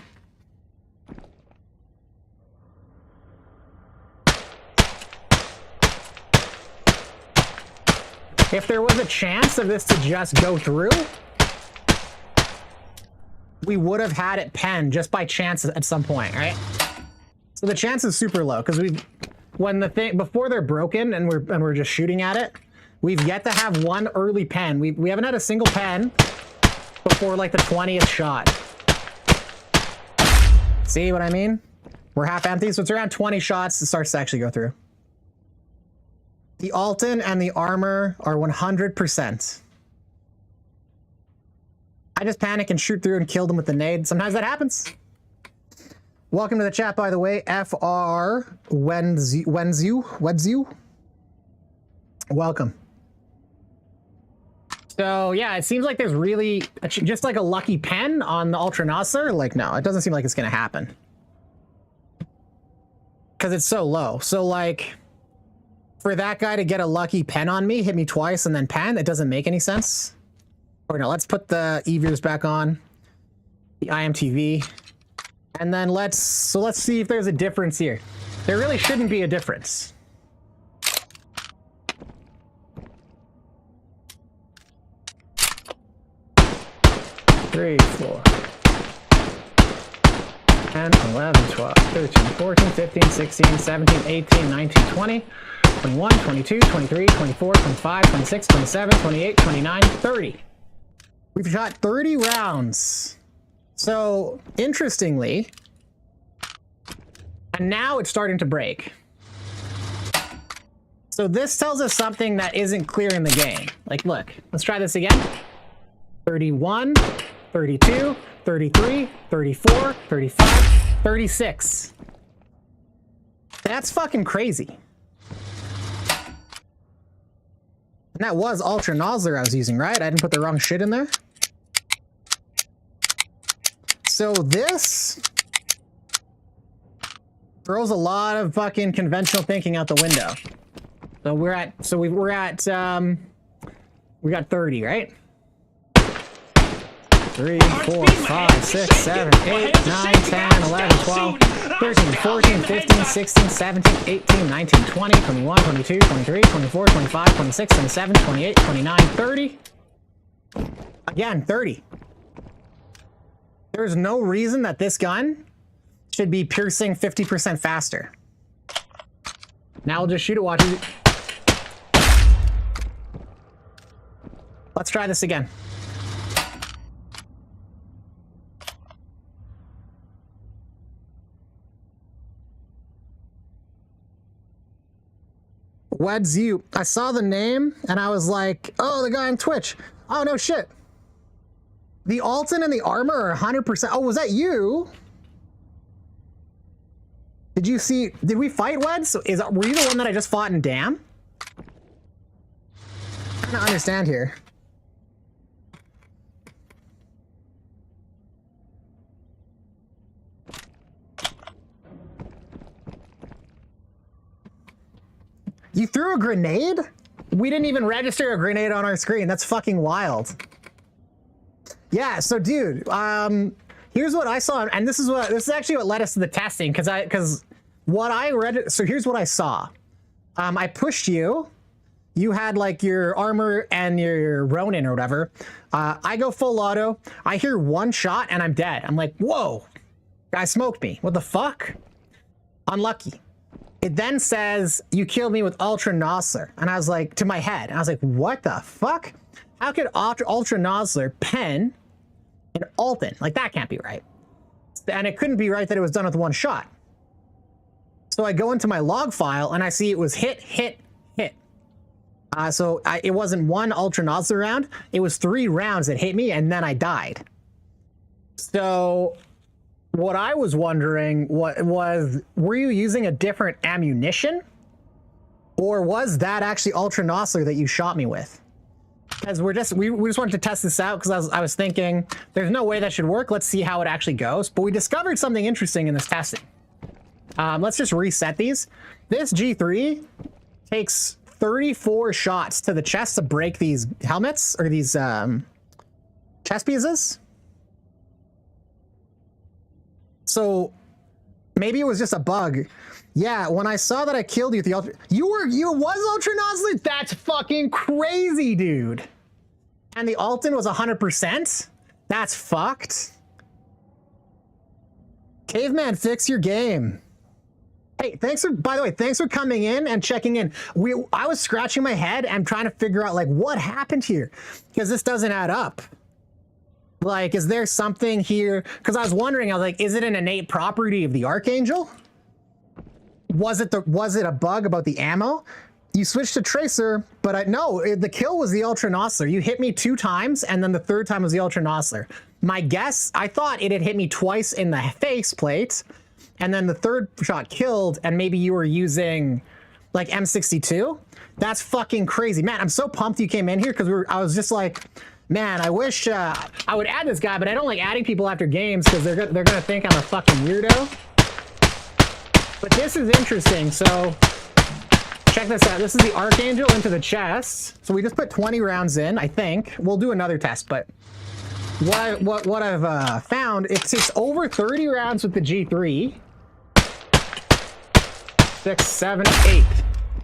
If there was a chance of this to just go through, we would have had it penned just by chance at some point, right? So the chance is super low because before they're broken and we're just shooting at it, we've yet to have one early pen. We haven't had a single pen before like the 20th shot. See what I mean? We're half empty, so it's around 20 shots it starts to actually go through. The Alton and the armor are 100%. I just panic and shoot through and kill them with the nade. Sometimes that happens. Welcome to the chat, by the way. FR Wenzu. Welcome. So yeah, it seems like there's really just like a lucky pen on the Ultra Nasser. Like, no, it doesn't seem like it's gonna happen because it's so low. So like, for that guy to get a lucky pen on me, hit me twice and then pen, it doesn't make any sense. Or no, let's put the E-Views back on, the IMTV, and then let's see if there's a difference here. There really shouldn't be a difference. Three, 4, 10, 11, 12, 13, 14, 15, 16, 17, 18, 19, 20, 21, 22, 23, 24, 25, 26, 27, 28, 29, 30. We've shot 30 rounds. So, interestingly, and now it's starting to break. So this tells us something that isn't clear in the game. Like, look, let's try this again. 31, 32, 33, 34, 35, 36. That's fucking crazy. And that was Ultra Nozzler I was using, right? I didn't put the wrong shit in there. So this throws a lot of fucking conventional thinking out the window. So we got 30, right? 3, 4, 5, 6, 7, 8, 9, 10, 11, 12, 13, 14, 15, 16, 17, 18, 19, 20, 21, 22, 23, 24, 25, 26, 27, 28, 29, 30. Again, 30. There's no reason that this gun should be piercing 50% faster. Now we'll just shoot it, watch it. Let's try this again. Wedzu. I saw the name and I was like, oh, the guy on Twitch. Oh, no shit. The Alton and the armor are 100%. Oh, was that you? Did you see? Did we fight Weds? Were you the one that I just fought in Dam? I don't understand here. You threw a grenade? We didn't even register a grenade on our screen. That's fucking wild. Yeah, so dude, here's what I saw, and this is actually what led us to the testing, because what I read, so here's what I saw. I pushed you. You had like your armor and your Ronin or whatever. I go full auto. I hear one shot and I'm dead. I'm like, whoa, guy smoked me. What the fuck? Unlucky. It then says, you killed me with Ultra Nozzler. And I was like, to my head. And I was like, what the fuck? How could Ultra Nozzler pen an Alton? Like, that can't be right. And it couldn't be right that it was done with one shot. So I go into my log file and I see it was hit, hit, hit. It wasn't one Ultra Nozzler round. It was 3 rounds that hit me and then I died. So what I was wondering was, were you using a different ammunition? Or was that actually Ultra Nozzler that you shot me with? Because we just wanted to test this out, because I was thinking, there's no way that should work. Let's see how it actually goes. But we discovered something interesting in this testing. Let's just reset these. This G3 takes 34 shots to the chest to break these helmets, or these chest pieces. So maybe it was just a bug. Yeah, when I saw that I killed you with the Ultra... You was Ultra Nozzler? That's fucking crazy, dude. And the Alton was 100%? That's fucked. Caveman, fix your game. Hey, thanks for, by the way, thanks for coming in and checking in. I was scratching my head and trying to figure out like what happened here because this doesn't add up. Like, is there something here? Because I was wondering, I was like, is it an innate property of the Archangel? Was it a bug about the ammo? You switched to Tracer, but the kill was the Ultra Nosler. You hit me 2 times, and then the 3rd time was the Ultra Nosler. My guess, I thought it had hit me twice in the face plate, and then the 3rd shot killed, and maybe you were using like M62. That's fucking crazy, man. I'm so pumped you came in here because I was just like, man, I wish I would add this guy, but I don't like adding people after games because they're gonna think I'm a fucking weirdo. But this is interesting, so. Check this out. This is the Archangel into the chest. So we just put 20 rounds in, I think. We'll do another test, but what I've found, it takes over 30 rounds with the G3. 6, 7, 8.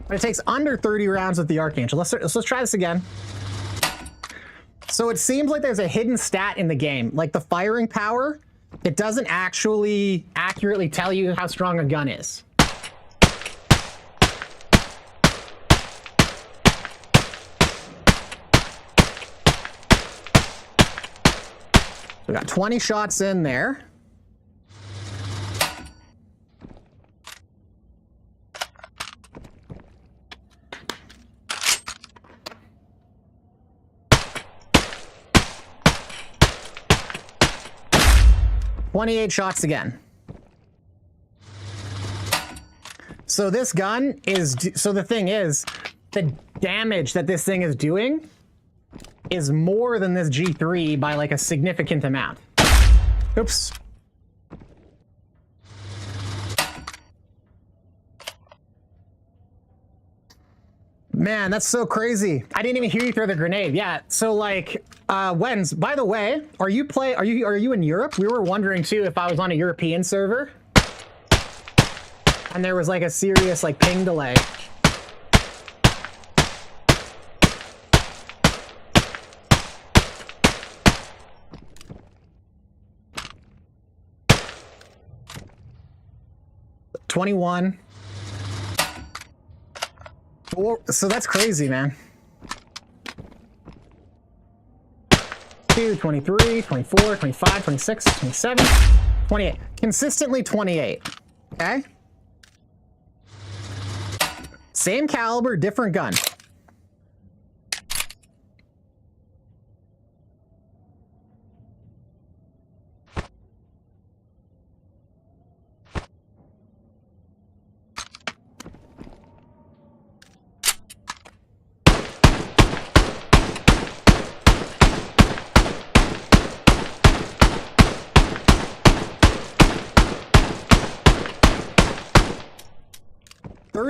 But it takes under 30 rounds with the Archangel. Let's try this again. So it seems like there's a hidden stat in the game. Like the firing power, it doesn't actually accurately tell you how strong a gun is. We got 20 shots in there. $28 shots again. So this gun is, so the thing is, the damage that this thing is doing is more than this G3 by like a significant amount. Oops. Man, that's so crazy. I didn't even hear you throw the grenade. Yeah, so like, Wens, by the way, are you in Europe? We were wondering too if I was on a European server. And there was like a serious like ping delay. $21. So that's crazy, man. 2, 23, 24, 25, 26, 27, 28. Consistently 28. Okay? Same caliber, different gun.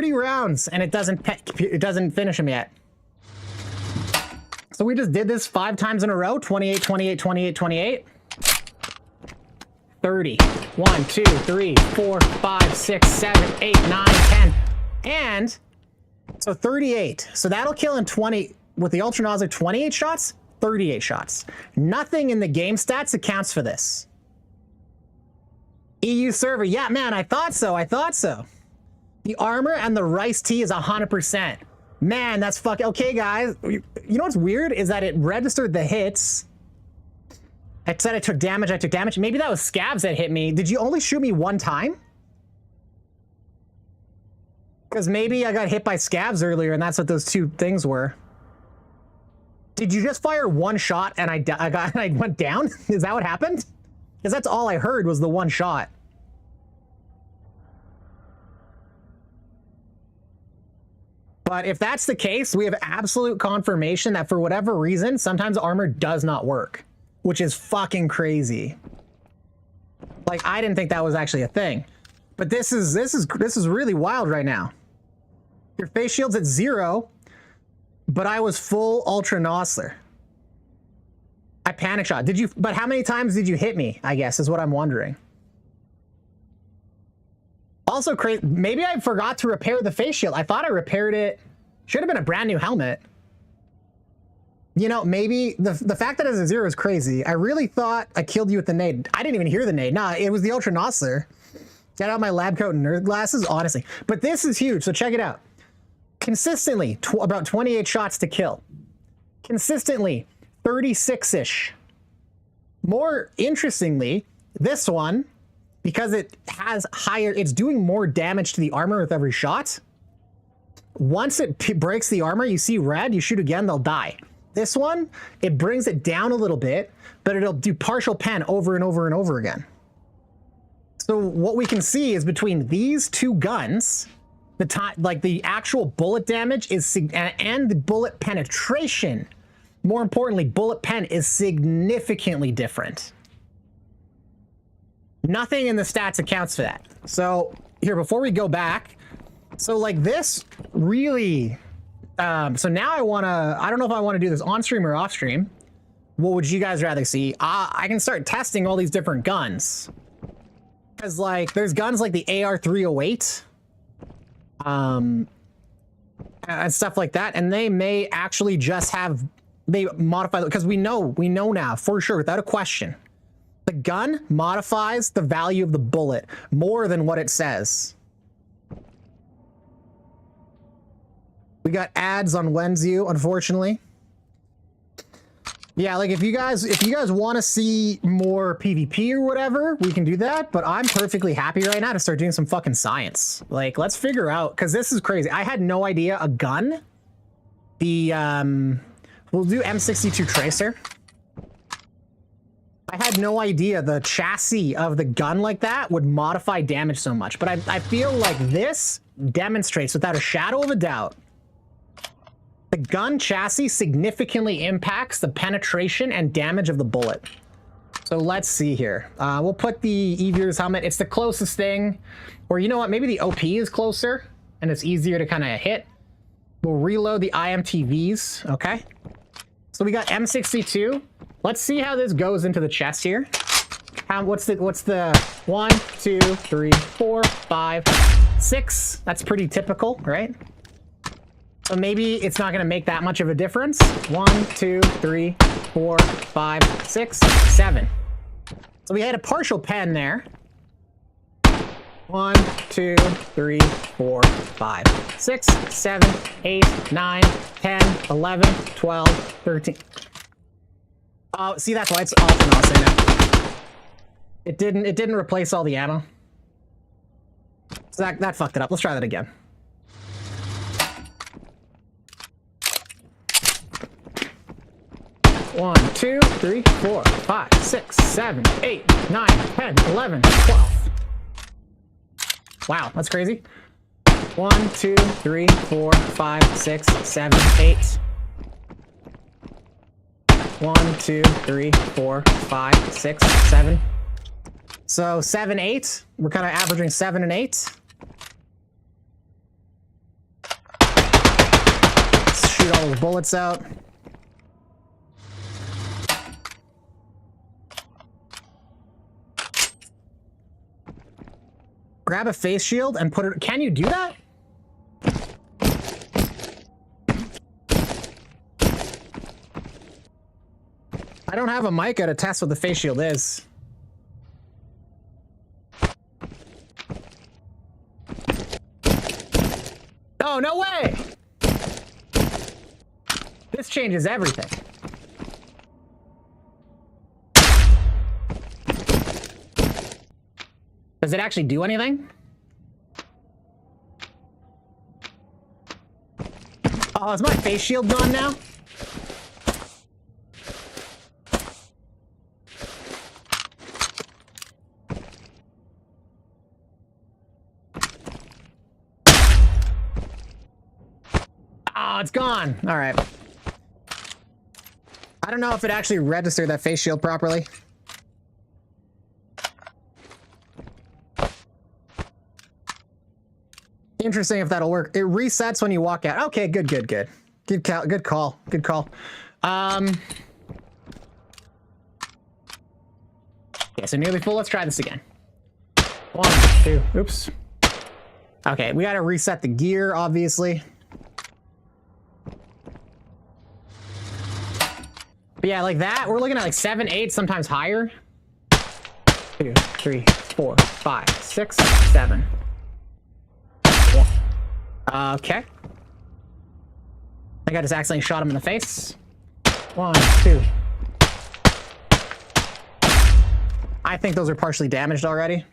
Rounds and it doesn't finish him yet. So we just did this 5 times in a row. 28, 28, 28, 28. 30. 1, 2, 3, 4, 5, 6, 7, 8, 9, 10. And so 38. So that'll kill in 20 with the Ultra Nosler. 28 shots, 38 shots. Nothing in the game stats accounts for this. EU server. Yeah, man, I thought so. The armor and the rice tea is 100%. Man, that's fucking okay, guys. You know what's weird is that it registered the hits. It said I took damage. Maybe that was scabs that hit me. Did you only shoot me 1 time? Because maybe I got hit by scabs earlier, and that's what those 2 things were. Did you just fire 1 shot and I went down? Is that what happened? Because that's all I heard was the 1 shot. But if that's the case, we have absolute confirmation that for whatever reason, sometimes armor does not work, which is fucking crazy. Like, I didn't think that was actually a thing. But this is really wild right now. Your face shield's at 0, but I was full Ultra Nosler. I panic shot. But how many times did you hit me, I guess, is what I'm wondering. Also crazy, maybe I forgot to repair the face shield. I thought I repaired it. Should have been a brand new helmet. You know, maybe the fact that it's a 0 is crazy. I really thought I killed you with the nade. I didn't even hear the nade. Nah, it was the Rhinoxerous. Get out my lab coat and nerd glasses, honestly. But this is huge, so check it out. Consistently, about 28 shots to kill. Consistently, 36-ish. More interestingly, this one, because it has higher, it's doing more damage to the armor with every shot. Once it breaks the armor, you see red, you shoot again, they'll die. This one, it brings it down a little bit, but it'll do partial pen over and over and over again. So what we can see is between these two guns, the time, like the actual bullet damage is and the bullet penetration. More importantly, bullet pen is significantly different. Nothing in the stats accounts for that. So here, before we go back, so like this really. So now I don't know if I want to do this on stream or off stream. What would you guys rather see? I can start testing all these different guns. Because like there's guns like the AR-308 and stuff like that, and they may actually just have, they modify, because we know now for sure without a question, the gun modifies the value of the bullet more than what it says. We got ads on Wenzu, unfortunately. Yeah, like if you guys want to see more PvP or whatever, we can do that. But I'm perfectly happy right now to start doing some fucking science. Like, let's figure out, because this is crazy. I had no idea a gun. The we'll do M62 Tracer. I had no idea the chassis of the gun like that would modify damage so much. But I feel like this demonstrates without a shadow of a doubt, the gun chassis significantly impacts the penetration and damage of the bullet. So let's see here. We'll put the Eviers helmet. It's the closest thing. Or you know what? Maybe the OP is closer and it's easier to kind of hit. We'll reload the IMTVs. Okay. So we got M62. Let's see how this goes into the chest here. What's the 1, 2, 3, 4, 5, 6? That's pretty typical, right? So maybe it's not going to make that much of a difference. 1, 2, 3, 4, 5, 6, 7. So we had a partial pen there. 1, 2, 3, 4, 5, 6, 7, 8, 9, 10, 11, 12, 13. Oh, see, that's why it's off and off now. It didn't replace all the ammo. So that fucked it up. Let's try that again. One, 2, 3, 4, 5, 6, 7, 8, 9, 10, 11, 12. Wow, that's crazy. 1, 2, 3, 4, 5, 6, 7, 8. 1, 2, 3, 4, 5, 6, 7. So 7, 8. We're kind of averaging 7 and 8. Let's shoot all the bullets out. Grab a face shield and put it. Can you do that? I don't have a mic to test what the face shield is. Oh, no way! This changes everything. Does it actually do anything? Oh, is my face shield gone now? Oh, it's gone. All right. I don't know if it actually registered that face shield properly. Interesting if that'll work. It resets when you walk out. Okay, good. Good call. Yeah, so nearly full. Let's try this again. 1, 2, oops. Okay, we gotta reset the gear, obviously. But yeah, like that, we're looking at like 7, 8, sometimes higher. 2, 3, 4, 5, 6, 7. Okay. I think I just accidentally shot him in the face. 1, 2. I think those are partially damaged already.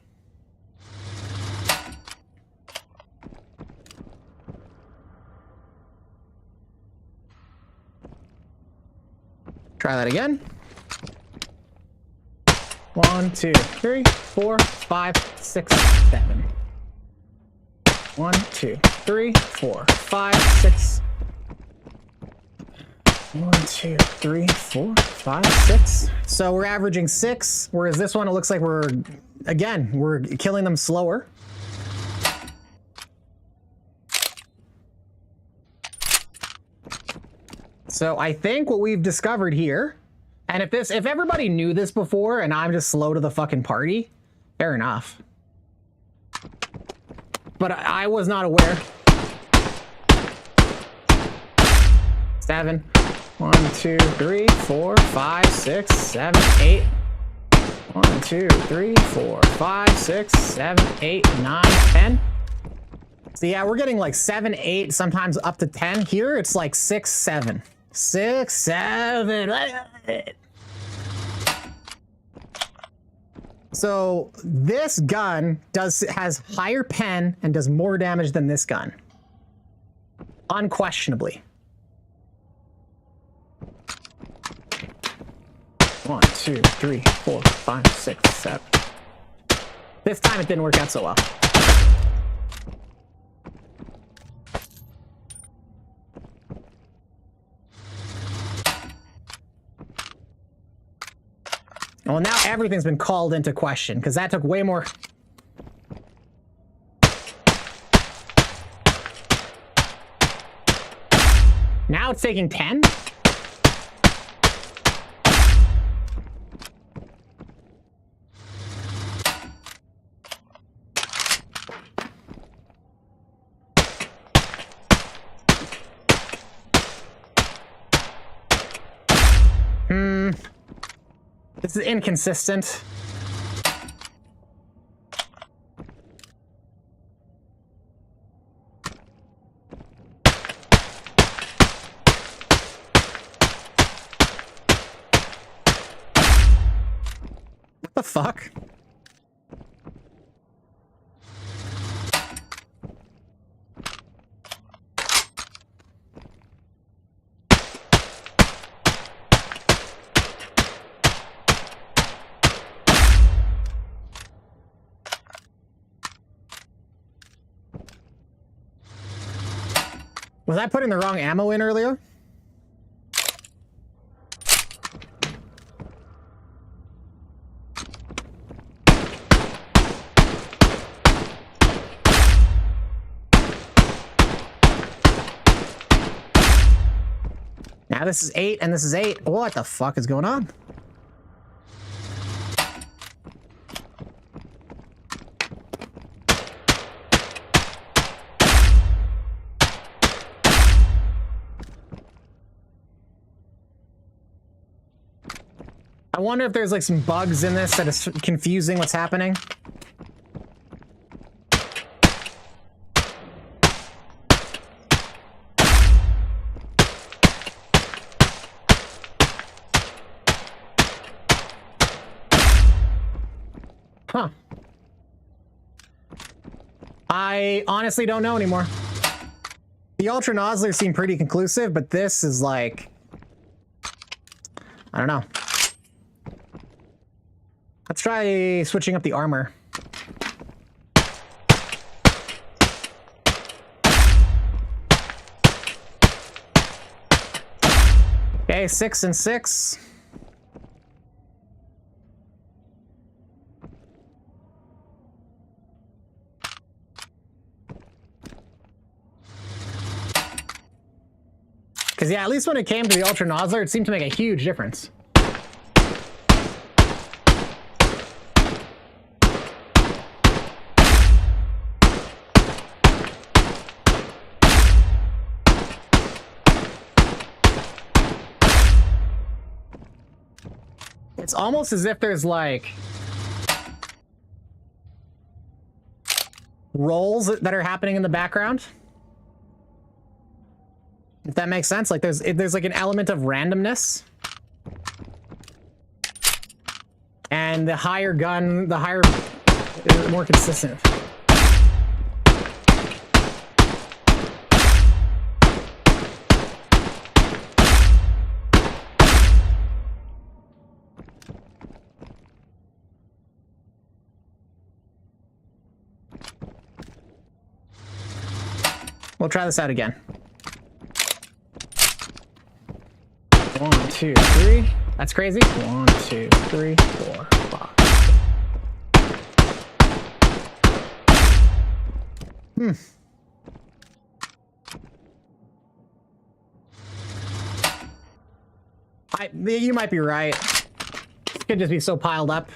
Try that again. 1, 2, 3, 4, 5, 6, 7. 1, 2, 3, 4, 5, 6. 1, 2, 3, 4, 5, 6. So we're averaging 6, whereas this one, it looks like we're killing them slower. So I think what we've discovered here, and if everybody knew this before and I'm just slow to the fucking party, fair enough. But I was not aware. 7. 1, 2, 3, 4, 5, 6, 7, 8. 1, 2, 3, 4, 5, 6, 7, 8, 9, 10. So yeah, we're getting like 7, 8, sometimes up to 10. Here it's like 6, 7. 6, 7. So this gun has higher pen and does more damage than this gun. Unquestionably. 1, 2, 3, 4, 5, 6, 7. This time it didn't work out so well. Well, now everything's been called into question because that took way more. Now it's taking 10? This is inconsistent. What the fuck? Was I putting the wrong ammo in earlier? Now this is 8 and this is 8. What the fuck is going on? I wonder if there's like some bugs in this that is confusing what's happening. Huh. I honestly don't know anymore. The Ultra Nozzlers seem pretty conclusive, but this is like, I don't know. Let's try switching up the armor. Okay, 6 and 6. Because yeah, at least when it came to the Ultra Nozzler, it seemed to make a huge difference. It's almost as if there's like rolls that are happening in the background. If that makes sense, like there's like an element of randomness. And the higher gun, the higher, more consistent. We'll try this out again. 1, 2, 3. That's crazy. 1, 2, 3, 4, 5. You might be right. It could just be so piled up.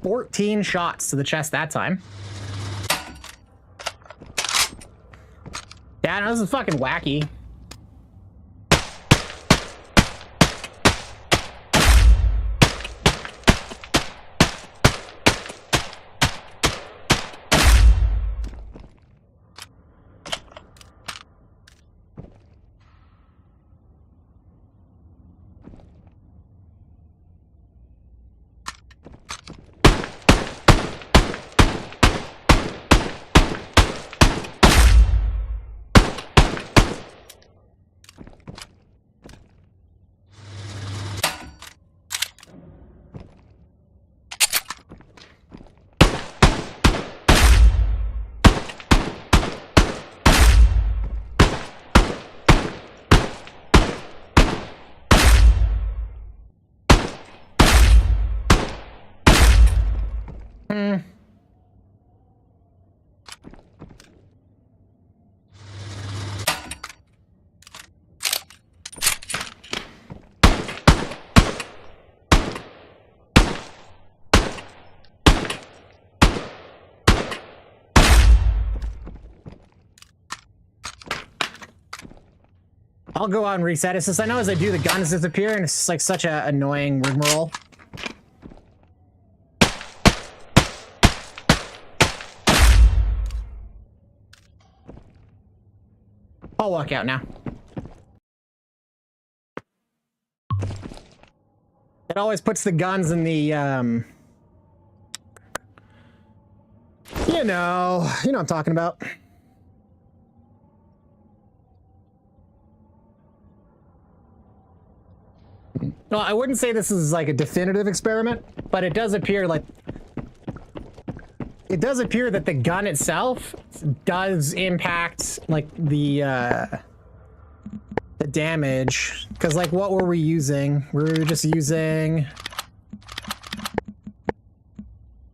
"14 shots to the chest that time." Yeah, no, this is fucking wacky. I'll go out and reset it, since I know as I do the guns disappear, and it's just like such a annoying rigmarole. I'll walk out now. It always puts the guns in the, you know what I'm talking about. Well, I wouldn't say this is like a definitive experiment, but it does appear like... It does appear that the gun itself does impact, like, the damage. Because, like, what were we using? We were just using...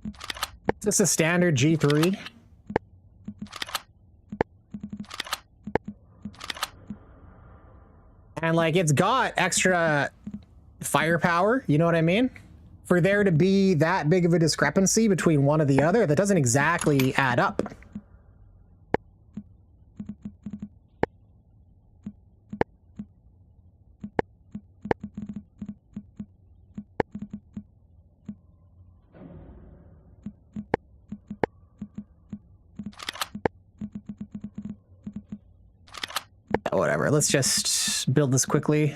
Is this a standard G3? And, like, it's got extra firepower, you know what I mean? For there to be that big of a discrepancy between one or the other, that doesn't exactly add up. Whatever, let's just build this quickly.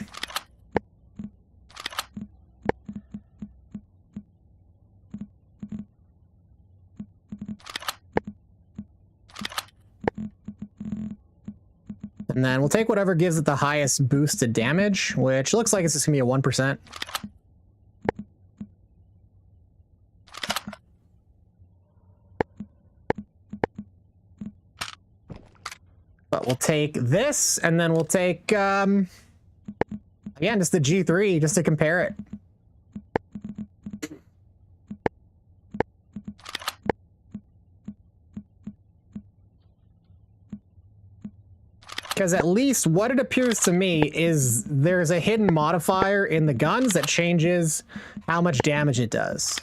And then we'll take whatever gives it the highest boost to damage, which looks like it's just gonna be a 1%. But we'll take this, and then we'll take, again, just the G3, just to compare it. Because at least what it appears to me is there's a hidden modifier in the guns that changes how much damage it does.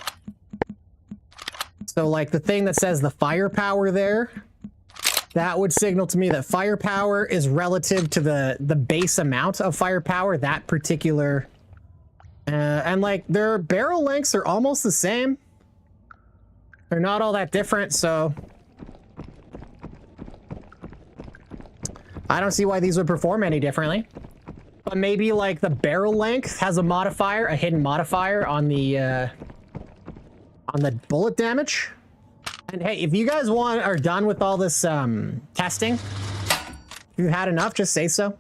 So like the thing that says the firepower there, that would signal to me that firepower is relative to the base amount of firepower, that particular... and like their barrel lengths are almost the same. They're not all that different, so... I don't see why these would perform any differently. But maybe like the barrel length has a modifier, a hidden modifier on the bullet damage. And hey, if you guys are done with all this testing, if you had enough, just say so.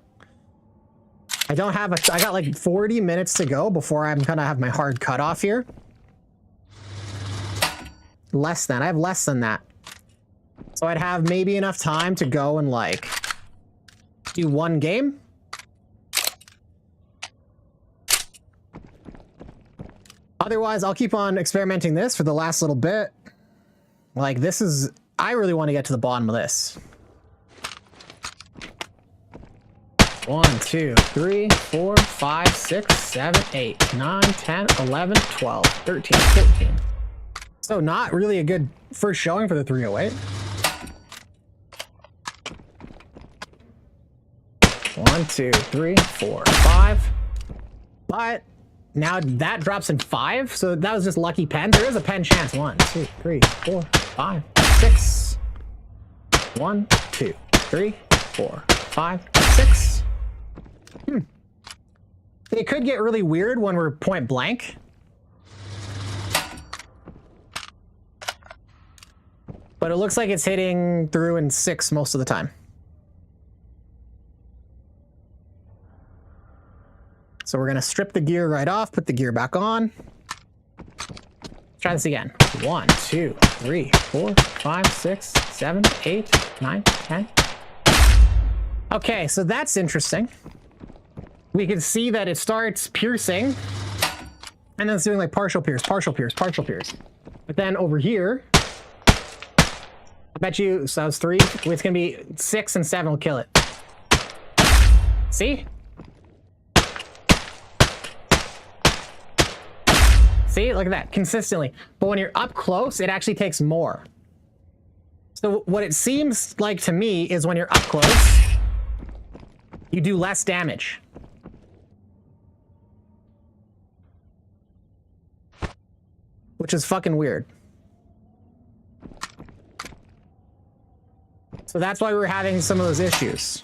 I got like 40 minutes to go before I'm gonna have my hard cutoff here. I have less than that. So I'd have maybe enough time to go and like do one game. Otherwise, I'll keep on experimenting this for the last little bit. Like I really want to get to the bottom of this. 1, 2, 3, 4, 5, 6, 7, 8, 9, 10, 11, 12, 13, 14. So not really a good first showing for the 308. 1, 2, 3, 4, 5. But now that drops in 5, so that was just lucky pen. There is a pen chance. 1, 2, 3, 4, 5, 6. 1, 2, 3, 4, 5, 6. It could get really weird when we're point blank. But it looks like it's hitting through in 6 most of the time. So we're gonna strip the gear right off, put the gear back on. Try this again. 1, 2, 3, 4, 5, 6, 7, 8, 9, 10. Okay, so that's interesting. We can see that it starts piercing, and then it's doing like partial pierce, partial pierce, partial pierce. But then over here, I bet you, so that was 3, it's gonna be 6 and 7 will kill it. See? See, look at that, consistently. But when you're up close, it actually takes more. So what it seems like to me is when you're up close, you do less damage. Which is fucking weird. So that's why we're having some of those issues.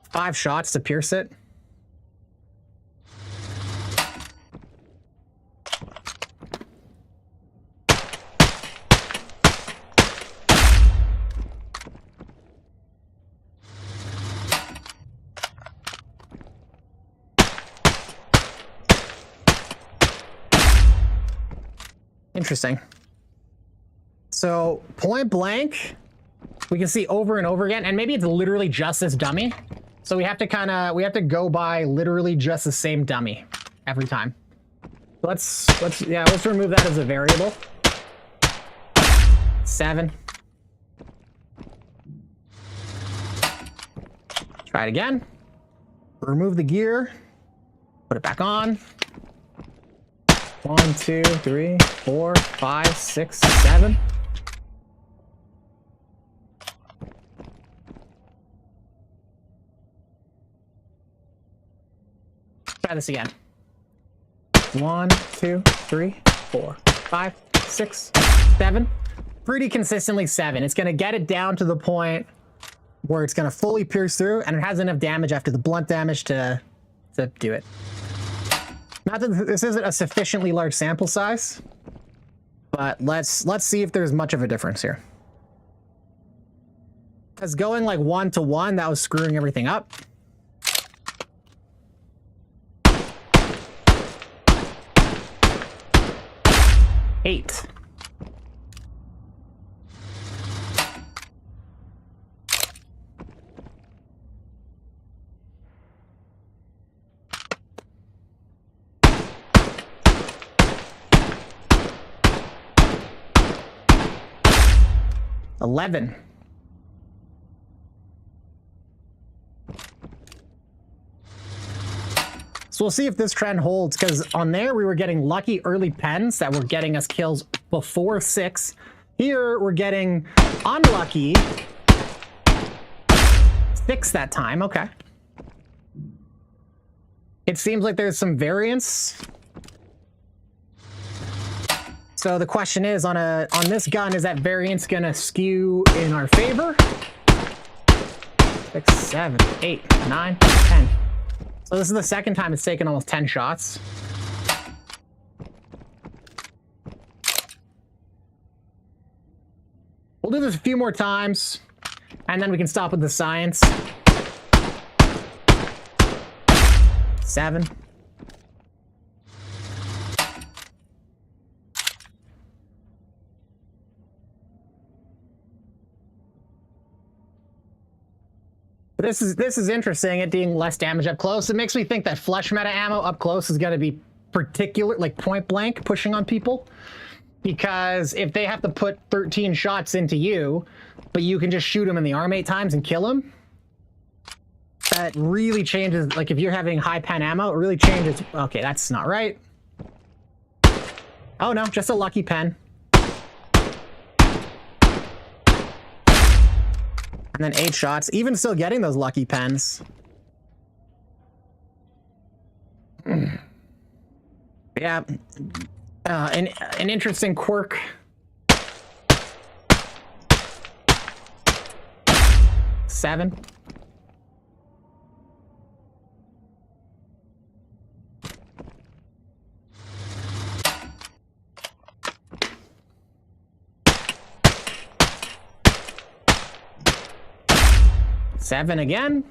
Five shots to pierce it. Interesting. So point blank, we can see over and over again, and maybe it's literally just this dummy. So we have to go by literally just the same dummy every time. Let's remove that as a variable. 7. Try it again. Remove the gear. Put it back on. 1, 2, 3, 4, 5, 6, 7. Try this again. 1, 2, 3, 4, 5, 6, 7. Pretty consistently 7. It's going to get it down to the point where it's going to fully pierce through, and it has enough damage after the blunt damage to do it. Not that this isn't a sufficiently large sample size, but let's see if there's much of a difference here. Because going like 1 to 1, that was screwing everything up. Eight. $11. So we'll see if this trend holds, because on there we were getting lucky early pens that were getting us kills before 6. Here we're getting unlucky 6 that time. Okay. It seems like there's some variance. So the question is, on this gun, is that variance gonna skew in our favor? 6, 7, 8, 9, 10. So this is the second time it's taken almost 10 shots. We'll do this a few more times, and then we can stop with the science. 7. But this is interesting, it being less damage up close. It makes me think that flesh meta ammo up close is going to be particular, like point blank, pushing on people. Because if they have to put 13 shots into you, but you can just shoot them in the arm 8 times and kill them, that really changes. Like if you're having high pen ammo, it really changes. Okay, that's not right. Oh no, just a lucky pen. And then 8 shots, even still getting those lucky pens. Yeah, an interesting quirk. Seven. Seven again.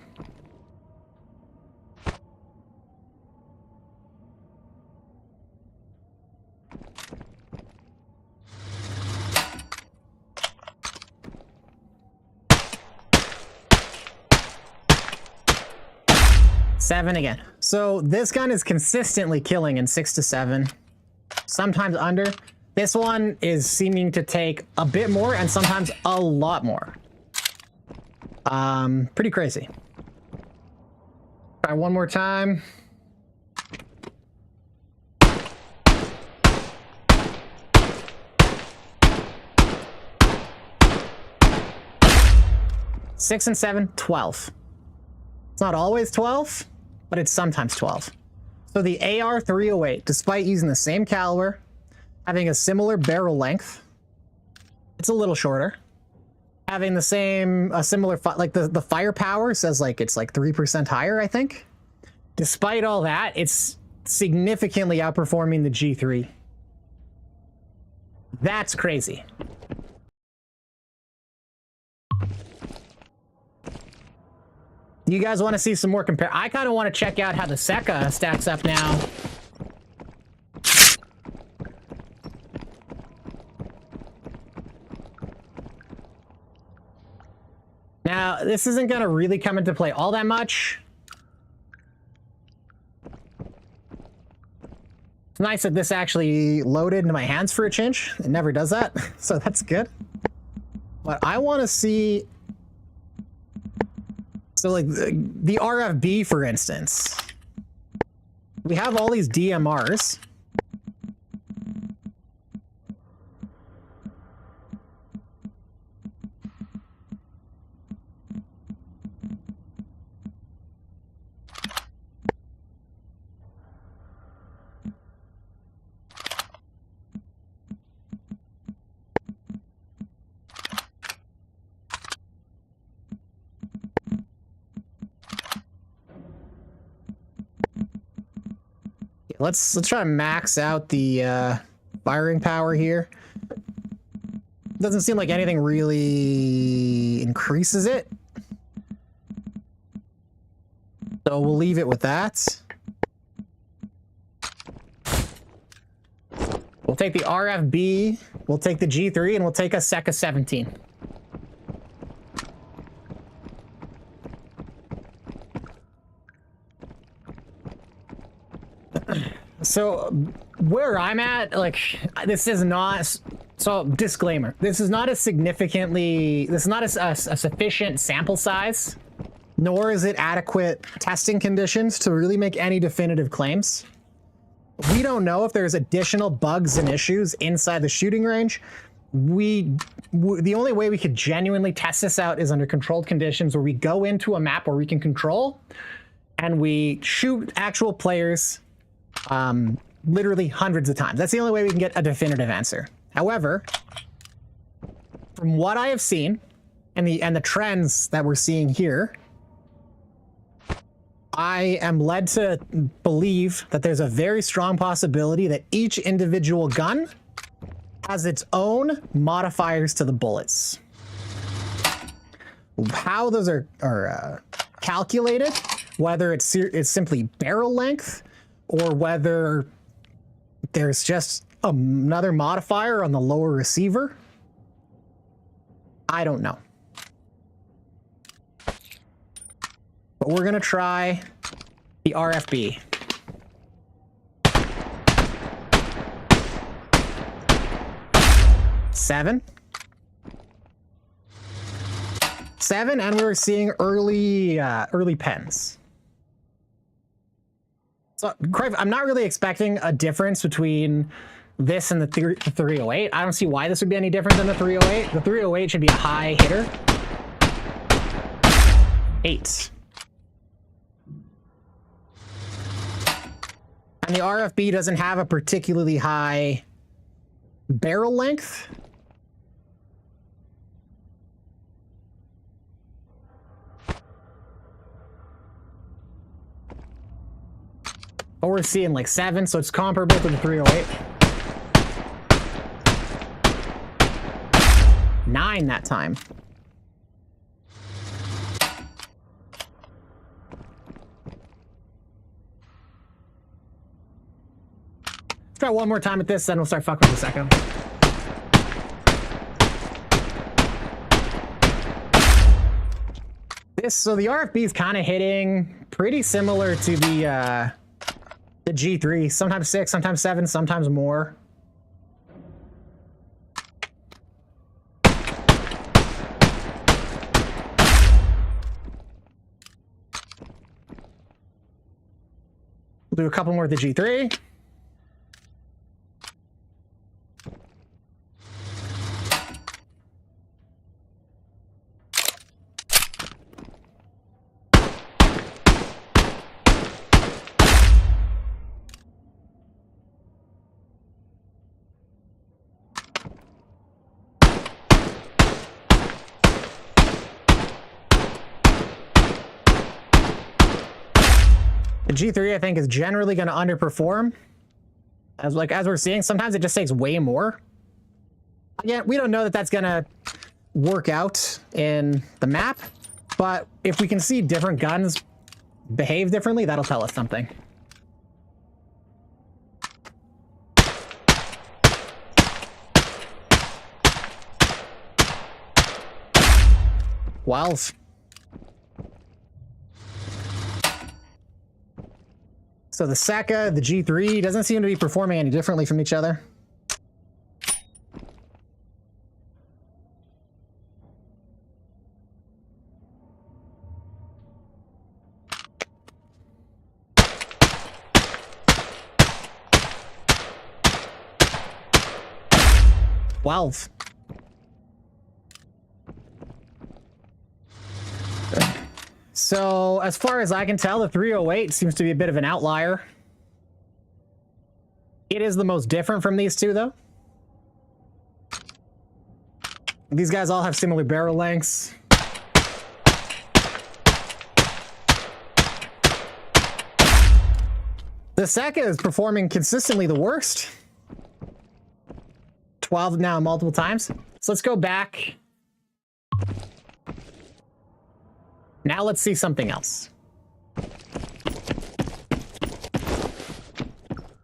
Seven again. So this gun is consistently killing in 6 to 7, sometimes under. This one is seeming to take a bit more and sometimes a lot more. Pretty crazy. Try one more time. Six and 7, 12. It's not always 12, but it's sometimes 12. So the AR-308, despite using the same caliber, having a similar barrel length, it's a little shorter. Having the same, similar, like the firepower says like it's like 3% higher, I think. Despite all that, it's significantly outperforming the G3. That's crazy. You guys want to see some more compare? I kind of want to check out how the Sekka stacks up now. Now, this isn't going to really come into play all that much. It's nice that this actually loaded into my hands for a change. It never does that, so that's good. But I want to see... So, like, the RFB, for instance. We have all these DMRs. Let's try to max out the firing power here. Doesn't seem like anything really increases it. So we'll leave it with that. We'll take the RFB, we'll take the G3, and we'll take a Sekka 17. So where I'm at, like, this is not, so disclaimer, this is not a significantly, this is not a sufficient sample size nor is it adequate testing conditions to really make any definitive claims. We don't know if there's additional bugs and issues inside the shooting range. The only way we could genuinely test this out is under controlled conditions, where we go into a map where we can control and we shoot actual players literally hundreds of times. That's the only way we can get a definitive answer. However, from what I have seen and the trends that we're seeing here, I am led to believe that there's a very strong possibility that each individual gun has its own modifiers to the bullets. How those are calculated, whether it's simply barrel length or whether there's just another modifier on the lower receiver, I don't know. But we're gonna try the RFB. Seven, and we were seeing early pens. So, Crave, I'm not really expecting a difference between this and the 308. I don't see why this would be any different than the 308. The 308 should be a high hitter. 8. And the RFB doesn't have a particularly high barrel length. But we're seeing like 7, so it's comparable to the 308. 9 that time. Let's try one more time at this, then we'll start fucking with the second. So the RFB is kind of hitting pretty similar to the G3, sometimes 6, sometimes 7, sometimes more. We'll do a couple more with the G3. The G3, I think, is generally going to underperform. As we're seeing, sometimes it just takes way more. Again, we don't know that that's going to work out in the map, but if we can see different guns behave differently, that'll tell us something. Wells. So the Seka, the G3, doesn't seem to be performing any differently from each other. Twelve. So, as far as I can tell, the 308 seems to be a bit of an outlier. It is the most different from these two, though. These guys all have similar barrel lengths. The Seka is performing consistently the worst. 12 now multiple times. So let's go back. Now let's see something else.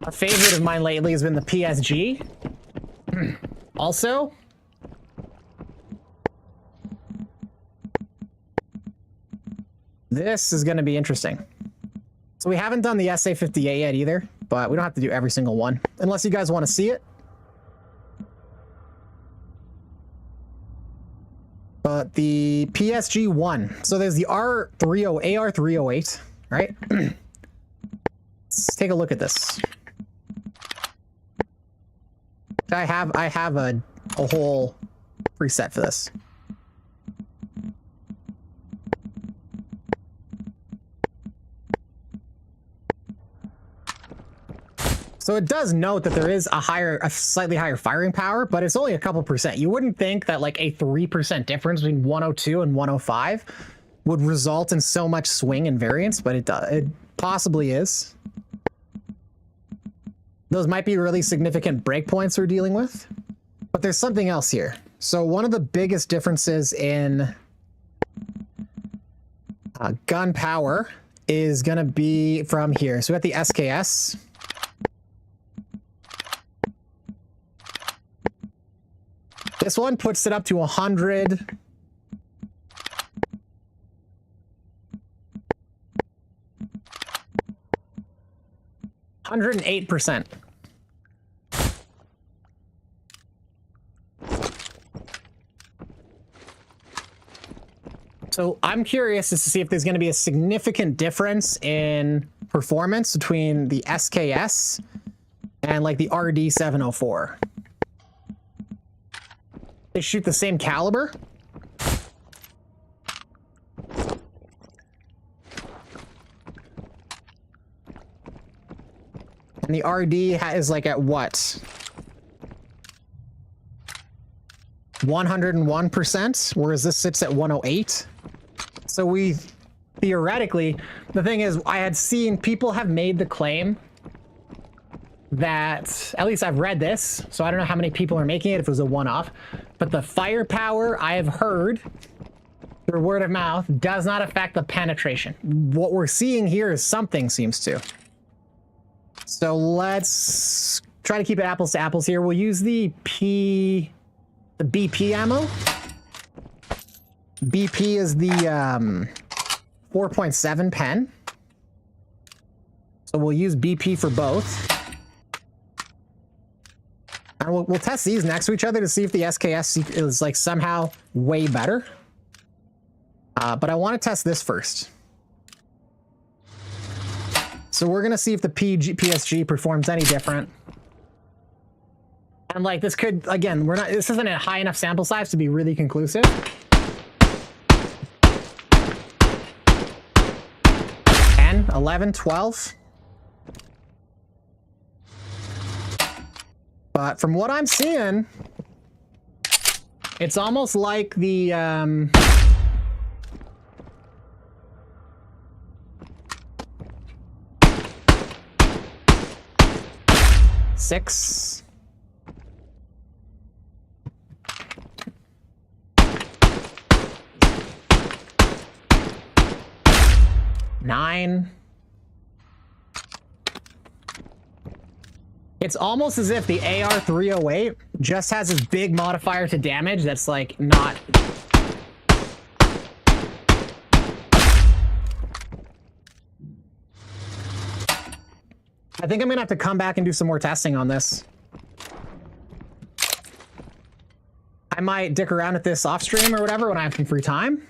A favorite of mine lately has been the PSG. Also, this is going to be interesting. So we haven't done the SA-58 yet either, but we don't have to do every single one, unless you guys want to see it. But the PSG-1. So there's the AR-308, right? Let's take a look at this. I have a whole preset for this. So it does note that there is a slightly higher firing power, but it's only a couple percent. You wouldn't think that like a 3% difference between 102 and 105 would result in so much swing and variance, but it does. It possibly is. Those might be really significant breakpoints we're dealing with, but there's something else here. So one of the biggest differences in gun power is going to be from here. So we got the SKS. This one puts it up to 100. 108%. So I'm curious as to see if there's going to be a significant difference in performance between the SKS and like the RD704. They shoot the same caliber. And the RD is like at what? 101%, whereas this sits at 108. So we theoretically, the thing is, I had seen people have made the claim that, at least I've read this, so I don't know how many people are making it if it was a one-off, but the firepower I have heard through word of mouth does not affect the penetration. What we're seeing here is something seems to. So let's try to keep it apples to apples here. We'll use the BP ammo. BP is the 4.7 pen. So we'll use BP for both. And we'll test these next to each other to see if the SKS is like somehow way better. But I want to test this first. So we're gonna see if the PSG performs any different. And like this could, again, this isn't a high enough sample size to be really conclusive. 10, 11, 12. But from what I'm seeing, it's almost like the 6. Nine. It's almost as if the AR-308 just has this big modifier to damage that's like not. I think I'm gonna have to come back and do some more testing on this. I might dick around at this off stream or whatever when I have some free time.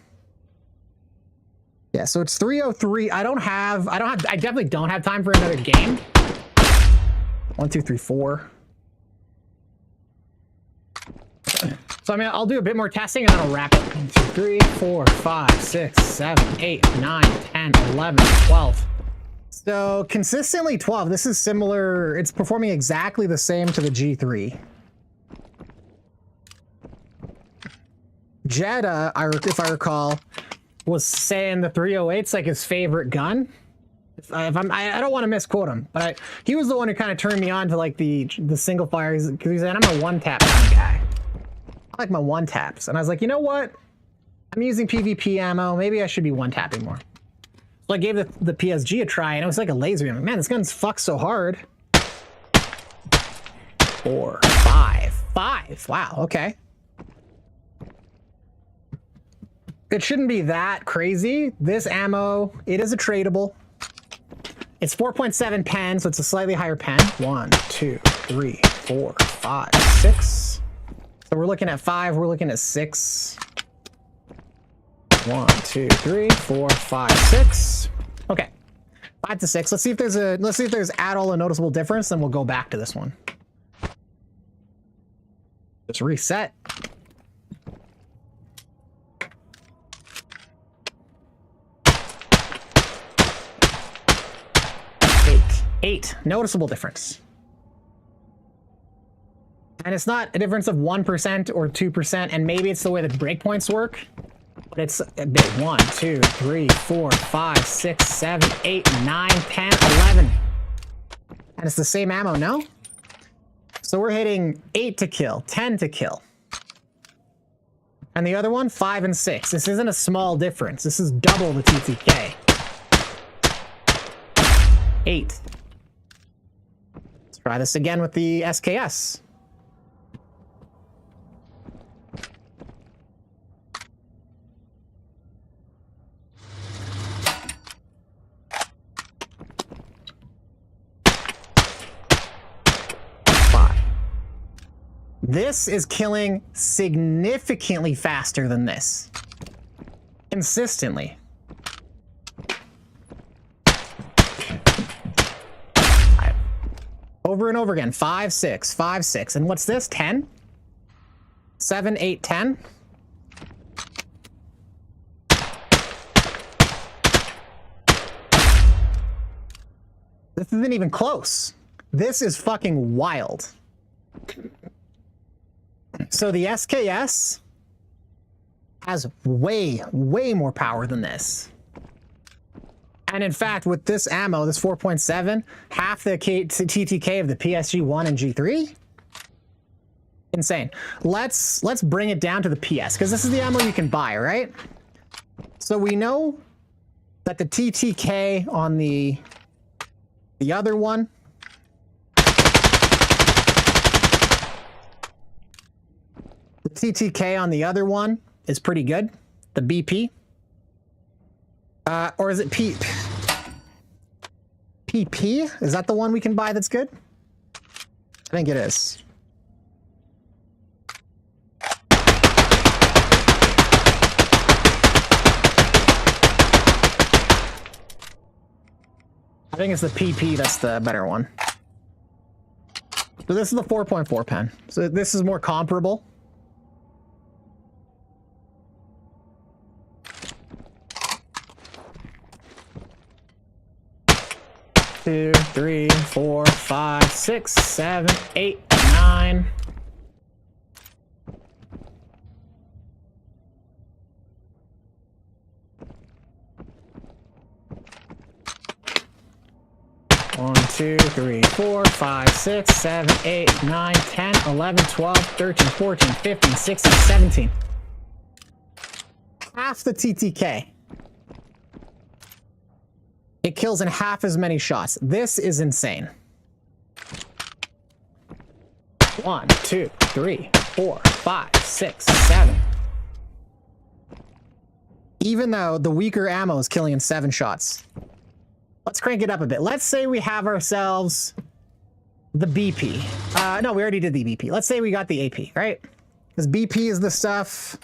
Yeah, so it's 303. I definitely don't have time for another game. 1, 2, 3, 4. So I mean, I'll do a bit more testing and then I'll wrap it. 1, 2, 3, 4, 5, 6, 7, 8, 9, 10, 11, 12. So consistently 12. This is similar. It's performing exactly the same to the G3. Jeddah, if I recall, was saying the 308's like his favorite gun. I don't want to misquote him, but he was the one who kind of turned me on to like the single fires, because he said I'm a one-tap kind of guy. I like my one-taps, and I was like, you know what? I'm using PvP ammo. Maybe I should be one-tapping more. So I gave the PSG a try, and it was like a laser. I'm like, man, this gun's fucked so hard. 4, 5, 5. Wow. Okay. It shouldn't be that crazy. This ammo, it is a tradable. It's 4.7 pen, so it's a slightly higher pen. 1, 2, 3, 4, 5, 6. So we're looking at 5. We're looking at 6. 1, 2, 3, 4, 5, 6. Okay. 5 to 6. Let's see if there's at all a noticeable difference, then we'll go back to this one. Just reset. Eight. Noticeable difference. And it's not a difference of 1% or 2%, and maybe it's the way the breakpoints work, but it's a bit. 1, 2, 3, 4, 5, 6, 7, 8, 9, 10, 11. And it's the same ammo, no? So we're hitting 8 to kill, 10 to kill. And the other one, 5 and 6. This isn't a small difference. This is double the TTK. 8. Let's try this again with the SKS. This is killing significantly faster than this. Consistently. Over and over again. 5, 6, 5, 6. And what's this? 10? 7, 8, 10? This isn't even close. This is fucking wild. So the SKS has way, way more power than this. And in fact, with this ammo, this 4.7, half the TTK of the PSG-1 and G3. Insane. Let's bring it down to the PS, because this is the ammo you can buy, right? So we know that the TTK on the other one, the TTK on the other one is pretty good. The BP. Or is it PP? Is that the one we can buy that's good? I think it is. I think it's the PP that's the better one. So this is the 4.4 pen. So this is more comparable. Two, 3, 4, 5, 6, 7, 8, 9. One, 2, 3, 4, 5, 6, 7, 8, 9, 10, 11, 12, 13, 14, 15, 16, 17. Half the TTK. It kills in half as many shots. This is insane. 1, 2, 3, 4, 5, 6, 7. Even though the weaker ammo is killing in 7 shots. Let's crank it up a bit. Let's say we have ourselves the BP. No, we already did the BP. Let's say we got the AP, right? Because BP is the stuff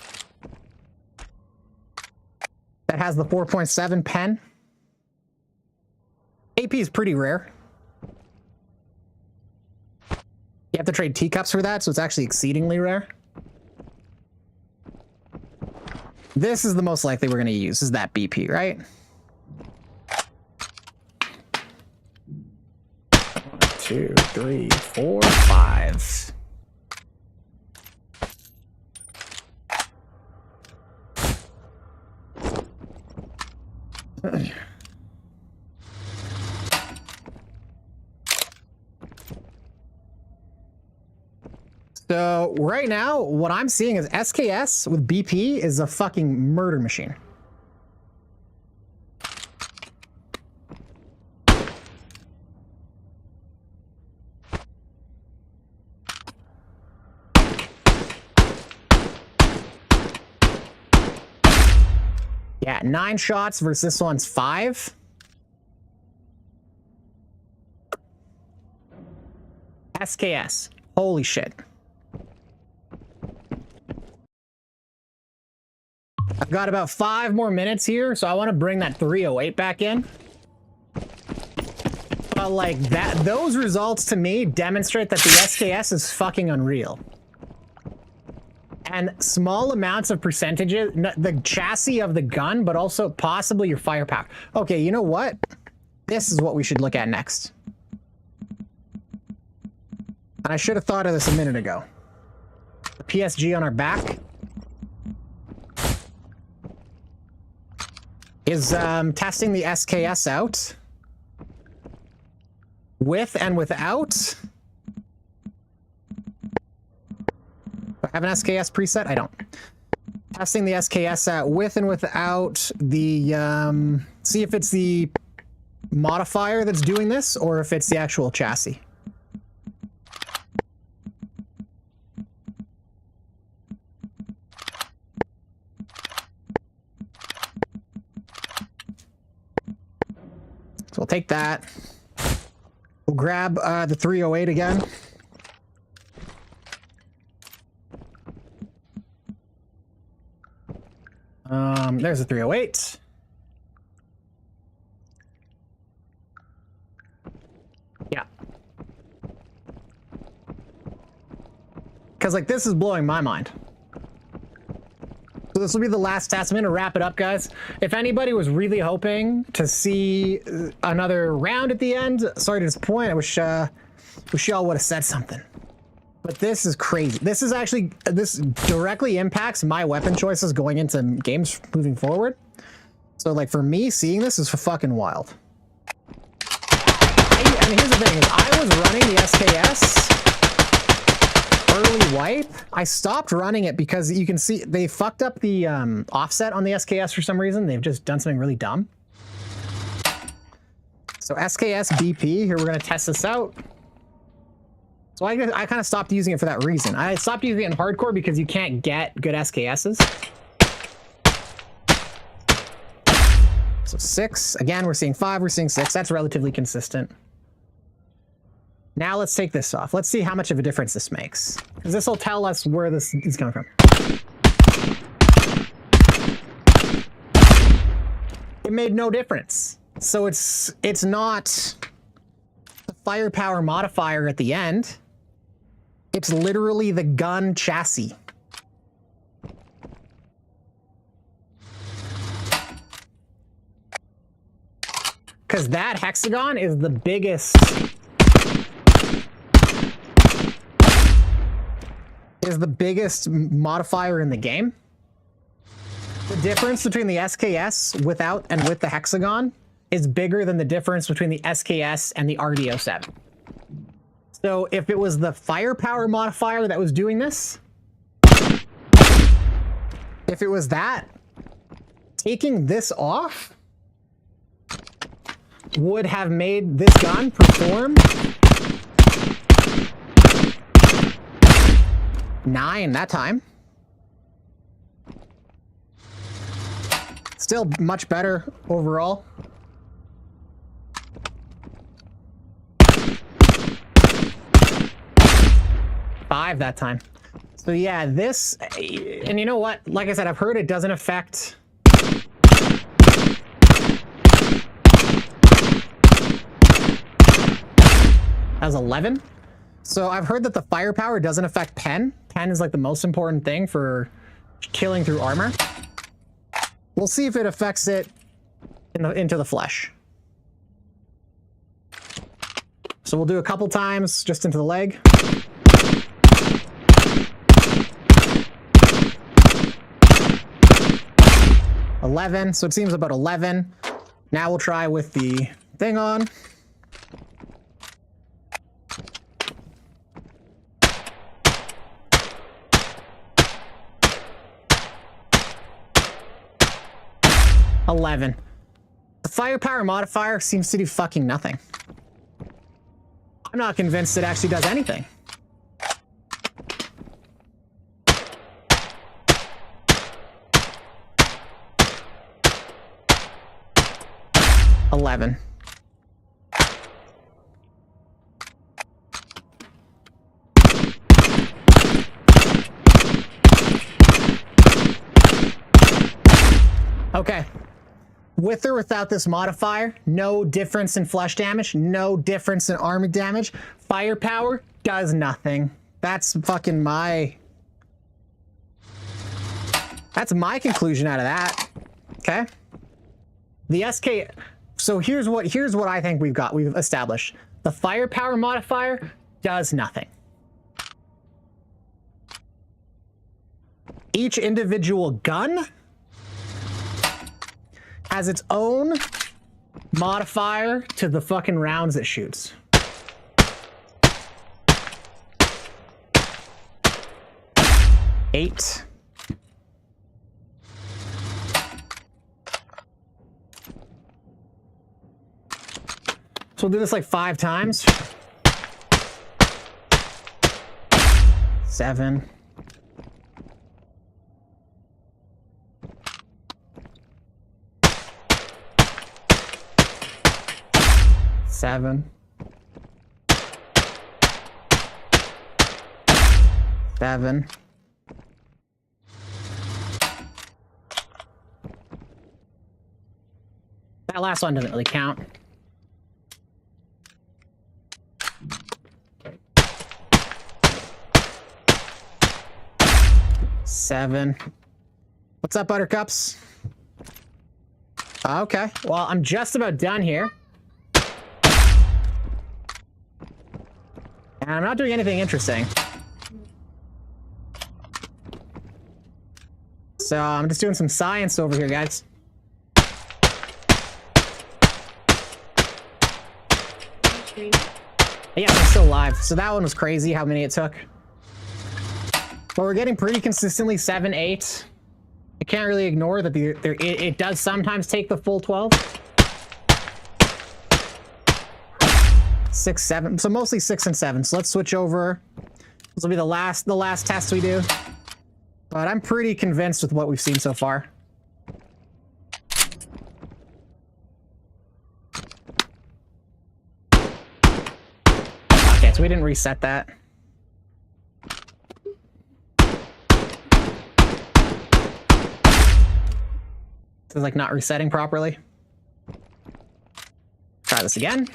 that has the 4.7 pen. AP is pretty rare. You have to trade teacups for that, so it's actually exceedingly rare. This is the most likely we're going to use, is that BP, right? 1, 2, 3, 4, 5. So right now, what I'm seeing is SKS with BP is a fucking murder machine. Yeah, 9 shots versus this one's 5. SKS. Holy shit. Got about 5 more minutes here, so I want to bring that 308 back in. But like that, those results to me demonstrate that the SKS is fucking unreal. And small amounts of percentages, the chassis of the gun, but also possibly your firepower. Okay, you know what? This is what we should look at next. And I should have thought of this a minute ago. The PSG on our back is testing the SKS out with and without. Do I have an SKS preset? I don't. Testing the SKS out with and without the, see if it's the modifier that's doing this or if it's the actual chassis. So we'll take that. We'll grab the 308 again. There's the 308. Yeah. Because, like, this is blowing my mind. So this will be the last test. I'm going to wrap it up, guys. If anybody was really hoping to see another round at the end, sorry to disappoint. I wish y'all would have said something. But this is crazy. This is actually, this directly impacts my weapon choices going into games moving forward. So, like, for me, seeing this is fucking wild. I mean, here's the thing, is I was running the SKS early wipe. I stopped running it because you can see they fucked up the offset on the SKS for some reason. They've just done something really dumb. So SKS BP, here we're going to test this out. So I kind of stopped using it for that reason. I stopped using it in hardcore because you can't get good SKSs. So 6, again, we're seeing 5, we're seeing 6. That's relatively consistent. Now let's take this off. Let's see how much of a difference this makes. Because this will tell us where this is coming from. It made no difference. So it's not the firepower modifier at the end. It's literally the gun chassis. Because that hexagon is the biggest... modifier in the game. The difference between the SKS without and with the hexagon is bigger than the difference between the SKS and the RDO7. So if it was the firepower modifier that was doing this, if it was that, taking this off would have made this gun perform 9 that time. Still much better overall. Five that time. So yeah, this, and you know what? Like I said, I've heard it doesn't affect as 11. So I've heard that the firepower doesn't affect pen. Pen is like the most important thing for killing through armor. We'll see if it affects it into the flesh. So we'll do a couple times just into the leg. $11, so it seems about 11. Now we'll try with the thing on. $11. The firepower modifier seems to do fucking nothing. I'm not convinced it actually does anything. $11. Okay. With or without this modifier, no difference in flesh damage, no difference in armor damage. Firepower does nothing. That's fucking my... That's my conclusion out of that. Okay? The SK... So here's what I think we've established. The firepower modifier does nothing. Each individual gun has its own modifier to the fucking rounds it shoots. Eight. So we'll do this like 5 times. 7. 7. 7. That last one doesn't really count. Seven. What's up, Buttercups? Okay, well, I'm just about done here. And I'm not doing anything interesting. So I'm just doing some science over here, guys. Yes, I'm still live. So that one was crazy how many it took. But we're getting pretty consistently 7, 8. I can't really ignore that it does sometimes take the full 12. 6, 7. So mostly 6 and 7. So let's switch over. This will be the last test we do. But I'm pretty convinced with what we've seen so far. Okay, so we didn't reset that. It's like not resetting properly. Try this again.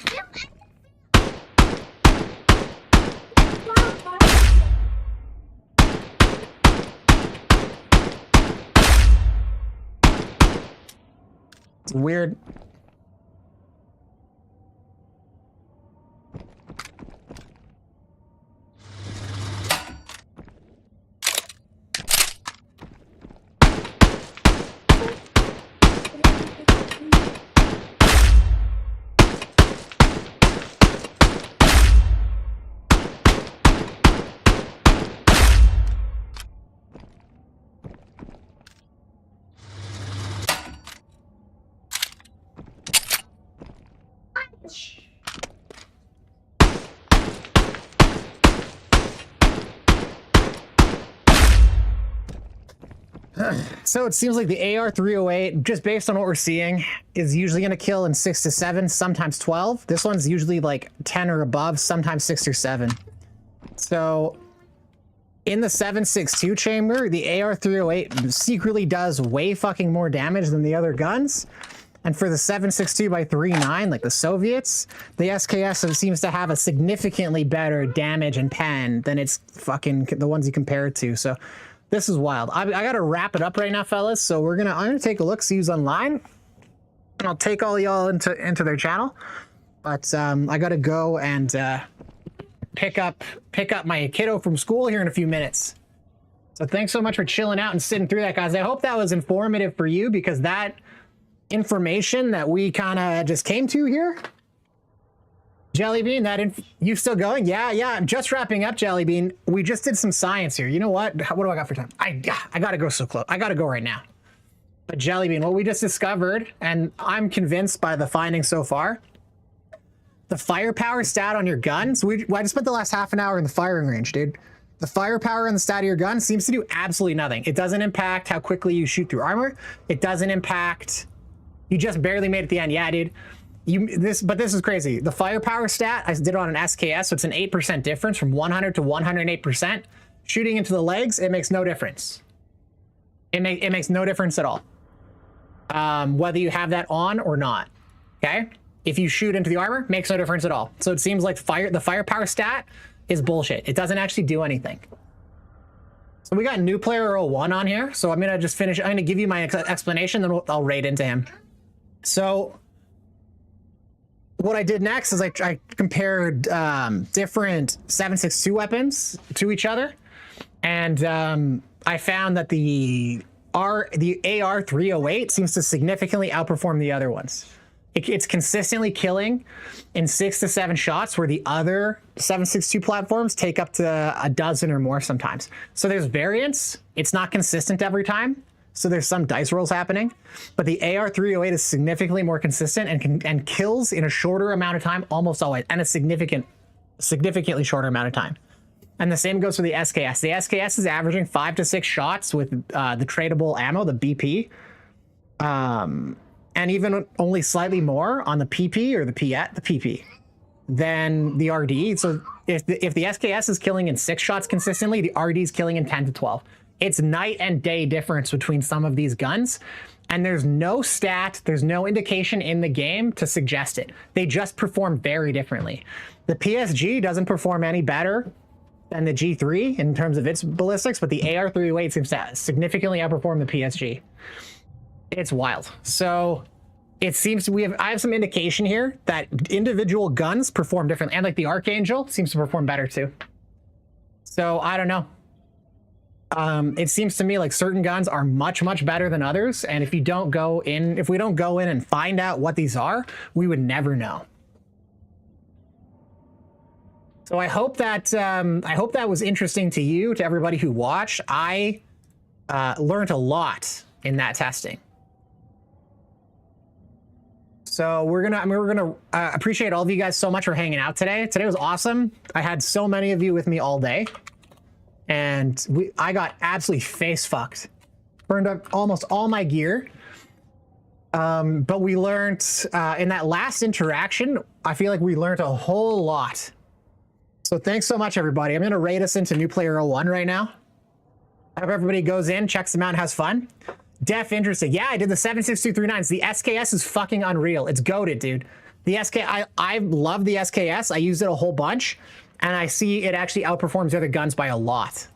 It's weird. So it seems like the AR-308, just based on what we're seeing, is usually going to kill in 6 to 7, sometimes 12. This one's usually like 10 or above, sometimes 6 or 7. So in the 7.62 chamber, the AR-308 secretly does way fucking more damage than the other guns. And for the 7.62 by 3.9, like the Soviets, the SKS seems to have a significantly better damage and pen than it's fucking the ones you compare it to. So this is wild. I gotta wrap it up right now, fellas. So I'm gonna take a look, see who's online, and I'll take all y'all into their channel. But I gotta go and pick up my kiddo from school here in a few minutes. So thanks so much for chilling out and sitting through that, guys. I hope that was informative for you, because that information that we kind of just came to here. Jellybean, you still going? Yeah, I'm just wrapping up, Jellybean. We just did some science here. You know what? What do I got for time? I gotta go so close. I gotta go right now. But Jellybean, what we just discovered, and I'm convinced by the findings so far, the firepower stat on your gun. So I just spent the last half an hour in the firing range, dude. The firepower on the stat of your gun seems to do absolutely nothing. It doesn't impact how quickly you shoot through armor. It doesn't impact... You just barely made it at the end. Yeah, dude. But this is crazy. The firepower stat, I did it on an SKS, so it's an 8% difference from 100 to 108%. Shooting into the legs, it makes no difference. It makes no difference at all. whether you have that on or not. Okay? If you shoot into the armor, makes no difference at all. So it seems like the firepower stat is bullshit. It doesn't actually do anything. So we got new player 01 on here. So I'm gonna just finish. I'm gonna give you my explanation, then I'll raid into him. So what I did next is I compared different 7.62 weapons to each other, and I found that the AR-308 seems to significantly outperform the other ones. It's consistently killing in 6 to 7 shots, where the other 7.62 platforms take up to a dozen or more sometimes. So there's variance. It's not consistent every time. So there's some dice rolls happening, but the AR-308 is significantly more consistent and kills in a shorter amount of time almost always, and a significantly shorter amount of time. And the same goes for the SKS. The SKS is averaging 5 to 6 shots with the tradable ammo, the BP, and even only slightly more on the PP or the PP than the RD. So if the SKS is killing in 6 shots consistently, the RD is killing in 10 to 12. It's night and day difference between some of these guns, and there's no stat, there's no indication in the game to suggest it. They just perform very differently. The PSG doesn't perform any better than the G3 in terms of its ballistics, but the AR-308 seems to significantly outperform the PSG. It's wild. So it seems I have some indication here that individual guns perform differently, and like the Archangel seems to perform better too. So I don't know. It seems to me like certain guns are much better than others, and if we don't go in and find out what these are, we would never know. So I hope that was interesting to you, to everybody who watched. I learned a lot in that testing. So we're gonna appreciate all of you guys so much for hanging out today. Today was awesome. I had so many of you with me all day. And I got absolutely face fucked. Burned up almost all my gear. But we learned, in that last interaction, I feel like we learned a whole lot. So thanks so much, everybody. I'm going to raid us into new player 01 right now. I hope everybody goes in, checks them out, and has fun. Def interested. Yeah, I did the 7.6239s. The SKS is fucking unreal. It's goated, dude. The I love the SKS. I used it a whole bunch. And I see it actually outperforms the other guns by a lot.